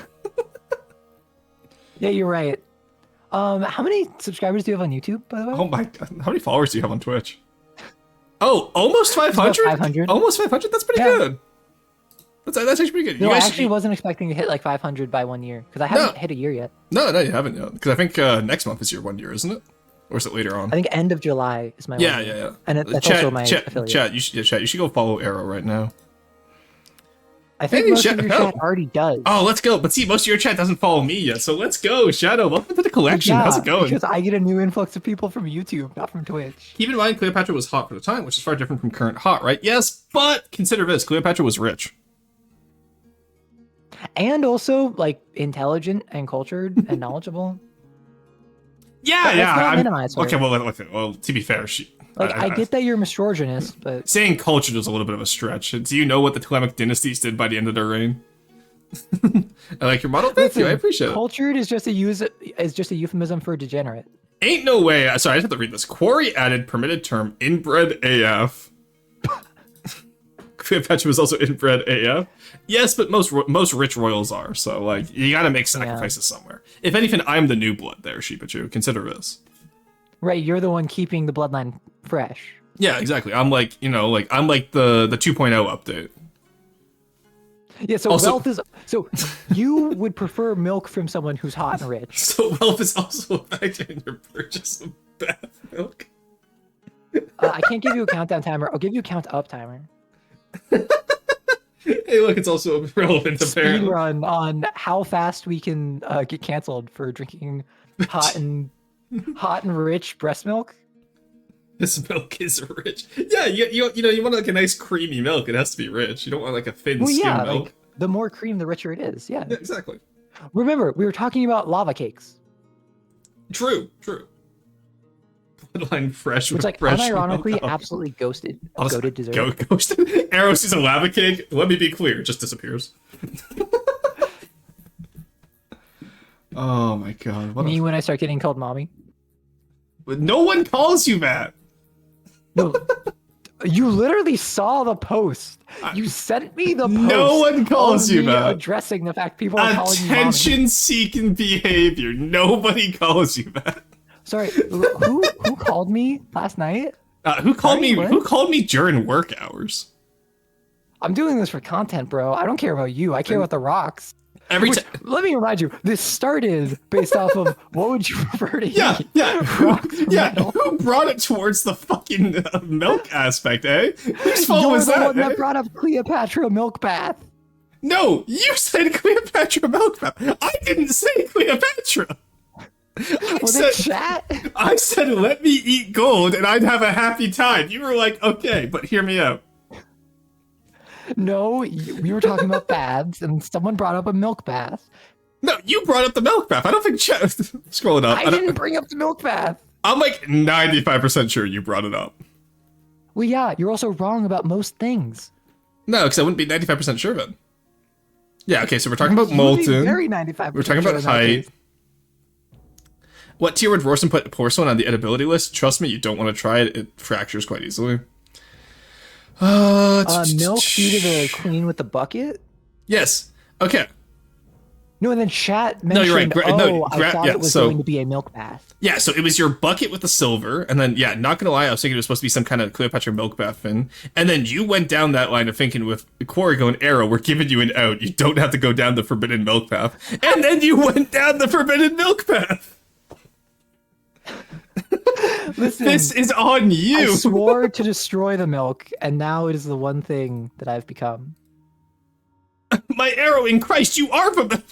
Yeah, you're right. How many subscribers do you have on YouTube, by the way? Oh my God. How many followers do you have on Twitch? Oh, almost 500? 500. Almost 500? That's pretty Yeah. good. That's actually pretty good. No, You I guys actually wasn't expecting to hit like 500 by 1 year because I haven't hit a year yet. No, you haven't yet. Because I think next month is your 1 year, isn't it? Or is it later on? I think end of July is my 1 year. Yeah. And that's also my affiliate. Chat, you should go follow Arrow right now. I think Hey, most of your Shadow. chat already does. Oh, let's go. But see, most of your chat doesn't follow me yet. So let's go, Shadow. Welcome to the collection. How's it going? Because I get a new influx of people from YouTube, not from Twitch. Keep in mind, Cleopatra was hot for the time, which is far different from current hot, right? Yes, but consider this. Cleopatra was rich. And also, like, intelligent and cultured and knowledgeable. Yeah, Let's yeah. not minimize her. Okay, well, to be fair, I get that you're misogynist, but saying cultured is a little bit of a stretch. Do you know what the Ptolemaic dynasties did by the end of their reign? I like your model. Thank you. I appreciate it. cultured is just a euphemism for degenerate. Ain't no way. Sorry, I just have to read this. Quarry added permitted term inbred AF. Cleopatra was also inbred AF. Yes, but most rich royals are. So like, you gotta make sacrifices somewhere. If anything, I'm the new blood there, Sheepachu. Consider this. Right, you're the one keeping the bloodline fresh. Yeah, exactly. I'm like, I'm like the 2.0 update. Yeah, so Also- wealth is so you would prefer milk from someone who's hot and rich. So wealth is also a factor in your purchase of bath milk. I can't give you a countdown timer. I'll give you a count up timer. Hey, look, it's also relevant Speed apparently. run on how fast we can get canceled for drinking hot and rich breast milk. This milk is rich. Yeah, you want like a nice creamy milk. It has to be rich. You don't want like a thin Well, skim yeah, milk. like the more cream, the richer it is. Yeah. Yeah, exactly. Remember, we were talking about lava cakes. True. Bloodline fresh Which, with like, fresh unironically, milk. absolutely ghosted. Also, Goated dessert. Ghost. Arrow sees a lava cake. Let me be clear, it just disappears. Oh my god. Me when I start getting called mommy. No one calls you that. No, you literally saw the post. You sent me the post. No one calls of you me that. addressing the fact people are calling you mommy. Attention-seeking behavior. Nobody calls you that. Sorry, who called me last night? Who called me? What? Who called me during work hours? I'm doing this for content, bro. I don't care about you. I care about the rocks. Every Which, time. let me remind you, this started based off of what would you prefer to Yeah, eat? yeah. Rocks or metal? Who brought it towards the fucking milk aspect, eh? Whose fault You're was the that? one that Eh? brought up Cleopatra milk bath. No, you said Cleopatra milk bath. I didn't say Cleopatra. Was it chat? I said, let me eat gold and I'd have a happy time. You were like, okay, but hear me out. No, we were talking about baths, and someone brought up a milk bath. No, you brought up the milk bath. I don't think chat. Scrolling up. I didn't bring up the milk bath. I'm like 95% sure you brought it up. Well, yeah, you're also wrong about most things. No, because I wouldn't be 95% sure then. Yeah, okay, so we're talking about You would be molten. very 95%. We're talking sure about in that height. case. What tier would Rorson put porcelain on the edibility list? Trust me, you don't want to try it. It fractures quite easily. Milk due to the queen with the bucket? Yes. Okay. No, and then chat mentioned, No, you're right. I thought it was going to be a milk bath. Yeah, so it was your bucket with the silver, and then, yeah, not gonna lie, I was thinking it was supposed to be some kind of Cleopatra milk bath thing, and then you went down that line of thinking with Quarigo and Arrow, we're giving you an out, you don't have to go down the forbidden milk path, and then you went down the forbidden milk path! Listen, This is on you! I swore to destroy the milk, and now it is the one thing that I've become. My Arrow in Christ, you are the milk!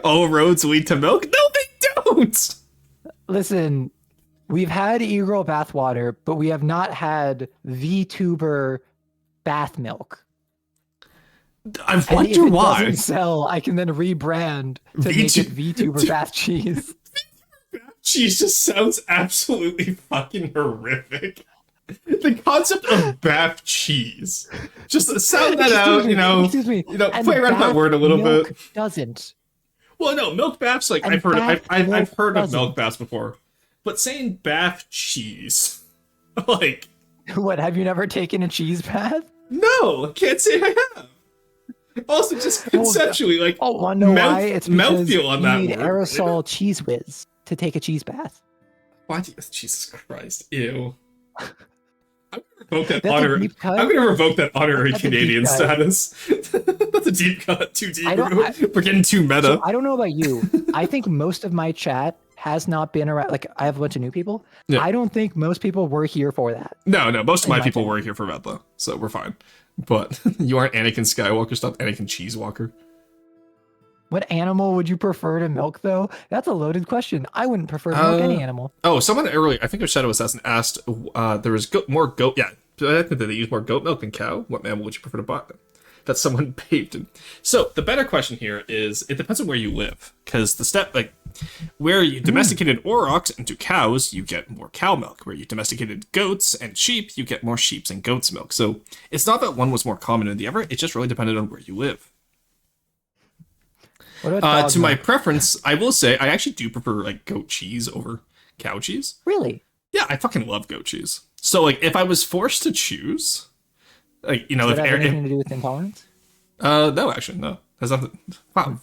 All roads lead to milk? No, they don't! Listen, we've had e-girl bathwater, but we have not had Vtuber bath milk. I And if wonder it why. doesn't sell, I can then rebrand to make it Vtuber bath cheese. Jesus sounds absolutely fucking horrific. The concept of bath cheese. Just sound that out, you know. Excuse me. And Play around with that bath word a little milk bit. Doesn't. Well, no, milk baths, like And I've heard, bath I've milk heard of doesn't. milk baths before, but saying bath cheese, like, What, have you never taken a cheese bath? no, can't say I have. Also, just conceptually, like, Oh, wanna know why? It's because mouthfeel on you that need word. aerosol cheese whiz to take a cheese bath. Why do you, Jesus Christ, ew. I'm gonna revoke that That's a honor. deep cut. I'm gonna revoke that honorary That's a deep Canadian cut. status. That's a deep cut. Too deep. I don't- We're getting too meta. So I don't know about you. I think most of my chat has not been around. Like, I have a bunch of new people. Yeah. I don't think most people were here for that. No, most of my my people opinion. were here for that though, so we're fine. But you aren't Anakin Skywalker, stop Anakin Cheesewalker. What animal would you prefer to milk, though? That's a loaded question. I wouldn't prefer to milk any animal. Oh, someone earlier, I think it was Shadow Assassin, asked there was more goat. Yeah, I think that they use more goat milk than cow. What mammal would you prefer to buy? That someone paved him. So the better question here is, it depends on where you live, because the step, like, where you domesticated aurochs into cows, you get more cow milk. Where you domesticated goats and sheep, you get more sheep's and goat's milk. So it's not that one was more common than the other. It just really depended on where you live. What about dog To my milk? preference, I will say I actually do prefer like goat cheese over cow cheese. Really? Yeah, I fucking love goat cheese. So like, if I was forced to choose, like, you know, Does if that have Aaron, anything to do with intolerance? no, actually, no, has nothing. Wow,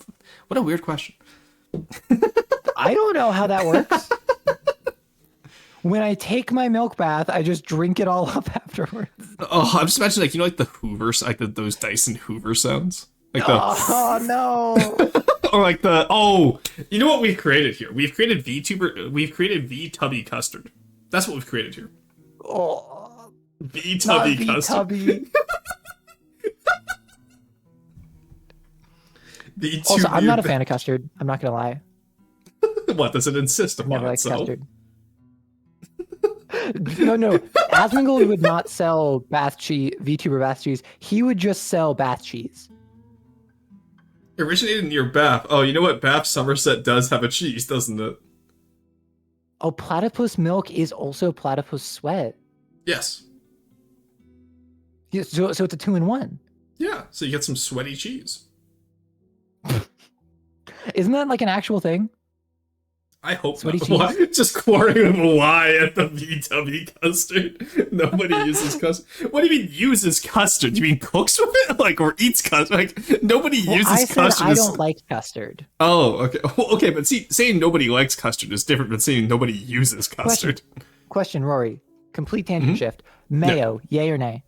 what a weird question. I don't know how that works. When I take my milk bath, I just drink it all up afterwards. Oh, I'm just imagining, like, you know, like the Hoover, like those Dyson Hoover sounds, like the, Oh no! or like the, oh, you know what we've created here? We've created Vtuber, we've created Vtubby custard. That's what we've created here. Oh, Vtubby not custard. Tubby. Vtubby. Also, I'm not a fan of custard. I'm not gonna lie. What does it insist Never upon liked itself? custard. No. Asmongold would not sell bath cheese, VTuber bath cheese. He would just sell bath cheese. Originated near Bath. Oh, you know what? Bath Somerset does have a cheese, doesn't it? Oh, platypus milk is also platypus sweat. Yes. Yeah, so it's a 2-in-1. Yeah, so you get some sweaty cheese. Isn't that like an actual thing? I hope Sweaty not. cheese? What? Just quartering a Y at the VW custard. Nobody uses custard. What do you mean uses custard? Do you mean cooks with it? Like, or eats custard? Like, nobody Well, uses I said custard. I don't like custard. Oh, okay. Well, okay, but see, saying nobody likes custard is different than saying nobody uses custard. Question, Rory. Complete tangent shift. Mayo, yay or nay?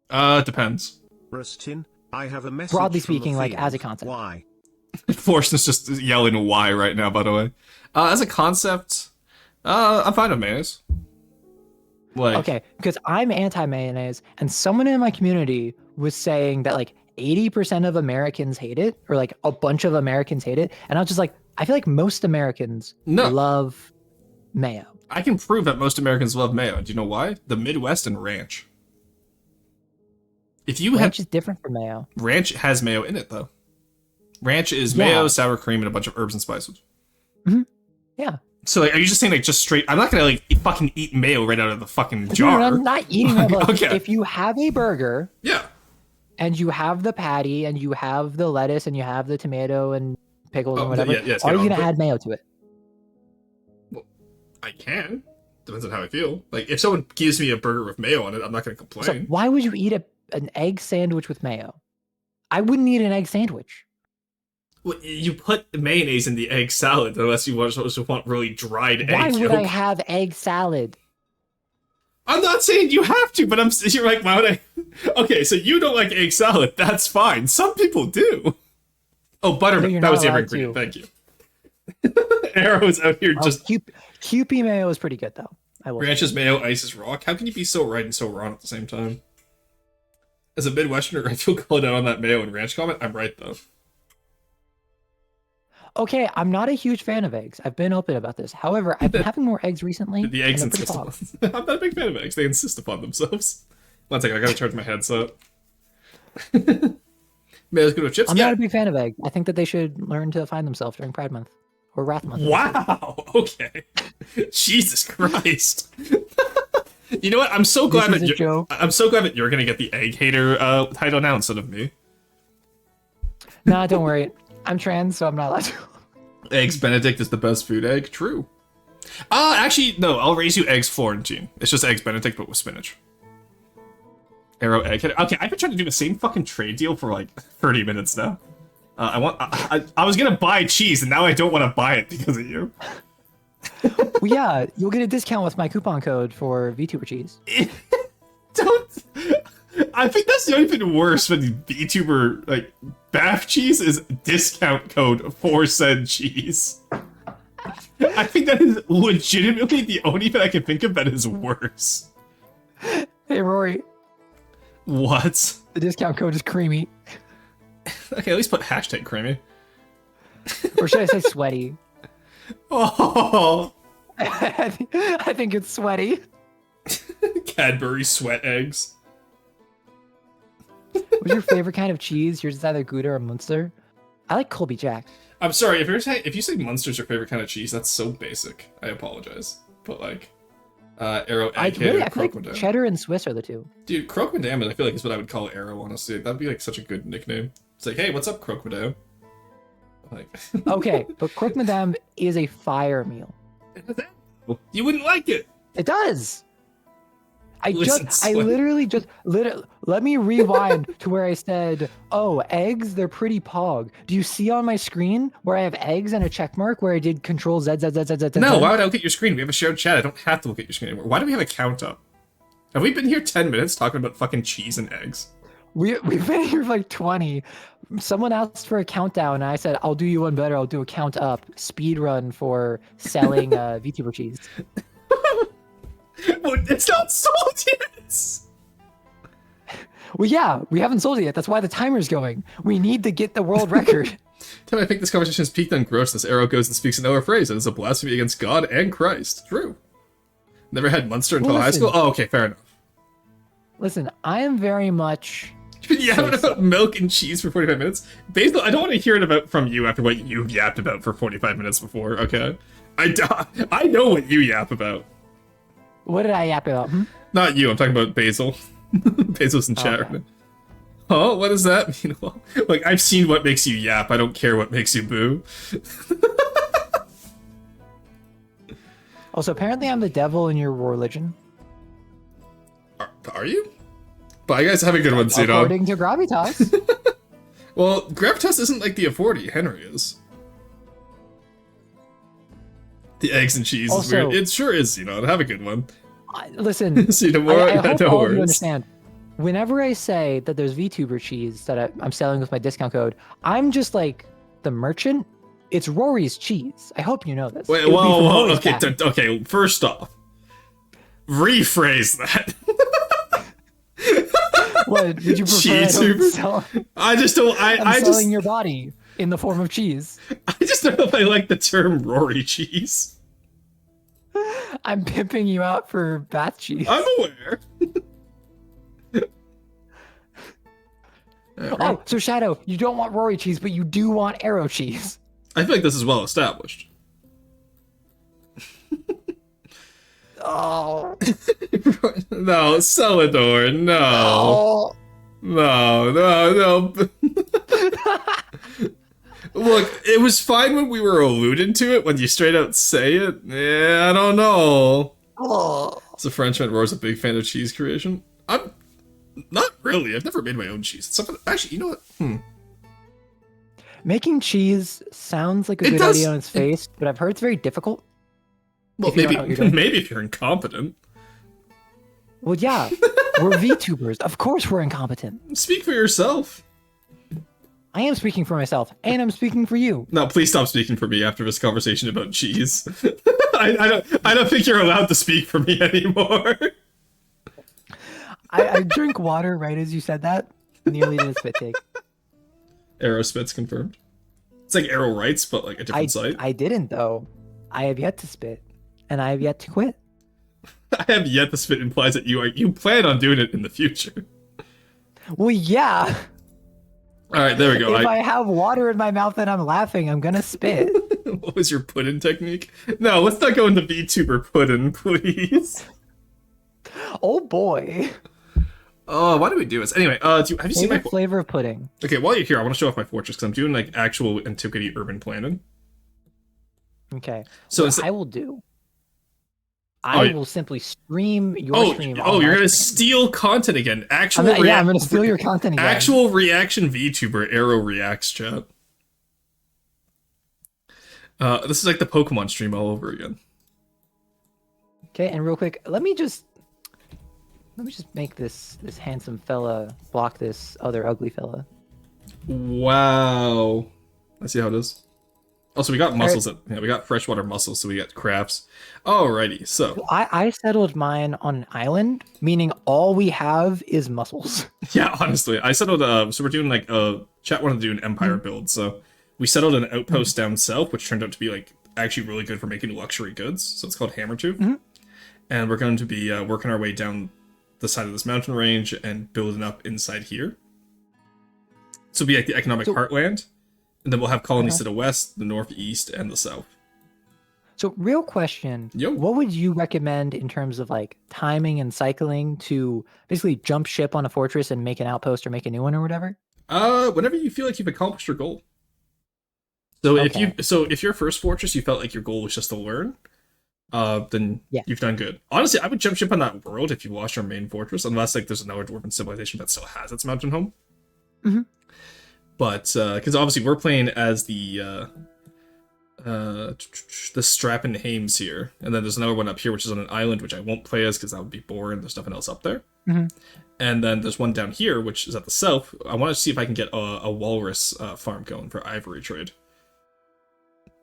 Depends. Rustin, I have a message Broadly from the speaking, like as a field. concept. Why? Forston's just yelling Y right now, by the way. As a concept, I'm fine with mayonnaise. Like, Okay, because I'm anti-mayonnaise, and someone in my community was saying that like 80% of Americans hate it, or like a bunch of Americans hate it, and I was just like, I feel like most Americans No. love mayo. I can prove that most Americans love mayo. Do you know why? The Midwest and ranch. If you Ranch is different from mayo. ranch has mayo in it, though. Ranch is Yeah. mayo, sour cream, and a bunch of herbs and spices. Yeah. So, like, are you just saying, like, just straight? I'm not gonna like fucking eat mayo right out of the fucking jar. No, I'm not eating it. But Okay. if you have a burger Yeah. and you have the patty and you have the lettuce and you have the tomato and pickles and whatever, yes, are you get gonna on. add mayo to it? I can. Depends on how I feel. Like, if someone gives me a burger with mayo on it, I'm not gonna So complain. why would you eat an egg sandwich with mayo? I wouldn't eat an egg sandwich. Well, you put mayonnaise in the egg salad unless you want really dried Why egg would yolk. I have egg salad? I'm not saying you have to, but you're like, why would I? Okay, so you don't like egg salad. That's fine. Some people do. Oh, buttermilk. you're That not was the other allowed to. ingredient. Thank you. Arrow's out here just Kewpie mayo is pretty good though. I will. ranches mayo, ices rock. How can you be so right and so wrong at the same time? As a Midwesterner, I feel called out on that mayo and ranch comment. I'm right though. Okay, I'm not a huge fan of eggs. I've been open about this. However, I've been having more eggs recently. The eggs and they're insist pretty upon. pog. I'm not a big fan of eggs. They insist upon themselves. One second, I gotta charge my headset. Mayo's good with chips. I'm Yeah. not a big fan of eggs. I think that they should learn to find themselves during Pride Month or Wrath Month. Wow. Okay. Jesus Christ. You know what? I'm so glad This is that a you're. joke. I'm so glad that you're gonna get the egg hater title now instead of me. Nah, don't worry. I'm trans, so I'm not allowed to. Eggs Benedict is the best food egg. True. Actually, no. I'll raise you eggs Florentine. It's just eggs Benedict, but with spinach. Arrow egghead. Okay, I've been trying to do the same fucking trade deal for like 30 minutes now. I was gonna buy cheese, and now I don't want to buy it because of you. Well, yeah, you'll get a discount with my coupon code for Vtuber cheese. Don't. I think that's even worse when VTuber like Bath cheese is discount code for said cheese. I think that is legitimately the only thing I can think of that is worse. Hey, Rory, What? the discount code is creamy. Okay, at least put hashtag creamy. Or should I say sweaty? Oh, I think it's sweaty. Cadbury sweat eggs. What's your favorite kind of cheese? Yours is either Gouda or Munster. I like Colby Jack. I'm sorry if you say Munster's your favorite kind of cheese. That's so basic. I apologize, but like, Arrow I egghead really, or I feel Croque like Madame. cheddar and Swiss are the two. Dude, Croque Madame, I feel like is what I would call Arrow. Honestly, that'd be like such a good nickname. It's like, hey, what's up, Croque Madame? Like, Okay, but Croque Madame is a fire meal. you wouldn't like it. It does. Listen, I Sweat. literally just let me rewind to where I said, "Oh, eggs, they're pretty pog." Do you see on my screen where I have eggs and a check mark where I did Control Z Z Z Z Z? No, why would I look at your screen? We have a shared chat. I don't have to look at your screen anymore. Why do we have a count up? Have we been here 10 minutes talking about fucking cheese and eggs? We've been here for like 20. Someone asked for a countdown, and I said, "I'll do you one better. I'll do a count up speed run for selling VTuber cheese." Well, it's not sold yet. Well, yeah, we haven't sold it yet. That's why the timer's going. We need to get the world record. Tim, I think this conversation has peaked on grossness. Arrow goes and speaks another phrase, and it's a blasphemy against God and Christ. True. Never had Munster until Well, high school? listen. Oh, okay, fair enough. Listen, I am very much. You haven't about milk and cheese for 45 minutes? Basil, I don't want to hear it about from you after what you've yapped about for 45 minutes before, okay? I know what you yap about. What did I yap about? Not you. I'm talking about Basil. Basil's in chat Okay. right now. Huh? What does that mean? Well, like, I've seen what makes you yap. I don't care what makes you boo. Also, apparently I'm the devil in your religion. Are you? But you guys have a good one, Zeno. According to Gravitas. Well, Gravitas isn't like the authority. Henry is. The eggs and cheese is Also- weird. It sure is, Zeno. Have a good one. Listen, See, the I more hope all of you worries. understand. Whenever I say that there's Vtuber cheese that I'm selling with my discount code, I'm just like the merchant. It's Rory's cheese. I hope you know this. Wait, It would be from whoa, Rory's okay, bag. okay. First off, rephrase that. What did you prefer? I Cheese don't Uber? sell- I just don't. I'm I selling just. your body in the form of cheese. I just don't know if I like the term Rory cheese. I'm pimping you out for bath cheese. I'm aware. Oh, so Shadow, you don't want Rory cheese, but you do want Arrow cheese. I feel like this is well established. Oh, No, Celador, no. oh. No. Look, it was fine when we were alluding to it, when you straight out say it. Yeah, I don't know. Oh. As a Frenchman, Roar's a big fan of cheese creation. I'm not really. I've never made my own cheese. It's something. Actually, you know what? Making cheese sounds like a It good does- idea on its face, but I've heard it's very difficult. Well, If you don't know what you're doing. maybe if you're incompetent. Well, yeah, we're VTubers. Of course we're incompetent. Speak for yourself. I am speaking for myself, and I'm speaking for you. No, please stop speaking for me after this conversation about cheese. I don't think you're allowed to speak for me anymore. I drink water right as you said that. Nearly did a spit take. Arrow spits confirmed. It's like Arrow writes, but like a different site. I didn't, though. I have yet to spit, and I have yet to quit. I have yet to spit implies that you plan on doing it in the future. Well, yeah. All right, there we go. If I have water in my mouth and I'm laughing, I'm gonna spit. What was your pudding technique? No, let's not go into VTuber pudding, please. Oh boy. Oh, why do we do this? Anyway, have you seen my... Favorite flavor of pudding. Okay, while you're here, I want to show off my fortress, because I'm doing, like, actual antiquity urban planning. Okay. So What instead- I will do. Oh, I yeah. will simply stream your stream. on you're my gonna stream. steal content again. Actual I'm gonna steal your content again. Actual reaction VTuber Arrow reacts chat. This is like the Pokemon stream all over again. Okay, and real quick, let me just make this handsome fella block this other ugly fella. Wow. I see how it is. Also, we got mussels. We got freshwater mussels, so we got crabs. Alrighty, so I settled mine on an island, meaning all we have is mussels. yeah, honestly, I settled. So we're doing like chat wanted to do an empire build, so we settled an outpost down south, which turned out to be like actually really good for making luxury goods. So it's called Hammertooth, and we're going to be working our way down the side of this mountain range and building up inside here. So it'll be like the economic heartland. And then we'll have colonies to the west, the north, east, and the south. So, real question: Yo. What would you recommend in terms of like timing and cycling to basically jump ship on a fortress and make an outpost or make a new one or whatever? Whenever you feel like you've accomplished your goal. So Okay. if your first fortress you felt like your goal was just to learn, then Yeah. you've done good. Honestly, I would jump ship on that world if you lost your main fortress, unless like there's another dwarven civilization that still has its mountain home. Mhm. But because obviously we're playing as the Strappin Hames here, and then there's another one up here which is on an island which I won't play as because that would be boring. There's nothing else up there. Mhm. And then there's one down here which is at the south. I want to see if I can get a walrus farm going for ivory trade.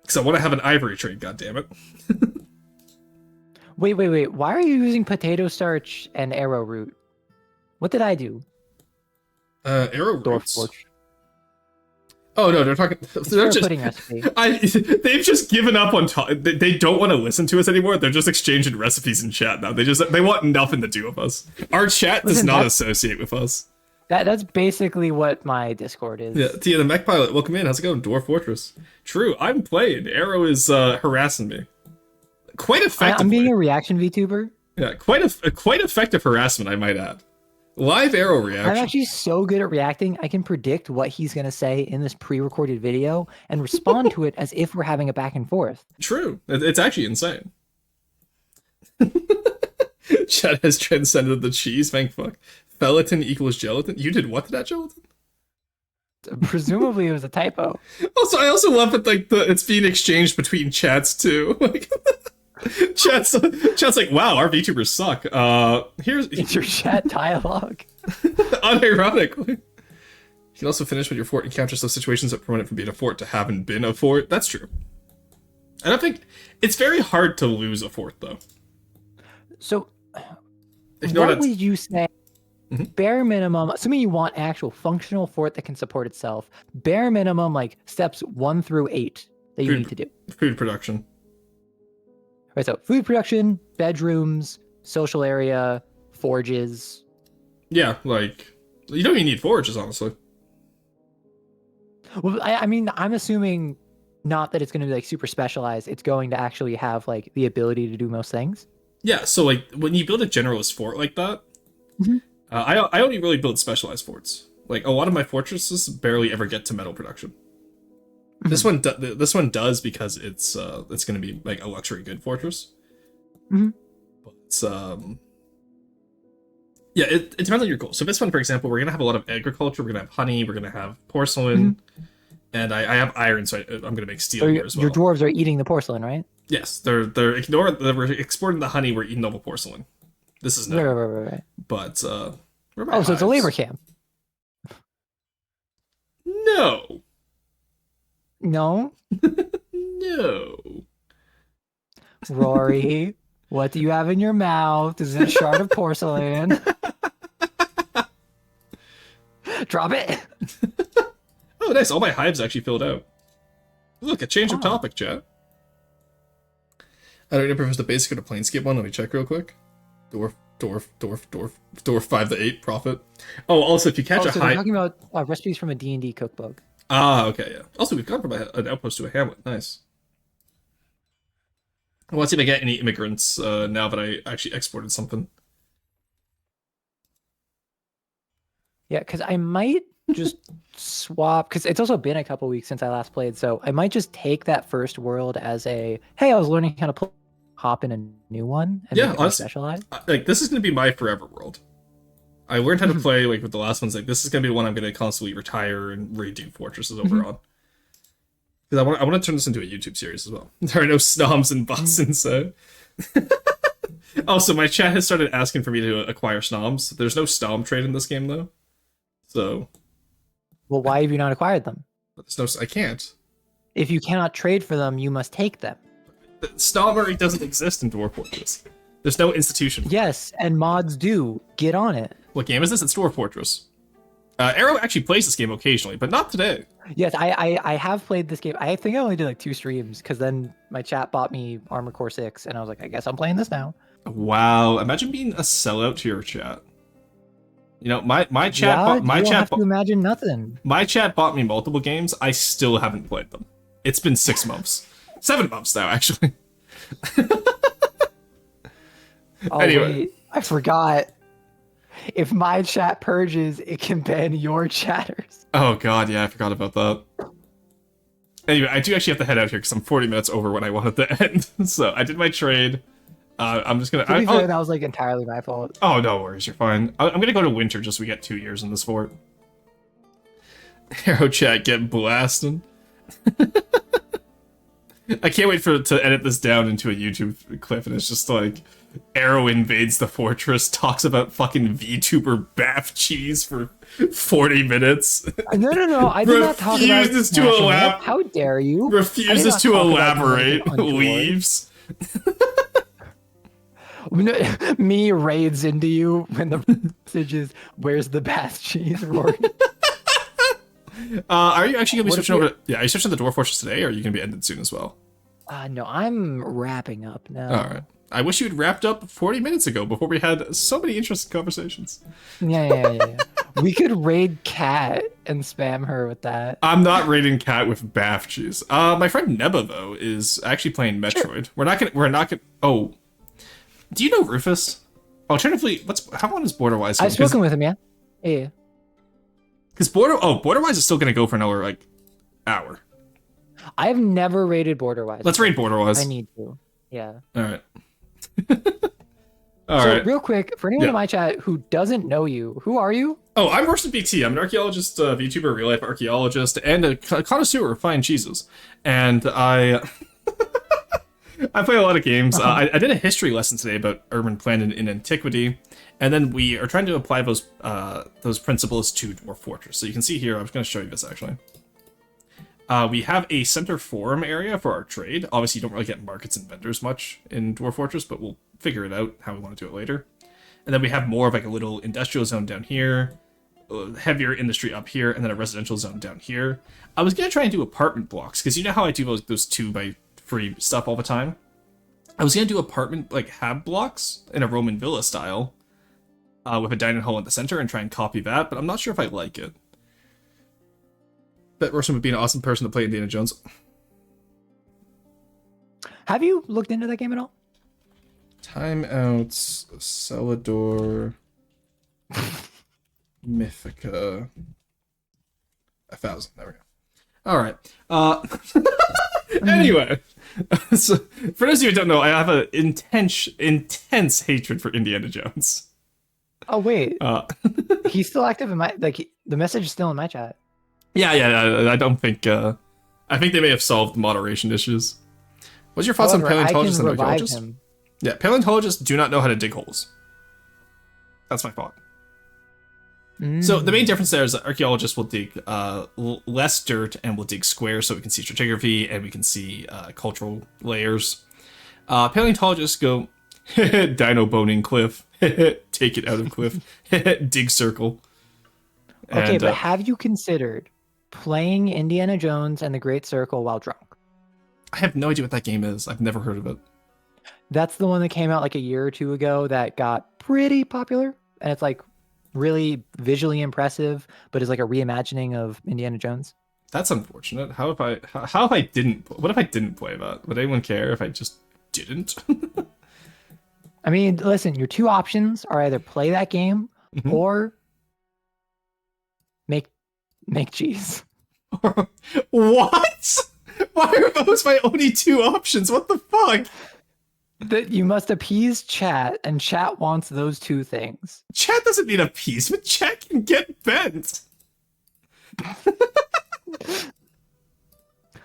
Because I want to have an ivory trade. God damn it! Wait. Why are you using potato starch and arrowroot? What did I do? Arrow Dwarf roots. Fortress. Oh no, they're talking. It's They're for a just. pudding recipe. They've just given up on. They don't want to listen to us anymore. They're just exchanging recipes in chat now. They want nothing to do with us. Our chat does Listen, not that's- associate with us. That's basically what my Discord is. Yeah, Tia the Mech Pilot, welcome in. How's it going, Dwarf Fortress? True, I'm playing. Arrow is harassing me. quite effectively. I'm being a reaction VTuber. Yeah, quite effective harassment, I might add. Live arrow I'm reaction. actually so good at reacting, I can predict what he's going to say in this pre-recorded video and respond to it as if we're having a back and forth. True. It's actually insane. Chat has transcended the cheese, thank fuck. Felatin equals gelatin? You did what to that gelatin? Presumably it was a typo. Also, I also love that like it's being exchanged between chats too. Like chat's like, wow, our VTubers suck. Here's Inter-chat dialogue. unironically. You can also finish with your fort encounters those situations that prevent it from being a fort to having been a fort. That's true. I don't think it's very hard to lose a fort though. So, Ignore what that. would you say? Bare minimum, assuming you want an actual functional fort that can support itself, bare minimum, like steps 1 through 8 that you need to do. Food production. Right, so food production, bedrooms, social area, forges. Yeah, like you don't even need forages, honestly. Well, I mean, I'm assuming not that it's going to be like super specialized. It's going to actually have like the ability to do most things. Yeah, so like when you build a generalist fort like that, I only really build specialized forts. Like a lot of my fortresses barely ever get to metal production. This one does because it's going to be like a luxury good fortress. But yeah, it depends on your goal. So this one, for example, we're gonna have a lot of agriculture. We're gonna have honey. We're gonna have porcelain, and I have iron, so I'm gonna make steel So here as well. your dwarves are eating the porcelain, right? Yes, they're we're exporting the honey. We're eating all the porcelain. This is no, Right. but where are my Oh, so it's a hives? labor camp. No, No, no. Rory, what do you have in your mouth? Is it a shard of porcelain? Drop it. Oh, nice. All my hives actually filled out. Look, a change of topic, chat. I don't know if it's the basic or the planescape one. Let me check real quick. Dwarf 5 to 8 profit. Oh, also if you catch a so high. we're talking about recipes from a D&D cookbook. Ah, okay, yeah. Also, we've gone from an outpost to a hamlet. Nice. I want to see if I get any immigrants now that I actually exported something. Yeah, because I might just swap, because it's also been a couple weeks since I last played, so I might just take that first world as a, hey, I was learning how to hop in a new one and make it more specialized. Like, this is going to be my forever world. I learned how to play like with the last ones. Like, this is going to be the one I'm going to constantly retire and redo fortresses over on. Because I want to turn this into a YouTube series as well. There are no snoms in Boston, so... Also, my chat has started asking for me to acquire snoms. There's no snom trade in this game, though. So... Well, why have you not acquired them? There's no... I can't. If you cannot trade for them, you must take them. Snom doesn't exist in Dwarf Fortress. There's no institution. Yes, and mods do. Get on it. What game is this? It's Dwarf Fortress. Arrow actually plays this game occasionally, but not today. Yes, I have played this game. I think I only did like 2 streams because then my chat bought me Armored Core 6 and I was like, I guess I'm playing this now. Wow, imagine being a sellout to your chat. You know, my chat have to imagine nothing. My chat bought me multiple games. I still haven't played them. It's been 6 months. 7 months now, actually. Anyway. Wait, I forgot. If my chat purges, it can ban your chatters. Oh god, yeah, I forgot about that. Anyway, I do actually have to head out here because I'm 40 minutes over when I wanted to end. So I did my trade. I'm just gonna. To be fair, that was like entirely my fault. Oh, no worries, you're fine. I'm gonna go to winter just so we get 2 years in this fort. Arrow chat get blasted. I can't wait to edit this down into a YouTube clip, and it's just like Arrow invades the fortress, talks about fucking VTuber bath cheese for 40 minutes. No. I did not talk about Refuses to elaborate. How dare you? Refuses to elaborate. Leaves. Me raids into you when the message is, "Where's the bath cheese, Rory?" Are you actually gonna be switching over? Yeah, are you switching to the Dwarf Fortress today, or are you gonna be ended soon as well? No, I'm wrapping up now. All right. I wish you'd wrapped up 40 minutes ago before we had so many interesting conversations. Yeah. We could raid Cat and spam her with that. I'm not raiding Cat with bath cheese. My friend Neba though is actually playing Metroid. Sure. We're not gonna. Oh, do you know Rufus? Alternatively, how long is Borderwise? I've spoken with him, yeah. Yeah. Because Borderwise is still gonna go for another like hour. I've never raided Borderwise. Let's raid Borderwise. I need to. Yeah. All right. Real quick, for anyone in my chat who doesn't know you, who are you? Oh, I'm Roasted BT. I'm an archaeologist, VTuber, real life archaeologist, and a connoisseur of fine cheeses. And I I play a lot of games. I did a history lesson today about urban planning in antiquity, and then we are trying to apply those principles to Dwarf Fortress. So you can see here, I was going to show you this actually. We have a center forum area for our trade. Obviously, you don't really get markets and vendors much in Dwarf Fortress, but we'll figure it out how we want to do it later. And then we have more of like a little industrial zone down here, heavier industry up here, and then a residential zone down here. I was going to try and do apartment blocks, because you know how I do those 2x3 stuff all the time? I was going to do apartment, like, hab blocks in a Roman villa style, with a dining hall in the center and try and copy that, but I'm not sure if I like it. Bet Roshan would be an awesome person to play Indiana Jones. Have you looked into that game at all? Timeouts, Celador, Mythica, 1,000. There we go. All right. Anyway, so for those of you who don't know, I have an intense hatred for Indiana Jones. Oh wait, he's still active in my the message is still in my chat. Yeah. I don't think. I think they may have solved moderation issues. What's your thoughts on paleontologists and archaeologists? Yeah, paleontologists do not know how to dig holes. That's my thought. So the main difference there is that archaeologists will dig less dirt and will dig squares so we can see stratigraphy and we can see cultural layers. Paleontologists go dino boning cliff, take it out of cliff, dig circle. Okay, but have you considered playing Indiana Jones and the Great Circle while drunk? I have no idea what that game is. I've never heard of it. That's the one that came out like a year or two ago that got pretty popular, and it's like really visually impressive, but it's like a reimagining of Indiana Jones. That's unfortunate. What if I didn't play that? Would anyone care if I just didn't? I mean, listen, your two options are either play that game or make cheese. What? Why are those my only two options? What the fuck? That you must appease chat, and chat wants those two things. Chat doesn't need appeasement. Chat can get bent.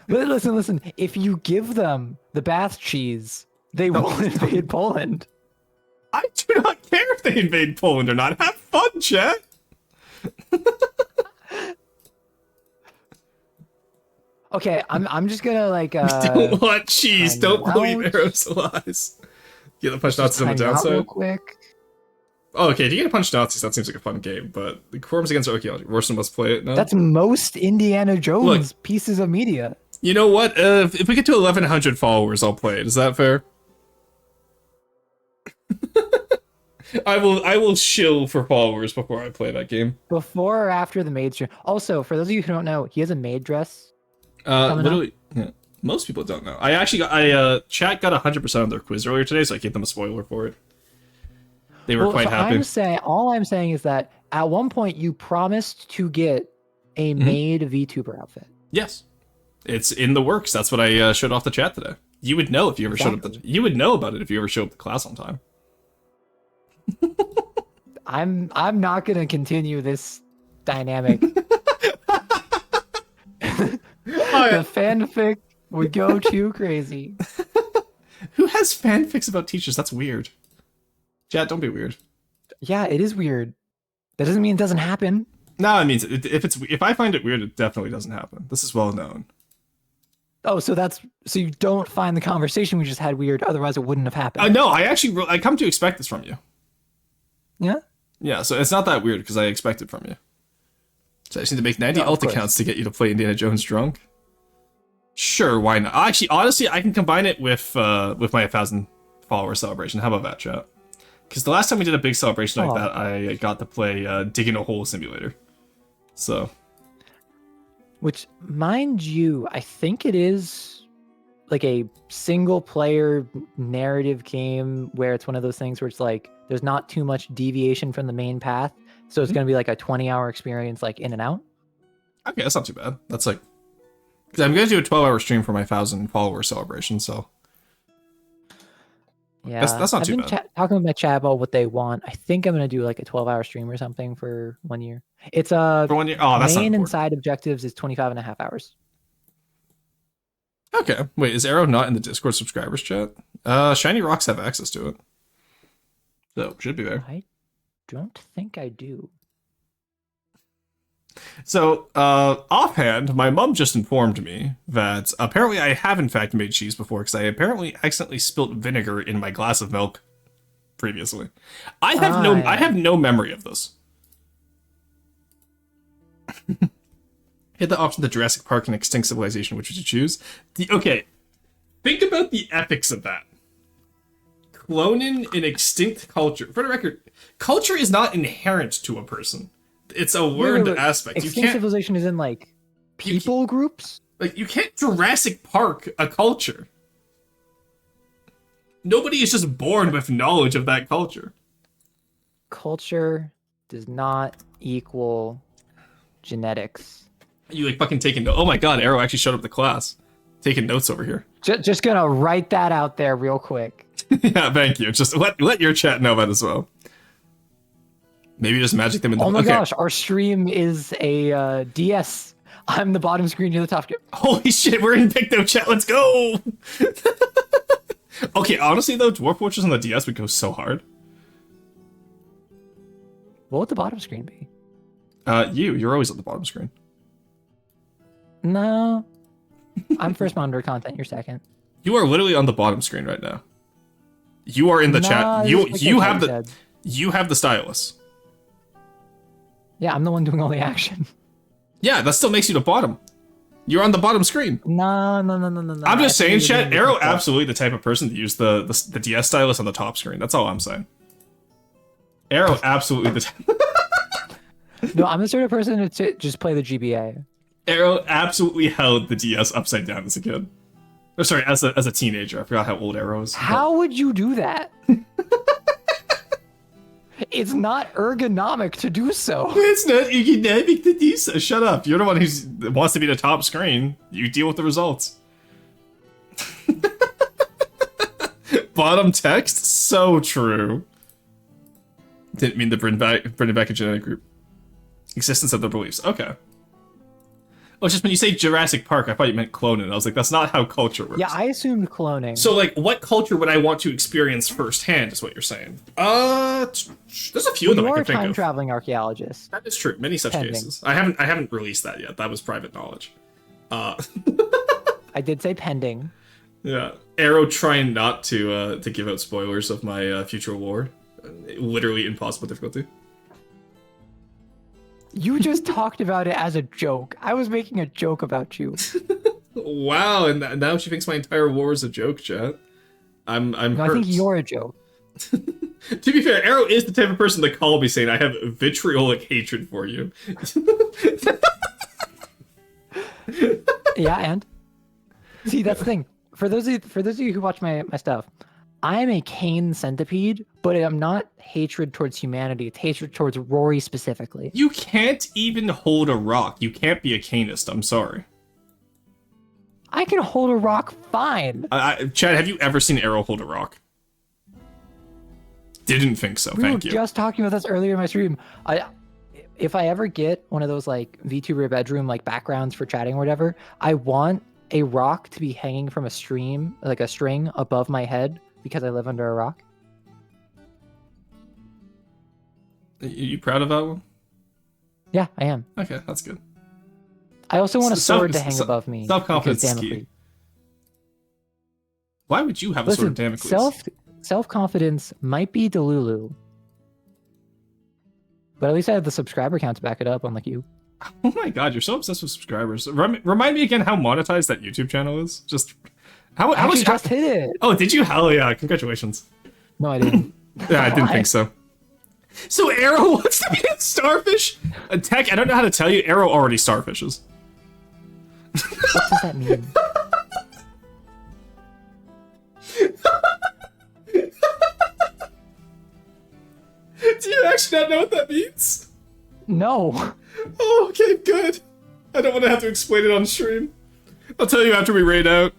Listen. If you give them the bath cheese, they will invade Poland. I do not care if they invade Poland or not. Have fun, chat. Okay, I'm just gonna like. We don't want cheese. Don't believe arrows lies. You get to punch Nazis on the downside. Real quick. Oh, okay. If you get to punch Nazis, that seems like a fun game. But the quorums against archaeology. Rorston must play it now. That's most Indiana Jones pieces of media. You know what? If we get to 1,100 followers, I'll play it. Is that fair? I will shill for followers before I play that game. Before or after the maid stream. Also, for those of you who don't know, he has a maid dress. Literally, yeah, most people don't know. Chat got 100% on their quiz earlier today, so I gave them a spoiler for it. They were quite happy. All I'm saying is that at one point you promised to get a maid Vtuber outfit. Yes, it's in the works. That's what I showed off the chat today. You would know if you ever showed up. You would know about it if you ever showed up to class on time. I'm not gonna continue this dynamic. The fanfic would go too crazy. Who has fanfics about teachers? That's weird. Chat, don't be weird. Yeah, it is weird. That doesn't mean it doesn't happen. No, it means if I find it weird, it definitely doesn't happen. This is well known. Oh, so you don't find the conversation we just had weird, otherwise it wouldn't have happened. No, I come to expect this from you. Yeah? Yeah, so it's not that weird because I expect it from you. So I just need to make 90 alt accounts to get you to play Indiana Jones drunk. Sure, why not? Actually, honestly, I can combine it with my 1,000 follower celebration. How about that, chat? Because the last time we did a big celebration like Oh. that, I got to play Digging a Hole Simulator. So, Which, mind you, I think it is like a single player narrative game where it's one of those things where it's like there's not too much deviation from the main path. So it's going to be like a 20-hour experience, like in and out. okay, that's not too bad. That's like, because I'm going to do a 12-hour stream for my 1,000 follower celebration, so. Yeah, That's not I've too been bad. talking with my chat about what they want. I think I'm going to do like a 12-hour stream or something for 1 year. It's For 1 year? Oh, that's not main and important. side objectives is 25 and a half hours. Okay, wait, is Arrow not in the Discord subscribers chat? Shiny Rocks have access to it. So, should be there. I don't think I do. So, offhand, my mom just informed me that apparently I have in fact made cheese before because I apparently accidentally spilt vinegar in my glass of milk previously. I have no memory of this. Hit the option the Jurassic Park and Extinct Civilization, which would you choose? Okay, think about the ethics of that. Cloning an extinct culture. For the record, culture is not inherent to a person. It's a learned Wait. aspect. You Extinct can't civilization is in like people groups? you can't Jurassic Park a culture. Nobody is just born with knowledge of that culture. Culture does not equal genetics. You like fucking taking notes. Oh my god, Arrow actually showed up to class. Taking notes over here. Just gonna write that out there real quick. Yeah, thank you. Just let your chat know that as well. Maybe just magic them in the Oh my okay. gosh, our stream is a DS. I'm the bottom screen, you're the top screen. Holy shit, we're in Picto chat. Let's go. Okay, honestly though, Dwarf Fortress on the DS would go so hard. What would the bottom screen be? You're always at the bottom screen. No. I'm first monitor content, you're second. You are literally on the bottom screen right now. You are in the Nah, chat. this You is you like have I the said. you have the stylus. Yeah, I'm the one doing all the action. Yeah, that still makes you the bottom. You're on the bottom screen. No. I'm just saying, chat. Arrow absolutely the type of person to use the DS stylus on the top screen. That's all I'm saying. Arrow absolutely the No, I'm the sort of person to just play the GBA. Arrow absolutely held the DS upside down as a kid. Or sorry, as a teenager. I forgot how old Arrow is. How would you do that? It's not ergonomic to do so. It's not economic to do so. Shut up. You're the one who wants to be the top screen. You deal with the results. Bottom text? So true. Didn't mean to bring it back a genetic group. Existence of the beliefs. Okay. Oh, it's just when you say Jurassic Park, I thought you meant cloning. I was like, that's not how culture works. Yeah, I assumed cloning. So, like, what culture would I want to experience firsthand, is what you're saying. There's a few of them you I are can a think of. time-traveling archaeologist. That is true. Many such Pending. cases. I haven't released that yet. That was private knowledge. I did say pending. Yeah. Arrow trying not to give out spoilers of my future lore. Literally impossible difficulty. You just talked about it as a joke. I was making a joke about you. Wow, and now she thinks my entire lore is a joke, chat. I'm No, hurt. I think you're a joke. To be fair, Arrow is the type of person to call me saying I have vitriolic hatred for you. Yeah, and see, that's the thing. For those of you who watch my stuff, I am a Cain centipede, but I'm not hatred towards humanity. It's hatred towards Rory specifically. You can't even hold a rock. You can't be a Cainist. I'm sorry. I can hold a rock fine. Chad, have you ever seen Arrow hold a rock? Didn't think so. We were Thank you. just talking about this earlier in my stream. If I ever get one of those like VTuber bedroom like backgrounds for chatting or whatever, I want a rock to be hanging from a stream, like a string above my head because I live under a rock. You proud of that one? Yeah, I am. Okay, that's good. I also want a Self- sword to hang self- above me. self-confidence because is key. Damocles. Why would you have a sword of Listen, Damocles? self-confidence might be Delulu. But at least I have the subscriber count to back it up, unlike you. Oh my god, you're so obsessed with subscribers. Remind me again how monetized that YouTube channel is. Just how I much? just hit it. Oh, did you? Hell yeah! Congratulations. No, I didn't. Yeah, I didn't Why? think so. So Arrow wants to be a starfish? Tech, I don't know how to tell you. Arrow already starfishes. What does that mean? Do you actually not know what that means? No. Oh, okay, good. I don't want to have to explain it on stream. I'll tell you after we raid out.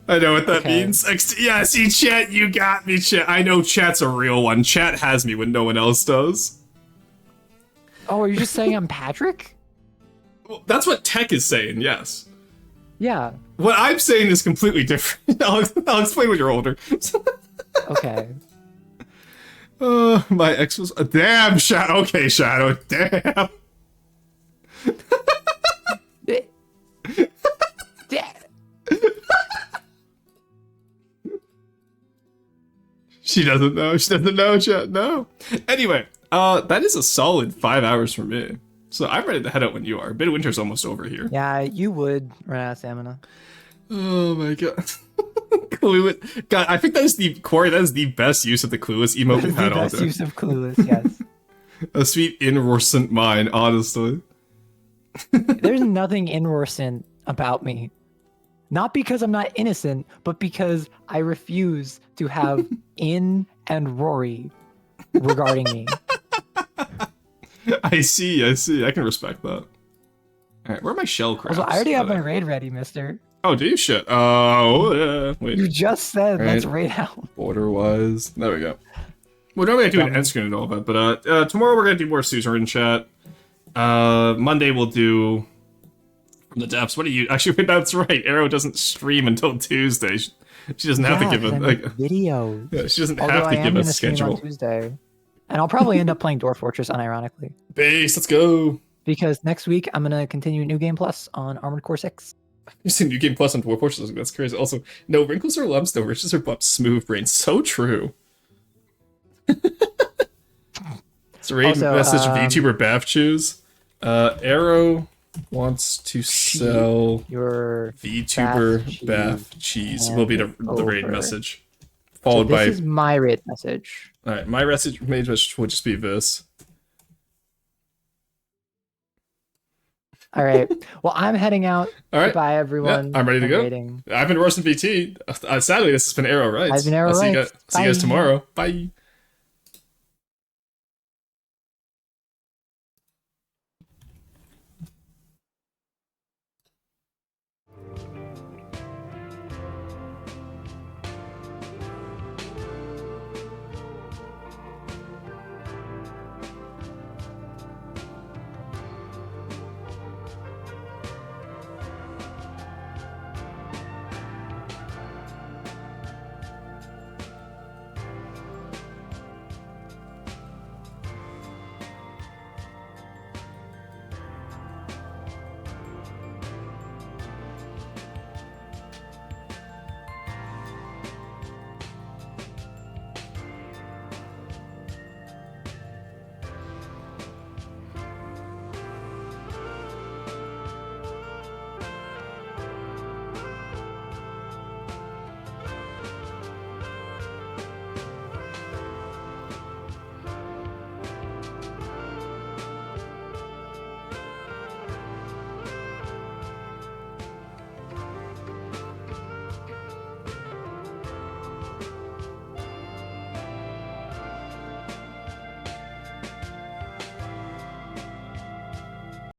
I know what that Okay. means. Yeah, see, chat, you got me, chat. I know chat's a real one. Chat has me when no one else does. Oh, are you just saying I'm Patrick? Well, that's what Tech is saying, yes. Yeah. What I'm saying is completely different. I'll explain when you're older. Okay. My ex was damn Shadow. Okay, Shadow. Damn. She doesn't know. She doesn't know, chat. No. Anyway, that is a solid 5 hours for me. So I'm ready to head out when you are. Midwinter's almost over here. Yeah, you would run out of stamina. Oh my god. Clueless. God, I think that is Corey, that is the best use of the Clueless emote we've had The all best day. use of Clueless, yes. A sweet innocent mind, honestly. There's nothing innocent about me. Not because I'm not innocent, but because I refuse to have In and Rory regarding me. I see. I can respect that. Alright, where are my shell crabs? Also, I already have my raid ready, mister. Oh, do you? Shit. Oh, yeah. Wait. You just said let's Right. raid out. Border-wise. There we go. Well, normally I do an end screen and all that, but tomorrow we're going to do more Suzerain chat. Monday we'll do From the Depths. What do you... Actually, wait, that's right. Arrow doesn't stream until Tuesday. She doesn't have to give a... Like, video. yeah, she doesn't Although have I to am give a gonna stream schedule. on Tuesday. And I'll probably end up playing Dwarf Fortress unironically. Base, let's go. Because next week I'm gonna continue New Game Plus on Armored Core 6. You see New Game Plus on Dwarf Fortress. That's crazy. Also, no wrinkles or lumps, no riches or bumps. Smooth brain. So true. It's a raid Also, message VTuber Bath choose. Arrow wants to sell Your VTuber Bath cheese. Will be the raid over. message. so Followed this by... is my raid message. Alright, my message will just be this. All right. Well, I'm heading out. Alright. Goodbye, everyone. Yeah, I'm ready to go. Raiding. I've been Rorston VT. Sadly, this has been Arrow Rights. I've been Arrow I'll see you Rights. guys Bye. tomorrow. Bye.